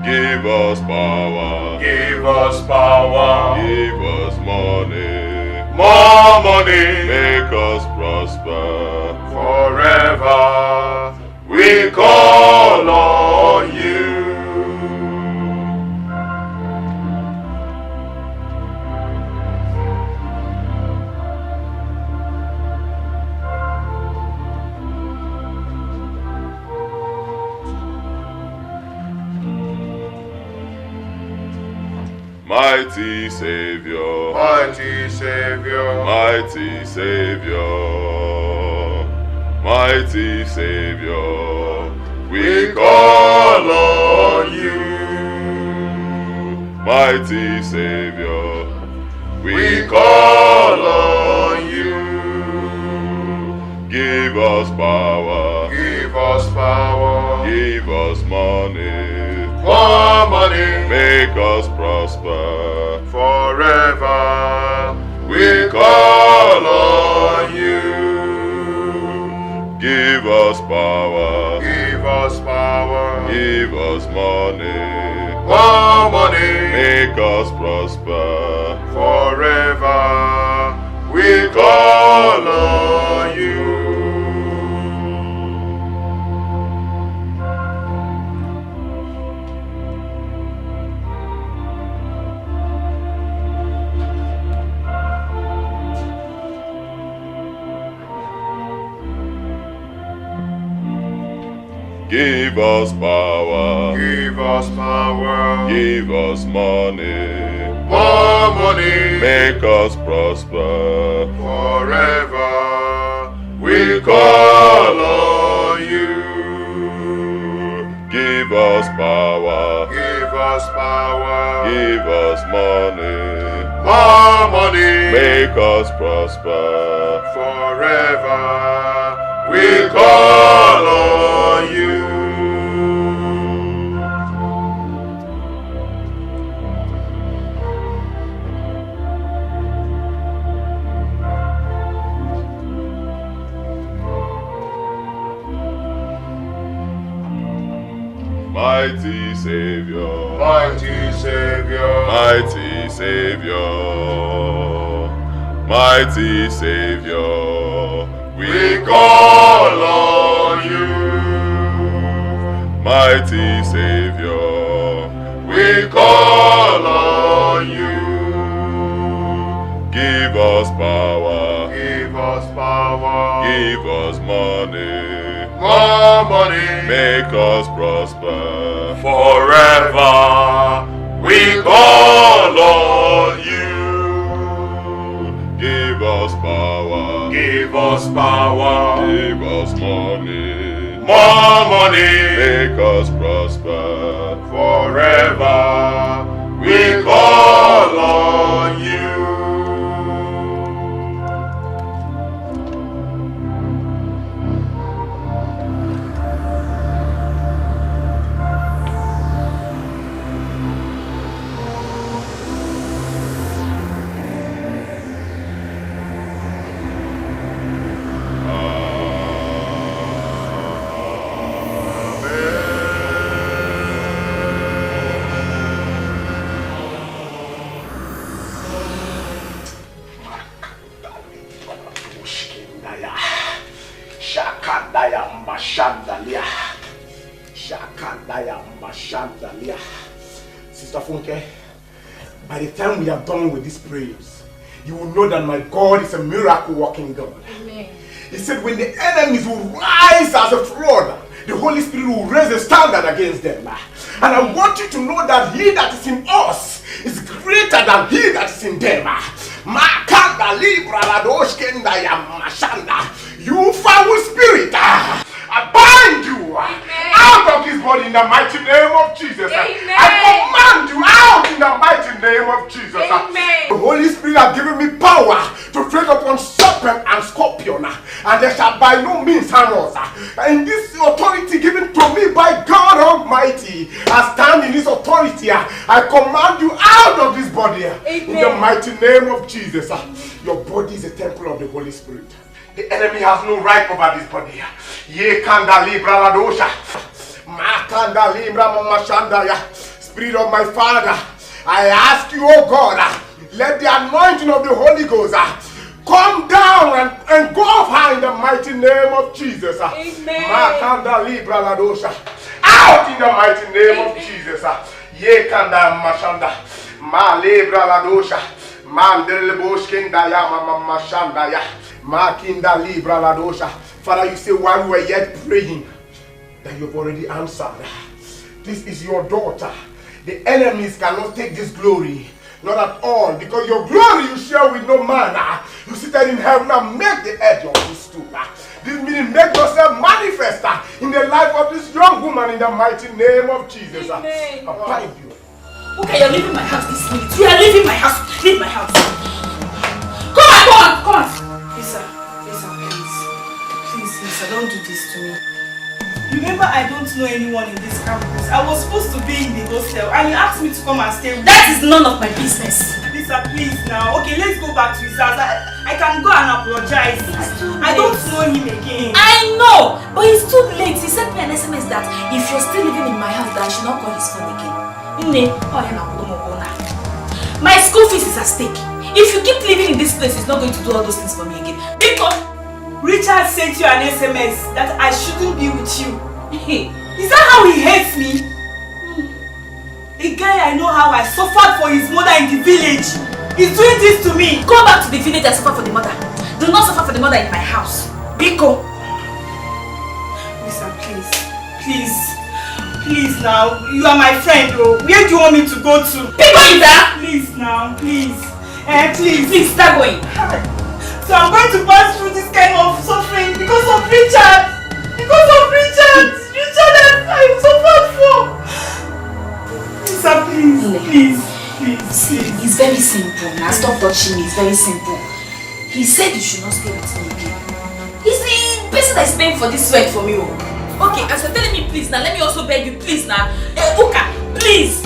Give us power, give us power, give us money, more money, make us prosper forever. We call on you. Mighty Savior, Mighty Savior, Mighty Savior, Mighty Savior, we call on you. Mighty Savior, we call on you. Give us power, give us power, give us money, more money, make us prosper forever. We call on you. Give us power, give us power, give us money, more money, make us prosper forever. We call on you. Give us power, give us power, give us money, more money, make us prosper forever. We call on you. Give us power, give us power, give us money, more money, make us prosper forever. We call on you. Mighty Savior, Mighty Savior, mighty Savior, mighty Savior, we call on you. Mighty Savior, we call on you. Give us power, give us power, give us money, more money, make us prosper forever. We call on you. Give us power, give us power, give us money, more money, make us prosper forever. We call on you. Sister Funke, by the time we are done with these prayers, you will know that my God is a miracle working God. Amen. He said when the enemies will rise as a flood, the Holy Spirit will raise a standard against them. And I want you to know that he that is in us is greater than he that is in them. You foul spirit, I bind you out of this body in the mighty name of Jesus. I command you out in the mighty name of Jesus. The Holy Spirit has given me power to tread upon serpent and scorpion, and they shall by no means harm us. And this authority given to me by God Almighty, I stand in this authority. I command you out of this body in the mighty name of Jesus. Your body is a temple of the Holy Spirit. The enemy has no right over this body. Ye kanda libra la dosha. Ma kanda libra mama shandaya. Spirit of my Father, I ask you, oh God, let the anointing of the Holy Ghost come down and go off high in the mighty name of Jesus. Amen. Ma kanda libra la dosha. Out in the mighty name of Jesus. Ye kanda mashanda. Ma libra la dosha. Mandele boshkenda ya mama shandaya. Makinda libra la dosha. Father, you say while we were yet praying that you've already answered. This is your daughter. The enemies cannot take this glory. Not at all. Because your glory you share with no man. You seated in heaven and make the edge of this stool. This meaning make yourself manifest in the life of this young woman in the mighty name of Jesus. I bind you. Okay, you're leaving my house this minute. You are leaving my house. Leave my house. Come on. Lisa, please, don't do this to me. Remember, I don't know anyone in this campus. I was supposed to be in the hostel and you asked me to come and stay with you. That is none of my business. Lisa, please now. Okay, let's go back to his house. I can go and apologize. I don't know him again. I know, but it's too late. He sent me an SMS that if you're still living in my house, that I should not call his phone again. My school fees is at stake. If you keep living in this place, it's not going to do all those things for me again. Because Richard sent you an SMS that I shouldn't be with you. Is that how he hates me? A guy I know how I suffered for his mother in the village. He's doing this to me. Go back to the village and suffer for the mother. Do not suffer for the mother in my house. Biko. Listen, please now. You are my friend, though. Where do you want me to go to? Biko, Ida! Please now, please. Please start going. So I'm going to pass through this kind of suffering because of Richard. Richard I suffered for. Lisa, please. See, it's very simple. Now stop touching me. It's very simple. He said you should not stay with me again. He's the person that is paying for this sweat for me. Okay, as you're telling me please now, let me also beg you please now. Uka, please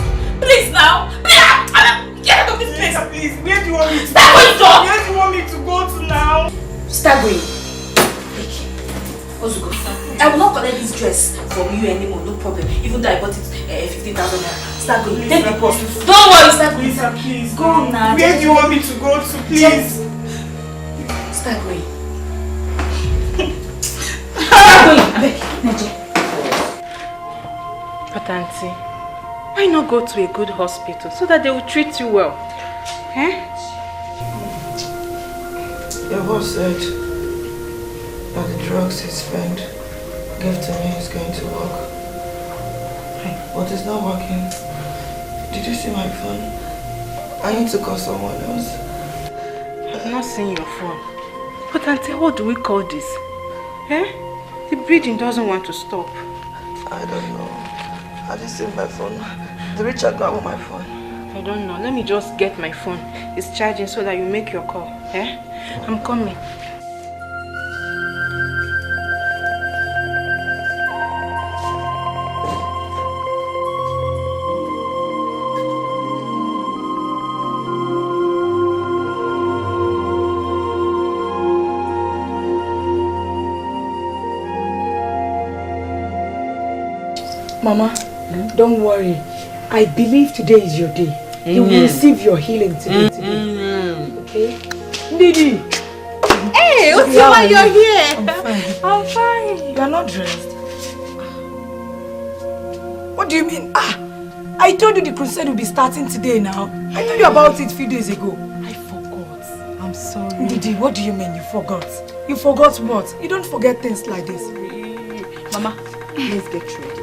now. Get out of this place. Please, where do you want me to go? Start going. Where do you want me to go to now? Start going. Ozuko, I will not collect this dress from you anymore, no problem. Even though I bought it 15,000 naira. Start going. Take the cost. Don't worry, start going. Lisa, please. Go now. Where do you want me to go to, please? Start going. Start going. Abeg, Naje. But auntie, why not go to a good hospital so that they will treat you well? Eh? Your boss said that the drugs his friend gave to me is going to work. But it's not working. Did you see my phone? I need to call someone else. I've not seen your phone. But auntie, what do we call this? Eh? The bleeding doesn't want to stop. I don't know. I just see my phone. The Richard got on my phone. I don't know. Let me just get my phone. It's charging so that you make your call. Eh? I'm coming. Mama, don't worry. I believe today is your day. You will receive your healing today. Okay? Didi! Hey, Otioma, you're here. I'm fine. You are not dressed. What do you mean? I told you the crusade will be starting today now. I told you about it a few days ago. I forgot. I'm sorry. Didi, what do you mean you forgot? You forgot what? You don't forget things like this. Mama, let's get ready.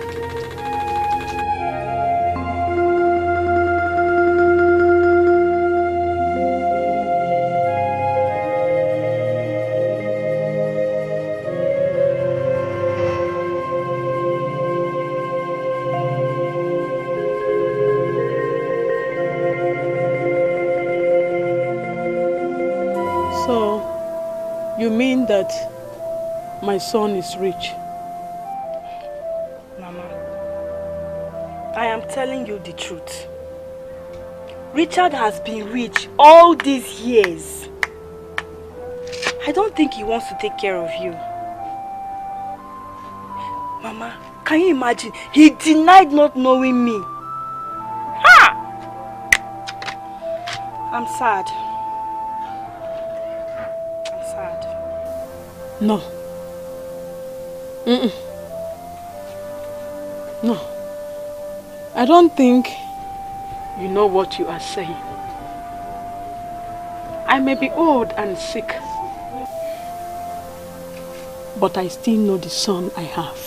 You mean that my son is rich? Mama, I am telling you the truth. Richard has been rich all these years. I don't think he wants to take care of you. Mama, can you imagine? He denied not knowing me. Ha! I'm sad. No. No. I don't think you know what you are saying. I may be old and sick, but I still know the son I have.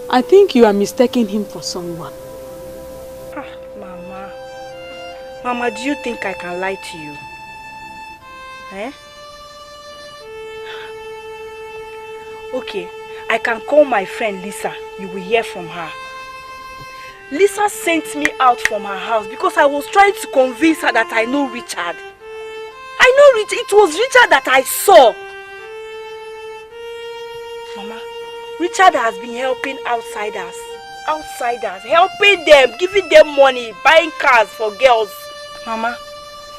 I think you are mistaking him for someone. Mama. Mama, do you think I can lie to you? Eh? Okay, I can call my friend Lisa. You will hear from her. Lisa sent me out from her house because I was trying to convince her that I know Richard. I know Richard. It was Richard that I saw. Mama, Richard has been helping outsiders. Helping them, giving them money, buying cars for girls. Mama,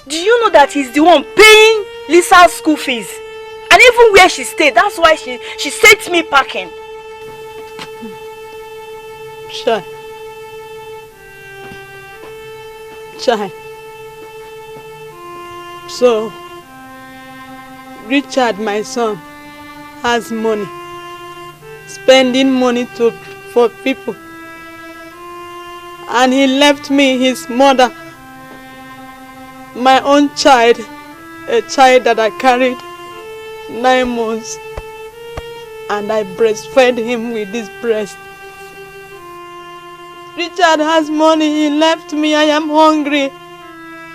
do you know that he's the one paying Lisa's school fees? And even where she stayed, that's why she sent me packing. Chai. So, Richard, my son, has money. Spending money for people. And he left me his mother, my own child, a child that I carried 9 months, and I breastfed him with this breast. Richard has money, he left me, I am hungry.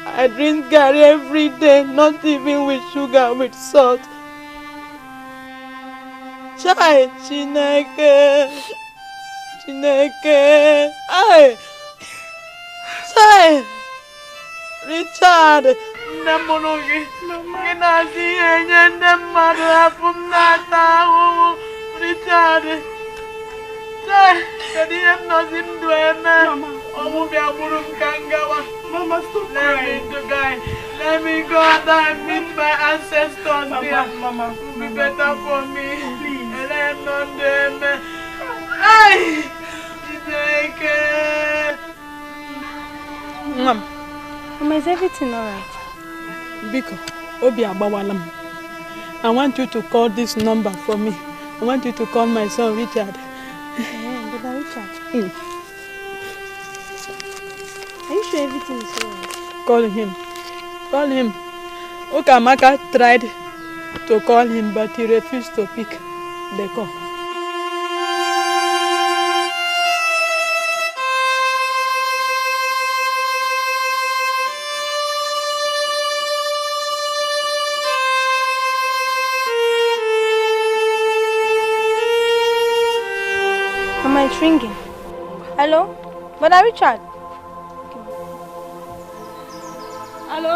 I drink garri every day, not even with sugar, with salt. Chai, Chineke, ay, Chai, Richard. Mama, Mama, stop crying. Let me go and meet my ancestors. Mama, it will be better for me. Please. And I'm not them. Hey! Mama, is everything alright? Biko, Obi Abawalam. I want you to call this number for me. I want you to call my son Richard. Brother Richard. Are you sure everything is alright? Call him. Call him. Ukamaka tried to call him, but he refused to pick the call. Mama, it's ringing. Hello? Brother Richard? Hello?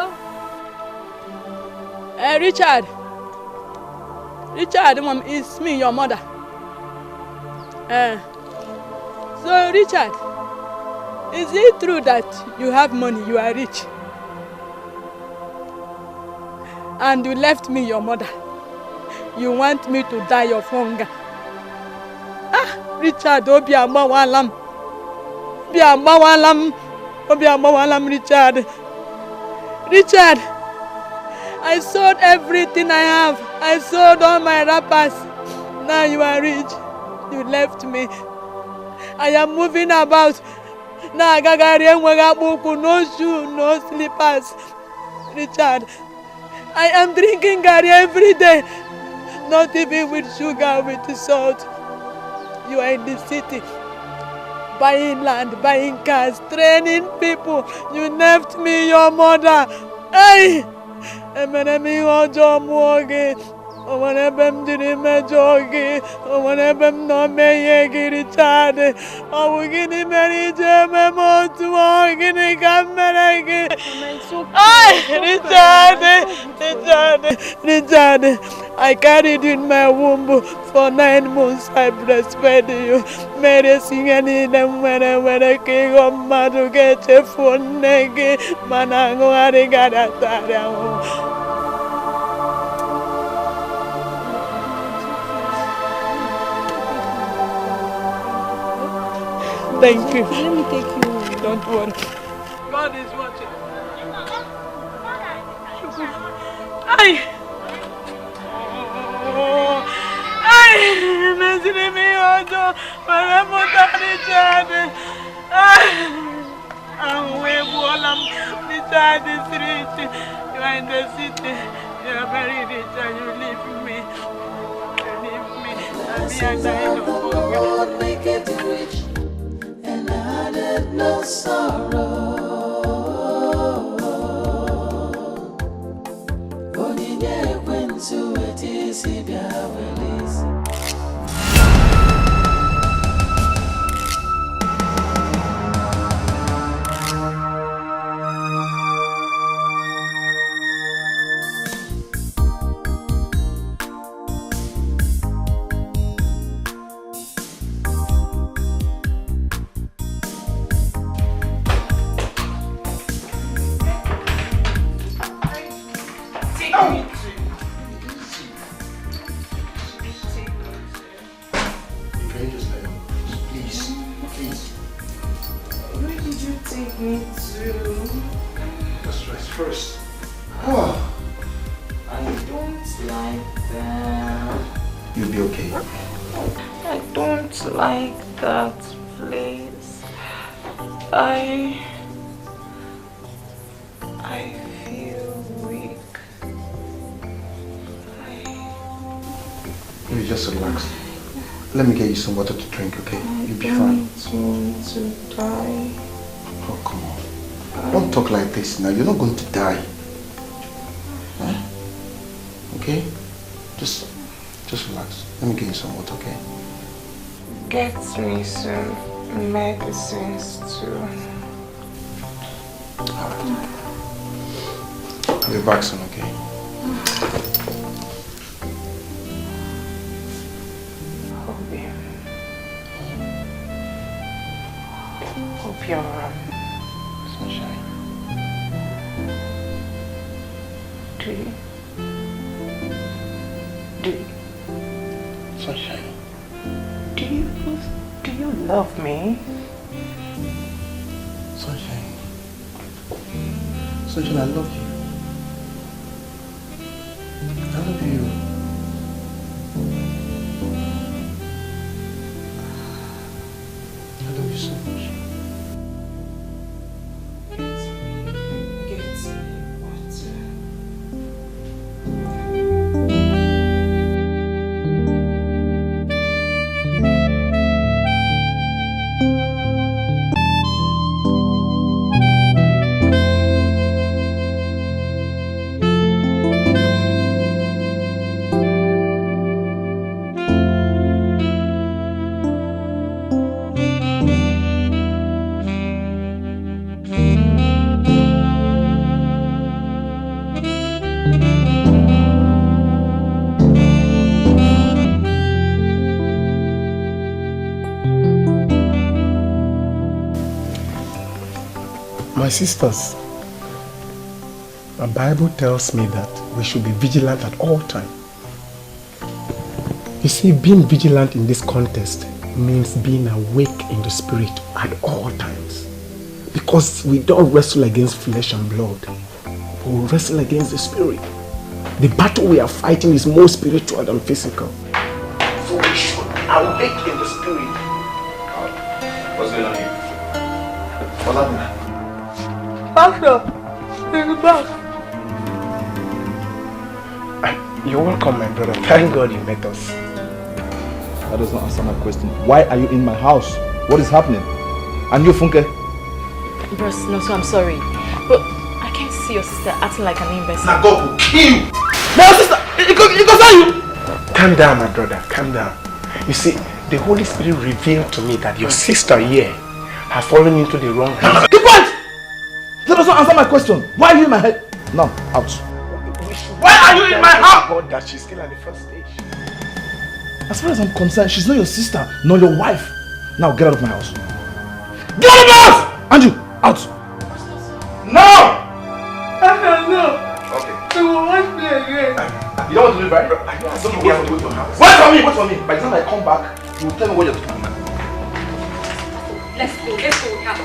Richard. Richard, Mom, it's me, your mother. So, Richard, is it true that you have money, you are rich? And you left me, your mother. You want me to die of hunger. Richard, Obi Amawalam. Obi Amawalam. Obi Amawalam, Richard. Richard, I sold everything I have. I sold all my wrappers. Now you are rich. You left me. I am moving about. Now no shoe, no slippers. Richard, I am drinking gari every day. Not even with sugar, with salt. You are in the city, buying land, buying cars, training people. You left me, your mother. Hey! Emenemi ojo muoge. Owanebem diri mejoge. Owanebem no meyegi Richard. Owugini meri jeme motu. Owugini kameregi. Ay! Richard. I carried you in my womb for 9 months. I breastfed you. Mary singing them when I came on to get a phone negi. Manango arigada. Thank you. Let me take you. Don't worry. God is watching. Ay! Ay! Imagine me, Ojo. Richard. Richard is rich. You are in the city. You are very rich and you leave me. You leave me. And me, I die of hunger. Make it rich and added no sorrow. Onyinye ekwensu etisi bịa welisi. Let me get you some water to drink, okay? You'll be fine. I want to die. Oh, come on. Don't talk like this now. You're not going to die. Huh? Okay? Just relax. Let me get you some water, okay? Get me some medicines too. Alright. I'll be back soon, okay? Hope you're sunshine. Sunshine. Do you love me? Sunshine. Sunshine, I love you. I love you. I love you so much. My sisters, the Bible tells me that we should be vigilant at all times. You see, being vigilant in this contest means being awake in the spirit at all times. Because we don't wrestle against flesh and blood, we wrestle against the spirit. The battle we are fighting is more spiritual than physical. So we should be awake in the spirit. What's going on here? What's happening? Pastor, he's back. You're welcome, my brother. Thank God you met us. That does not answer my question. Why are you in my house? What is happening? And you, Funke? Bros, no, so I'm sorry. But I can't see your sister acting like an imbecile. Now God will kill you! My sister! It goes on you! Calm down, my brother. Calm down. You see, the Holy Spirit revealed to me that your sister here has fallen into the wrong hands. Keep quiet! That does not answer my question. Why are you in my head? Now, out. Why are you in my house? God, that she's still at the first stage. As far as I'm concerned, she's not your sister, nor your wife. Now, get out of my house. Get out of my house! Andrew, out! No! No. Okay. He will watch me again. You don't want to leave, right? I don't want to go to your house. Wait for me, wait for me. By the time I come back, you will tell me what you're talking about. Let's go, come.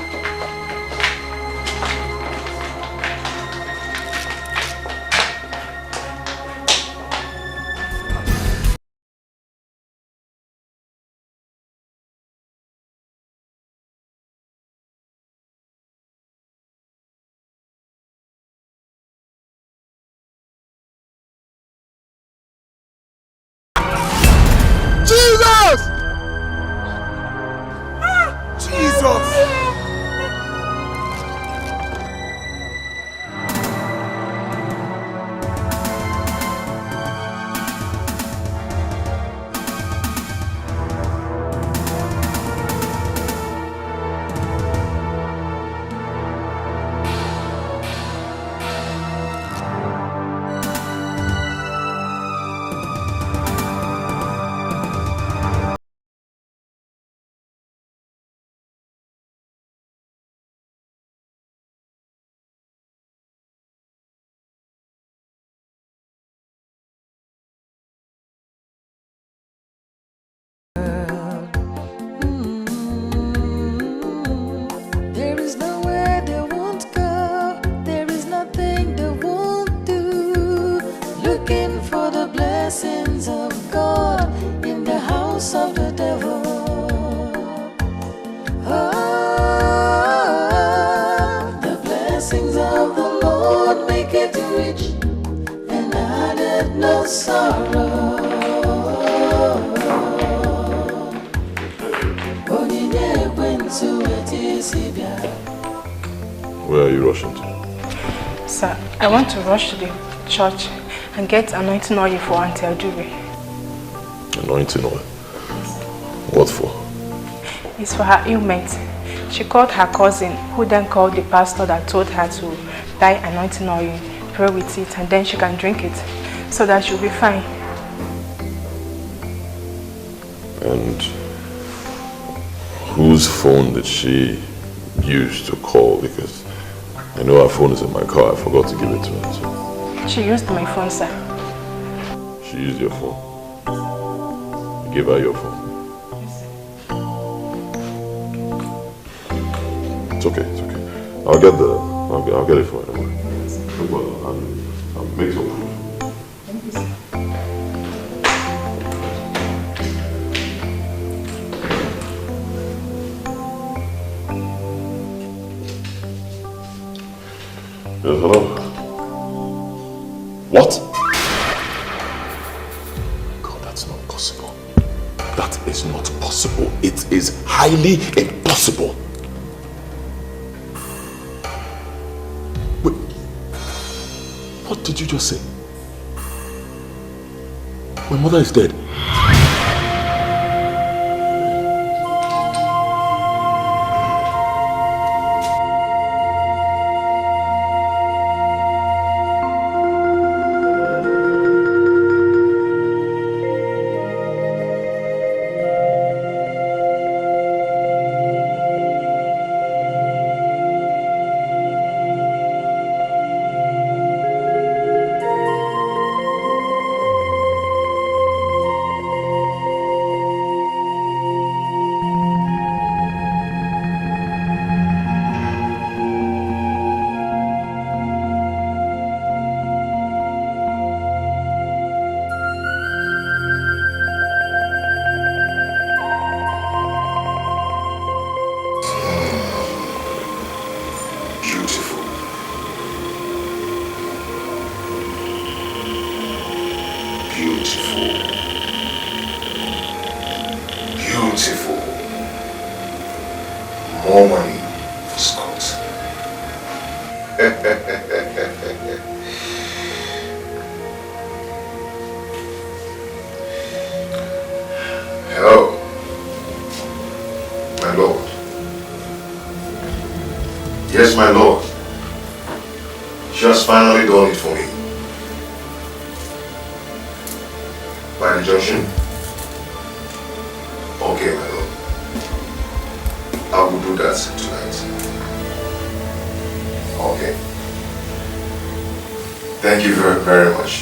Jesus! Jesus! There is nowhere they won't go. There is nothing they won't do. Looking for the blessings of God in the house of the devil. Oh, the blessings of the Lord make it rich and added no sorrow. Where are you rushing to? Sir, I want to rush to the church and get anointing oil for Auntie Adure. Anointing oil? What for? It's for her ailment. She called her cousin, who then called the pastor that told her to buy anointing oil, pray with it, and then she can drink it, so that she'll be fine. And whose phone did she used to call because I know her phone is in my car. I forgot to give it to her. So. She used my phone, sir. She used your phone. You gave her your phone. It's okay. It's okay. I'll get it for you. No problem. I'll make some food. Thank you, sir. Yes, hello? What? God, that's not possible. That is not possible. It is highly impossible. Wait. What did you just say? My mother is dead. Yes, my lord. She has finally done it for me. By the junction? Okay, my lord. I will do that tonight. Okay. Thank you very, very much.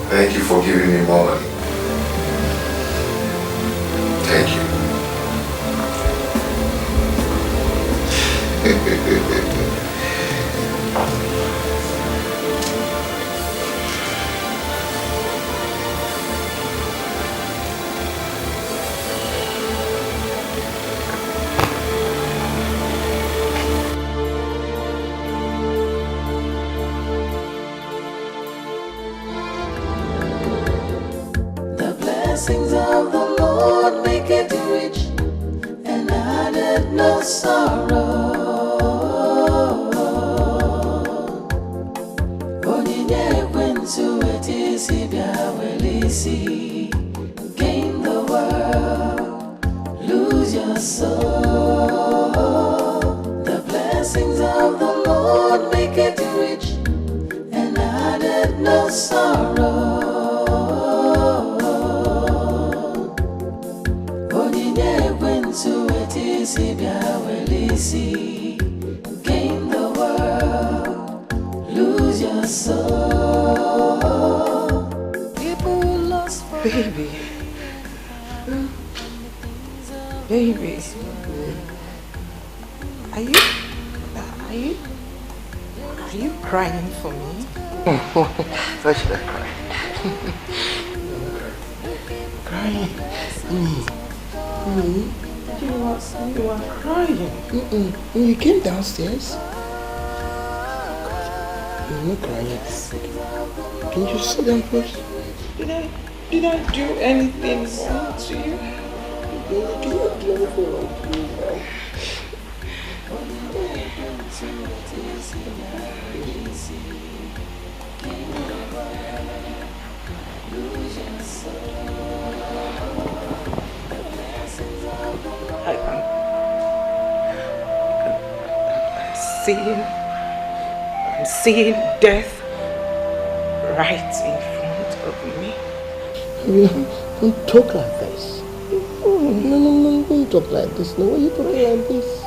Thank you for giving me more money. Thank you. The blessings of the Lord make it rich and added no sorrow. Gain the world, lose your soul. The blessings of the Lord make it rich and added no sorrow. Gain the world, lose your soul. Baby. Baby. Are you crying for me? Why should I cry? Crying? You are crying. When you came downstairs, you're not crying. Can you sit down first? Did I do anything wrong to you? You didn't do anything wrong to me, bro. I'm seeing death right in front of me. Don't talk like this. No, don't don't talk like this. No, why are you talking like this?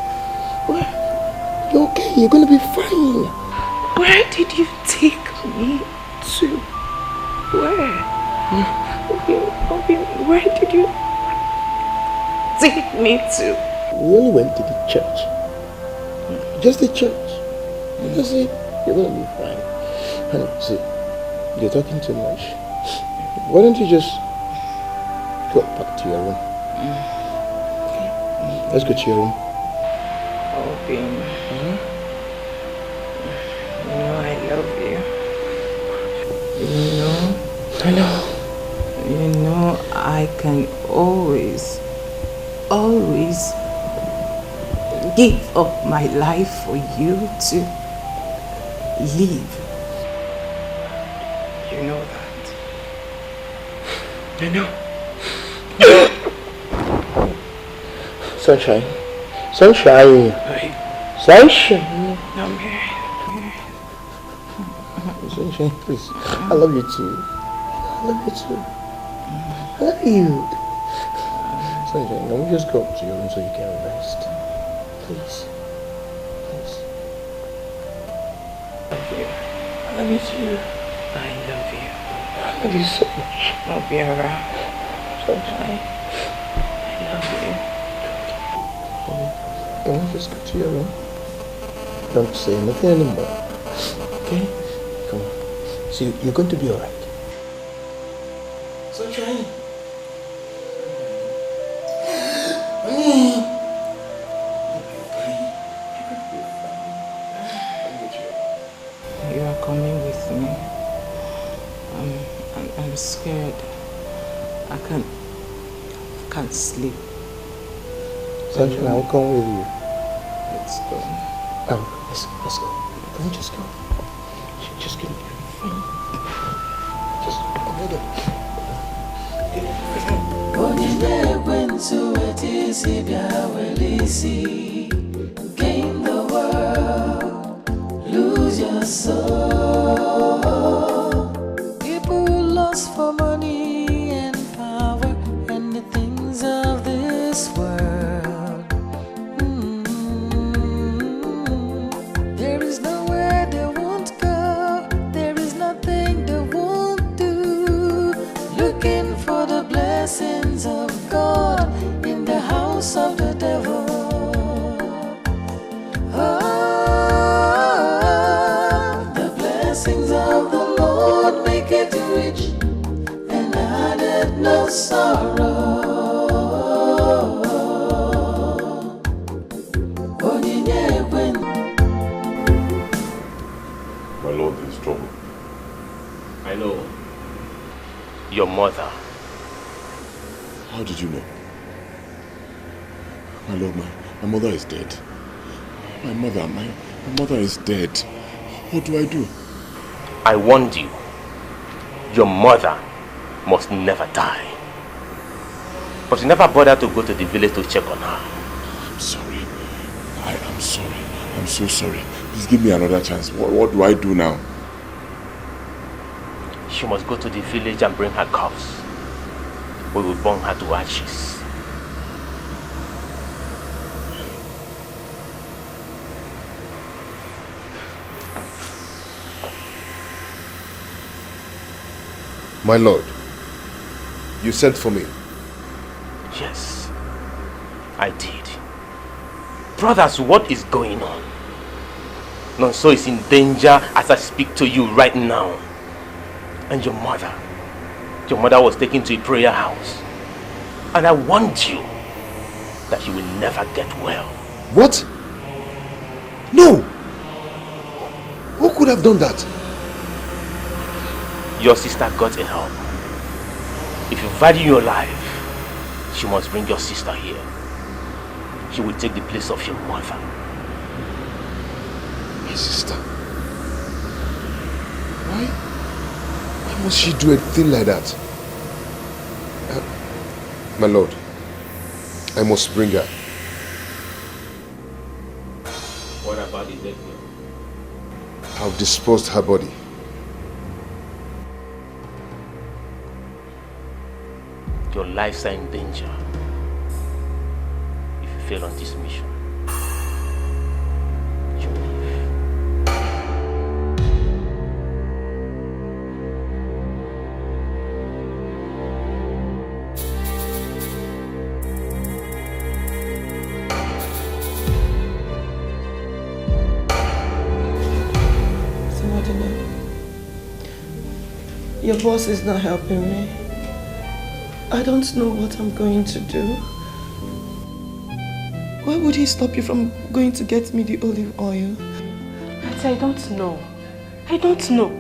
Where? You're okay. You're gonna be fine. Where did you take me to? Where? Obi, where did you take me to? We only went to the church. Just the church. You see, you're gonna be fine. Honey, see, you're talking too much. Why don't you just go back to your room? Okay. Let's go to your room. Obi, you know I love you. You know? I know. You know I can always give up my life for you to live. You know that. I know. Sunshine. Sunshine. Sunshine. I'm here. Sunshine, please. I love you too. I love you too. I love you. Sunshine, can we just go up to your room so you can rest? Please. Please. I love you. I love you too. I love you. I love you so much. I'll be around. Sunshine. I love you. Can we just go to your room? Don't say nothing anymore. Okay? Come on. See, you're going to be alright. Sunshine. You are coming with me. I'm scared. I can't sleep. Sunshine, I'll come with you. Let's go. Let's go. Can we just go? Just give me fine. Just hold on. Gain the world, lose your soul. People lost for money and power and the things of this world. There is nowhere they won't go. There is nothing they won't do. Looking for the blessings of God in the house of the devil. The blessings of the Lord make it rich and added no sorrow. My lord, there is trouble. I know. Your mother. How did you know? My lord, my mother is dead. My mother is dead. What do I do? I warned you. Your mother must never die. But you never bothered to go to the village to check on her. I'm sorry. I am sorry. I'm so sorry. Please give me another chance. What do I do now? She must go to the village and bring her corpse. We will burn her to ashes. My lord, you sent for me. Yes, I did. Brothers, what is going on? Nonso is in danger as I speak to you right now. And your mother was taken to a prayer house. And I warned you that you will never get well. What? No! Who could have done that? Your sister got a help. If you value your life, she must bring your sister here. She will take the place of your mother. My sister? Why must she do a thing like that? My lord, I must bring her. What about the dead girl? I've disposed her body. Your lives are in danger. fail on this mission. Your boss is not helping me. I don't know what I'm going to do. Why would he stop you from going to get me the olive oil? I don't know. I don't know.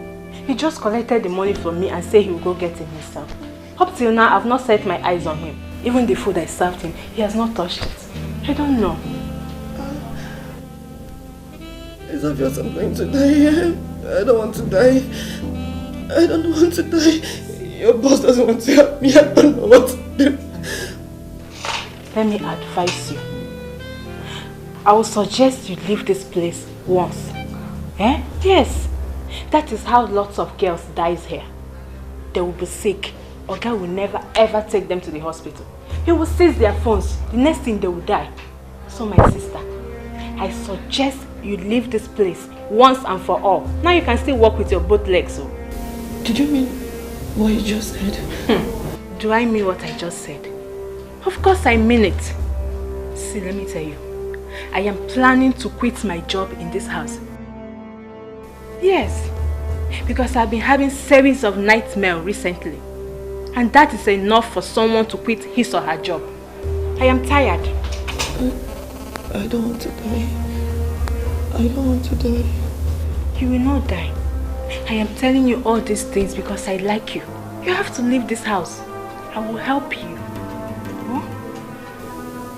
He just collected the money from me and said he will go get it himself. Up till now, I've not set my eyes on him. Even the food I served him, he has not touched it. I don't know. It's obvious I'm going to die. I don't want to die. I don't want to die. Your boss doesn't want to help me. I don't know what to do. Let me advise you. I will suggest you leave this place once. Eh? Yes. That is how lots of girls dies here. They will be sick. Oga will never ever take them to the hospital. He will seize their phones. The next thing they will die. So my sister, I suggest you leave this place once and for all. Now you can still walk with your both legs. So. Did you mean what you just said? Do I mean what I just said? Of course I mean it. See, let me tell you. I am planning to quit my job in this house. Yes, because I've been having series of nightmares recently. And that is enough for someone to quit his or her job. I am tired. I don't want to die. I don't want to die. You will not die. I am telling you all these things because I like you. You have to leave this house. I will help you. Huh?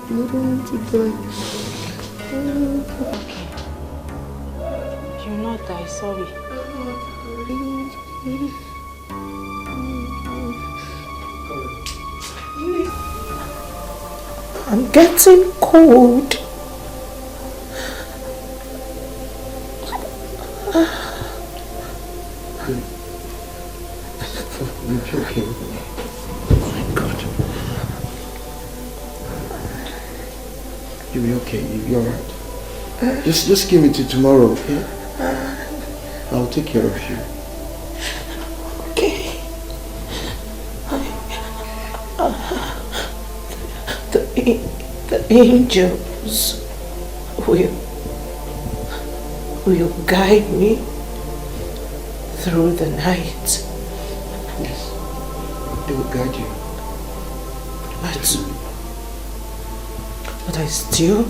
I don't want to die. Okay. You will not die, sorry. I'm getting cold. You'll be okay. Oh my God. You'll be okay. You'll be alright. Just give me till tomorrow, okay? I'll take care of you. Okay. The angels will guide me through the night. Yes, they will guide you. But I still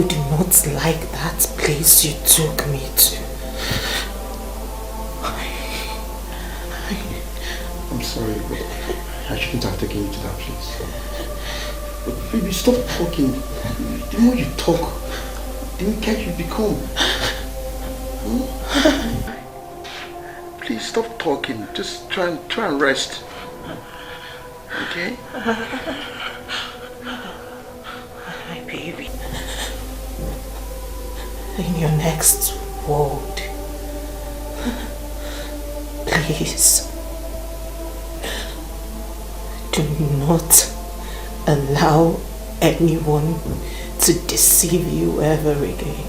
do not like that place you took me to. I'm sorry, but I shouldn't have taken you to that place. But baby, stop talking. The more you talk, the weaker you become. Please stop talking. Just try and rest. Okay? My baby. In your next world, please do not allow anyone to deceive you ever again.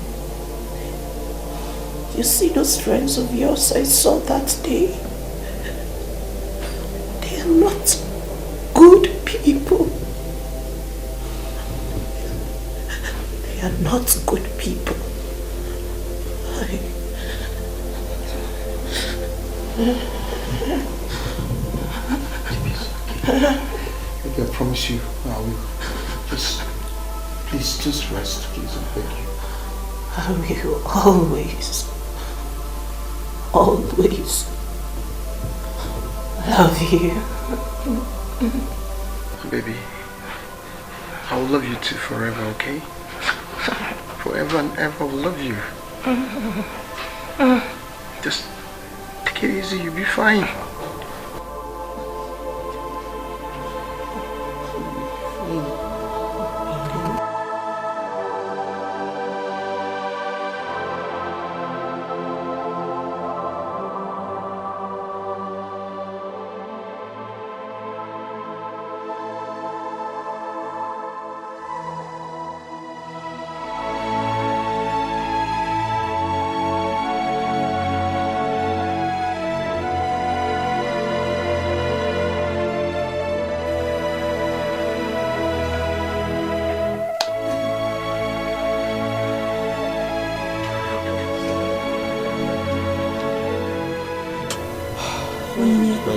You see those friends of yours I saw that day? They are not good people. They are not good people. Okay, I promise you, I will. Please rest, please, I beg you. I will always love you. Baby, I will love you too forever, okay? Forever and ever I will love you. Just take it easy, you'll be fine.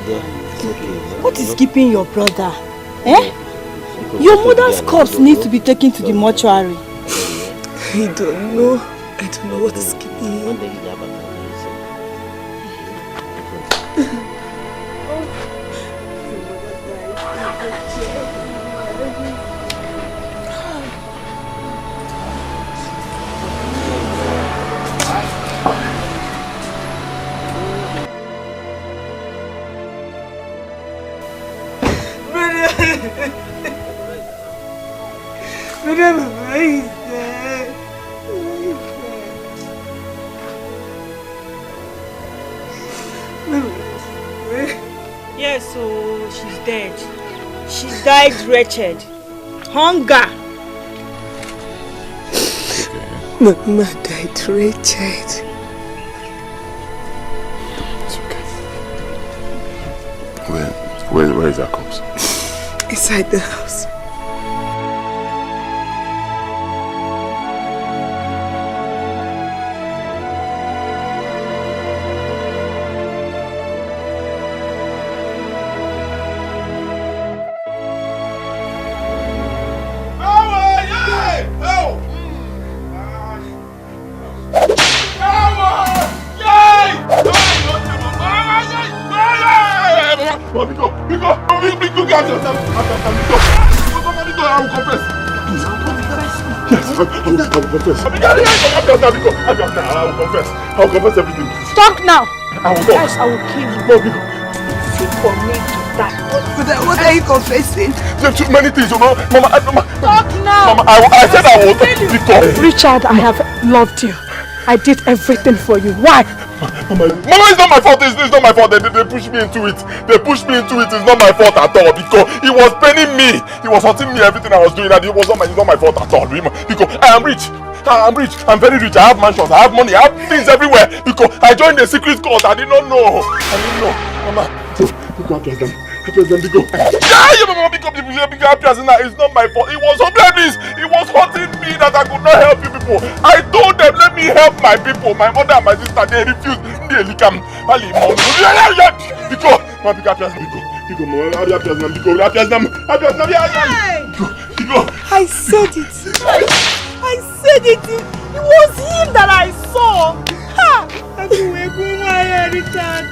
dear. It's okay. What is keeping your brother? Eh? Your mother's corpse needs to be taken to the mortuary. I don't know. I don't know what is keeping him. Yes, so she's dead. She died wretched. Hunger. Mama died wretched. It's okay. Where is that corpse? Inside the house. I will confess everything. Talk now. I will talk. I will kill you. Seek for me to die. What are you confessing? There's too many things, you know. Mama, talk now. Mama, I said I will talk. Richard, I have loved you. I did everything for you. Why? Mama, it's not my fault. It's not my fault. They pushed me into it. They pushed me into it. It's not my fault at all. Because he was paining me. He was hurting me. Everything I was doing, and it's not my fault at all. Because I am rich. I'm rich. I'm very rich. I have mansions. I have money. I have things everywhere. Because I joined the secret cult. I did not know. I didn't know. Mama, because them. Yeah, Mama, because it's not my fault. It was hopeless. It was hurting me that I could not help you people. I told them, let me help my people. My mother and my sister, they refused. I said it. I said it. It was him that I saw. Ha! Richard.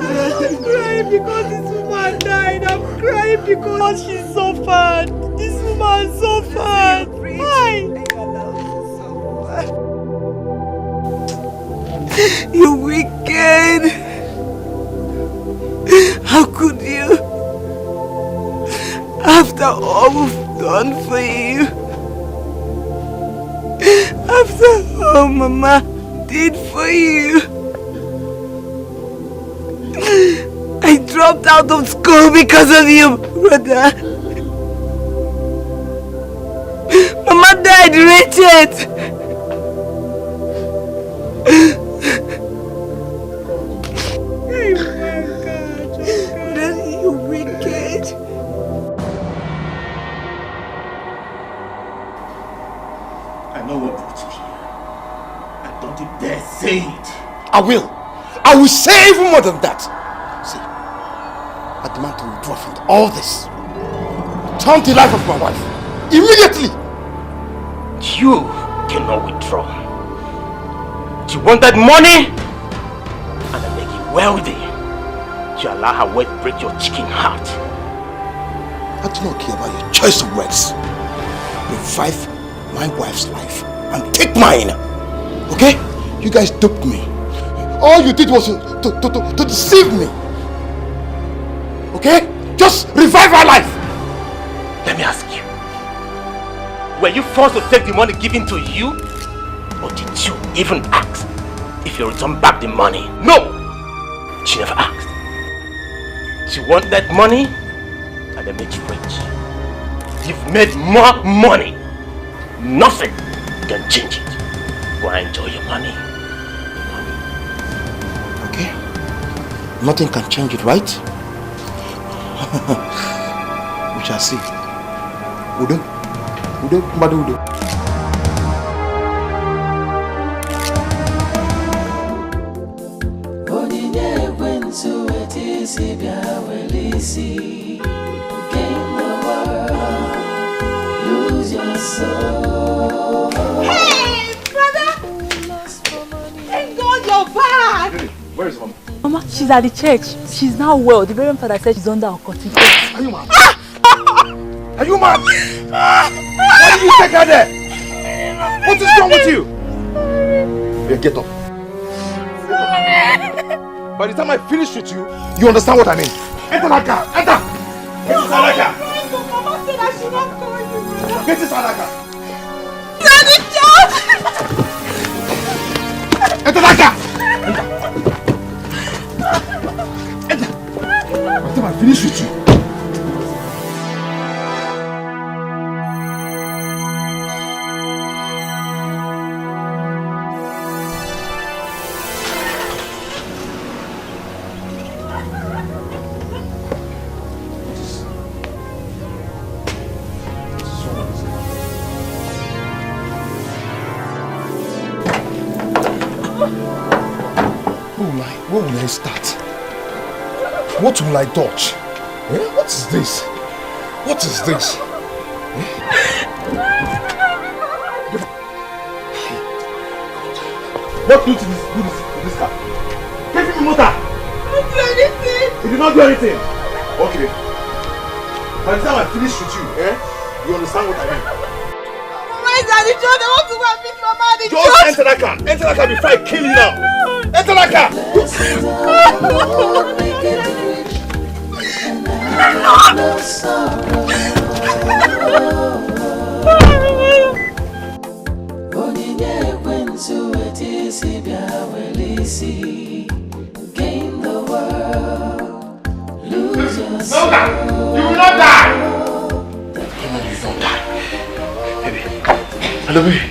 I'm crying because this woman died. I'm crying because she suffered. This woman suffered. Why? You wicked! How could you? After all we've done for you, after all Mama did for you, I dropped out of school because of you, brother. Mama died wretched. You wicked. I know what brought you here. And don't you dare say it. I will say even more than that. See, I demand to withdraw from all this. Turn the life of my wife. Immediately. You cannot withdraw. You want that money? And I make you wealthy. You allow her word break your chicken heart. I do not care about your choice of words. Revive my wife's life and take mine. Okay? You guys duped me. All you did was to deceive me. Okay? Just revive her life. Let me ask you. Were you forced to take the money given to you? Or did you even ask if you return back the money? No! She never asked. She want that money and they make you rich. You've made more money. Nothing can change it. Go and enjoy your money. Okay? Nothing can change it, right? We shall see. Udo? Udo? Mbadu Udo? Sibia Welisi. Gain the world, lose your soul. Hey, brother! Thank God you're back! Where is Mama? Mama, she's at the church. She's now well. The Reverend Father said she's under our cotton. Are you mad? Are you mad? Why did you take her there? What is wrong with you? Yeah, get up. By the time I finish with you, you understand what I mean. Enter that car. Enter. Get inside that car. Mama said I should not call you. Get inside that car. Daddy, John! Enter that car. Enter. By the time I finish with you. Where will I start? What will I touch? What is this? What is this? What do you do this car? Give me the motor! I didn't do anything! You did not do anything? Okay. By the time I finish with you, you understand what I mean? Where is Daddy John? I want to go and meet Mama at the Just church! enter that car! Enter that car before I kill you now! Enter that car! Gain the world, lose your soul. No, you will not die! You don't die. Baby. Hello, baby.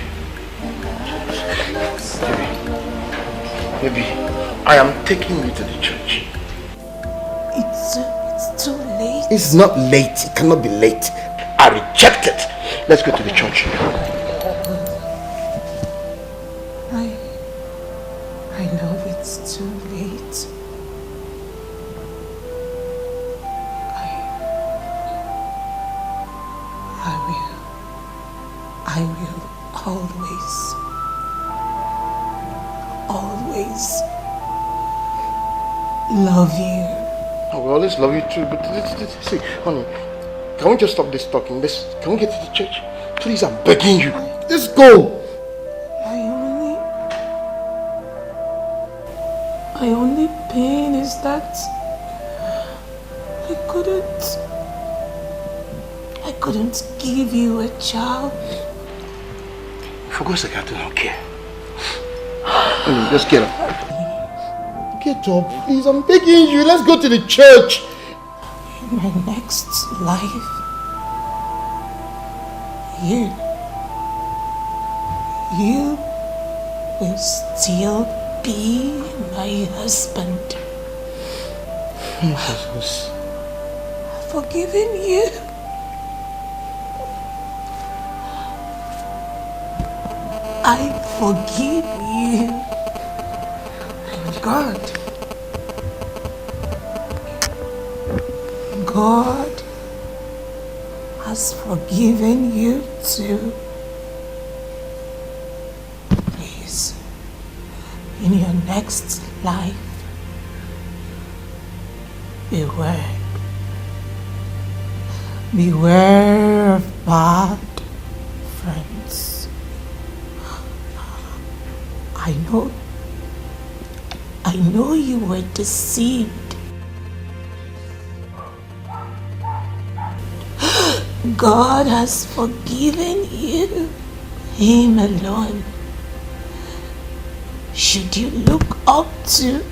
Baby, I am taking you to the church. It's too late. It's not late. It cannot be late. I reject it. Let's go to the church. I know it's too late. I will always love you. I will always love you too, but see, honey, can we just stop this talking? Can we get to the church? Please, I'm begging you. Let's go. My only pain is that I couldn't give you a child. For God's sake, I do not care. Honey, just get up. Get up, please. I'm begging you. Let's go to the church. In my next life, you will still be my husband. Jesus. I've forgiven you. I forgive you. And God has forgiven you too. Please, in your next life, beware of bad friends. I know you were deceived. God has forgiven you, Him alone. Should you look up to,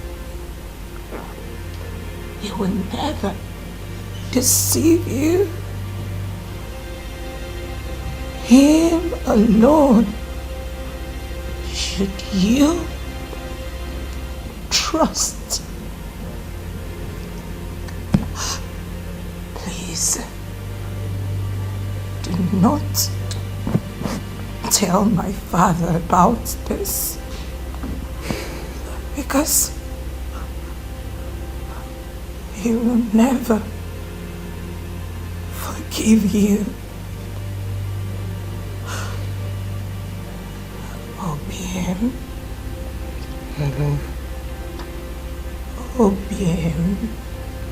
He will never deceive you. Him alone should you trust. Please, do not tell my father about this, because He will never forgive you. Obiem. My love. Obiem.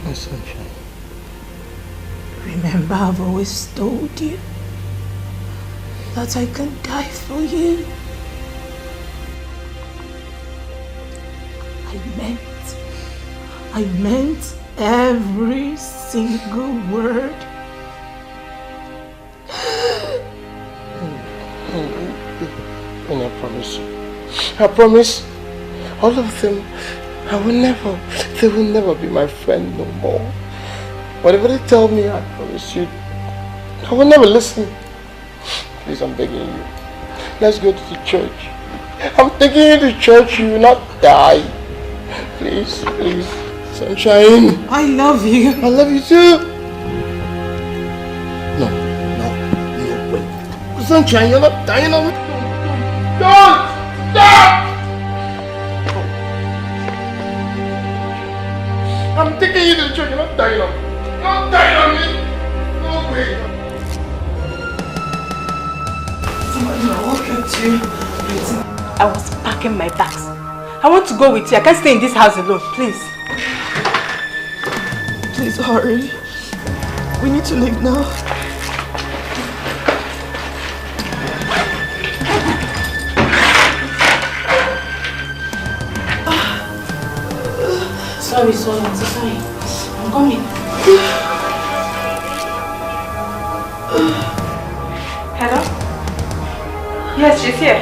My sunshine. Remember, I've always told you that I can die for you. I meant every single word. And I promise you, I promise all of them, they will never be my friend no more. Whatever they tell me, I promise you, I will never listen. Please, I'm begging you. Let's go to the church. I'm taking you to church, you will not die. Please, please. Sunshine. I love you. I love you too. No, wait. Sunshine, you're not dying of it. Don't! Stop! I'm taking you to the church, you're not dying of it. Don't die on me! No way! I was packing my bags. I want to go with you. I can't stay in this house alone, please. Please hurry. We need to leave now. Sorry, I'm so sorry. I'm coming. Hello? Yes, she's here.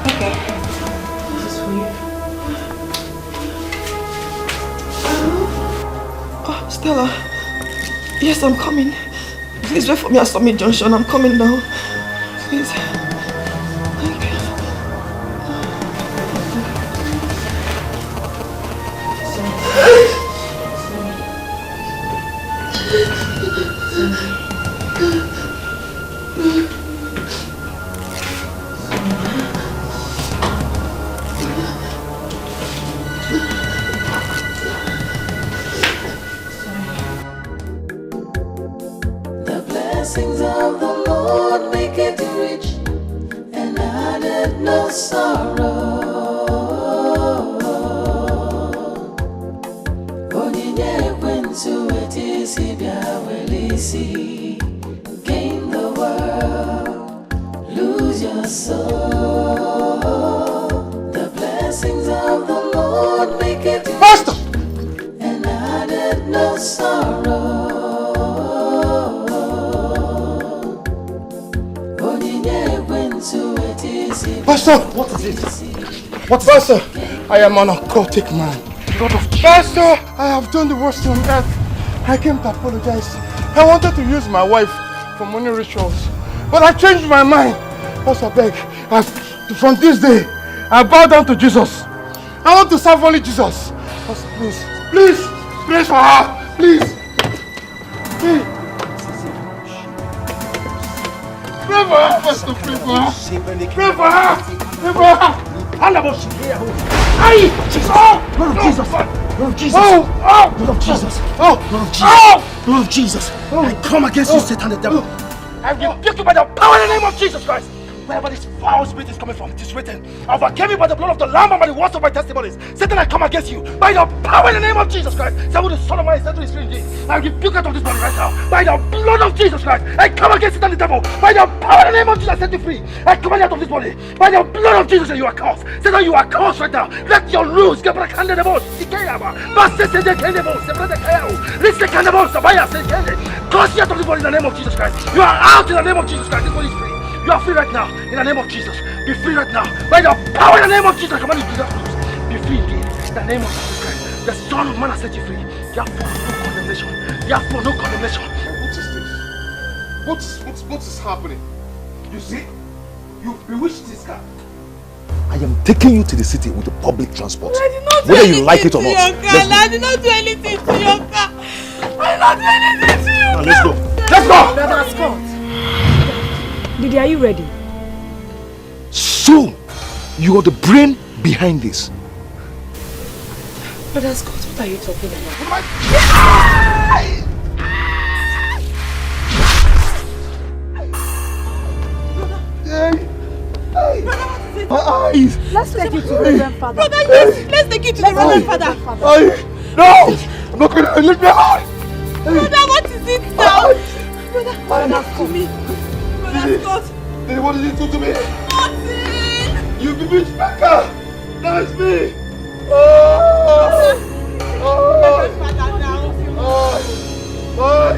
Okay. This is for you. Oh, Stella. Yes, I'm coming. Please wait for me at Summit Junction. I'm coming now. Please. Thank you. The blessings of the Lord make it rich and added no sorrow. Onyinye ekwensu etisi bịa welisi. Gain the world, lose your soul. The blessings of the Lord make it rich and added no sorrow. Pastor! What is it? What, Pastor? I am an occultic man. God of Jesus. Pastor, I have done the worst on earth. I came to apologize. I wanted to use my wife for money rituals, but I changed my mind. Pastor, beg, from this day, I bow down to Jesus. I want to serve only Jesus. Pastor, please, please, pray for her, please. Please. Pray for her, Pastor, pray for her. Pray for her. Pray for her. Aye! Jesus! Lord of Jesus! Lord of Jesus! Lord of Jesus! Lord of Jesus! Lord of Jesus! I come against you, Satan the devil. I rebuke you by the power in the name of Jesus Christ. Wherever this foul spirit is coming from, it is written, I overcame you by the blood of the Lamb and by the words of my testimonies. Satan, I come against you by the power in the name of Jesus Christ. Say, the Son of Man is set to his free indeed. I rebuke out of this body right now by the blood of Jesus Christ. I come against Satan the devil by the power in the name of Jesus. I set you free. I come out of this body by the blood of Jesus, and you are cursed. Satan, you are cursed right now. Let your rules get back under the boss. Curse you out of this body in the name of Jesus Christ. You are out in the name of Jesus Christ. This body is free. You are free right now, in the name of Jesus. Be free right now, by the power in the name of Jesus. I command you to be loose. Be free indeed, in the name of Jesus Christ. The Son of Man has set you free. Therefore, no condemnation. Therefore, no condemnation. What is this? What is happening? You see? You bewitched this guy. I am taking you to the city with the public transport. I did not do whether anything you like it or to not. your car. I did not do anything to your car. I did not do anything to your car. Now let's go. Let's go! Brother Scott. Didi, are you ready? So, you are the brain behind this. Brother Scott, what are you talking about? My eyes! Let's take you to the Reverend Father. Brother, yes! Let's take you to the Reverend Father. No! I'm not going to leave me alone! Brother, what is it now? Brother, to me. Brother Scott. What did you do to me? Nothing! You bewitched Becca! That's me!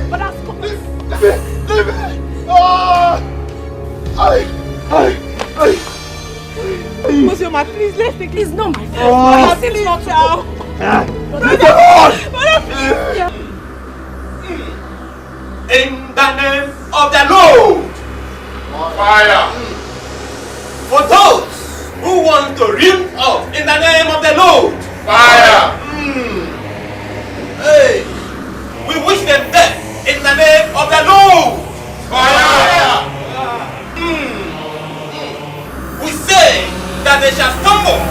Brother Scott. Leave me! Monsieur, please, let's take it. It's not my fault. Oh. Please, not now. Brother, please. In the name of the Lord. Fire. For those who want to rim off in the name of the Lord. Fire. Hey, we wish them death in the name of the Lord. Fire. We say that they shall stumble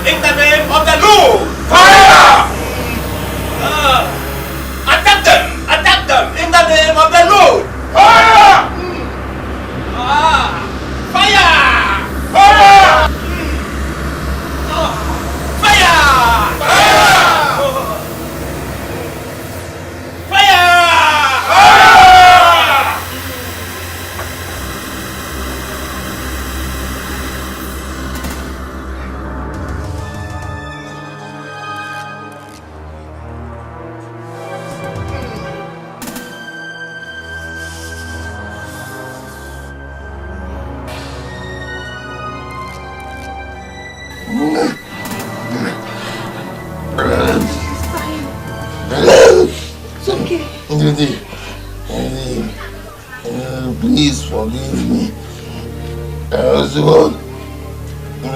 in the name of the Lord. Fire. Attack them in the name of the Lord. Fire. Fire! Fire! Fire! It's okay. Please forgive me. I was the one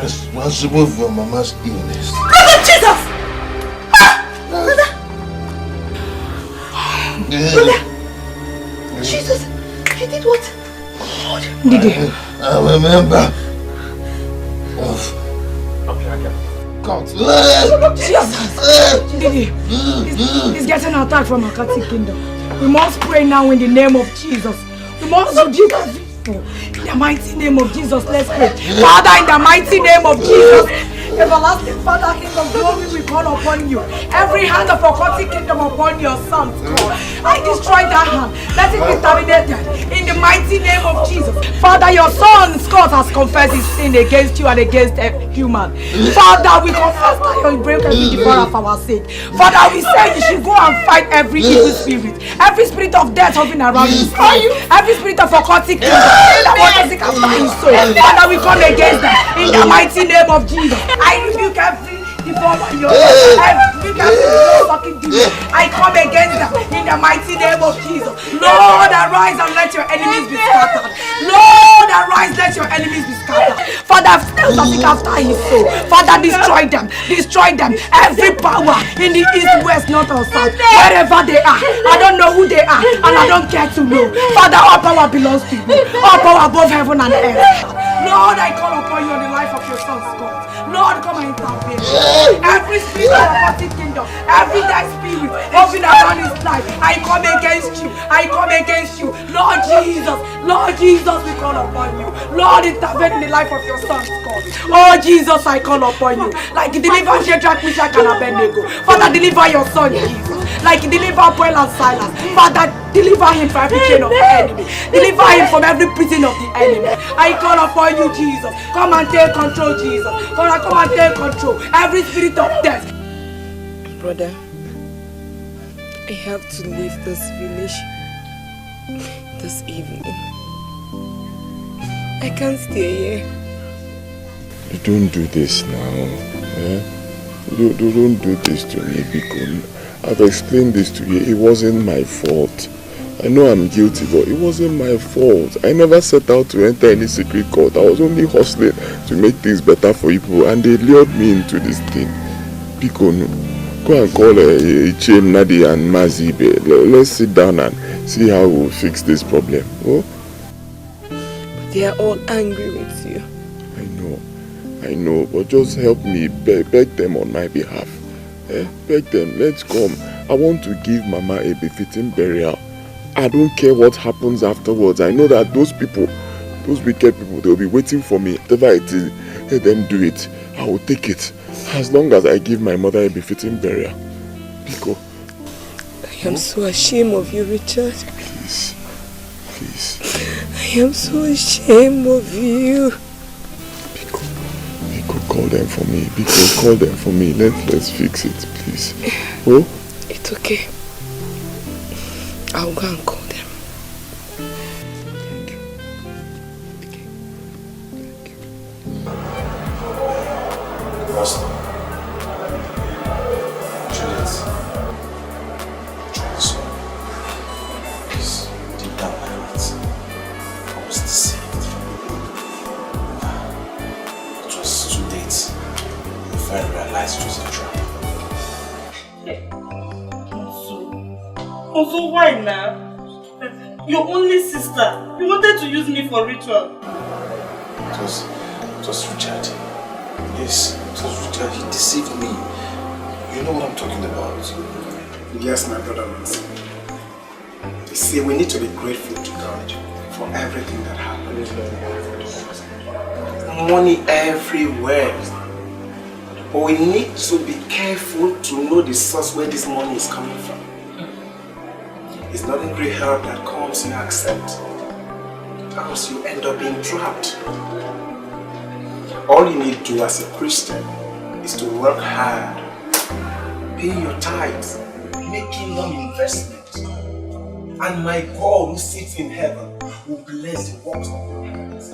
responsible for Mama's illness. Brother Jesus! Brother! Brother! Jesus! You did what? Did you? I'm a member of God. Jesus! Didi, he's getting attacked from Akati Kingdom. We must pray now in the name of Jesus. We must rebuke us. In the mighty name of Jesus, let's pray. Father, in the mighty name of Jesus, everlasting Father, King of glory, we call upon you. Every hand of Akati Kingdom upon your son, God. I destroy that hand. Let it be terminated in the mighty name of Jesus. Father, your son Scott has confessed his sin against you and against a human. Father, we confess that you break every devourer for our sake. Father, we say you should go and fight every evil spirit, every spirit of death hovering around his soul, every spirit of occultic kingdom that wants to seek after his soul. Father, we come against that in the mighty name of Jesus. I rebuke every devourer in your life. I rebuke every fucking demon. I come against that in the mighty name of Jesus. Lord, arise and let your enemies be scattered. Lord, arise, let your enemies be scattered. Father, still seek after his soul. Father, destroy them. Destroy them. Every power in the east, west, north or south, wherever they are. I don't know who they are and I don't care to know. Father, all power belongs to you. All power above heaven and earth. Lord, I call upon you on the life of your son Scott. Lord, come and intervene. Every spirit of the kingdom, every dead spirit moving around his life, I come against you. I come against you. Lord Jesus, we call upon you. Lord, intervene in the life of your son Scott. Oh Jesus, I call upon you. Like you deliver Shadrach, Meshach and Abednego. Father, deliver your son Jesus. Like you deliver Paul and Silas. Father, deliver him from every chain of the enemy. Deliver him from every prison of the enemy. I call upon you, Jesus. Come and take control, Jesus. Come and take control. Every spirit of death. Brother, I have to leave this village this evening. I can't stay here. You don't do this now. Don't do this to me, because I've explained this to you. It wasn't my fault. I know I'm guilty, but it wasn't my fault. I never set out to enter any secret court. I was only hustling to make things better for people, and they lured me into this thing. Pico, go and call Chem, Nadi and Mazibe. Let's sit down and see how we'll fix this problem. Oh? But they are all angry with you. I know, but just help me beg them on my behalf. Beg them, let's come. I want to give Mama a befitting burial. I don't care what happens afterwards. I know that those people, those wicked people, they'll be waiting for me. Whatever it is, let them do it. I will take it. As long as I give my mother a befitting burial. Biko. I am so ashamed of you, Richard. Please. Please. I am so ashamed of you. Biko, call them for me. Biko, call them for me. Let's fix it, please. Oh? It's okay. I'll go and call them. Thank you. Pastor, Juliet, please, deep down my heart, I was deceived. It was too late before I realized it was a trap. Also, why now? Your only sister. You wanted to use me for ritual. It was Richard. Yes, it was Richard. He deceived me. You know what I'm talking about. Yes, my brother Nancy. You see, we need to be grateful to God for everything that happened. Money everywhere. But we need to be careful to know the source where this money is coming from. It's not a great help that comes you accept. Else you end up being trapped. All you need to do as a Christian is to work hard, pay your tithes, make kingdom investments. And my God who sits in heaven will bless the works of your hands.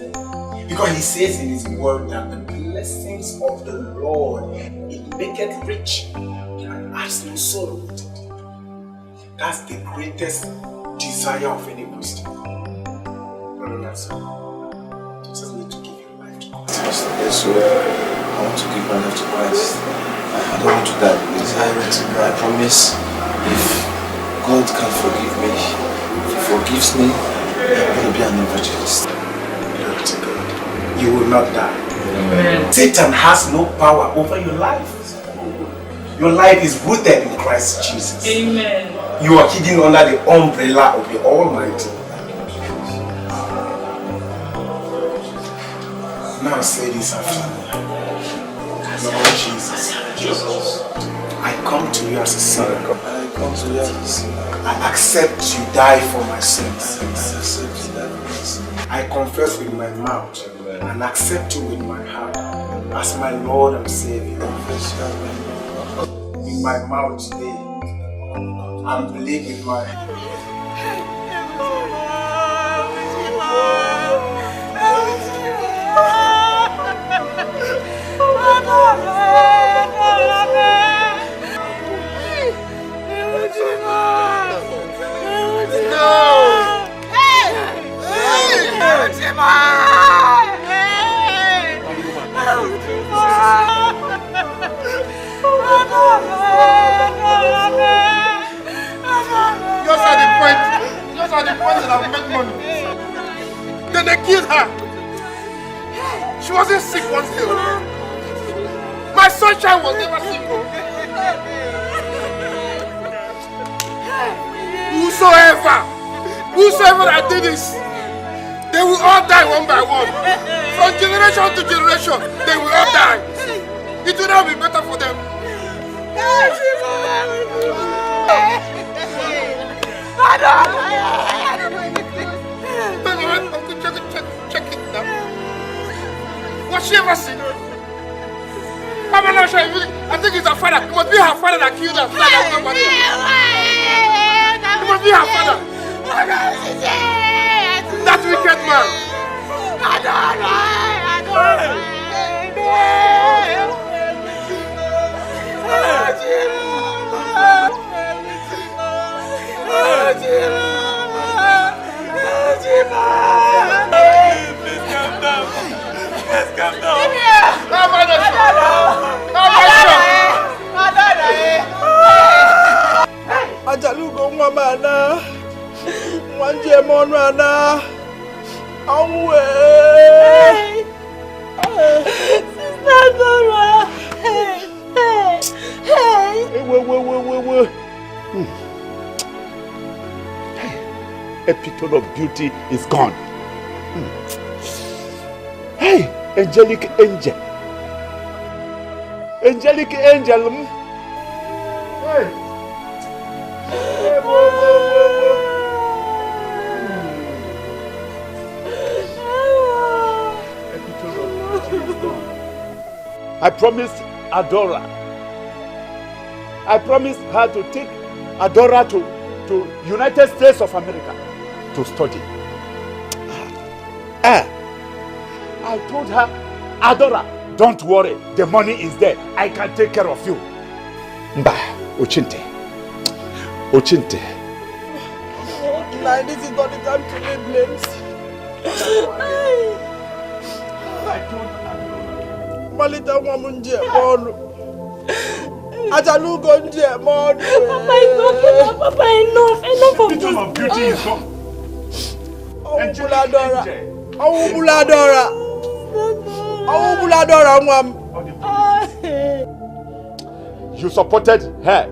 Because he says in his word that the blessings of the Lord, it maketh rich and adds no sorrow with it. That's the greatest desire of any Christian. Brother Nancy, you just need to give your life to God. Yes, so I want to give my life to Christ. I don't want to die because I promise if God can forgive me, if he forgives me, I'm going to be an evangelist. Glory to God. You will not die. Amen. Satan has no power over your life. Your life is rooted in Christ Jesus. Amen. You are hidden under the umbrella of the Almighty. Now say this after me. Lord Jesus, I come to you as a son. I come to you as a son. I accept you die for my sins. I confess with my mouth and accept you with my heart as my Lord and Savior. In my mouth today, and believe in my Yours are the point that I've made money. Then they killed her. She wasn't sick once day. My sunshine was never sick. Whosoever that did this, they will all die one by one. From generation to generation, they will all die. It will not be better for them. Check it now. Was she ever sick? I think it's her father. It must be her father that killed her. It must be her father. That wicked man. Let's calm down. Ajalugo Mamana, one Gemon Rana, away. Sister Dora, hey. epitome of beauty is gone. Hey, angelic angel. Angelic angel. Hey. I promised Adora. I promised her to take Adora to United States of America to study. I told her, Adora, don't worry, the money is there. I can take care of you. Mba, Ochinte. Ochinte. Oh, this is not the time to lay blames. I told Adora. Malita Wamunje, Monu. Atalugo Nje, Monu. Papa, enough, Papa, enough of this. Epitome of beauty is gone. You supported her.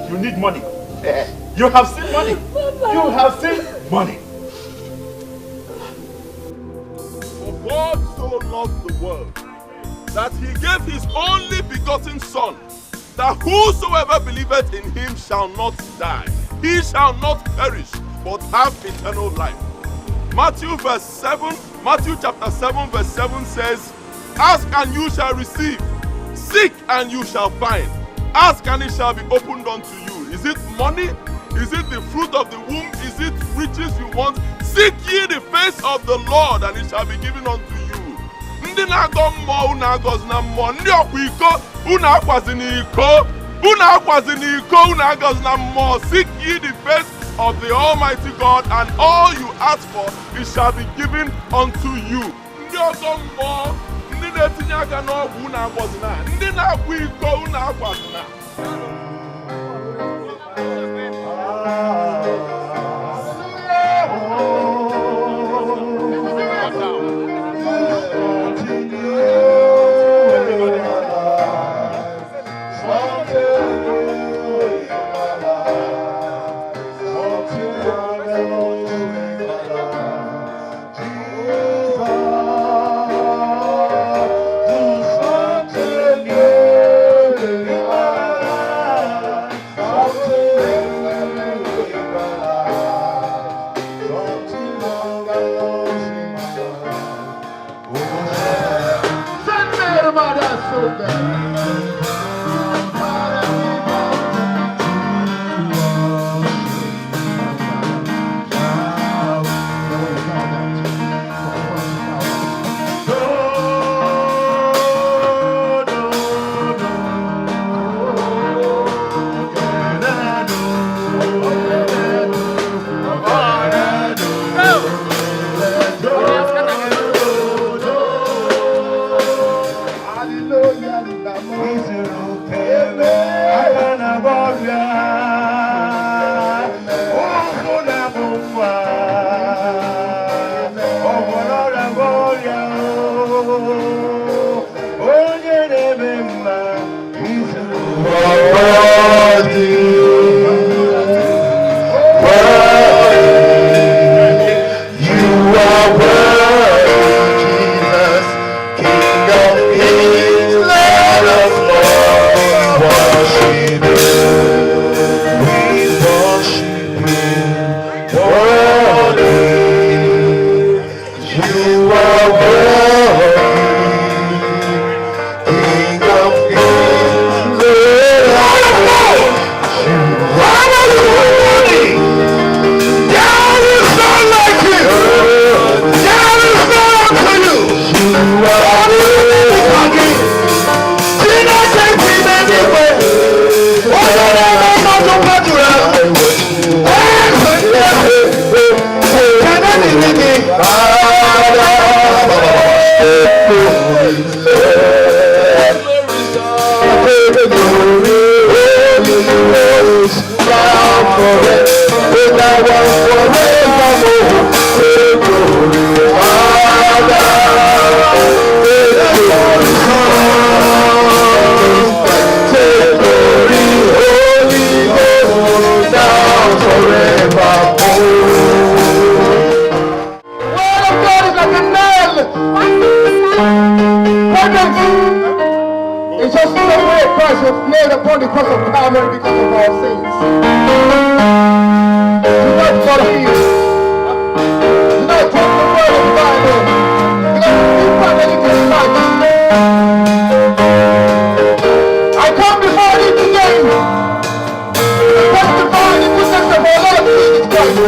You need money. You have seen money. You have seen money. For God so loved the world that he gave his only begotten Son, that whosoever believeth in him shall not die. He shall not perish, but have eternal life. Matthew chapter 7 verse 7 says, ask and you shall receive. Seek and you shall find. Ask and it shall be opened unto you. Is it money? Is it the fruit of the womb? Is it riches you want? Seek ye the face of the Lord and it shall be given unto you. Ndị na-agọ mmụọ unu agọzi na mmụọ, ndị ọkwa iko unu akwazi n'iko, unu akwazi n'iko unu agọzi na mmụọ. Seek ye the face of the Almighty God, and all you ask for it shall be given unto you. Ndị ọgọ mmụọ, ndị na-etinye aka n'ọgwụ unu agọzi na, ndị na-akwa iko unu akwazi na. It's just the same way Christ was nailed upon the cross of Calvary because of our sins. Do not forgive. Do not talk the word of the Bible. Because you can't anything like it. I come before you today to testify the goodness of our Lord Jesus Christ.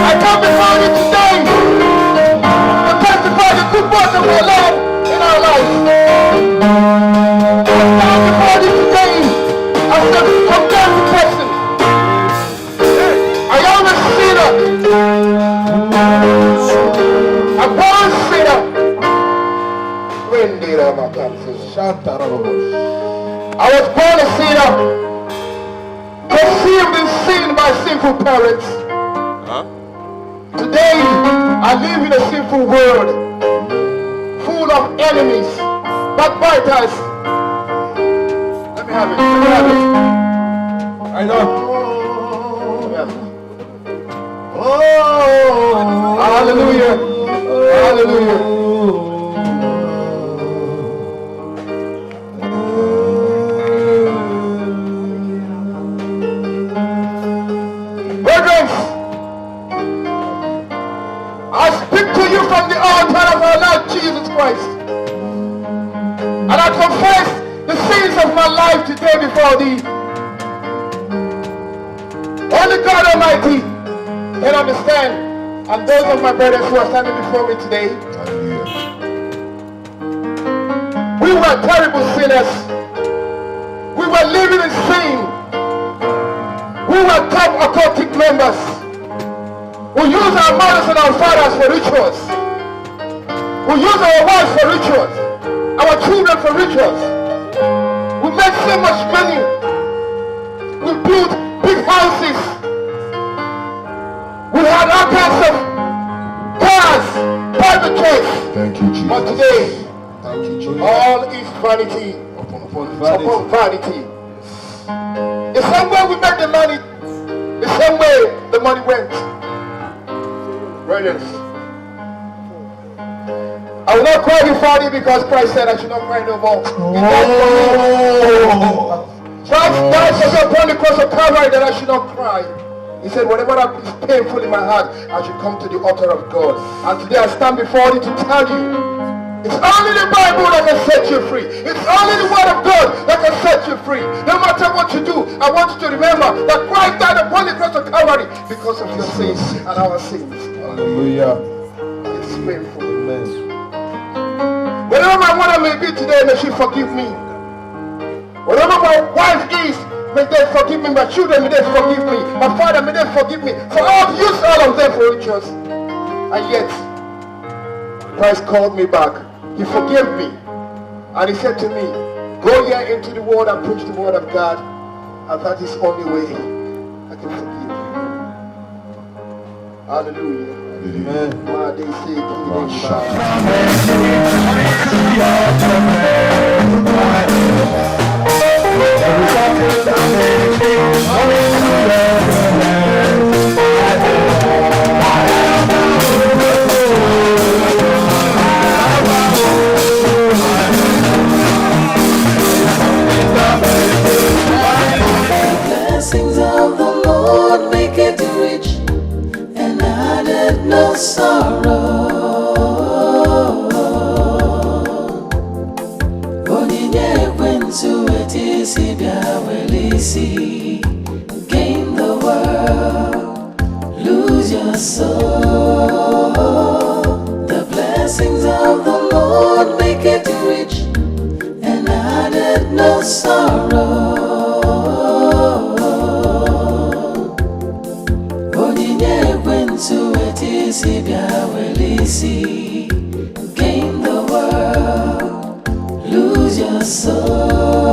I come before you today to testify the good works of our Lord in our lives. I stand before you today as a condemned person. I am a sinner. A born sinner. I was born a sinner, conceived in sin by sinful parents. Today, I live in a sinful world, full of enemies, backbiters. Let me have it. Let me have it. I know. Oh, hallelujah. Hallelujah. Brethren, I speak to you from the altar of our Lord Jesus Christ. And I confess the sins of my life today before thee. Only God Almighty can understand. And those of my brothers who are standing before me today. We were terrible sinners. We were living in sin. We were top occultic members. We use our mothers and our fathers for rituals. We use our wives for rituals. Our children for rituals. We made so much money. We built big houses. We had all kinds of cars, private jets. Thank you, Jesus. But today, thank you, Jesus. all is vanity upon vanity. The same way we made the money, the same way the money went. Brothers, I will not cry before thee because Christ said I should not cry no more. Christ died for me upon the cross of Calvary that I should not cry. He said, whatever is painful in my heart, I should come to the altar of God. And today I stand before you to tell you, it's only the Bible that can set you free. It's only the Word of God that can set you free. No matter what you do, I want you to remember that Christ died upon the cross of Calvary because of your sins and our sins. Hallelujah. It's painful. Amen. Wherever my mother may be today, may she forgive me. Wherever my wife is, may they forgive me. My children, may they forgive me. My father, may they forgive me. For I have used all of them for rituals. And yet, Christ called me back. He forgave me. And he said to me, go here into the world and preach the word of God. And that is the only way I can forgive you. Hallelujah. Blessings of the Lord make it rich and added no sorrow. Onyinye kwentu etisi bia welisi. Gain the world, lose your soul. The blessings of the Lord make it rich and added no sorrow. Gain the world, lose your soul.